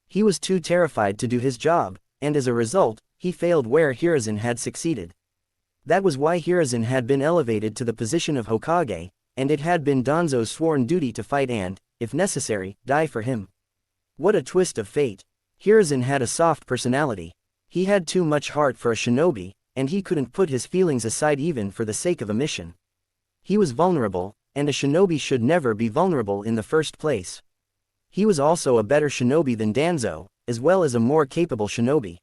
He was too terrified to do his job, and as a result, he failed where Hiruzen had succeeded. That was why Hiruzen had been elevated to the position of Hokage, and it had been Danzo's sworn duty to fight and, if necessary, die for him. What a twist of fate. Hiruzen had a soft personality. He had too much heart for a shinobi, and he couldn't put his feelings aside even for the sake of a mission. He was vulnerable, and a shinobi should never be vulnerable in the first place. He was also a better shinobi than Danzo, as well as a more capable shinobi.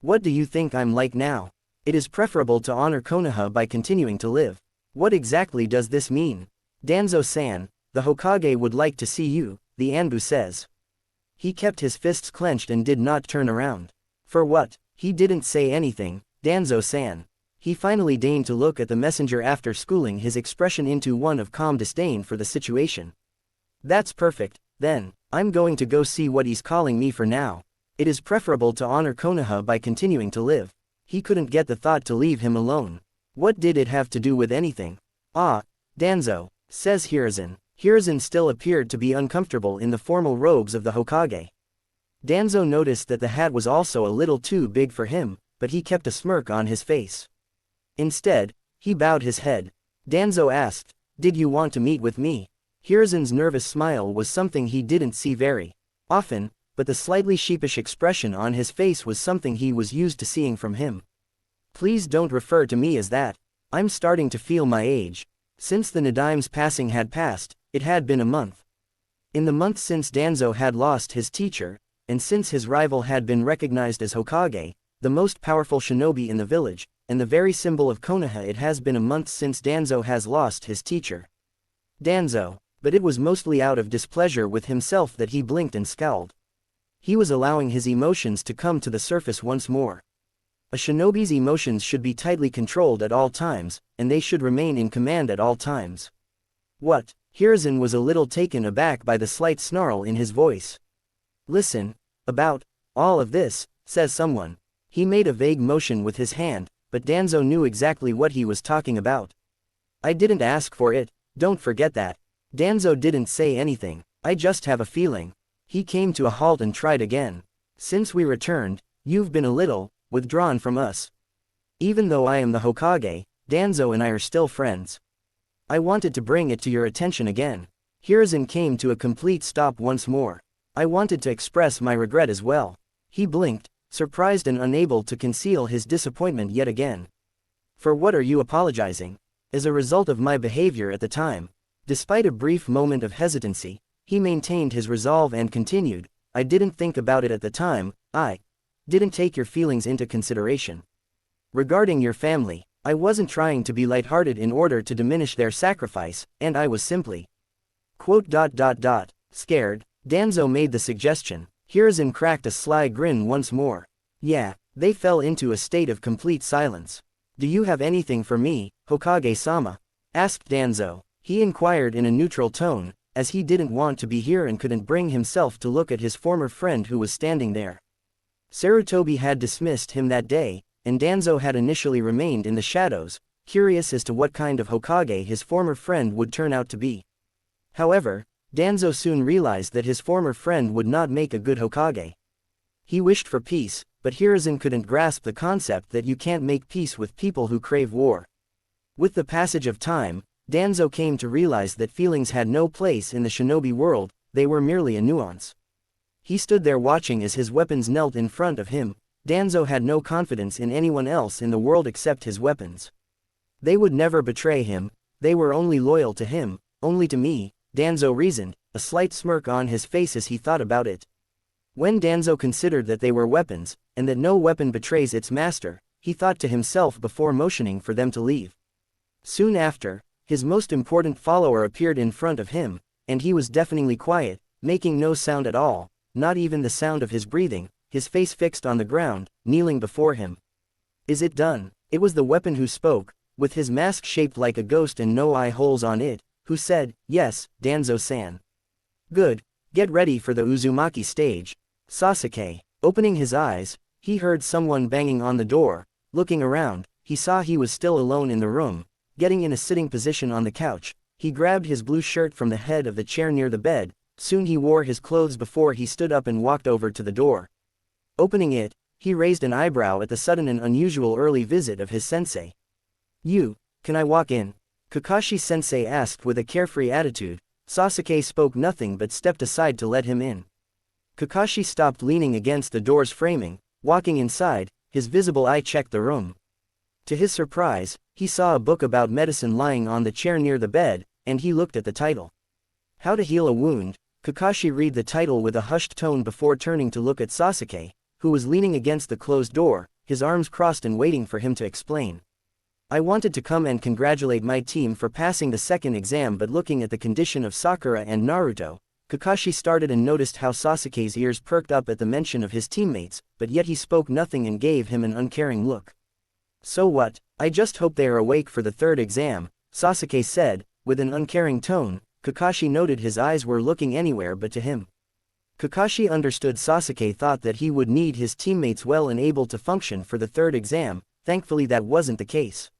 What do you think I'm like now? It is preferable to honor Konoha by continuing to live. What exactly does this mean? Danzo-san, the Hokage would like to see you, the Anbu says. He kept his fists clenched and did not turn around. For what? He didn't say anything, Danzo-san. He finally deigned to look at the messenger after schooling his expression into one of calm disdain for the situation. That's perfect, then, I'm going to go see what he's calling me for now. It is preferable to honor Konoha by continuing to live. He couldn't get the thought to leave him alone. What did it have to do with anything? Ah, Danzo, says Hiruzen. Hiruzen still appeared to be uncomfortable in the formal robes of the Hokage. Danzo noticed that the hat was also a little too big for him, but he kept a smirk on his face. Instead, he bowed his head. Danzo asked, "Did you want to meet with me?" Hiruzen's nervous smile was something he didn't see very often, but the slightly sheepish expression on his face was something he was used to seeing from him. Please don't refer to me as that. I'm starting to feel my age. Since the Nadime's passing had passed, it had been a month. In the month since Danzo had lost his teacher, and since his rival had been recognized as Hokage, the most powerful shinobi in the village, and the very symbol of Konoha, it has been a month since Danzo has lost his teacher. Danzo, but it was mostly out of displeasure with himself that he blinked and scowled. He was allowing his emotions to come to the surface once more. A shinobi's emotions should be tightly controlled at all times, and they should remain in command at all times. What? Hiruzen was a little taken aback by the slight snarl in his voice. Listen, about all of this, says someone. He made a vague motion with his hand, but Danzo knew exactly what he was talking about. I didn't ask for it, don't forget that. Danzo didn't say anything. I just have a feeling. He came to a halt and tried again. Since we returned, you've been a little withdrawn from us. Even though I am the Hokage, Danzo and I are still friends. I wanted to bring it to your attention again. Hiruzen came to a complete stop once more. I wanted to express my regret as well. He blinked, surprised and unable to conceal his disappointment yet again. For what are you apologizing? As a result of my behavior at the time. Despite a brief moment of hesitancy, he maintained his resolve and continued, I didn't think about it at the time, I didn't take your feelings into consideration. Regarding your family, I wasn't trying to be lighthearted in order to diminish their sacrifice, and I was simply Scared, Danzo made the suggestion. Hiruzen cracked a sly grin once more. Yeah, they fell into a state of complete silence. Do you have anything for me, Hokage-sama? Asked Danzo. He inquired in a neutral tone, as he didn't want to be here and couldn't bring himself to look at his former friend who was standing there. Sarutobi had dismissed him that day, and Danzo had initially remained in the shadows, curious as to what kind of Hokage his former friend would turn out to be. However, Danzo soon realized that his former friend would not make a good Hokage. He wished for peace, but Hiruzen couldn't grasp the concept that you can't make peace with people who crave war. With the passage of time, Danzo came to realize that feelings had no place in the shinobi world, they were merely a nuance. He stood there watching as his weapons knelt in front of him. Danzo had no confidence in anyone else in the world except his weapons. They would never betray him, they were only loyal to him, only to me, Danzo reasoned, a slight smirk on his face as he thought about it. When Danzo considered that they were weapons, and that no weapon betrays its master, he thought to himself before motioning for them to leave. Soon after, his most important follower appeared in front of him, and he was deafeningly quiet, making no sound at all, not even the sound of his breathing, his face fixed on the ground, kneeling before him. Is it done? It was the weapon who spoke, with his mask shaped like a ghost and no eye holes on it, who said, "Yes, Danzo-san. Good. Get ready for the Uzumaki stage." Sasuke, opening his eyes, he heard someone banging on the door. Looking around, he saw he was still alone in the room. Getting in a sitting position on the couch, he grabbed his blue shirt from the head of the chair near the bed. Soon he wore his clothes before he stood up and walked over to the door. Opening it, he raised an eyebrow at the sudden and unusual early visit of his sensei. Can I walk in?" Kakashi-sensei asked with a carefree attitude. Sasuke spoke nothing but stepped aside to let him in. Kakashi stopped leaning against the door's framing. Walking inside, his visible eye checked the room. To his surprise, he saw a book about medicine lying on the chair near the bed, and he looked at the title. How to Heal a Wound. Kakashi read the title with a hushed tone before turning to look at Sasuke, who was leaning against the closed door, his arms crossed and waiting for him to explain. "I wanted to come and congratulate my team for passing the second exam, but looking at the condition of Sakura and Naruto." Kakashi started and noticed how Sasuke's ears perked up at the mention of his teammates, but yet he spoke nothing and gave him an uncaring look. "So what? I just hope they are awake for the third exam," Sasuke said, with an uncaring tone. Kakashi noted his eyes were looking anywhere but to him. Kakashi understood Sasuke thought that he would need his teammates well and able to function for the third exam. Thankfully that wasn't the case.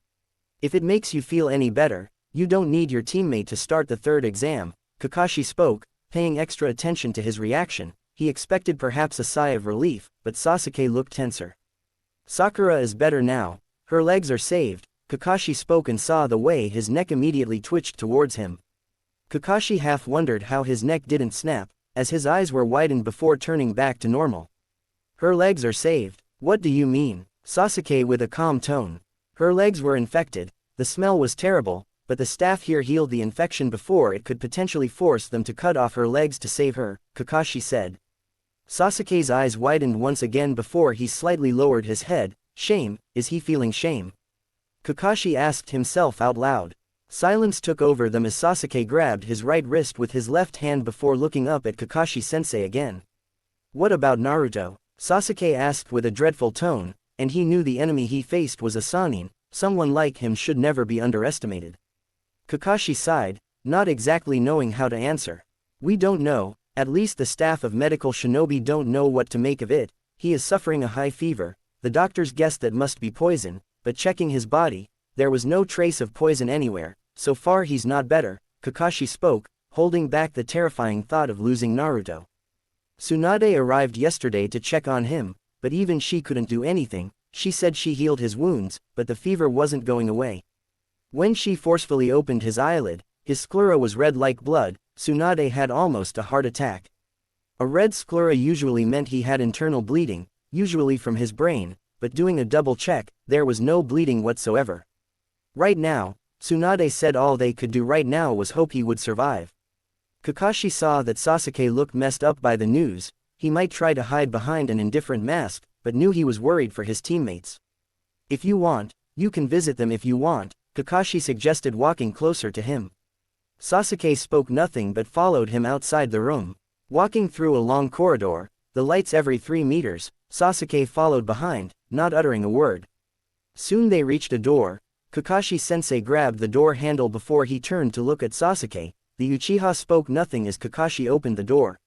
"If it makes you feel any better, you don't need your teammate to start the third exam," Kakashi spoke, paying extra attention to his reaction. He expected perhaps a sigh of relief, but Sasuke looked tenser. "Sakura is better now. Her legs are saved." Kakashi spoke and saw the way his neck immediately twitched towards him. Kakashi half wondered how his neck didn't snap, as his eyes were widened before turning back to normal. "Her legs are saved? What do you mean?" Sasuke with a calm tone. "Her legs were infected. The smell was terrible, but the staff here healed the infection before it could potentially force them to cut off her legs to save her," Kakashi said. Sasuke's eyes widened once again before he slightly lowered his head. "Shame? Is he feeling shame?" Kakashi asked himself out loud. Silence took over them as Sasuke grabbed his right wrist with his left hand before looking up at Kakashi-sensei again. "What about Naruto?" Sasuke asked with a dreadful tone, and he knew the enemy he faced was a Sannin. Someone like him should never be underestimated. Kakashi sighed, not exactly knowing how to answer. "We don't know, at least the staff of medical shinobi don't know what to make of it. He is suffering a high fever. The doctors guessed that must be poison, but checking his body, there was no trace of poison anywhere. So far he's not better," Kakashi spoke, holding back the terrifying thought of losing Naruto. "Tsunade arrived yesterday to check on him, but even she couldn't do anything. She said she healed his wounds, but the fever wasn't going away. When she forcefully opened his eyelid, his sclera was red like blood. Tsunade had almost a heart attack. A red sclera usually meant he had internal bleeding, usually from his brain, but doing a double check, there was no bleeding whatsoever. Right now, Tsunade said all they could do right now was hope he would survive." Kakashi saw that Sasuke looked messed up by the news. He might try to hide behind an indifferent mask, but knew he was worried for his teammates. "If you want, you can visit them if you want," Kakashi suggested, walking closer to him. Sasuke spoke nothing but followed him outside the room. Walking through a long corridor, the lights every 3 meters, Sasuke followed behind, not uttering a word. Soon they reached a door. Kakashi-sensei grabbed the door handle before he turned to look at Sasuke. The Uchiha spoke nothing as Kakashi opened the door.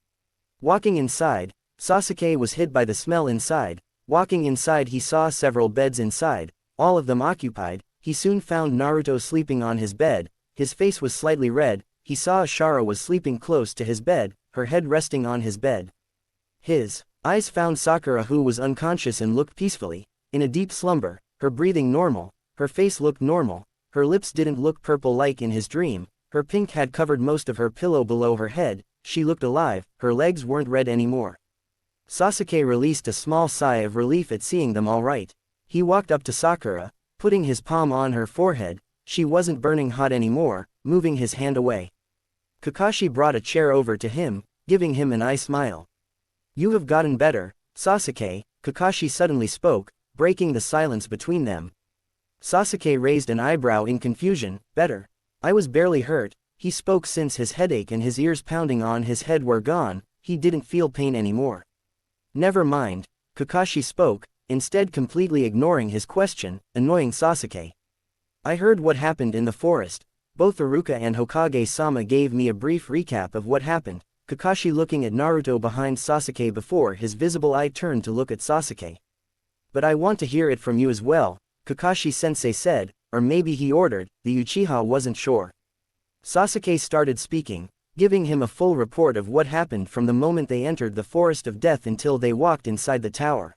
Walking inside, Sasuke was hit by the smell inside. Walking inside, he saw several beds inside, all of them occupied. He soon found Naruto sleeping on his bed. His face was slightly red. He saw Ashara was sleeping close to his bed, her head resting on his bed. His eyes found Sakura, who was unconscious and looked peacefully in a deep slumber, her breathing normal. Her face looked normal, her lips didn't look purple like in his dream, her pink had covered most of her pillow below her head. She looked alive, her legs weren't red anymore. Sasuke released a small sigh of relief at seeing them all right. He walked up to Sakura, putting his palm on her forehead. She wasn't burning hot anymore, moving his hand away. Kakashi brought a chair over to him, giving him an eye smile. "You have gotten better, Sasuke," Kakashi suddenly spoke, breaking the silence between them. Sasuke raised an eyebrow in confusion. "Better? I was barely hurt." He spoke since his headache and his ears pounding on his head were gone, he didn't feel pain anymore. Never mind, Kakashi spoke, instead completely ignoring his question, annoying Sasuke. I heard what happened in the forest. Both Iruka and Hokage-sama gave me a brief recap of what happened, Kakashi looking at Naruto behind Sasuke before his visible eye turned to look at Sasuke. But I want to hear it from you as well, Kakashi-sensei said, or maybe he ordered, the Uchiha wasn't sure. Sasuke started speaking, giving him a full report of what happened from the moment they entered the Forest of Death until they walked inside the tower.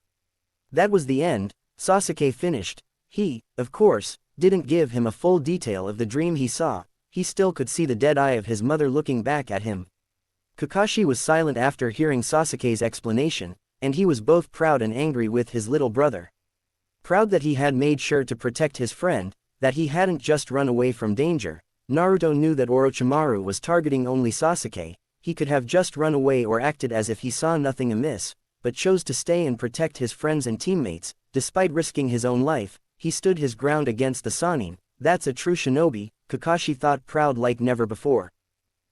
That was the end, Sasuke finished. He, of course, didn't give him a full detail of the dream he saw, he still could see the dead eye of his mother looking back at him. Kakashi was silent after hearing Sasuke's explanation, and he was both proud and angry with his little brother. Proud that he had made sure to protect his friend, that he hadn't just run away from danger. Naruto knew that Orochimaru was targeting only Sasuke, he could have just run away or acted as if he saw nothing amiss, but chose to stay and protect his friends and teammates. Despite risking his own life, he stood his ground against the Sannin. That's a true shinobi, Kakashi thought, proud like never before.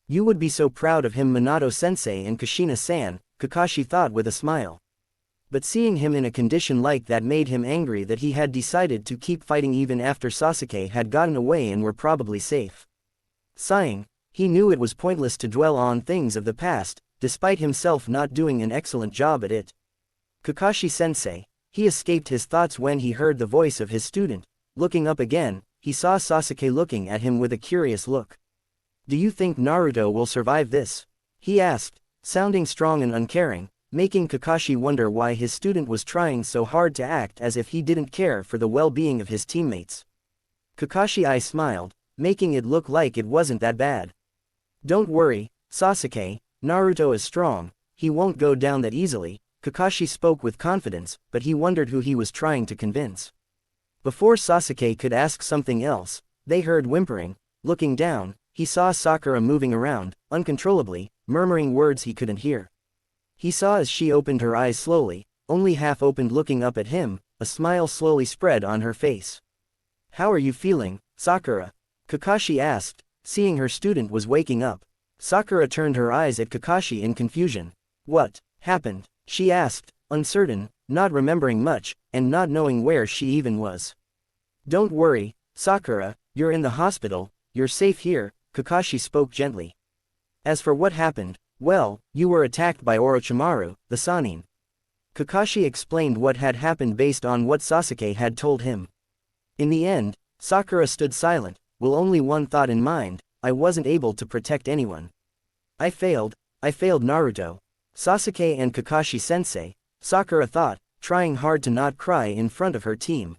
You would be so proud of him, Minato-sensei and Kushina-san, Kakashi thought with a smile. But seeing him in a condition like that made him angry that he had decided to keep fighting even after Sasuke had gotten away and were probably safe. Sighing, he knew it was pointless to dwell on things of the past, despite himself not doing an excellent job at it. Kakashi-sensei, he escaped his thoughts when he heard the voice of his student. Looking up again, he saw Sasuke looking at him with a curious look. Do you think Naruto will survive this? He asked, sounding strong and uncaring, making Kakashi wonder why his student was trying so hard to act as if he didn't care for the well-being of his teammates. Kakashi smiled, making it look like it wasn't that bad. Don't worry, Sasuke, Naruto is strong, he won't go down that easily, Kakashi spoke with confidence, but he wondered who he was trying to convince. Before Sasuke could ask something else, they heard whimpering. Looking down, he saw Sakura moving around, uncontrollably, murmuring words he couldn't hear. He saw as she opened her eyes slowly, only half opened, looking up at him, a smile slowly spread on her face. How are you feeling, Sakura? Kakashi asked, seeing her student was waking up. Sakura turned her eyes at Kakashi in confusion. What happened? She asked, uncertain, not remembering much, and not knowing where she even was. Don't worry, Sakura, you're in the hospital, you're safe here, Kakashi spoke gently. As for what happened, well, you were attacked by Orochimaru, the Sannin. Kakashi explained what had happened based on what Sasuke had told him. In the end, Sakura stood silent, with only one thought in mind: I wasn't able to protect anyone. I failed Naruto. Sasuke and Kakashi-sensei, Sakura thought, trying hard to not cry in front of her team.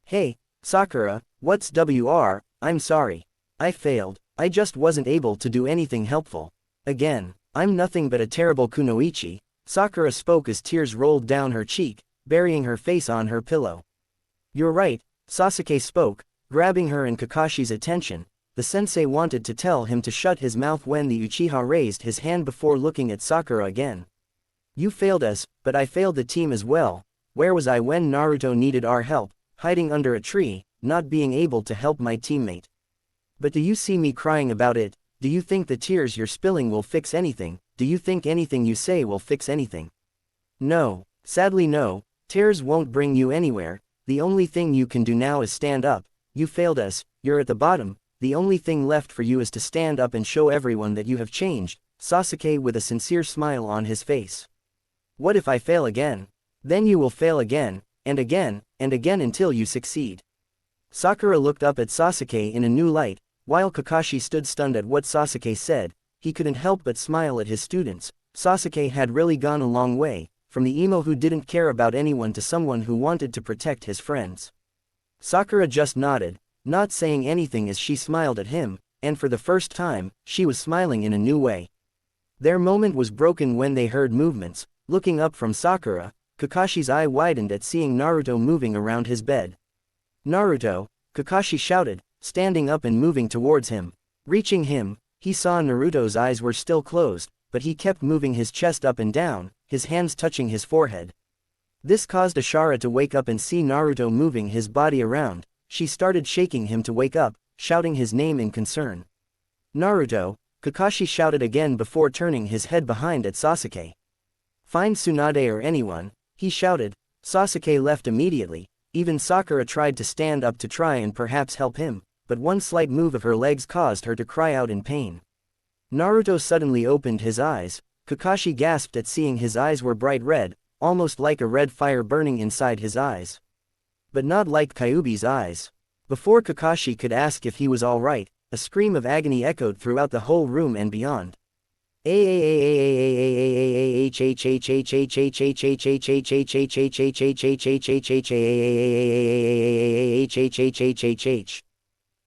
Hey, Sakura, what's WR, I'm sorry. I failed, I just wasn't able to do anything helpful. Again, I'm nothing but a terrible kunoichi, Sakura spoke as tears rolled down her cheek, burying her face on her pillow. You're right, Sasuke spoke, grabbing her and Kakashi's attention. The sensei wanted to tell him to shut his mouth when the Uchiha raised his hand before looking at Sakura again. You failed us, but I failed the team as well. Where was I when Naruto needed our help? Hiding under a tree, not being able to help my teammate. But do you see me crying about it? Do you think the tears you're spilling will fix anything? Do you think anything you say will fix anything? No, sadly no, tears won't bring you anywhere. The only thing you can do now is stand up. You failed us, you're at the bottom. The only thing left for you is to stand up and show everyone that you have changed, Sasuke with a sincere smile on his face. What if I fail again? Then you will fail again, and again, and again until you succeed. Sakura looked up at Sasuke in a new light, while Kakashi stood stunned at what Sasuke said. He couldn't help but smile at his students. Sasuke had really gone a long way, from the emo who didn't care about anyone to someone who wanted to protect his friends. Sakura just nodded, not saying anything as she smiled at him, and for the first time, she was smiling in a new way. Their moment was broken when they heard movements. Looking up from Sakura, Kakashi's eye widened at seeing Naruto moving around his bed. Naruto, Kakashi shouted, standing up and moving towards him. Reaching him, he saw Naruto's eyes were still closed, but he kept moving his chest up and down, his hands touching his forehead. This caused Ashara to wake up and see Naruto moving his body around. She started shaking him to wake up, shouting his name in concern. Naruto, Kakashi shouted again before turning his head behind at Sasuke. Find Tsunade or anyone, he shouted. Sasuke left immediately. Even Sakura tried to stand up to try and perhaps help him, but one slight move of her legs caused her to cry out in pain. Naruto suddenly opened his eyes. Kakashi gasped at seeing his eyes were bright red, almost like a red fire burning inside his eyes. But not like Kyuubi's eyes. Before Kakashi could ask if he was alright, a scream of agony echoed throughout the whole room and beyond.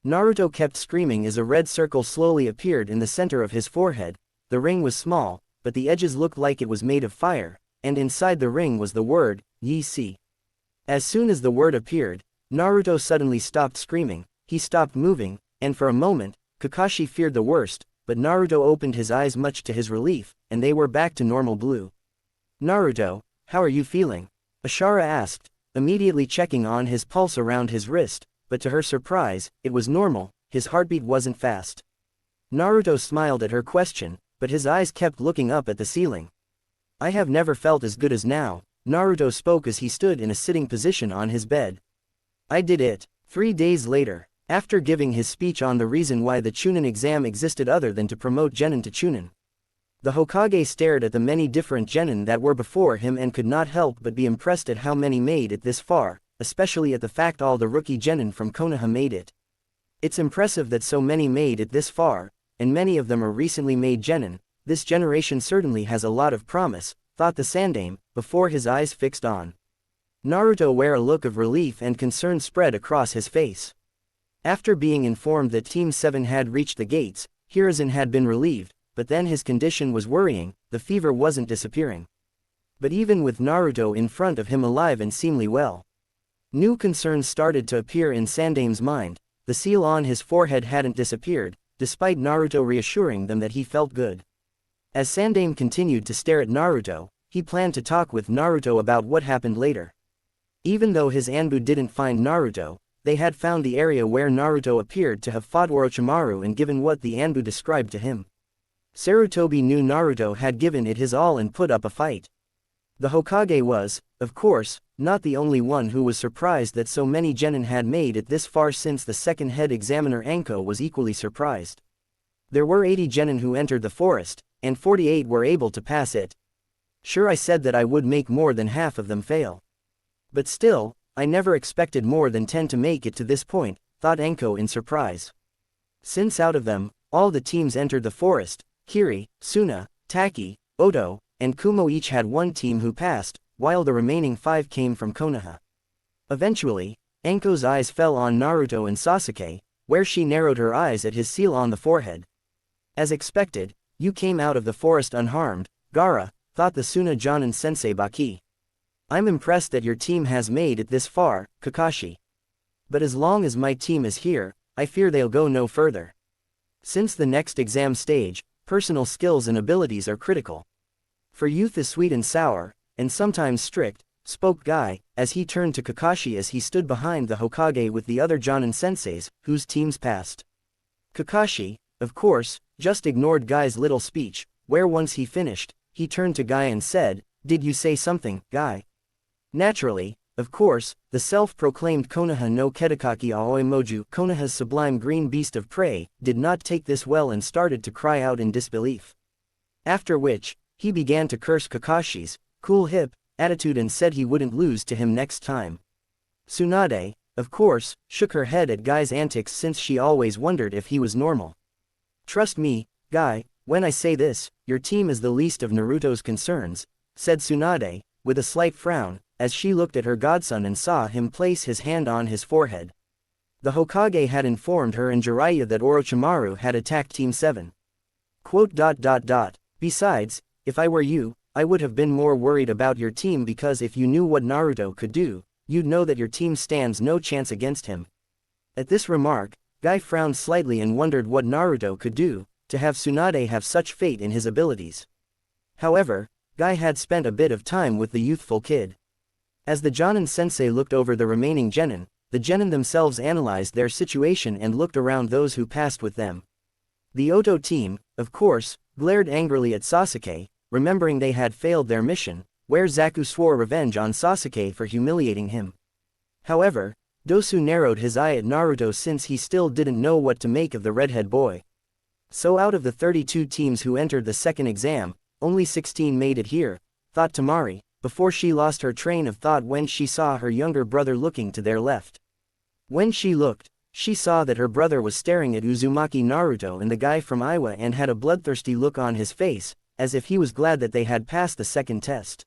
Naruto kept screaming as a red circle slowly appeared in the center of his forehead. The ring was small, but the edges looked like it was made of fire, and inside the ring was the word, Yi Si. As soon as the word appeared, Naruto suddenly stopped screaming, he stopped moving, and for a moment, Kakashi feared the worst, but Naruto opened his eyes much to his relief, and they were back to normal blue. Naruto, how are you feeling? Ashara asked, immediately checking on his pulse around his wrist, but to her surprise, it was normal, his heartbeat wasn't fast. Naruto smiled at her question, but his eyes kept looking up at the ceiling. I have never felt as good as now, Naruto spoke as he stood in a sitting position on his bed. I did it. 3 days later, after giving his speech on the reason why the Chunin exam existed other than to promote genin to Chunin, the Hokage stared at the many different genin that were before him and could not help but be impressed at how many made it this far, especially at the fact all the rookie genin from Konoha made it. It's impressive that so many made it this far, and many of them are recently made genin. This generation certainly has a lot of promise, thought the Sandaime, before his eyes fixed on Naruto, where a look of relief and concern spread across his face. After being informed that Team 7 had reached the gates, Hiruzen had been relieved, but then his condition was worrying, the fever wasn't disappearing. But even with Naruto in front of him alive and seemingly well, new concerns started to appear in Sandaime's mind. The seal on his forehead hadn't disappeared, despite Naruto reassuring them that he felt good. As Sandaime continued to stare at Naruto, he planned to talk with Naruto about what happened later. Even though his Anbu didn't find Naruto, they had found the area where Naruto appeared to have fought Orochimaru, and given what the Anbu described to him, Sarutobi knew Naruto had given it his all and put up a fight. The Hokage was, of course, not the only one who was surprised that so many genin had made it this far, since the second head examiner Anko was equally surprised. There were 80 genin who entered the forest, and 48 were able to pass it. Sure, I said that I would make more than half of them fail. But still, I never expected more than 10 to make it to this point, thought Anko in surprise. Since out of them, all the teams entered the forest, Kiri, Suna, Taki, Oto, and Kumo each had one team who passed, while the remaining 5 came from Konoha. Eventually, Anko's eyes fell on Naruto and Sasuke, where she narrowed her eyes at his seal on the forehead. As expected, you came out of the forest unharmed, Gaara, thought the Suna Jonin sensei Baki. I'm impressed that your team has made it this far, Kakashi. But as long as my team is here, I fear they'll go no further. Since the next exam stage, personal skills and abilities are critical. For youth is sweet and sour, and sometimes strict, spoke Guy, as he turned to Kakashi as he stood behind the Hokage with the other Jonin senseis, whose teams passed. Kakashi, of course, just ignored Guy's little speech, where once he finished, he turned to Guy and said, "Did you say something, Guy?" Naturally, of course, the self-proclaimed Konoha no Kedakaki Aoi Moju, Konoha's sublime green beast of prey, did not take this well and started to cry out in disbelief. After which, he began to curse Kakashi's cool hip attitude and said he wouldn't lose to him next time. Tsunade, of course, shook her head at Guy's antics, since she always wondered if he was normal. Trust me, Guy, when I say this, your team is the least of Naruto's concerns, said Tsunade, with a slight frown, as she looked at her godson and saw him place his hand on his forehead. The Hokage had informed her and Jiraiya that Orochimaru had attacked Team 7. Besides, if I were you, I would have been more worried about your team, because if you knew what Naruto could do, you'd know that your team stands no chance against him. At this remark, Guy frowned slightly and wondered what Naruto could do, to have Tsunade have such faith in his abilities. However, Guy had spent a bit of time with the youthful kid. As the Jonin sensei looked over the remaining genin, the genin themselves analyzed their situation and looked around those who passed with them. The Oto team, of course, glared angrily at Sasuke, remembering they had failed their mission, where Zaku swore revenge on Sasuke for humiliating him. However, Dosu narrowed his eye at Naruto since he still didn't know what to make of the redhead boy. So out of the 32 teams who entered the second exam, only 16 made it here, thought Tamari, before she lost her train of thought when she saw her younger brother looking to their left. When she looked, she saw that her brother was staring at Uzumaki Naruto and the guy from Iwa and had a bloodthirsty look on his face, as if he was glad that they had passed the second test.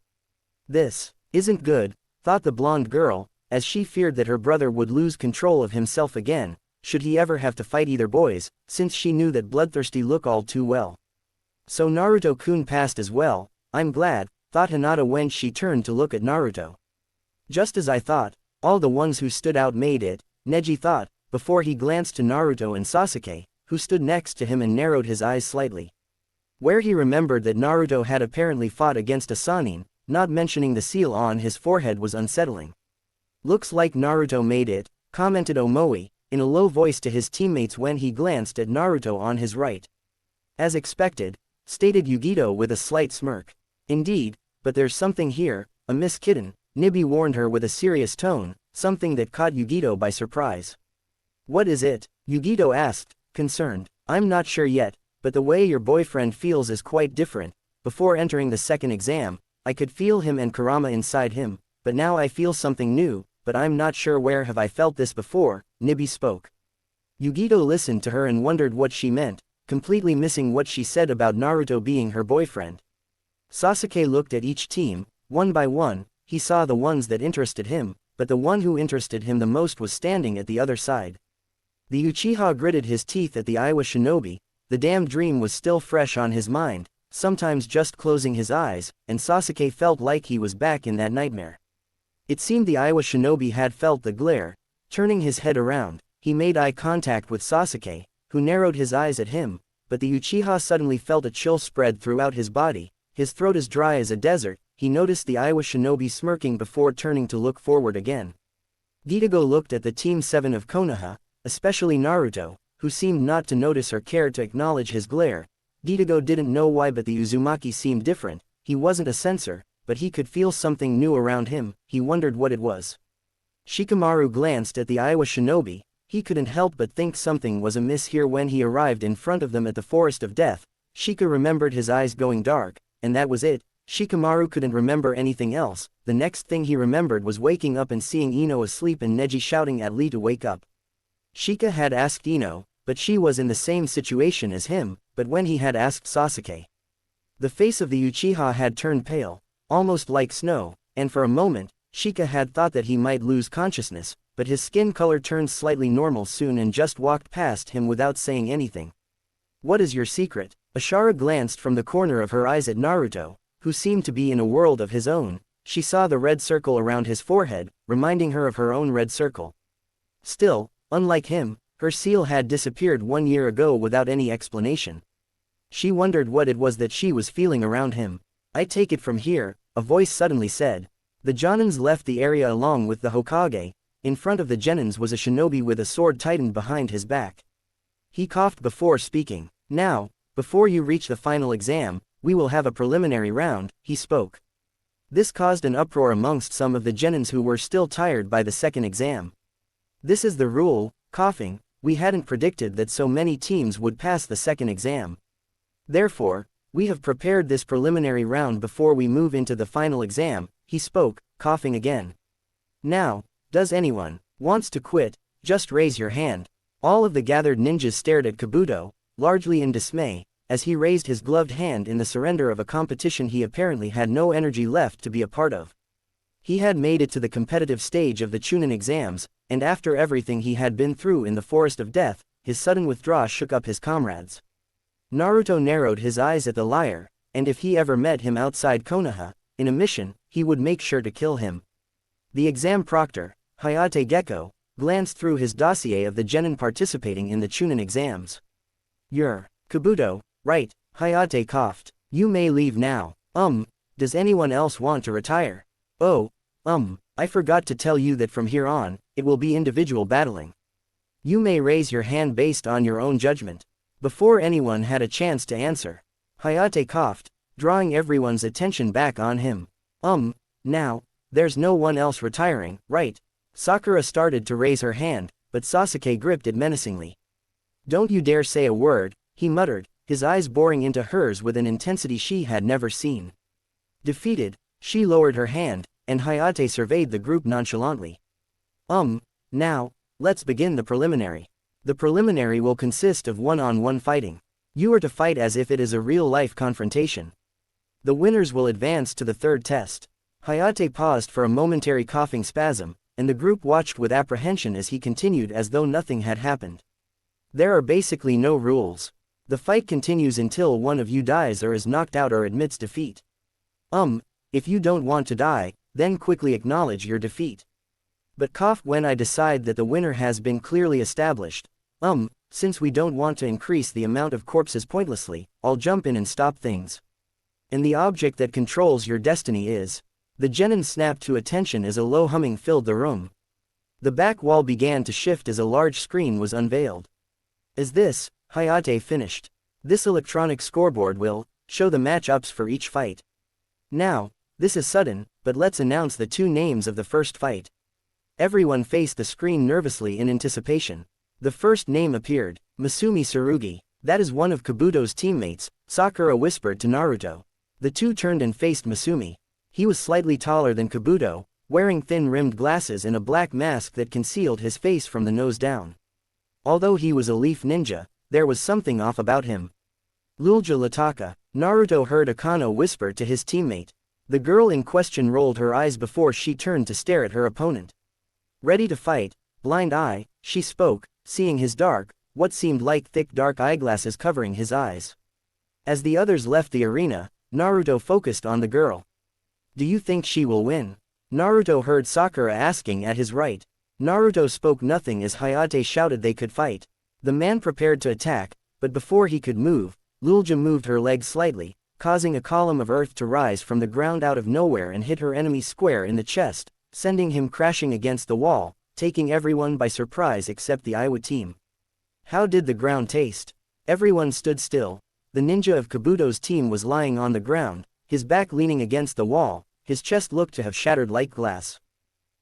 This isn't good, thought the blonde girl, as she feared that her brother would lose control of himself again, should he ever have to fight either boys, since she knew that bloodthirsty look all too well. So Naruto-kun passed as well, I'm glad, thought Hinata when she turned to look at Naruto. Just as I thought, all the ones who stood out made it, Neji thought, before he glanced to Naruto and Sasuke, who stood next to him and narrowed his eyes slightly. Where he remembered that Naruto had apparently fought against a Sannin, not mentioning the seal on his forehead was unsettling. Looks like Naruto made it, commented Omoi, in a low voice to his teammates when he glanced at Naruto on his right. As expected, stated Yugito with a slight smirk. Indeed, but there's something here, a Miss Kitten, Nibi warned her with a serious tone, something that caught Yugito by surprise. What is it? Yugito asked, concerned. I'm not sure yet, but the way your boyfriend feels is quite different. Before entering the second exam, I could feel him and Kurama inside him, but now I feel something new, but I'm not sure where have I felt this before, Nibi spoke. Yugito listened to her and wondered what she meant, completely missing what she said about Naruto being her boyfriend. Sasuke looked at each team, one by one, he saw the ones that interested him, but the one who interested him the most was standing at the other side. The Uchiha gritted his teeth at the Iwa shinobi, the damn dream was still fresh on his mind, sometimes just closing his eyes, and Sasuke felt like he was back in that nightmare. It seemed the Iwa shinobi had felt the glare. Turning his head around, he made eye contact with Sasuke, who narrowed his eyes at him, but the Uchiha suddenly felt a chill spread throughout his body, his throat as dry as a desert. He noticed the Iwa shinobi smirking before turning to look forward again. Gitago looked at the Team 7 of Konoha, especially Naruto, who seemed not to notice or care to acknowledge his glare. Gitago didn't know why, but the Uzumaki seemed different. He wasn't a censor, but he could feel something new around him. He wondered what it was. Shikamaru glanced at the Iwa shinobi. He couldn't help but think something was amiss here when he arrived in front of them at the Forest of Death. Shika remembered his eyes going dark, and that was it. Shikamaru couldn't remember anything else. The next thing he remembered was waking up and seeing Ino asleep and Neji shouting at Lee to wake up. Shika had asked Ino, but she was in the same situation as him, but when he had asked Sasuke. The face of the Uchiha had turned pale, almost like snow, and for a moment, Shika had thought that he might lose consciousness, but his skin color turned slightly normal soon and just walked past him without saying anything. What is your secret? Ashara glanced from the corner of her eyes at Naruto, who seemed to be in a world of his own. She saw the red circle around his forehead, reminding her of her own red circle. Still, unlike him, her seal had disappeared 1 year ago without any explanation. She wondered what it was that she was feeling around him. I take it from here, a voice suddenly said. The Jonins left the area along with the Hokage. In front of the Genins was a shinobi with a sword tightened behind his back. He coughed before speaking. Now, before you reach the final exam, we will have a preliminary round, he spoke. This caused an uproar amongst some of the Genins who were still tired by the second exam. This is the rule, coughing, we hadn't predicted that so many teams would pass the second exam. Therefore, we have prepared this preliminary round before we move into the final exam, he spoke, coughing again. Now, does anyone wants to quit? Just raise your hand. All of the gathered ninjas stared at Kabuto, largely in dismay, as he raised his gloved hand in the surrender of a competition he apparently had no energy left to be a part of. He had made it to the competitive stage of the Chunin exams, and after everything he had been through in the Forest of Death, his sudden withdrawal shook up his comrades. Naruto narrowed his eyes at the liar, and if he ever met him outside Konoha, in a mission, he would make sure to kill him. The exam proctor, Hayate Gecko, glanced through his dossier of the genin participating in the Chunin exams. You're Kabuto, right? Hayate coughed. You may leave now. Does anyone else want to retire? Oh, I forgot to tell you that from here on, it will be individual battling. You may raise your hand based on your own judgment. Before anyone had a chance to answer, Hayate coughed, drawing everyone's attention back on him. Now, there's no one else retiring, right? Sakura started to raise her hand, but Sasuke gripped it menacingly. Don't you dare say a word, he muttered, his eyes boring into hers with an intensity she had never seen. Defeated, she lowered her hand, and Hayate surveyed the group nonchalantly. Now, let's begin the preliminary. The preliminary will consist of one-on-one fighting. You are to fight as if it is a real-life confrontation. The winners will advance to the third test. Hayate paused for a momentary coughing spasm, and the group watched with apprehension as he continued as though nothing had happened. There are basically no rules. The fight continues until one of you dies or is knocked out or admits defeat. If you don't want to die, then quickly acknowledge your defeat. But cough when I decide that the winner has been clearly established. Since we don't want to increase the amount of corpses pointlessly, I'll jump in and stop things. And the object that controls your destiny is. The genin snapped to attention as a low humming filled the room. The back wall began to shift as a large screen was unveiled. Is this, Hayate finished. This electronic scoreboard will show the match-ups for each fight. Now, this is sudden, but let's announce the two names of the first fight. Everyone faced the screen nervously in anticipation. The first name appeared, Masumi Tsurugi. That is one of Kabuto's teammates, Sakura whispered to Naruto. The two turned and faced Masumi. He was slightly taller than Kabuto, wearing thin-rimmed glasses and a black mask that concealed his face from the nose down. Although he was a leaf ninja, there was something off about him. Lulja Lataka, Naruto heard Akano whisper to his teammate. The girl in question rolled her eyes before she turned to stare at her opponent. Ready to fight, blind eye, she spoke, seeing his dark, what seemed like thick dark eyeglasses covering his eyes. As the others left the arena, Naruto focused on the girl. Do you think she will win? Naruto heard Sakura asking at his right. Naruto spoke nothing as Hayate shouted they could fight. The man prepared to attack, but before he could move, Lulja moved her leg slightly, causing a column of earth to rise from the ground out of nowhere and hit her enemy square in the chest, sending him crashing against the wall, taking everyone by surprise except the Iwa team. How did the ground taste? Everyone stood still. The ninja of Kabuto's team was lying on the ground, his back leaning against the wall, his chest looked to have shattered like glass.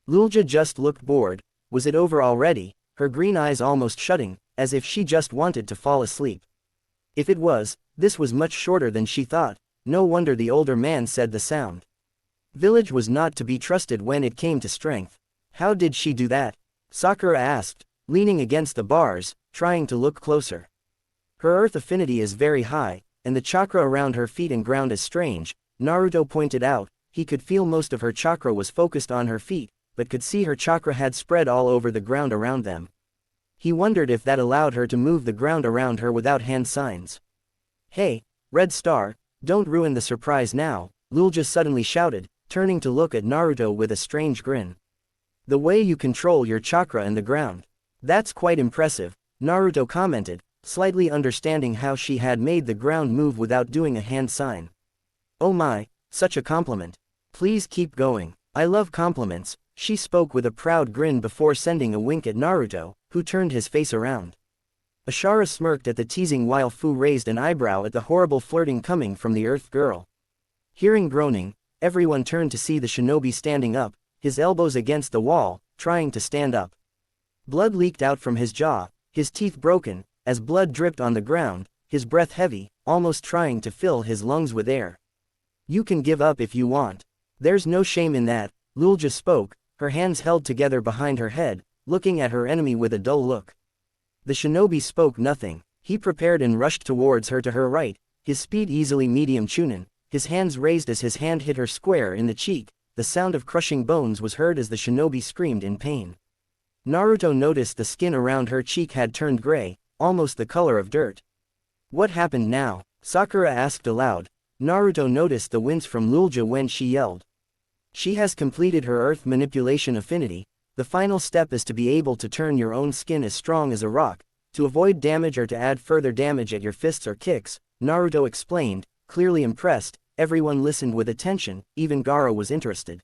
Lulja just looked bored. Was it over already? Her green eyes almost shutting, as if she just wanted to fall asleep. If it was, this was much shorter than she thought. No wonder the older man said the sound. Village was not to be trusted when it came to strength. How did she do that? Sakura asked, leaning against the bars, trying to look closer. Her earth affinity is very high, and the chakra around her feet and ground is strange, Naruto pointed out. He could feel most of her chakra was focused on her feet, but could see her chakra had spread all over the ground around them. He wondered if that allowed her to move the ground around her without hand signs. Hey, Red Star, don't ruin the surprise now, Lulja suddenly shouted, turning to look at Naruto with a strange grin. The way you control your chakra and the ground. That's quite impressive, Naruto commented, slightly understanding how she had made the ground move without doing a hand sign. Oh my, such a compliment. Please keep going. I love compliments, she spoke with a proud grin before sending a wink at Naruto, who turned his face around. Ashara smirked at the teasing while Fu raised an eyebrow at the horrible flirting coming from the Earth Girl. Hearing groaning, everyone turned to see the shinobi standing up, his elbows against the wall, trying to stand up. Blood leaked out from his jaw, his teeth broken, as blood dripped on the ground, his breath heavy, almost trying to fill his lungs with air. You can give up if you want. There's no shame in that, Lulja spoke, her hands held together behind her head, looking at her enemy with a dull look. The shinobi spoke nothing. He prepared and rushed towards her to her right, his speed easily medium chunin, his hands raised as his hand hit her square in the cheek. The sound of crushing bones was heard as the shinobi screamed in pain. Naruto noticed the skin around her cheek had turned gray, almost the color of dirt. What happened now? Sakura asked aloud. Naruto noticed the wince from Lulja when she yelled. She has completed her earth manipulation affinity. The final step is to be able to turn your own skin as strong as a rock, to avoid damage or to add further damage at your fists or kicks, Naruto explained, clearly impressed. Everyone listened with attention, even Gaara was interested.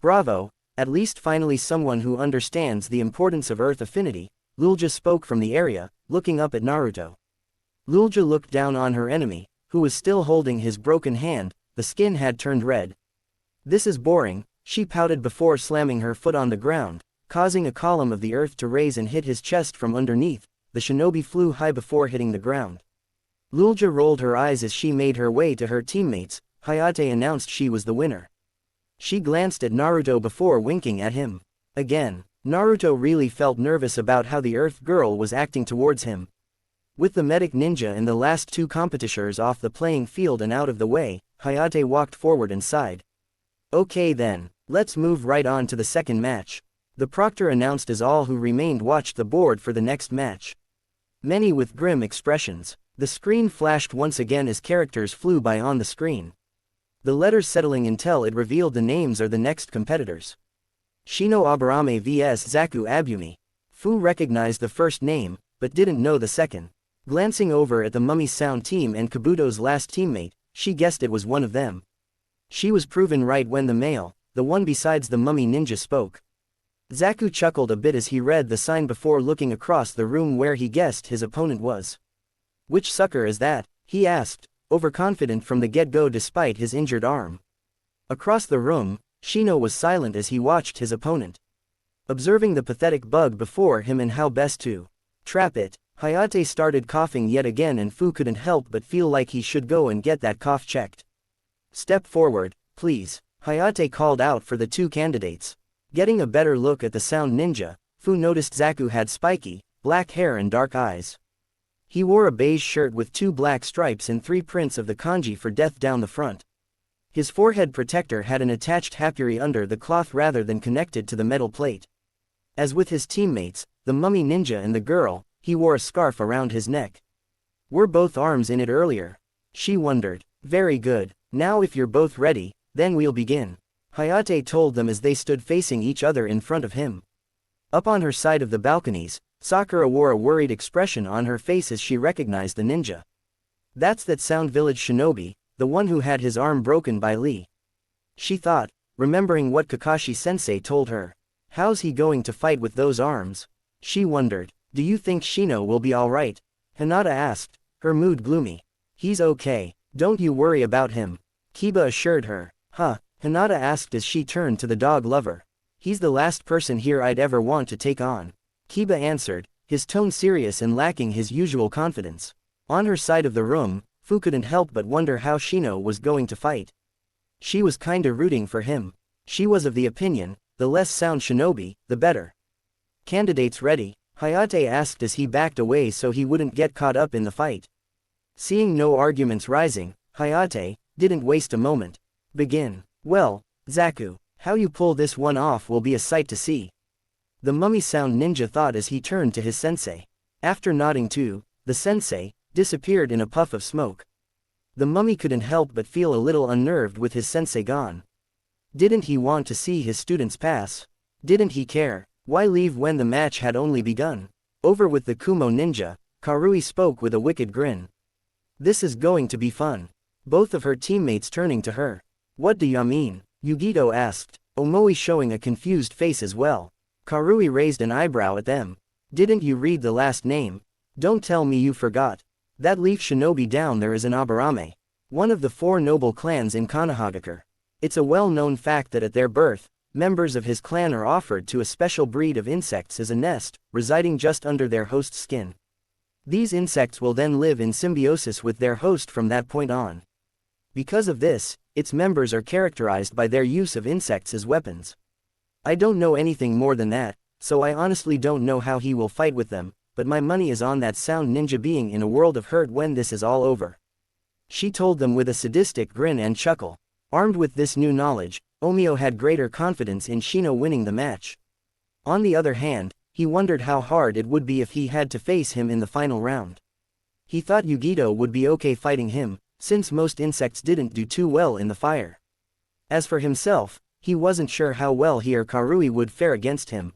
Bravo, at least finally someone who understands the importance of earth affinity, Lulja spoke from the area, looking up at Naruto. Lulja looked down on her enemy, who was still holding his broken hand. The skin had turned red. This is boring, she pouted before slamming her foot on the ground, causing a column of the earth to raise and hit his chest from underneath. The shinobi flew high before hitting the ground. Lulja rolled her eyes as she made her way to her teammates. Hayate announced she was the winner. She glanced at Naruto before winking at him. Again, Naruto really felt nervous about how the Earth Girl was acting towards him. With the medic ninja and the last two competitors off the playing field and out of the way, Hayate walked forward and sighed. Okay then, let's move right on to the second match. The proctor announced as all who remained watched the board for the next match. Many with grim expressions. The screen flashed once again as characters flew by on the screen. The letters settling until it revealed the names of the next competitors. Shino Aburame vs Zaku Abumi. Fu recognized the first name, but didn't know the second. Glancing over at the Mummy Sound team and Kabuto's last teammate, she guessed it was one of them. She was proven right when the male, the one besides the mummy ninja, spoke. Zaku chuckled a bit as he read the sign before looking across the room where he guessed his opponent was. Which sucker is that? He asked, overconfident from the get-go despite his injured arm. Across the room, Shino was silent as he watched his opponent. Observing the pathetic bug before him and how best to trap it, Hayate started coughing yet again and Fu couldn't help but feel like he should go and get that cough checked. Step forward, please, Hayate called out for the two candidates. Getting a better look at the sound ninja, Fu noticed Zaku had spiky, black hair and dark eyes. He wore a beige shirt with 2 black stripes and 3 prints of the kanji for death down the front. His forehead protector had an attached hapuri under the cloth rather than connected to the metal plate. As with his teammates, the mummy ninja and the girl, he wore a scarf around his neck. Were both arms in it earlier? She wondered. Very good, now if you're both ready, then we'll begin. Hayate told them as they stood facing each other in front of him. Up on her side of the balconies, Sakura wore a worried expression on her face as she recognized the ninja. That's that Sound Village shinobi, the one who had his arm broken by Lee. She thought, remembering what Kakashi-sensei told her. How's he going to fight with those arms? She wondered. Do you think Shino will be alright? Hinata asked, her mood gloomy. He's okay, don't you worry about him. Kiba assured her. Huh, Hinata asked as she turned to the dog lover. He's the last person here I'd ever want to take on. Kiba answered, his tone serious and lacking his usual confidence. On her side of the room, Fu couldn't help but wonder how Shino was going to fight. She was kinda rooting for him. She was of the opinion, the less sound shinobi, the better. Candidates ready? Hayate asked as he backed away so he wouldn't get caught up in the fight. Seeing no arguments rising, Hayate didn't waste a moment. Begin. Well, Zaku, how you pull this one off will be a sight to see. The mummy sound ninja thought as he turned to his sensei. After nodding to, the sensei disappeared in a puff of smoke. The mummy couldn't help but feel a little unnerved with his sensei gone. Didn't he want to see his students pass? Didn't he care? Why leave when the match had only begun? Over with the Kumo ninja, Karui spoke with a wicked grin. This is going to be fun. Both of her teammates turning to her. What do ya mean? Yugito asked, Omoi showing a confused face as well. Karui raised an eyebrow at them. Didn't you read the last name? Don't tell me you forgot. That leaf shinobi down there is an Aburame, one of the 4 noble clans in Konohagakure. It's a well-known fact that at their birth, members of his clan are offered to a special breed of insects as a nest, residing just under their host's skin. These insects will then live in symbiosis with their host from that point on. Because of this, its members are characterized by their use of insects as weapons. I don't know anything more than that, so I honestly don't know how he will fight with them, but my money is on that sound ninja being in a world of hurt when this is all over. She told them with a sadistic grin and chuckle. Armed with this new knowledge, Omio had greater confidence in Shino winning the match. On the other hand, he wondered how hard it would be if he had to face him in the final round. He thought Yugito would be okay fighting him, since most insects didn't do too well in the fire. As for himself, he wasn't sure how well he or Karui would fare against him.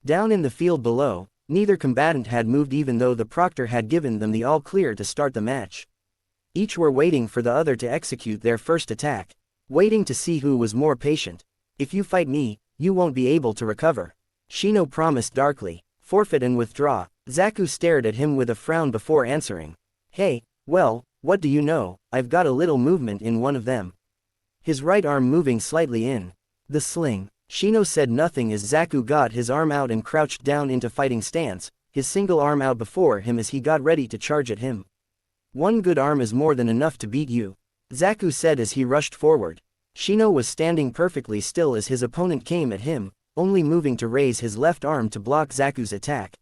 Down in the field below, neither combatant had moved even though the proctor had given them the all-clear to start the match. Each were waiting for the other to execute their first attack. Waiting to see who was more patient. If you fight me, you won't be able to recover. Shino promised darkly. Forfeit and withdraw. Zaku stared at him with a frown before answering. Hey, well, what do you know, I've got a little movement in one of them. His right arm moving slightly in the sling. Shino said nothing as Zaku got his arm out and crouched down into fighting stance, his single arm out before him as he got ready to charge at him. One good arm is more than enough to beat you, Zaku said as he rushed forward. Shino was standing perfectly still as his opponent came at him, only moving to raise his left arm to block Zaku's attack.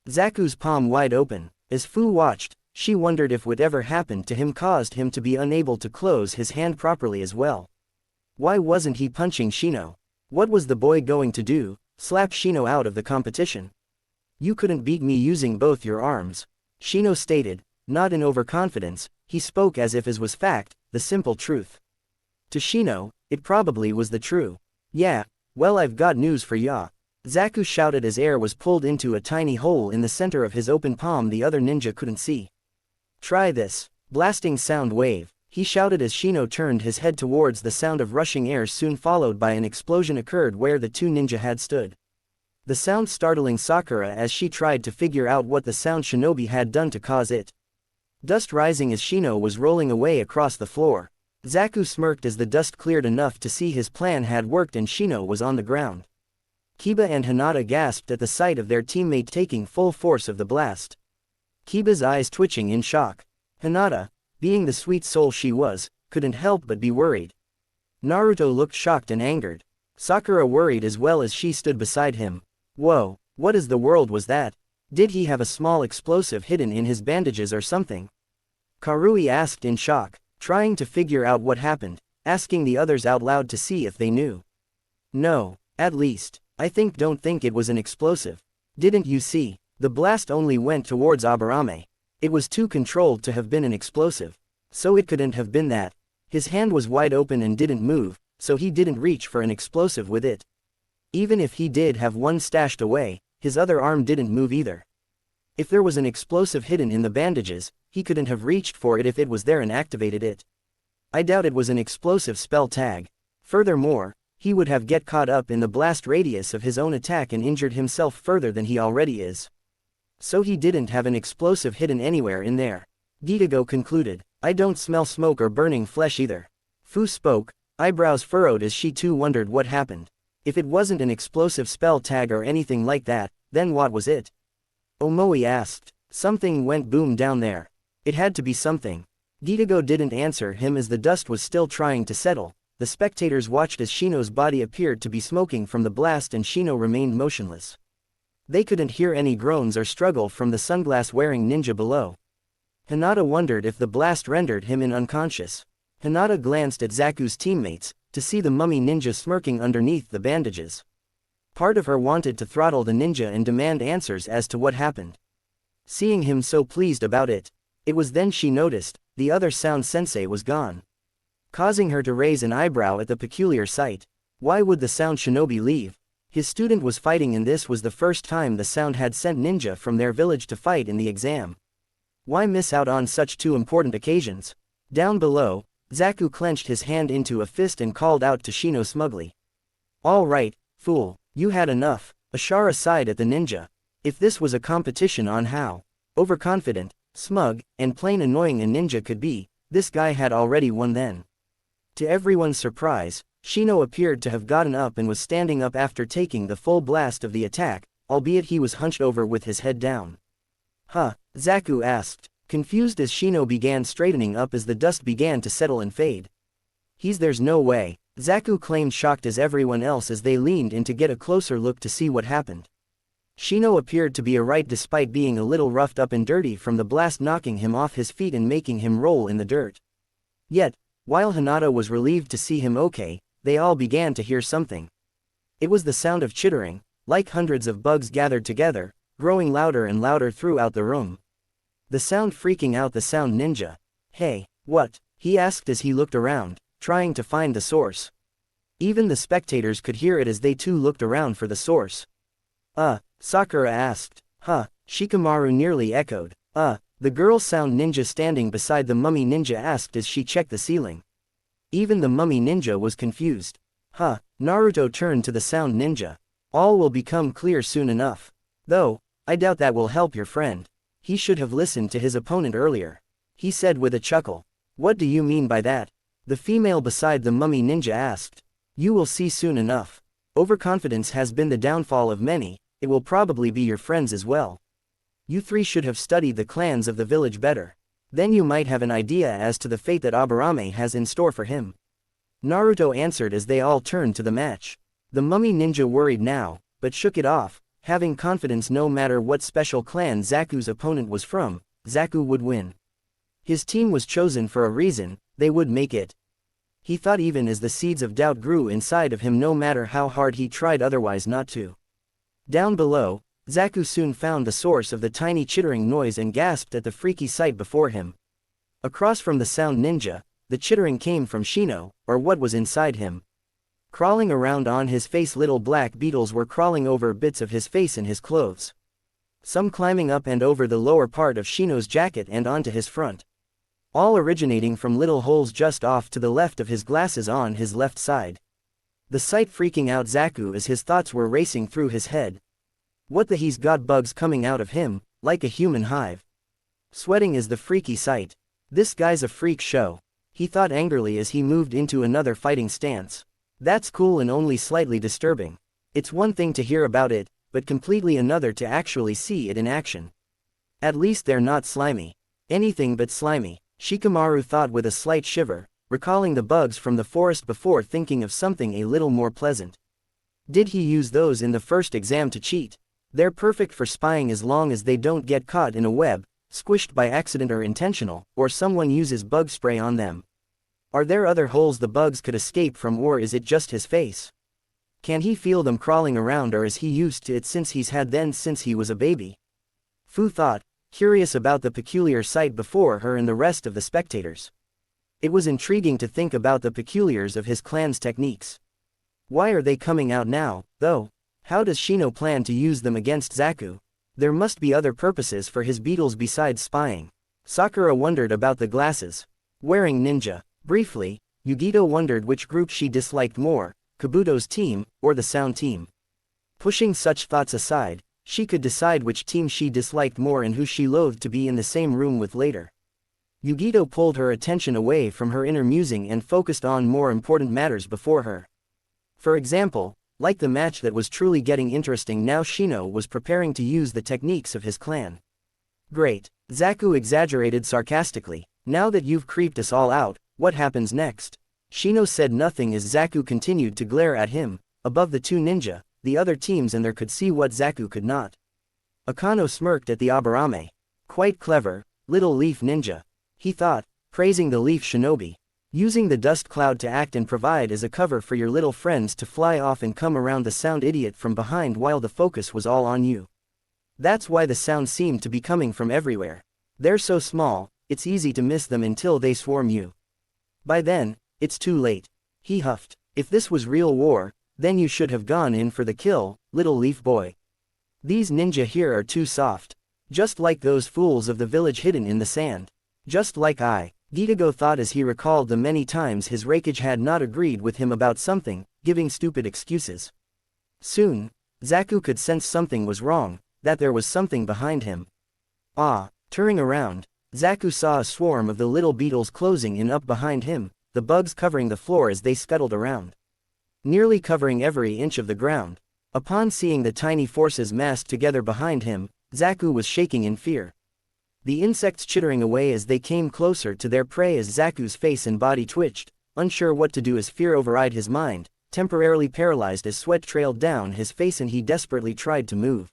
Zaku's palm wide open. As Fu watched, she wondered if whatever happened to him caused him to be unable to close his hand properly as well. Why wasn't he punching Shino? What was the boy going to do, slap Shino out of the competition? You couldn't beat me using both your arms, Shino stated, not in overconfidence, he spoke as if as was fact, the simple truth. To Shino, it probably was the true. Yeah, well I've got news for ya. Zaku shouted as air was pulled into a tiny hole in the center of his open palm the other ninja couldn't see. Try this. Blasting sound wave, he shouted as Shino turned his head towards the sound of rushing air soon followed by an explosion occurred where the two ninja had stood. The sound startling Sakura as she tried to figure out what the sound shinobi had done to cause it. Dust rising as Shino was rolling away across the floor. Zaku smirked as the dust cleared enough to see his plan had worked and Shino was on the ground. Kiba and Hinata gasped at the sight of their teammate taking full force of the blast. Kiba's eyes twitching in shock. Hinata, being the sweet soul she was, couldn't help but be worried. Naruto looked shocked and angered. Sakura worried as well as she stood beside him. Whoa, what is the world was that? Did he have a small explosive hidden in his bandages or something? Karui asked in shock, trying to figure out what happened, asking the others out loud to see if they knew. No, at least, don't think it was an explosive. Didn't you see? The blast only went towards Aburame. It was too controlled to have been an explosive. So it couldn't have been that. His hand was wide open and didn't move, so he didn't reach for an explosive with it. Even if he did have one stashed away, his other arm didn't move either. If there was an explosive hidden in the bandages, he couldn't have reached for it if it was there and activated it. I doubt it was an explosive spell tag. Furthermore, he would have get caught up in the blast radius of his own attack and injured himself further than he already is. So he didn't have an explosive hidden anywhere in there. Gitago concluded. I don't smell smoke or burning flesh either. Fu spoke, eyebrows furrowed as she too wondered what happened. If it wasn't an explosive spell tag or anything like that, then what was it? Omoi asked. Something went boom down there. It had to be something. Gitago didn't answer him as the dust was still trying to settle. The spectators watched as Shino's body appeared to be smoking from the blast and Shino remained motionless. They couldn't hear any groans or struggle from the sunglass-wearing ninja below. Hinata wondered if the blast rendered him unconscious. Hinata glanced at Zaku's teammates, to see the mummy ninja smirking underneath the bandages. Part of her wanted to throttle the ninja and demand answers as to what happened. Seeing him so pleased about it, it was then she noticed, the other sound sensei was gone. Causing her to raise an eyebrow at the peculiar sight. Why would the sound shinobi leave? His student was fighting and this was the first time the sound had sent ninja from their village to fight in the exam. Why miss out on such two important occasions? Down below, Zaku clenched his hand into a fist and called out to Shino smugly. All right, fool, you had enough. Ashara sighed at the ninja. If this was a competition on how overconfident, smug, and plain annoying a ninja could be, this guy had already won then. To everyone's surprise, Shino appeared to have gotten up and was standing up after taking the full blast of the attack, albeit he was hunched over with his head down. Huh? Zaku asked, confused as Shino began straightening up as the dust began to settle and fade. There's no way, Zaku claimed shocked as everyone else as they leaned in to get a closer look to see what happened. Shino appeared to be alright despite being a little roughed up and dirty from the blast knocking him off his feet and making him roll in the dirt. Yet, while Hinata was relieved to see him okay, they all began to hear something. It was the sound of chittering, like hundreds of bugs gathered together, growing louder and louder throughout the room. The sound freaking out the sound ninja. Hey, what? He asked as he looked around, trying to find the source. Even the spectators could hear it as they too looked around for the source. Sakura asked. Shikamaru nearly echoed. The girl sound ninja standing beside the mummy ninja asked as she checked the ceiling. Even the mummy ninja was confused. Naruto turned to the sound ninja. All will become clear soon enough. Though, I doubt that will help your friend. He should have listened to his opponent earlier. He said with a chuckle. What do you mean by that? The female beside the mummy ninja asked. You will see soon enough. Overconfidence has been the downfall of many, it will probably be your friends as well. You three should have studied the clans of the village better. Then you might have an idea as to the fate that Aburame has in store for him. Naruto answered as they all turned to the match. The mummy ninja worried now, but shook it off, having confidence no matter what special clan Zaku's opponent was from, Zaku would win. His team was chosen for a reason, they would make it. He thought even as the seeds of doubt grew inside of him no matter how hard he tried otherwise not to. Down below, Zaku soon found the source of the tiny chittering noise and gasped at the freaky sight before him. Across from the sound ninja, the chittering came from Shino, or what was inside him. Crawling around on his face, little black beetles were crawling over bits of his face and his clothes. Some climbing up and over the lower part of Shino's jacket and onto his front. All originating from little holes just off to the left of his glasses on his left side. The sight freaking out Zaku as his thoughts were racing through his head. What the he's got bugs coming out of him, like a human hive. Sweating is the freaky sight. This guy's a freak show. He thought angrily as he moved into another fighting stance. That's cool and only slightly disturbing. It's one thing to hear about it, but completely another to actually see it in action. At least they're not slimy. Anything but slimy. Shikamaru thought with a slight shiver, recalling the bugs from the forest before thinking of something a little more pleasant. Did he use those in the first exam to cheat? They're perfect for spying as long as they don't get caught in a web, squished by accident or intentional, or someone uses bug spray on them. Are there other holes the bugs could escape from, or is it just his face? Can he feel them crawling around, or is he used to it since he's had them since he was a baby? Fu thought, curious about the peculiar sight before her and the rest of the spectators. It was intriguing to think about the peculiars of his clan's techniques. Why are they coming out now, though? How does Shino plan to use them against Zaku? There must be other purposes for his beetles besides spying. Sakura wondered about the glasses. Wearing ninja. Briefly, Yugito wondered which group she disliked more, Kabuto's team, or the Sound team. Pushing such thoughts aside, she could decide which team she disliked more and who she loathed to be in the same room with later. Yugito pulled her attention away from her inner musing and focused on more important matters before her. For example, like the match that was truly getting interesting now, Shino was preparing to use the techniques of his clan. Great, Zaku exaggerated sarcastically. Now that you've creeped us all out, what happens next? Shino said nothing as Zaku continued to glare at him. Above the two ninja, the other teams and there could see what Zaku could not. Akano smirked at the Aburame. Quite clever, little leaf ninja. He thought, praising the leaf shinobi. Using the dust cloud to act and provide as a cover for your little friends to fly off and come around the Sound idiot from behind while the focus was all on you. That's why the Sound seemed to be coming from everywhere. They're so small, it's easy to miss them until they swarm you. By then, it's too late. He huffed. If this was real war, then you should have gone in for the kill, little leaf boy. These ninja here are too soft. Just like those fools of the village hidden in the sand. Just like Gitago thought as he recalled the many times his Raikage had not agreed with him about something, giving stupid excuses. Soon, Zaku could sense something was wrong, that there was something behind him. Turning around, Zaku saw a swarm of the little beetles closing in up behind him, the bugs covering the floor as they scuttled around. Nearly covering every inch of the ground. Upon seeing the tiny forces massed together behind him, Zaku was shaking in fear. The insects chittering away as they came closer to their prey as Zaku's face and body twitched, unsure what to do as fear override his mind, temporarily paralyzed as sweat trailed down his face and he desperately tried to move.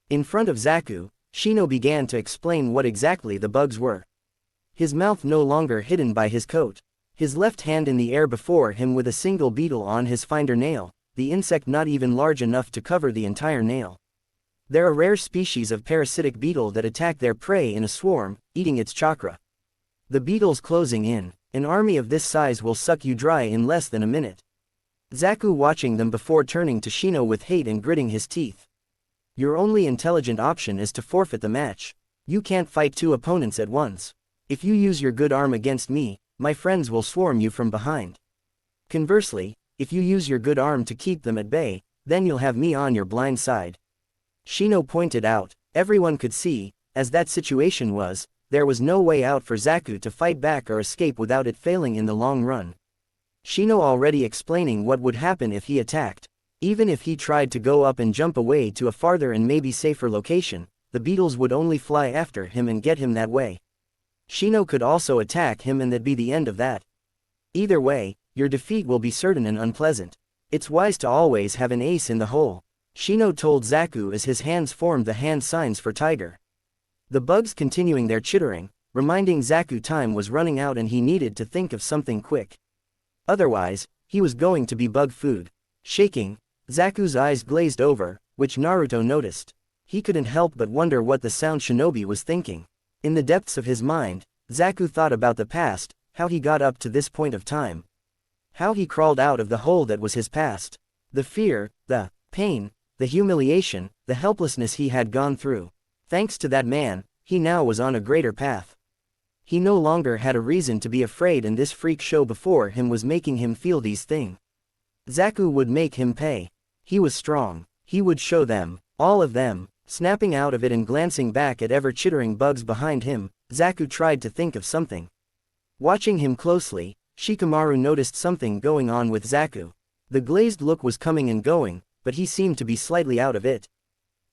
In front of Zaku, Shino began to explain what exactly the bugs were. His mouth no longer hidden by his coat. His left hand in the air before him with a single beetle on his finder nail, the insect not even large enough to cover the entire nail. They're a rare species of parasitic beetle that attack their prey in a swarm, eating its chakra. The beetles closing in. An army of this size will suck you dry in less than a minute. Zaku watching them before turning to Shino with hate and gritting his teeth. Your only intelligent option is to forfeit the match. You can't fight two opponents at once. If you use your good arm against me, my friends will swarm you from behind. Conversely, if you use your good arm to keep them at bay, then you'll have me on your blind side. Shino pointed out. Everyone could see, As that situation was, there was no way out for Zaku to fight back or escape without it failing in the long run. Shino already explaining what would happen if he attacked. Even if he tried to go up and jump away to a farther and maybe safer location, the beetles would only fly after him and get him that way. Shino could also attack him and that'd be the end of that. Either way, your defeat will be certain and unpleasant. It's wise to always have an ace in the hole, Shino told Zaku as his hands formed the hand signs for tiger. The bugs continuing their chittering, reminding Zaku time was running out and he needed to think of something quick. Otherwise, he was going to be bug food. Shaking, Zaku's eyes glazed over, which Naruto noticed. He couldn't help but wonder what the sound shinobi was thinking. In the depths of his mind, Zaku thought about the past, how he got up to this point of time. How he crawled out of the hole that was his past. The fear, the pain, the humiliation, the helplessness he had gone through. Thanks to that man, he now was on a greater path. He no longer had a reason to be afraid and this freak show before him was making him feel these things. Zaku would make him pay. He was strong. He would show them, all of them. Snapping out of it and glancing back at ever-chittering bugs behind him, Zaku tried to think of something. Watching him closely, Shikamaru noticed something going on with Zaku. The glazed look was coming and going, but he seemed to be slightly out of it.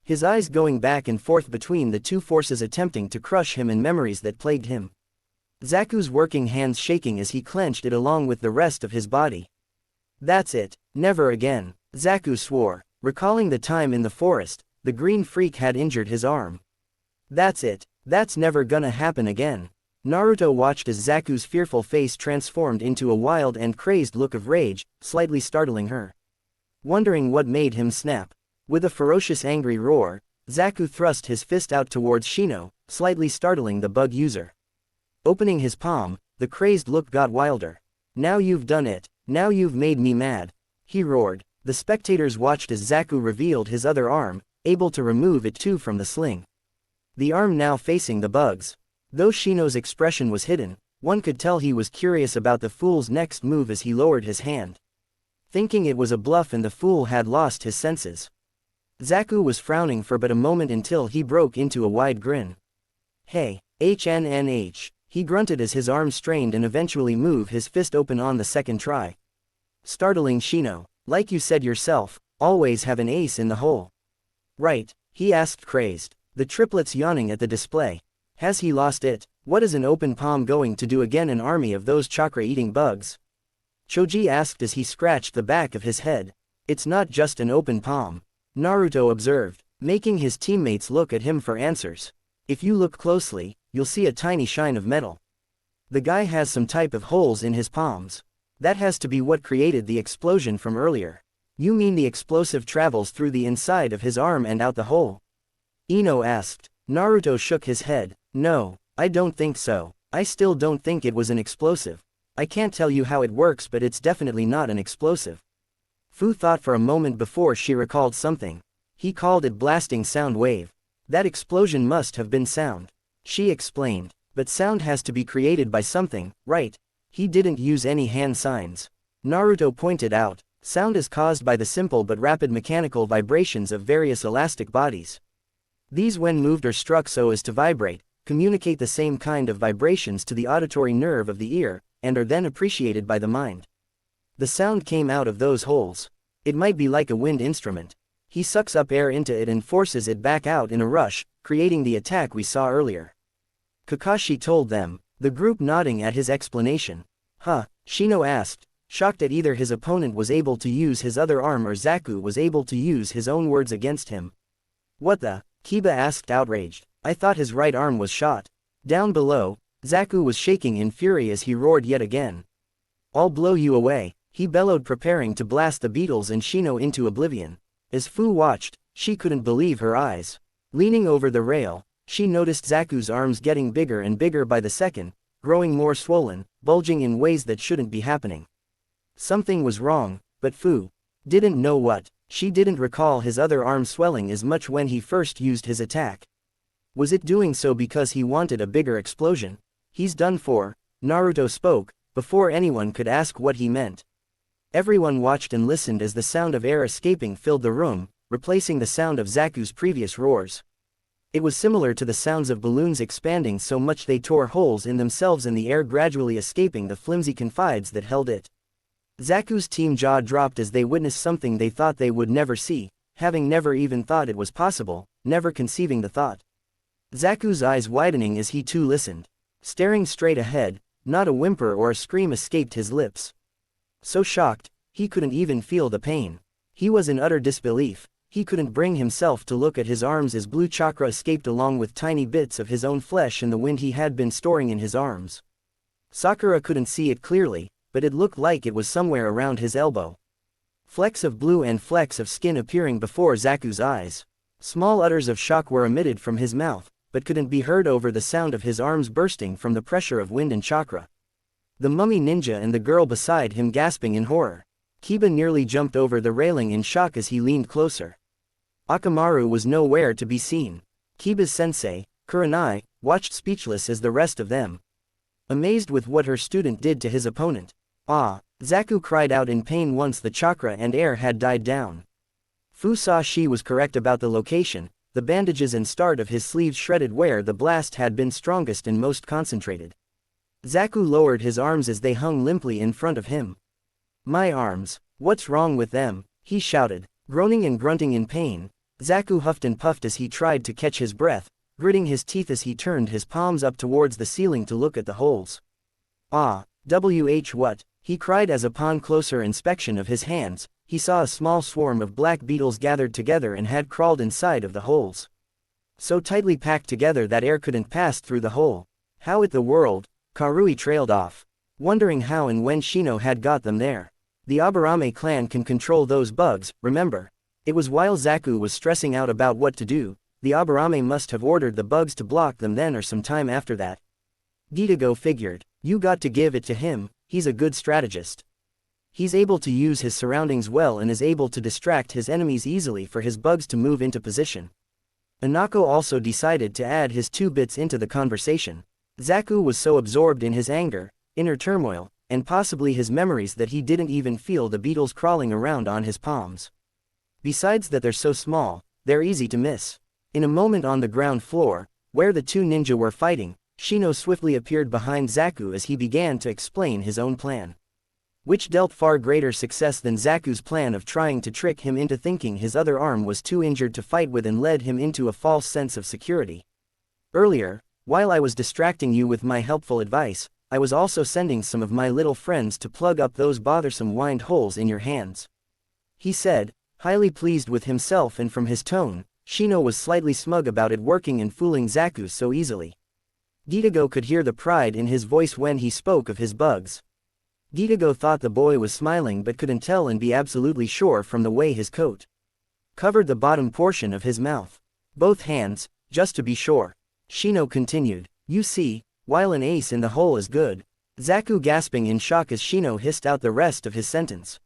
His eyes going back and forth between the two forces attempting to crush him and memories that plagued him. Zaku's working hands shaking as he clenched it along with the rest of his body. That's it, never again, Zaku swore, recalling the time in the forest, the green freak had injured his arm. That's it, that's never gonna happen again. Naruto watched as Zaku's fearful face transformed into a wild and crazed look of rage, slightly startling her. Wondering what made him snap. With a ferocious angry roar, Zaku thrust his fist out towards Shino, slightly startling the bug user. Opening his palm, the crazed look got wilder. Now you've done it, now you've made me mad, he roared. The spectators watched as Zaku revealed his other arm, able to remove it too from the sling. The arm now facing the bugs. Though Shino's expression was hidden, one could tell he was curious about the fool's next move as he lowered his hand. Thinking it was a bluff and the fool had lost his senses. Zaku was frowning for but a moment until he broke into a wide grin. Hey, HNNH, he grunted as his arm strained and eventually moved his fist open on the second try. Startling Shino, like you said yourself, always have an ace in the hole. Right, he asked crazed, the triplets yawning at the display. Has he lost it? What is an open palm going to do again? An army of those chakra-eating bugs? Choji asked as he scratched the back of his head. It's not just an open palm, Naruto observed, making his teammates look at him for answers. If you look closely, you'll see a tiny shine of metal. The guy has some type of holes in his palms. That has to be what created the explosion from earlier. You mean the explosive travels through the inside of his arm and out the hole? Ino asked. Naruto shook his head. No, I don't think so. I still don't think it was an explosive. I can't tell you how it works, but it's definitely not an explosive. Fu thought for a moment before she recalled something. He called it blasting sound wave. That explosion must have been sound. She explained. But sound has to be created by something, right? He didn't use any hand signs. Naruto pointed out. Sound is caused by the simple but rapid mechanical vibrations of various elastic bodies. These, when moved or struck so as to vibrate, communicate the same kind of vibrations to the auditory nerve of the ear, and are then appreciated by the mind. The sound came out of those holes. It might be like a wind instrument. He sucks up air into it and forces it back out in a rush, creating the attack we saw earlier. Kakashi told them, the group nodding at his explanation. Huh, Shino asked, shocked at either his opponent was able to use his other arm or Zaku was able to use his own words against him. What the? Kiba asked outraged. I thought his right arm was shot. Down below, Zaku was shaking in fury as he roared yet again. I'll blow you away, he bellowed, preparing to blast the beetles and Shino into oblivion. As Fu watched, she couldn't believe her eyes. Leaning over the rail, she noticed Zaku's arms getting bigger and bigger by the second, growing more swollen, bulging in ways that shouldn't be happening. Something was wrong, but Fu didn't know what. She didn't recall his other arm swelling as much when he first used his attack. Was it doing so because he wanted a bigger explosion? He's done for, Naruto spoke, before anyone could ask what he meant. Everyone watched and listened as the sound of air escaping filled the room, replacing the sound of Zaku's previous roars. It was similar to the sounds of balloons expanding so much they tore holes in themselves in the air, gradually escaping the flimsy confines that held it. Zaku's team jaw dropped as they witnessed something they thought they would never see, having never even thought it was possible, never conceiving the thought. Zaku's eyes widening as he too listened. Staring straight ahead, not a whimper or a scream escaped his lips. So shocked, he couldn't even feel the pain. He was in utter disbelief. He couldn't bring himself to look at his arms as blue chakra escaped along with tiny bits of his own flesh in the wind he had been storing in his arms. Sakura couldn't see it clearly, but it looked like it was somewhere around his elbow. Flecks of blue and flecks of skin appearing before Zaku's eyes. Small utters of shock were emitted from his mouth, but couldn't be heard over the sound of his arms bursting from the pressure of wind and chakra. The mummy ninja and the girl beside him gasping in horror. Kiba nearly jumped over the railing in shock as he leaned closer. Akamaru was nowhere to be seen. Kiba's sensei, Kurenai, watched speechless as the rest of them. Amazed with what her student did to his opponent. Ah! Zaku cried out in pain once the chakra and air had died down. Fusashi was correct about the location. The bandages and start of his sleeves shredded where the blast had been strongest and most concentrated. Zaku lowered his arms as they hung limply in front of him. My arms, what's wrong with them? He shouted, groaning and grunting in pain. Zaku huffed and puffed as he tried to catch his breath, gritting his teeth as he turned his palms up towards the ceiling to look at the holes. Ah, what? He cried as upon closer inspection of his hands, he saw a small swarm of black beetles gathered together and had crawled inside of the holes. So tightly packed together that air couldn't pass through the hole. How in the world? Karui trailed off, wondering how and when Shino had got them there. The Aburame clan can control those bugs, remember? It was while Zaku was stressing out about what to do, the Aburame must have ordered the bugs to block them then or some time after that. Gitago figured, you got to give it to him, he's a good strategist. He's able to use his surroundings well and is able to distract his enemies easily for his bugs to move into position. Inako also decided to add his 2 bits into the conversation. Zaku was so absorbed in his anger, inner turmoil, and possibly his memories that he didn't even feel the beetles crawling around on his palms. Besides that they're so small, they're easy to miss. In a moment on the ground floor, where the 2 ninja were fighting, Shino swiftly appeared behind Zaku as he began to explain his own plan, which dealt far greater success than Zaku's plan of trying to trick him into thinking his other arm was too injured to fight with and led him into a false sense of security. Earlier, while I was distracting you with my helpful advice, I was also sending some of my little friends to plug up those bothersome wind holes in your hands. He said, highly pleased with himself, and from his tone, Shino was slightly smug about it working and fooling Zaku so easily. Gitago could hear the pride in his voice when he spoke of his bugs. Gitago thought the boy was smiling but couldn't tell and be absolutely sure from the way his coat covered the bottom portion of his mouth. Both hands, just to be sure. Shino continued, you see, while an ace in the hole is good. Zaku gasping in shock as Shino hissed out the rest of his sentence.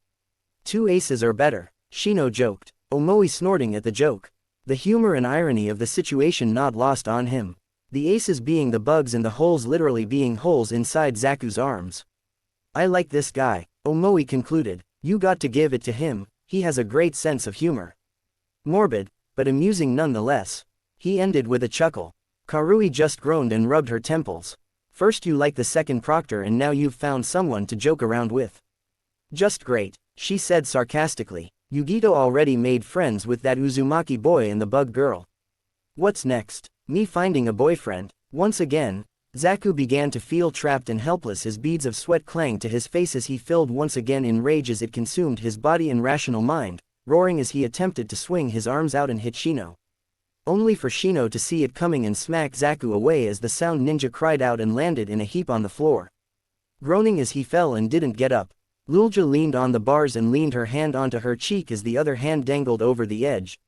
2 aces are better, Shino joked, Omoi snorting at the joke. The humor and irony of the situation not lost on him. The aces being the bugs and the holes literally being holes inside Zaku's arms. I like this guy, Omoi concluded, you got to give it to him, he has a great sense of humor. Morbid, but amusing nonetheless. He ended with a chuckle. Karui just groaned and rubbed her temples. First you like the second proctor and now you've found someone to joke around with. Just great, she said sarcastically. Yugito already made friends with that Uzumaki boy and the bug girl. What's next? Me finding a boyfriend? Once again, Zaku began to feel trapped and helpless as beads of sweat clanged to his face as he filled once again in rage as it consumed his body and rational mind, roaring as he attempted to swing his arms out and hit Shino. Only for Shino to see it coming and smack Zaku away as the sound ninja cried out and landed in a heap on the floor. Groaning as he fell and didn't get up, Lulja leaned on the bars and leaned her hand onto her cheek as the other hand dangled over the edge.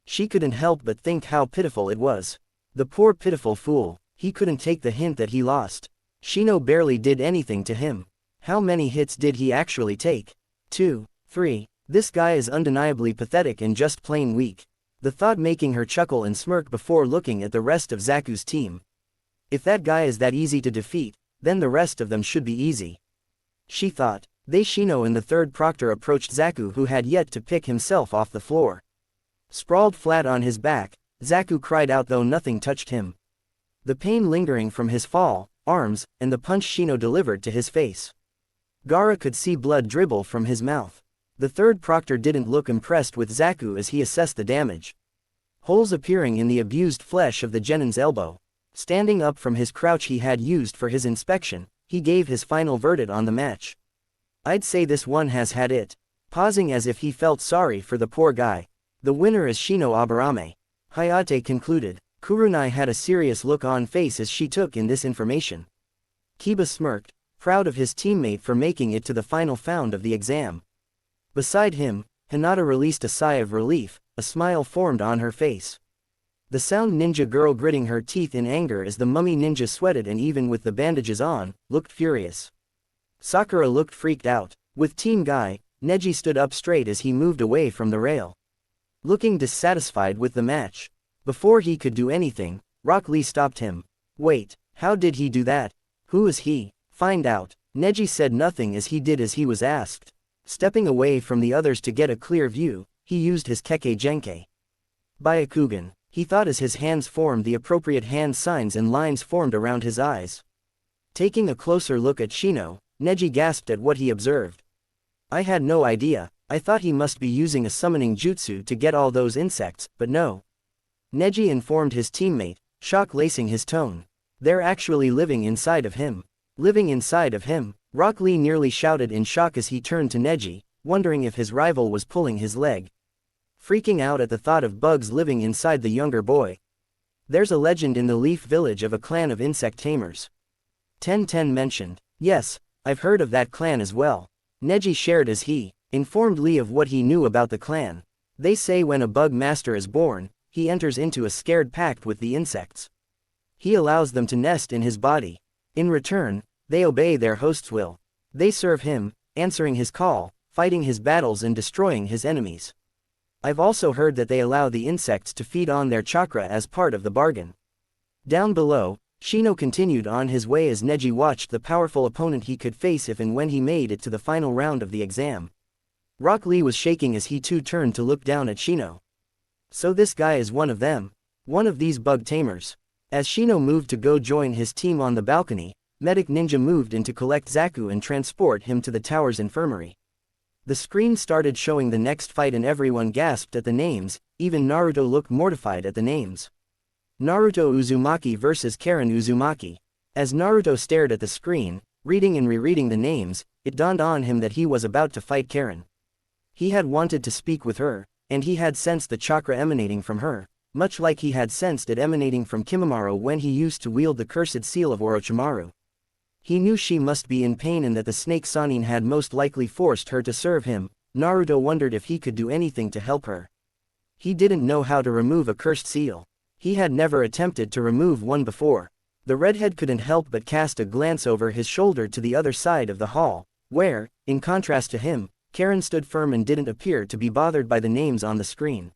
She couldn't help but think how pitiful it was. The poor pitiful fool, he couldn't take the hint that he lost. Shino barely did anything to him. How many hits did he actually take? 2, 3. This guy is undeniably pathetic and just plain weak. The thought making her chuckle and smirk before looking at the rest of Zaku's team. If that guy is that easy to defeat, then the rest of them should be easy. She thought. They Shino and the 3rd proctor approached Zaku, who had yet to pick himself off the floor. Sprawled flat on his back, Zaku cried out though nothing touched him. The pain lingering from his fall, arms, and the punch Shino delivered to his face. Gaara could see blood dribble from his mouth. The third proctor didn't look impressed with Zaku as he assessed the damage. Holes appearing in the abused flesh of the genin's elbow. Standing up from his crouch he had used for his inspection, he gave his final verdict on the match. "I'd say this one has had it." Pausing as if he felt sorry for the poor guy. "The winner is Shino Aburame," Hayate concluded. Kurunai had a serious look on face as she took in this information. Kiba smirked, proud of his teammate for making it to the final round of the exam. Beside him, Hinata released a sigh of relief, a smile formed on her face. The sound ninja girl gritting her teeth in anger as the mummy ninja sweated and even with the bandages on, looked furious. Sakura looked freaked out. With Team Guy, Neji stood up straight as he moved away from the rail. Looking dissatisfied with the match. Before he could do anything, Rock Lee stopped him. "Wait, how did he do that? Who is he? Find out." Neji said nothing as he did as he was asked. Stepping away from the others to get a clear view, he used his Kekkei Genkai Byakugan. He thought as his hands formed the appropriate hand signs and lines formed around his eyes. Taking a closer look at Shino, Neji gasped at what he observed. "I had no idea, I thought he must be using a summoning jutsu to get all those insects, but no." Neji informed his teammate, shock lacing his tone. "They're actually living inside of him." "Living inside of him?" Rock Lee nearly shouted in shock as he turned to Neji, wondering if his rival was pulling his leg. Freaking out at the thought of bugs living inside the younger boy. "There's a legend in the Leaf Village of a clan of insect tamers." 1010 mentioned. "Yes, I've heard of that clan as well." Neji shared as he informed Lee of what he knew about the clan. "They say when a bug master is born, he enters into a scared pact with the insects. He allows them to nest in his body. In return, they obey their host's will. They serve him, answering his call, fighting his battles and destroying his enemies. I've also heard that they allow the insects to feed on their chakra as part of the bargain." Down below, Shino continued on his way as Neji watched the powerful opponent he could face if and when he made it to the final round of the exam. Rock Lee was shaking as he too turned to look down at Shino. "So this guy is one of them? One of these bug tamers?" As Shino moved to go join his team on the balcony, Medic Ninja moved in to collect Zaku and transport him to the tower's infirmary. The screen started showing the next fight and everyone gasped at the names, even Naruto looked mortified at the names. Naruto Uzumaki vs Karen Uzumaki. As Naruto stared at the screen, reading and rereading the names, it dawned on him that he was about to fight Karen. He had wanted to speak with her, and he had sensed the chakra emanating from her, much like he had sensed it emanating from Kimimaro when he used to wield the cursed seal of Orochimaru. He knew she must be in pain and that the snake Sannin had most likely forced her to serve him. Naruto wondered if he could do anything to help her. He didn't know how to remove a cursed seal. He had never attempted to remove one before. The redhead couldn't help but cast a glance over his shoulder to the other side of the hall, where, in contrast to him, Karen stood firm and didn't appear to be bothered by the names on the screen.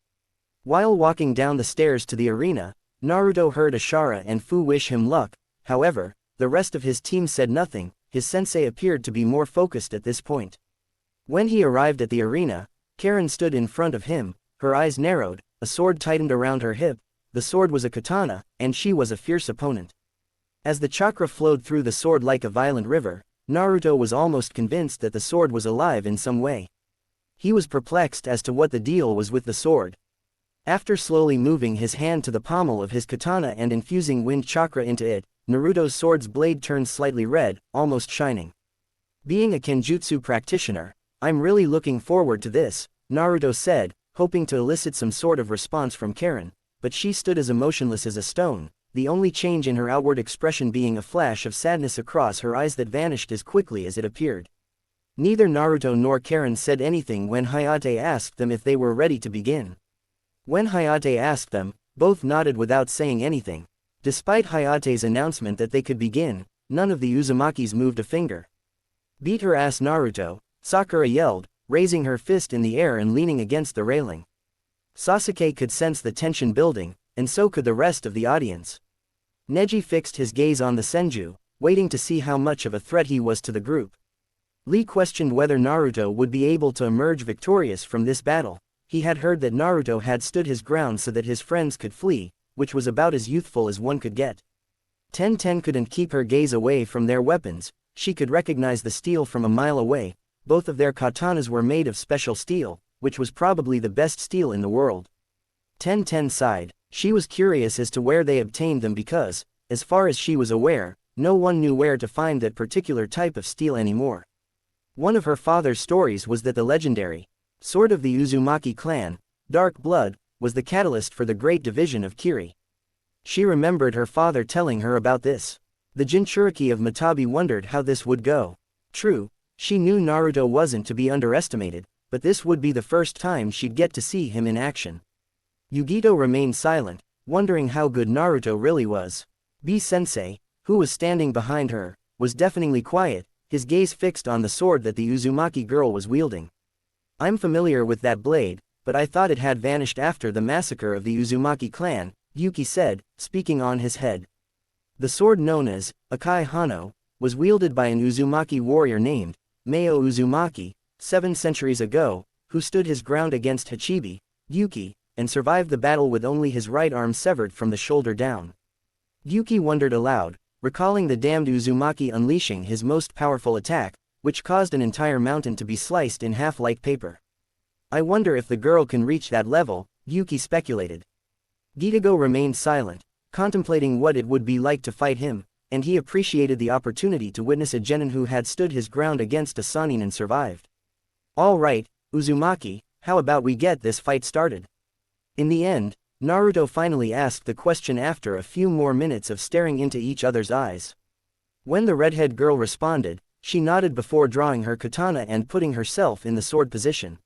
While walking down the stairs to the arena, Naruto heard Ashara and Fu wish him luck. However, the rest of his team said nothing. His sensei appeared to be more focused at this point. When he arrived at the arena, Karen stood in front of him, her eyes narrowed, a sword tightened around her hip. The sword was a katana, and she was a fierce opponent. As the chakra flowed through the sword like a violent river, Naruto was almost convinced that the sword was alive in some way. He was perplexed as to what the deal was with the sword. After slowly moving his hand to the pommel of his katana and infusing wind chakra into it, Naruto's sword's blade turned slightly red, almost shining. "Being a kenjutsu practitioner, I'm really looking forward to this," Naruto said, hoping to elicit some sort of response from Karen, but she stood as emotionless as a stone, the only change in her outward expression being a flash of sadness across her eyes that vanished as quickly as it appeared. Neither Naruto nor Karen said anything when Hayate asked them if they were ready to begin. When Hayate asked them, both nodded without saying anything. Despite Hayate's announcement that they could begin, none of the Uzumakis moved a finger. "Beat her ass, Naruto," Sakura yelled, raising her fist in the air and leaning against the railing. Sasuke could sense the tension building, and so could the rest of the audience. Neji fixed his gaze on the Senju, waiting to see how much of a threat he was to the group. Lee questioned whether Naruto would be able to emerge victorious from this battle. he had heard that Naruto had stood his ground so that his friends could flee, which was about as youthful as one could get. Ten couldn't keep her gaze away from their weapons. She could recognize the steel from a mile away. Both of their katanas were made of special steel, which was probably the best steel in the world. Ten sighed. She was curious as to where they obtained them because, as far as she was aware, no one knew where to find that particular type of steel anymore. One of her father's stories was that the legendary sword of the Uzumaki clan, Dark Blood, was the catalyst for the great division of Kiri. She remembered her father telling her about this. The Jinchuriki of Matabi wondered how this would go. True, she knew Naruto wasn't to be underestimated, but this would be the first time she'd get to see him in action. Yugito remained silent, wondering how good Naruto really was. B-sensei, who was standing behind her, was deafeningly quiet, his gaze fixed on the sword that the Uzumaki girl was wielding. I'm familiar with that blade, but I thought it had vanished after the massacre of the Uzumaki clan, Yuki said, speaking on his head. The sword known as Akai Hano was wielded by an Uzumaki warrior named Meo Uzumaki, 7 centuries ago, who stood his ground against Hachibi, Yuki, and survived the battle with only his right arm severed from the shoulder down. Yuki wondered aloud, recalling the damned Uzumaki unleashing his most powerful attack, which caused an entire mountain to be sliced in half like paper. I wonder if the girl can reach that level, Yuki speculated. Gitago remained silent, contemplating what it would be like to fight him, and he appreciated the opportunity to witness a genin who had stood his ground against a Sannin and survived. All right, Uzumaki, how about we get this fight started? In the end, Naruto finally asked the question after a few more minutes of staring into each other's eyes. When the redhead girl responded, she nodded before drawing her katana and putting herself in the sword position.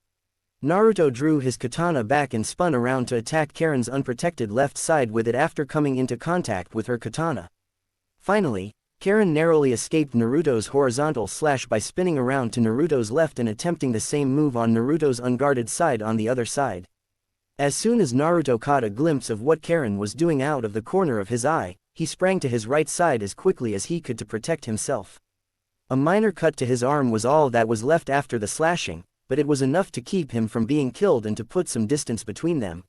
Naruto drew his katana back and spun around to attack Karen's unprotected left side with it after coming into contact with her katana. Finally, Karen narrowly escaped Naruto's horizontal slash by spinning around to Naruto's left and attempting the same move on Naruto's unguarded side on the other side. As soon as Naruto caught a glimpse of what Karen was doing out of the corner of his eye, he sprang to his right side as quickly as he could to protect himself. A minor cut to his arm was all that was left after the slashing, but it was enough to keep him from being killed and to put some distance between them.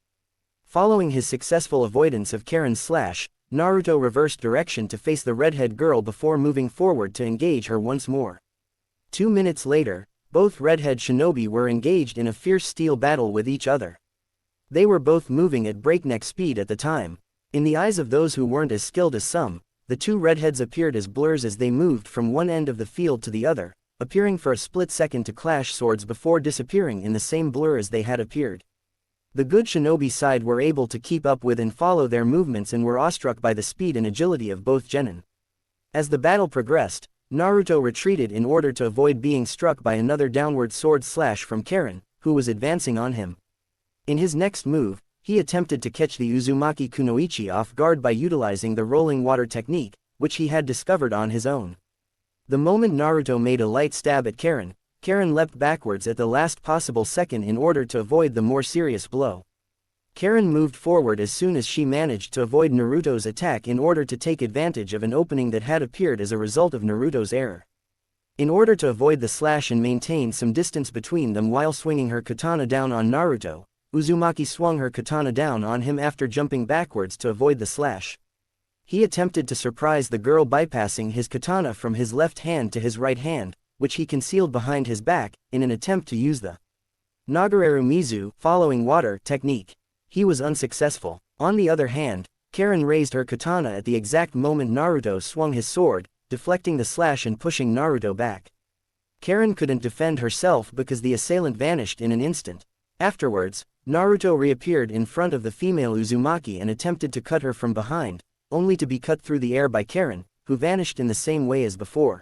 Following his successful avoidance of Karen's slash, Naruto reversed direction to face the redhead girl before moving forward to engage her once more. 2 minutes later, both redhead shinobi were engaged in a fierce steel battle with each other. They were both moving at breakneck speed at the time. In the eyes of those who weren't as skilled as some, the two redheads appeared as blurs as they moved from one end of the field to the other, appearing for a split second to clash swords before disappearing in the same blur as they had appeared. The good shinobi side were able to keep up with and follow their movements and were awestruck by the speed and agility of both genin. As the battle progressed, Naruto retreated in order to avoid being struck by another downward sword slash from Karen, who was advancing on him. In his next move, he attempted to catch the Uzumaki Kunoichi off guard by utilizing the rolling water technique, which he had discovered on his own. The moment Naruto made a light stab at Karen, Karen leapt backwards at the last possible second in order to avoid the more serious blow. Karen moved forward as soon as she managed to avoid Naruto's attack in order to take advantage of an opening that had appeared as a result of Naruto's error. In order to avoid the slash and maintain some distance between them while swinging her katana down on Naruto, Uzumaki swung her katana down on him after jumping backwards to avoid the slash. He attempted to surprise the girl bypassing his katana from his left hand to his right hand, which he concealed behind his back, in an attempt to use the Nagareru Mizu following water technique. He was unsuccessful. On the other hand, Karen raised her katana at the exact moment Naruto swung his sword, deflecting the slash and pushing Naruto back. Karen couldn't defend herself because the assailant vanished in an instant. Afterwards, Naruto reappeared in front of the female Uzumaki and attempted to cut her from behind, only to be cut through the air by Karen, who vanished in the same way as before.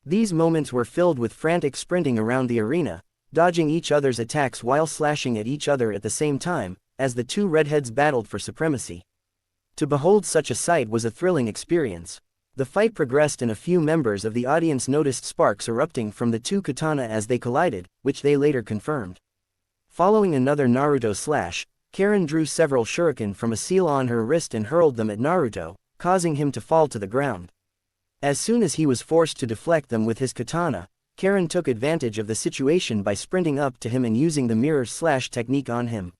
These moments were filled with frantic sprinting around the arena, dodging each other's attacks while slashing at each other at the same time, as the two redheads battled for supremacy. To behold such a sight was a thrilling experience. The fight progressed and a few members of the audience noticed sparks erupting from the two katana as they collided, which they later confirmed. Following another Naruto slash, Karen drew several shuriken from a seal on her wrist and hurled them at Naruto, causing him to fall to the ground. As soon as he was forced to deflect them with his katana, Karen took advantage of the situation by sprinting up to him and using the mirror slash technique on him.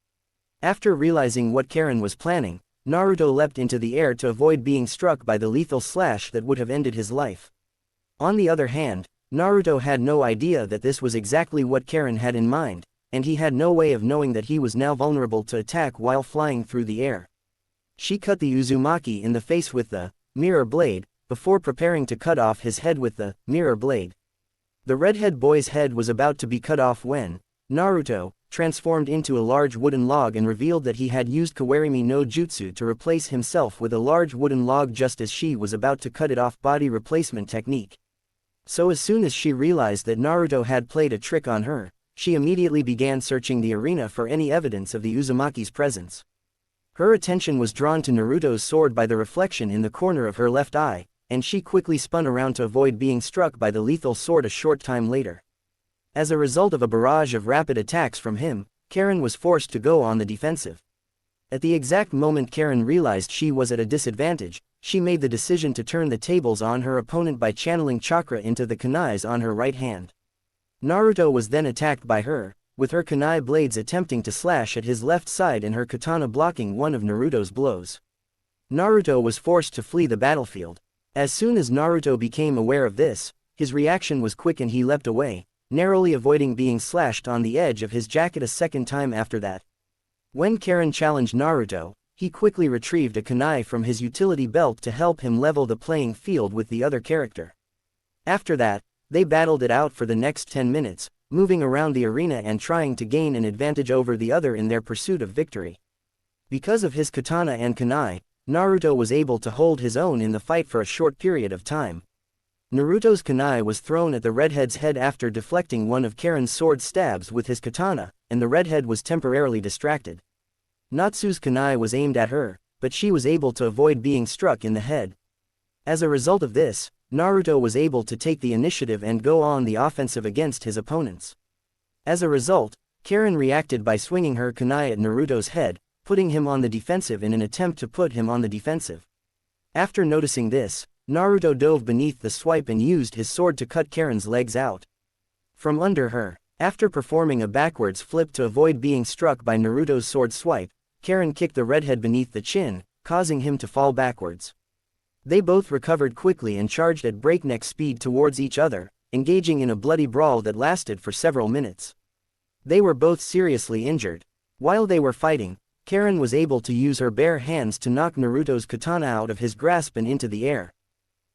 After realizing what Karen was planning, Naruto leapt into the air to avoid being struck by the lethal slash that would have ended his life. On the other hand, Naruto had no idea that this was exactly what Karen had in mind, and he had no way of knowing that he was now vulnerable to attack while flying through the air. She cut the Uzumaki in the face with the mirror blade, before preparing to cut off his head with the mirror blade. The redhead boy's head was about to be cut off when Naruto transformed into a large wooden log and revealed that he had used Kawarimi no Jutsu to replace himself with a large wooden log just as she was about to cut it off. Body replacement technique. So as soon as she realized that Naruto had played a trick on her, she immediately began searching the arena for any evidence of the Uzumaki's presence. Her attention was drawn to Naruto's sword by the reflection in the corner of her left eye, and she quickly spun around to avoid being struck by the lethal sword a short time later. As a result of a barrage of rapid attacks from him, Karen was forced to go on the defensive. At the exact moment Karen realized she was at a disadvantage, she made the decision to turn the tables on her opponent by channeling chakra into the kunais on her right hand. Naruto was then attacked by her, with her kunai blades attempting to slash at his left side and her katana blocking one of Naruto's blows. Naruto was forced to flee the battlefield. As soon as Naruto became aware of this, his reaction was quick and he leapt away, narrowly avoiding being slashed on the edge of his jacket a second time after that. When Karen challenged Naruto, he quickly retrieved a kunai from his utility belt to help him level the playing field with the other character. After that, they battled it out for the next 10 minutes, moving around the arena and trying to gain an advantage over the other in their pursuit of victory. Because of his katana and kunai, Naruto was able to hold his own in the fight for a short period of time. Naruto's kunai was thrown at the redhead's head after deflecting one of Karen's sword stabs with his katana, and the redhead was temporarily distracted. Natsu's kunai was aimed at her, but she was able to avoid being struck in the head. As a result of this, Naruto was able to take the initiative and go on the offensive against his opponents. As a result, Karen reacted by swinging her kunai at Naruto's head, putting him on the defensive in an attempt to put him on the defensive. After noticing this, Naruto dove beneath the swipe and used his sword to cut Karen's legs out from under her. After performing a backwards flip to avoid being struck by Naruto's sword swipe, Karen kicked the redhead beneath the chin, causing him to fall backwards. They both recovered quickly and charged at breakneck speed towards each other, engaging in a bloody brawl that lasted for several minutes. They were both seriously injured. While they were fighting, Karen was able to use her bare hands to knock Naruto's katana out of his grasp and into the air.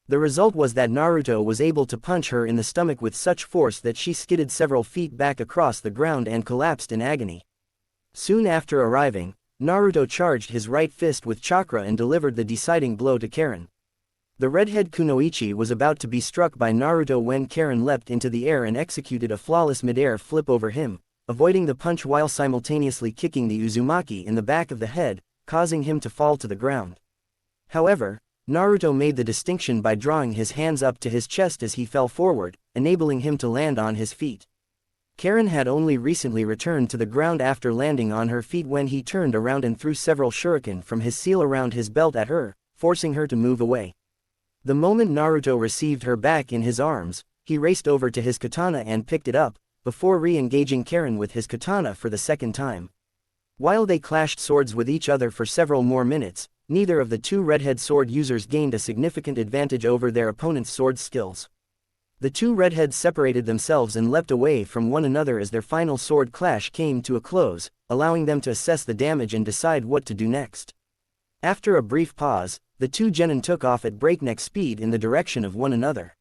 The result was that Naruto was able to punch her in the stomach with such force that she skidded several feet back across the ground and collapsed in agony. Soon after arriving, Naruto charged his right fist with chakra and delivered the deciding blow to Karen. The redhead kunoichi was about to be struck by Naruto when Karen leapt into the air and executed a flawless mid-air flip over him, avoiding the punch while simultaneously kicking the Uzumaki in the back of the head, causing him to fall to the ground. However, Naruto made the distinction by drawing his hands up to his chest as he fell forward, enabling him to land on his feet. Karen had only recently returned to the ground after landing on her feet when he turned around and threw several shuriken from his seal around his belt at her, forcing her to move away. The moment Naruto received her back in his arms, he raced over to his katana and picked it up, before re-engaging Karen with his katana for the second time. While they clashed swords with each other for several more minutes, neither of the two redhead sword users gained a significant advantage over their opponent's sword skills. The two redheads separated themselves and leapt away from one another as their final sword clash came to a close, allowing them to assess the damage and decide what to do next. After a brief pause, the two genin took off at breakneck speed in the direction of one another.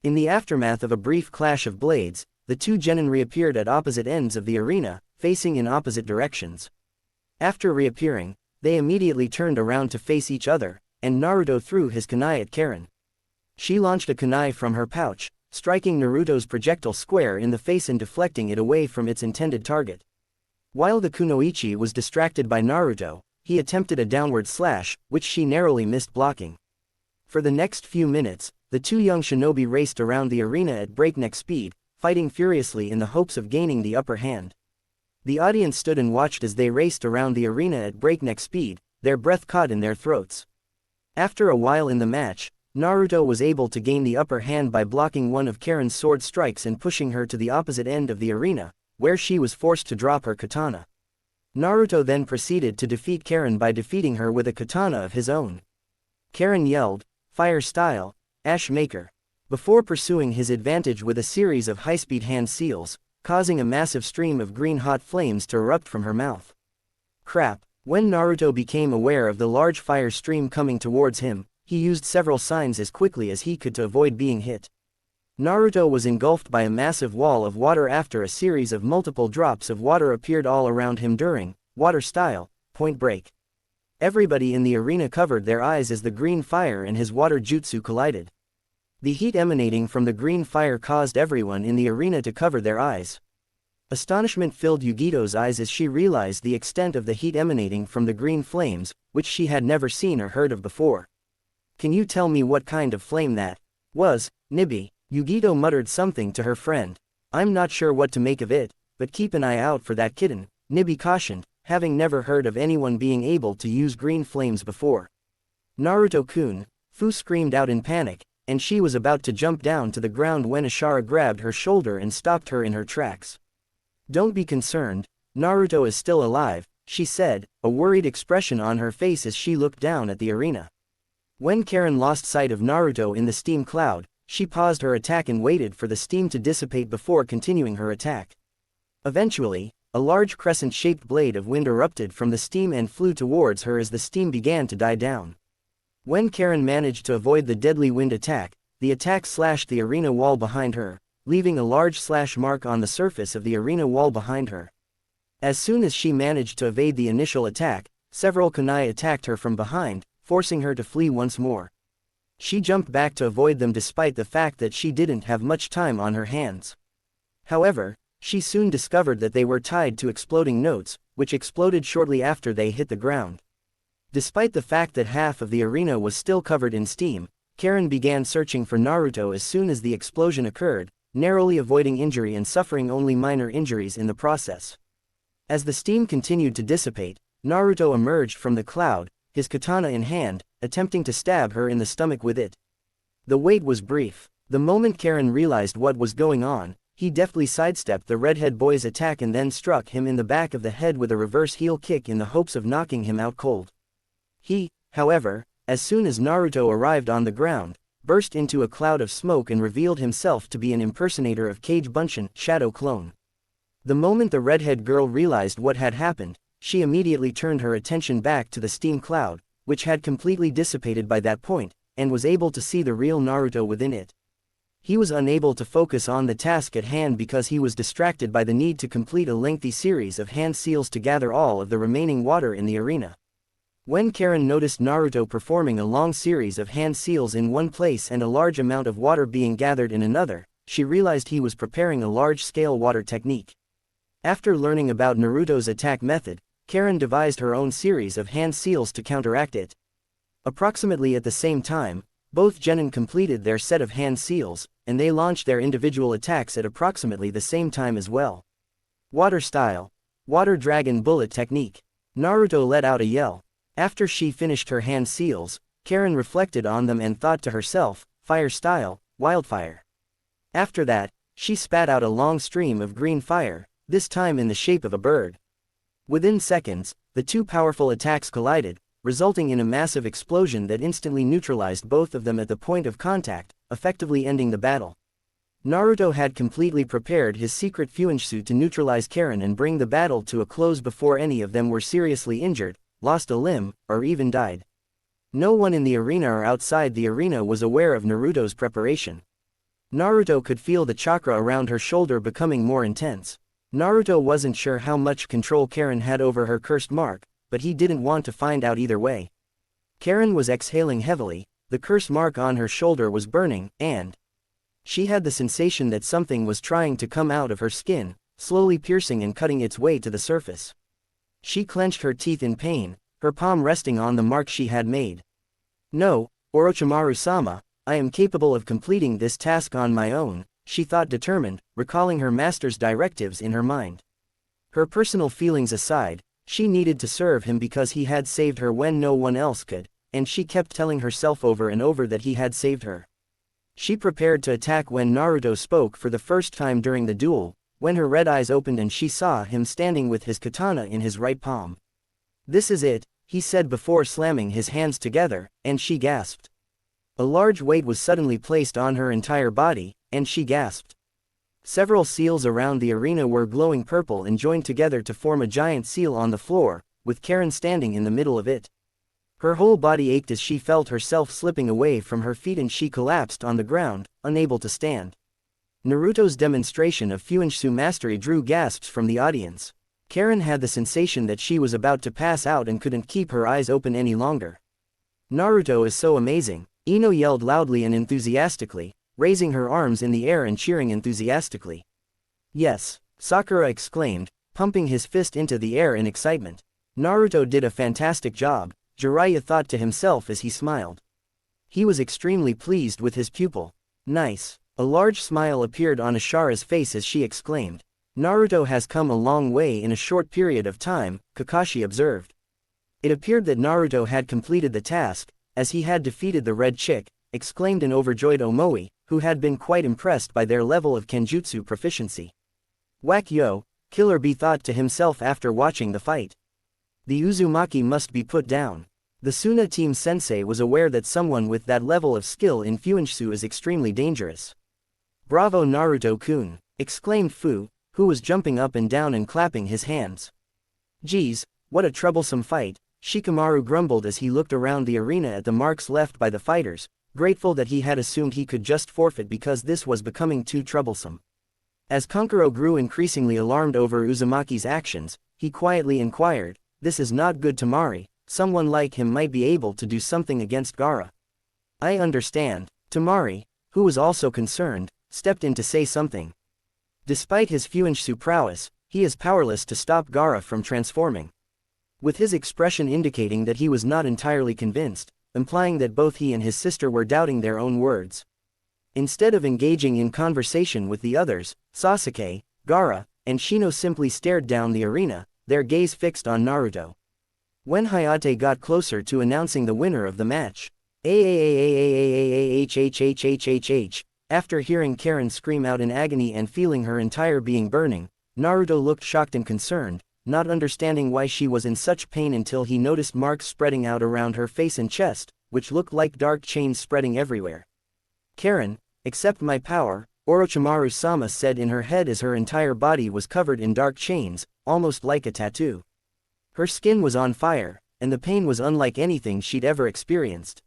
In the aftermath of a brief clash of blades, the two genin reappeared at opposite ends of the arena, facing in opposite directions. After reappearing, they immediately turned around to face each other, and Naruto threw his kunai at Karen. She launched a kunai from her pouch, striking Naruto's projectile square in the face and deflecting it away from its intended target. While the kunoichi was distracted by Naruto, he attempted a downward slash, which she narrowly missed blocking. For the next few minutes, the two young shinobi raced around the arena at breakneck speed, fighting furiously in the hopes of gaining the upper hand. The audience stood and watched as they raced around the arena at breakneck speed, their breath caught in their throats. After a while in the match, Naruto was able to gain the upper hand by blocking one of Karen's sword strikes and pushing her to the opposite end of the arena, where she was forced to drop her katana. Naruto then proceeded to defeat Karen by defeating her with a katana of his own. Karen yelled, "Fire style, Ash Maker," before pursuing his advantage with a series of high-speed hand seals, causing a massive stream of green hot flames to erupt from her mouth. Crap! When Naruto became aware of the large fire stream coming towards him, he used several signs as quickly as he could to avoid being hit. Naruto was engulfed by a massive wall of water after a series of multiple drops of water appeared all around him during water style, Point Break. Everybody in the arena covered their eyes as the green fire and his water jutsu collided. The heat emanating from the green fire caused everyone in the arena to cover their eyes. Astonishment filled Yugito's eyes as she realized the extent of the heat emanating from the green flames, which she had never seen or heard of before. "Can you tell me what kind of flame that was, Nibi?" Yugito muttered something to her friend. "I'm not sure what to make of it, but keep an eye out for that kitten," Nibi cautioned, having never heard of anyone being able to use green flames before. "Naruto-kun," Fu screamed out in panic, and she was about to jump down to the ground when Ashara grabbed her shoulder and stopped her in her tracks. "Don't be concerned, Naruto is still alive," she said, a worried expression on her face as she looked down at the arena. When Karen lost sight of Naruto in the steam cloud, she paused her attack and waited for the steam to dissipate before continuing her attack. Eventually, a large crescent-shaped blade of wind erupted from the steam and flew towards her as the steam began to die down. When Karen managed to avoid the deadly wind attack, the attack slashed the arena wall behind her, leaving a large slash mark on the surface of the arena wall behind her. As soon as she managed to evade the initial attack, several kunai attacked her from behind, forcing her to flee once more. She jumped back to avoid them despite the fact that she didn't have much time on her hands. However, she soon discovered that they were tied to exploding notes, which exploded shortly after they hit the ground. Despite the fact that half of the arena was still covered in steam, Karen began searching for Naruto as soon as the explosion occurred, narrowly avoiding injury and suffering only minor injuries in the process. As the steam continued to dissipate, Naruto emerged from the cloud, his katana in hand, attempting to stab her in the stomach with it. The wait was brief. The moment Karen realized what was going on, he deftly sidestepped the redhead boy's attack and then struck him in the back of the head with a reverse heel kick in the hopes of knocking him out cold. He, however, as soon as Naruto arrived on the ground, burst into a cloud of smoke and revealed himself to be an impersonator of Kage Bunshin, Shadow Clone. The moment the redhead girl realized what had happened, she immediately turned her attention back to the steam cloud, which had completely dissipated by that point, and was able to see the real Naruto within it. He was unable to focus on the task at hand because he was distracted by the need to complete a lengthy series of hand seals to gather all of the remaining water in the arena. When Karen noticed Naruto performing a long series of hand seals in one place and a large amount of water being gathered in another, she realized he was preparing a large-scale water technique. After learning about Naruto's attack method, Karen devised her own series of hand seals to counteract it. Approximately at the same time, both genin completed their set of hand seals, and they launched their individual attacks at approximately the same time as well. Water style. Water Dragon Bullet Technique. Naruto let out a yell. After she finished her hand seals, Karen reflected on them and thought to herself, Fire style, Wildfire. After that, she spat out a long stream of green fire, this time in the shape of a bird. Within seconds, the two powerful attacks collided, resulting in a massive explosion that instantly neutralized both of them at the point of contact, effectively ending the battle. Naruto had completely prepared his secret Fuinshitsu to neutralize Karen and bring the battle to a close before any of them were seriously injured, lost a limb, or even died. No one in the arena or outside the arena was aware of Naruto's preparation. Naruto could feel the chakra around her shoulder becoming more intense. Naruto wasn't sure how much control Karen had over her cursed mark, but he didn't want to find out either way. Karen was exhaling heavily, the curse mark on her shoulder was burning, and she had the sensation that something was trying to come out of her skin, slowly piercing and cutting its way to the surface. She clenched her teeth in pain, her palm resting on the mark she had made. "No, Orochimaru-sama, I am capable of completing this task on my own," she thought determined, recalling her master's directives in her mind. Her personal feelings aside, she needed to serve him because he had saved her when no one else could, and she kept telling herself over and over that he had saved her. She prepared to attack when Naruto spoke for the first time during the duel, when her red eyes opened and she saw him standing with his katana in his right palm. "This is it," he said before slamming his hands together, and she gasped. A large weight was suddenly placed on her entire body, and she gasped. Several seals around the arena were glowing purple and joined together to form a giant seal on the floor, with Karen standing in the middle of it. Her whole body ached as she felt herself slipping away from her feet and she collapsed on the ground, unable to stand. Naruto's demonstration of Fuinshu mastery drew gasps from the audience. Karen had the sensation that she was about to pass out and couldn't keep her eyes open any longer. "Naruto is so amazing," Ino yelled loudly and enthusiastically, raising her arms in the air and cheering enthusiastically. "Yes," Sakura exclaimed, pumping his fist into the air in excitement. "Naruto did a fantastic job," Jiraiya thought to himself as he smiled. He was extremely pleased with his pupil. "Nice." A large smile appeared on Ashara's face as she exclaimed. "Naruto has come a long way in a short period of time," Kakashi observed. It appeared that Naruto had completed the task, as he had defeated the red chick, exclaimed an overjoyed Omoi, who had been quite impressed by their level of Kenjutsu proficiency. "Whack yo," Killer Bee thought to himself after watching the fight. The Uzumaki must be put down. The Suna team sensei was aware that someone with that level of skill in Fuinshu is extremely dangerous. "Bravo Naruto-kun," exclaimed Fu, who was jumping up and down and clapping his hands. "Geez, what a troublesome fight," Shikamaru grumbled as he looked around the arena at the marks left by the fighters, grateful that he had assumed he could just forfeit because this was becoming too troublesome. As Kankuro grew increasingly alarmed over Uzumaki's actions, he quietly inquired, "This is not good Tamari, someone like him might be able to do something against Gaara." "I understand." Tamari, who was also concerned, stepped in to say something. Despite his Fuinshu prowess, he is powerless to stop Gaara from transforming. With his expression indicating that he was not entirely convinced, implying that both he and his sister were doubting their own words. Instead of engaging in conversation with the others, Sasuke, Gaara, and Shino simply stared down the arena, their gaze fixed on Naruto. When Hayate got closer to announcing the winner of the match, after hearing Karen scream out in agony and feeling her entire being burning, Naruto looked shocked and concerned, not understanding why she was in such pain until he noticed marks spreading out around her face and chest, which looked like dark chains spreading everywhere. "Karen, accept my power," Orochimaru-sama said in her head as her entire body was covered in dark chains, almost like a tattoo. Her skin was on fire, and the pain was unlike anything she'd ever experienced.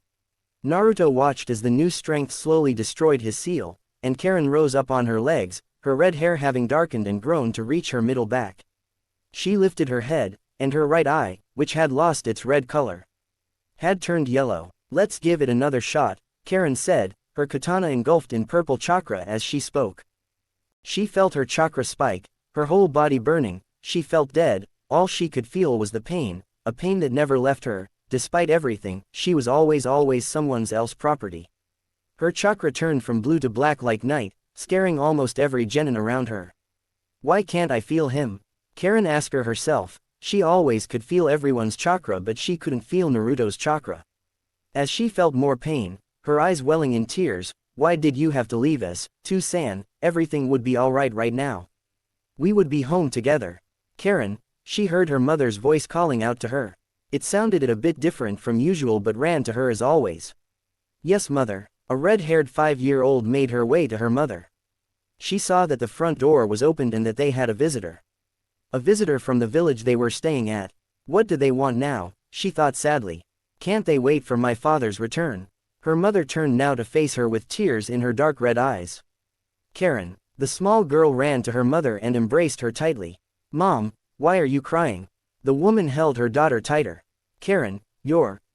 Naruto watched as the new strength slowly destroyed his seal, and Karen rose up on her legs, her red hair having darkened and grown to reach her middle back. She lifted her head, and her right eye, which had lost its red color, had turned yellow. "Let's give it another shot," Karen said, her katana engulfed in purple chakra as she spoke. She felt her chakra spike, her whole body burning, she felt dead, all she could feel was the pain, a pain that never left her. Despite everything, she was always someone else's property. Her chakra turned from blue to black like night, scaring almost every genin around her. "Why can't I feel him?" Karen asked herself. She always could feel everyone's chakra but she couldn't feel Naruto's chakra. As she felt more pain, her eyes welling in tears, "Why did you have to leave us, Two-san? Everything would be alright right now. We would be home together." "Karen," she heard her mother's voice calling out to her. It sounded a bit different from usual but ran to her as always. "Yes mother." A red-haired 5-year-old made her way to her mother. She saw that the front door was opened and that they had a visitor. A visitor from the village they were staying at. What do they want now? She thought sadly. Can't they wait for my father's return? Her mother turned now to face her with tears in her dark red eyes. Karen. The small girl ran to her mother and embraced her tightly. Mom, why are you crying? The woman held her daughter tighter. Karen,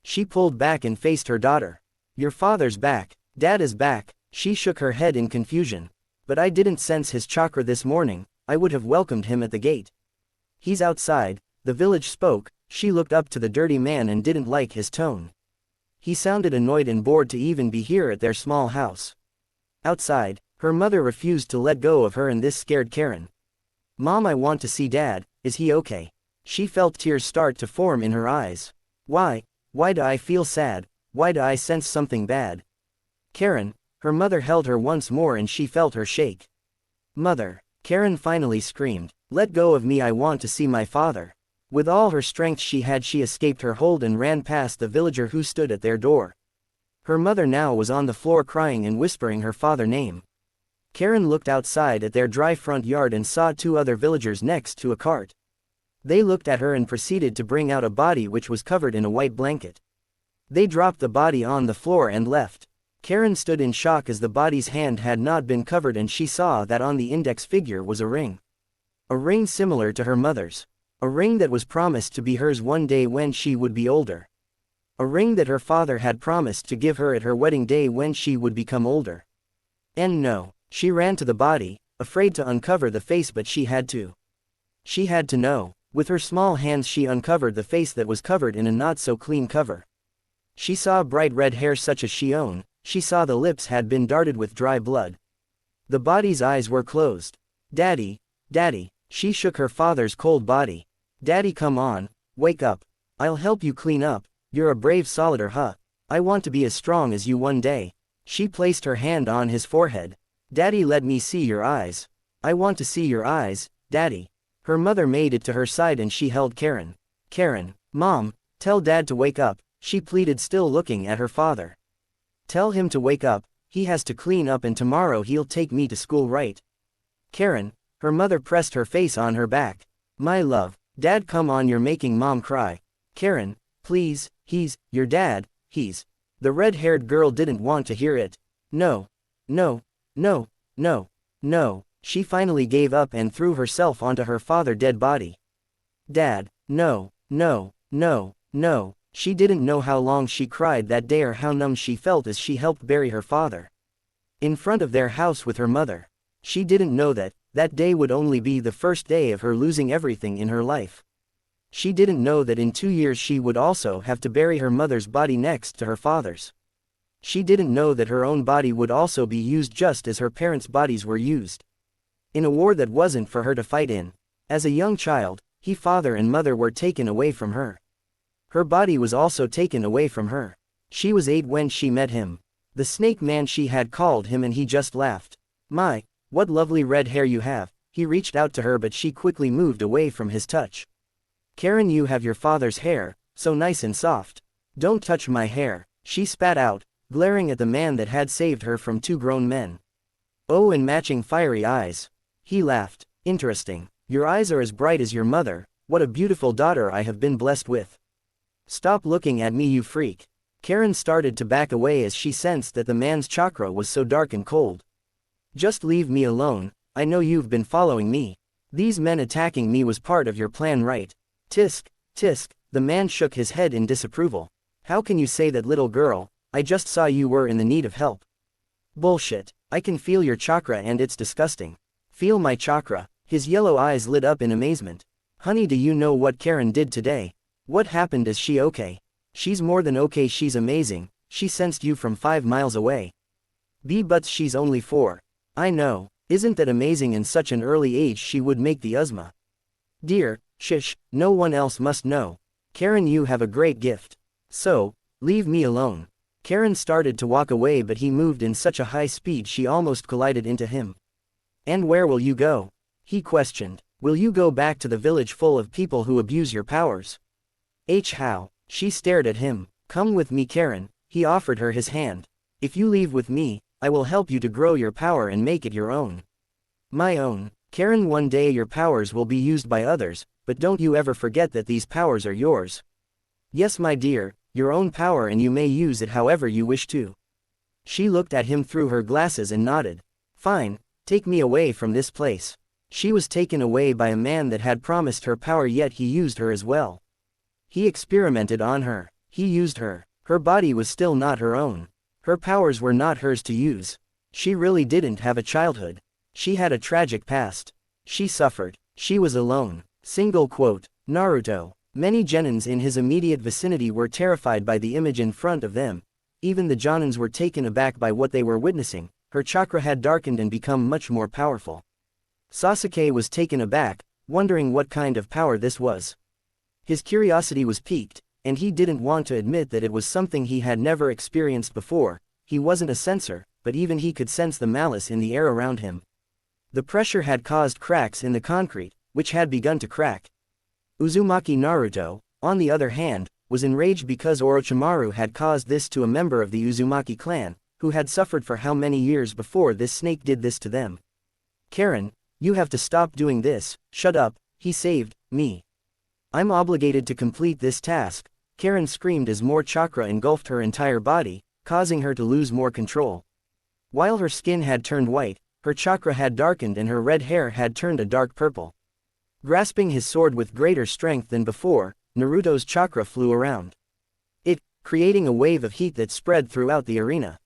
she pulled back and faced her daughter. Your father's back. Dad is back. She shook her head in confusion. But I didn't sense his chakra this morning, I would have welcomed him at the gate. He's outside, the village spoke. She looked up to the dirty man and didn't like his tone. He sounded annoyed and bored to even be here at their small house. Outside, her mother refused to let go of her and this scared Karen. Mom, I want to see Dad, is he okay? She felt tears start to form in her eyes. Why Why do I feel sad? Why do I sense something bad? Karen, her mother held her once more and she felt her shake. Mother, Karen finally screamed, let go of me, I want to see my father. With all her strength she escaped her hold and ran past the villager who stood at their door. Her mother now was on the floor crying and whispering her father's name. Karen looked outside at their dry front yard and saw 2 other villagers next to a cart. They looked at her and proceeded to bring out a body which was covered in a white blanket. They dropped the body on the floor and left. Karen stood in shock as the body's hand had not been covered and she saw that on the index figure was a ring. A ring similar to her mother's. A ring that was promised to be hers one day when she would be older. A ring that her father had promised to give her at her wedding day when she would become older. And no, she ran to the body, afraid to uncover the face, but she had to. She had to know. With her small hands she uncovered the face that was covered in a not-so-clean cover. She saw bright red hair such as she owned, she saw the lips had been darted with dry blood. The body's eyes were closed. Daddy, Daddy, she shook her father's cold body. Daddy, come on, wake up. I'll help you clean up, you're a brave solider, huh? I want to be as strong as you one day. She placed her hand on his forehead. Daddy, let me see your eyes. I want to see your eyes, Daddy. Her mother made it to her side and she held Karen. Karen, Mom, tell Dad to wake up, she pleaded, still looking at her father. Tell him to wake up, he has to clean up and tomorrow he'll take me to school, right? Karen, her mother pressed her face on her back. My love, Dad, come on, you're making Mom cry. Karen, please, he's your dad, he's. The red-haired girl didn't want to hear it. No, no, no, no, no. She finally gave up and threw herself onto her father's dead body. Dad, no, no, no, no. She didn't know how long she cried that day or how numb she felt as she helped bury her father. In front of their house with her mother. She didn't know that day would only be the first day of her losing everything in her life. She didn't know that in 2 years she would also have to bury her mother's body next to her father's. She didn't know that her own body would also be used just as her parents' bodies were used. In a war that wasn't for her to fight in. As a young child, father and mother were taken away from her. Her body was also taken away from her. She was 8 when she met him. The snake man, she had called him, and he just laughed. My, what lovely red hair you have. He reached out to her but she quickly moved away from his touch. Karen, you have your father's hair, so nice and soft. Don't touch my hair, she spat out, glaring at the man that had saved her from 2 grown men. Oh, and matching fiery eyes. He laughed. Interesting. Your eyes are as bright as your mother. What a beautiful daughter I have been blessed with. Stop looking at me, you freak. Karen started to back away as she sensed that the man's chakra was so dark and cold. Just leave me alone, I know you've been following me. These men attacking me was part of your plan, right? Tisk, tisk, the man shook his head in disapproval. How can you say that, little girl? I just saw you were in the need of help. Bullshit, I can feel your chakra and it's disgusting. Feel my chakra? His yellow eyes lit up in amazement. Honey, do you know what Karen did today? What happened? Is she okay? She's more than okay, she's amazing. She sensed you from 5 miles away. But she's only 4. I know, isn't that amazing? In such an early age she would make the Uzma. Dear, shish, no one else must know. Karen, you have a great gift. So, leave me alone. Karen started to walk away but he moved in such a high speed she almost collided into him. And where will you go? He questioned. Will you go back to the village full of people who abuse your powers? How? She stared at him. Come with me, Karen. He offered her his hand. If you leave with me, I will help you to grow your power and make it your own. My own. Karen, one day your powers will be used by others, but don't you ever forget that these powers are yours. Yes, my dear, your own power, and you may use it however you wish to. She looked at him through her glasses and nodded. Fine. Take me away from this place. She was taken away by a man that had promised her power, yet he used her as well. He experimented on her. He used her. Her body was still not her own. Her powers were not hers to use. She really didn't have a childhood. She had a tragic past. She suffered. She was alone. Single quote. Naruto. Many genins in his immediate vicinity were terrified by the image in front of them. Even the jonins were taken aback by what they were witnessing. Her chakra had darkened and become much more powerful. Sasuke was taken aback, wondering what kind of power this was. His curiosity was piqued, and he didn't want to admit that it was something he had never experienced before. He wasn't a sensor, but even he could sense the malice in the air around him. The pressure had caused cracks in the concrete, which had begun to crack. Uzumaki Naruto, on the other hand, was enraged because Orochimaru had caused this to a member of the Uzumaki clan, who had suffered for how many years before this snake did this to them. Karen, you have to stop doing this. Shut up, he saved me. I'm obligated to complete this task, Karen screamed as more chakra engulfed her entire body, causing her to lose more control. While her skin had turned white, her chakra had darkened and her red hair had turned a dark purple. Grasping his sword with greater strength than before, Naruto's chakra flew around it, creating a wave of heat that spread throughout the arena.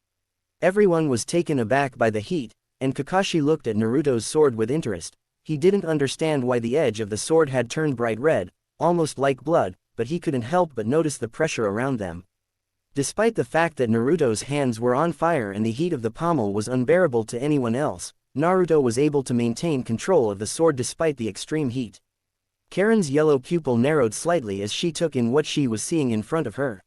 Everyone was taken aback by the heat, and Kakashi looked at Naruto's sword with interest. He didn't understand why the edge of the sword had turned bright red, almost like blood, but he couldn't help but notice the pressure around them. Despite the fact that Naruto's hands were on fire and the heat of the pommel was unbearable to anyone else, Naruto was able to maintain control of the sword despite the extreme heat. Karen's yellow pupil narrowed slightly as she took in what she was seeing in front of her.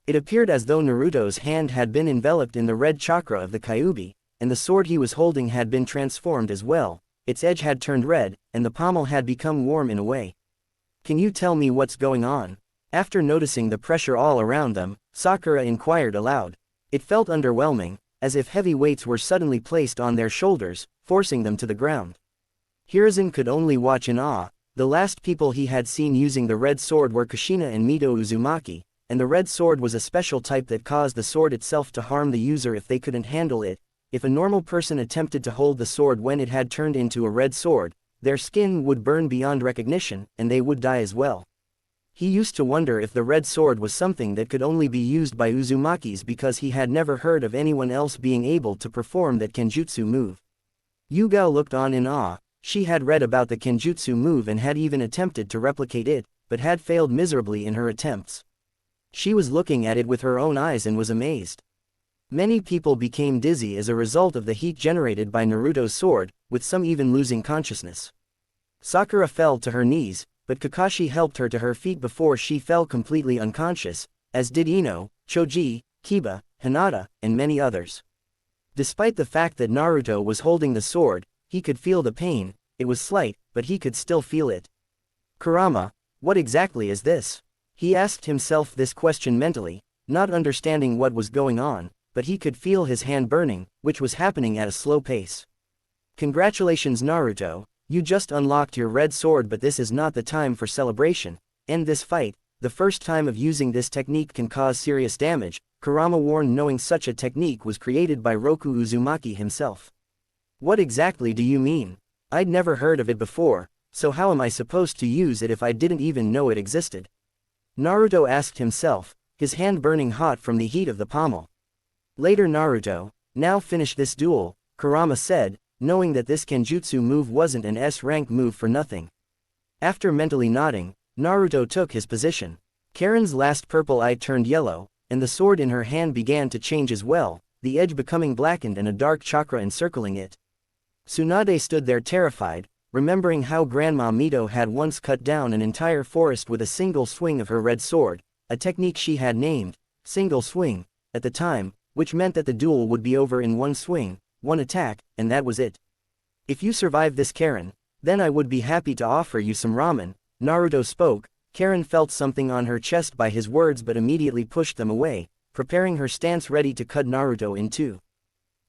It appeared as though Naruto's hand had been enveloped in the red chakra of the Kyuubi, and the sword he was holding had been transformed as well. Its edge had turned red, and the pommel had become warm in a way. Can you tell me what's going on? After noticing the pressure all around them, Sakura inquired aloud. It felt underwhelming, as if heavy weights were suddenly placed on their shoulders, forcing them to the ground. Hiruzen could only watch in awe. The last people he had seen using the red sword were Kushina and Mito Uzumaki, and the red sword was a special type that caused the sword itself to harm the user if they couldn't handle it. If a normal person attempted to hold the sword when it had turned into a red sword, their skin would burn beyond recognition, and they would die as well. He used to wonder if the red sword was something that could only be used by Uzumakis because he had never heard of anyone else being able to perform that kenjutsu move. Yugao looked on in awe. She had read about the kenjutsu move and had even attempted to replicate it, but had failed miserably in her attempts. She was looking at it with her own eyes and was amazed. Many people became dizzy as a result of the heat generated by Naruto's sword, with some even losing consciousness. Sakura fell to her knees, but Kakashi helped her to her feet before she fell completely unconscious, as did Ino, Choji, Kiba, Hinata, and many others. Despite the fact that Naruto was holding the sword, he could feel the pain. It was slight, but he could still feel it. Kurama, what exactly is this? He asked himself this question mentally, not understanding what was going on, but he could feel his hand burning, which was happening at a slow pace. Congratulations Naruto, you just unlocked your red sword, but this is not the time for celebration. End this fight. The first time of using this technique can cause serious damage, Kurama warned, knowing such a technique was created by Roku Uzumaki himself. What exactly do you mean? I'd never heard of it before, so how am I supposed to use it if I didn't even know it existed? Naruto asked himself, his hand burning hot from the heat of the pommel. Later Naruto, now finish this duel, Kurama said, knowing that this kenjutsu move wasn't an S-rank move for nothing. After mentally nodding, Naruto took his position. Karen's last purple eye turned yellow, and the sword in her hand began to change as well, the edge becoming blackened and a dark chakra encircling it. Tsunade stood there terrified, remembering how Grandma Mito had once cut down an entire forest with a single swing of her red sword, a technique she had named single swing at the time, which meant that the duel would be over in one swing, one attack, and that was it. If you survive this, Karen, then I would be happy to offer you some ramen. Naruto spoke. Karen felt something on her chest by his words but immediately pushed them away, preparing her stance ready to cut Naruto in two.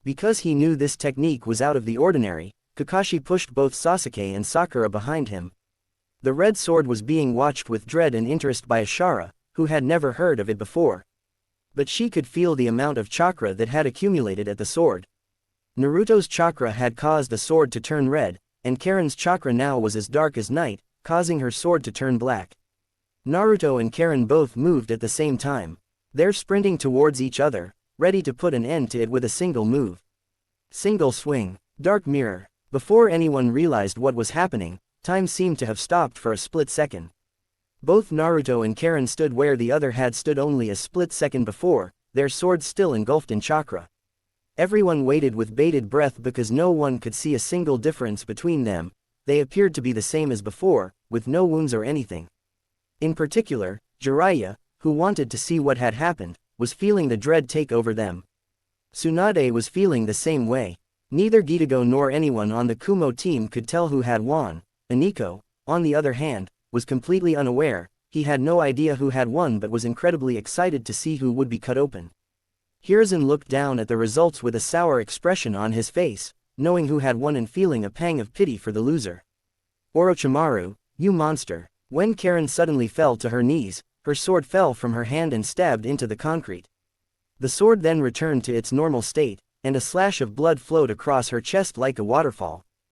Because he knew this technique was out of the ordinary, Kakashi pushed both Sasuke and Sakura behind him. The red sword was being watched with dread and interest by Ashara, who had never heard of it before. But she could feel the amount of chakra that had accumulated at the sword. Naruto's chakra had caused the sword to turn red, and Karen's chakra now was as dark as night, causing her sword to turn black. Naruto and Karen both moved at the same time. They're sprinting towards each other, ready to put an end to it with a single move. Single swing. Dark mirror. Before anyone realized what was happening, time seemed to have stopped for a split second. Both Naruto and Karen stood where the other had stood only a split second before, their swords still engulfed in chakra. Everyone waited with bated breath because no one could see a single difference between them. They appeared to be the same as before, with no wounds or anything. In particular, Jiraiya, who wanted to see what had happened, was feeling the dread take over them. Tsunade was feeling the same way. Neither Gitago nor anyone on the Kumo team could tell who had won. Aniko, on the other hand, was completely unaware. He had no idea who had won but was incredibly excited to see who would be cut open. Hiruzen looked down at the results with a sour expression on his face, knowing who had won and feeling a pang of pity for the loser. Orochimaru, you monster. When Karen suddenly fell to her knees, her sword fell from her hand and stabbed into the concrete. The sword then returned to its normal state, and a slash of blood flowed across her chest like a waterfall.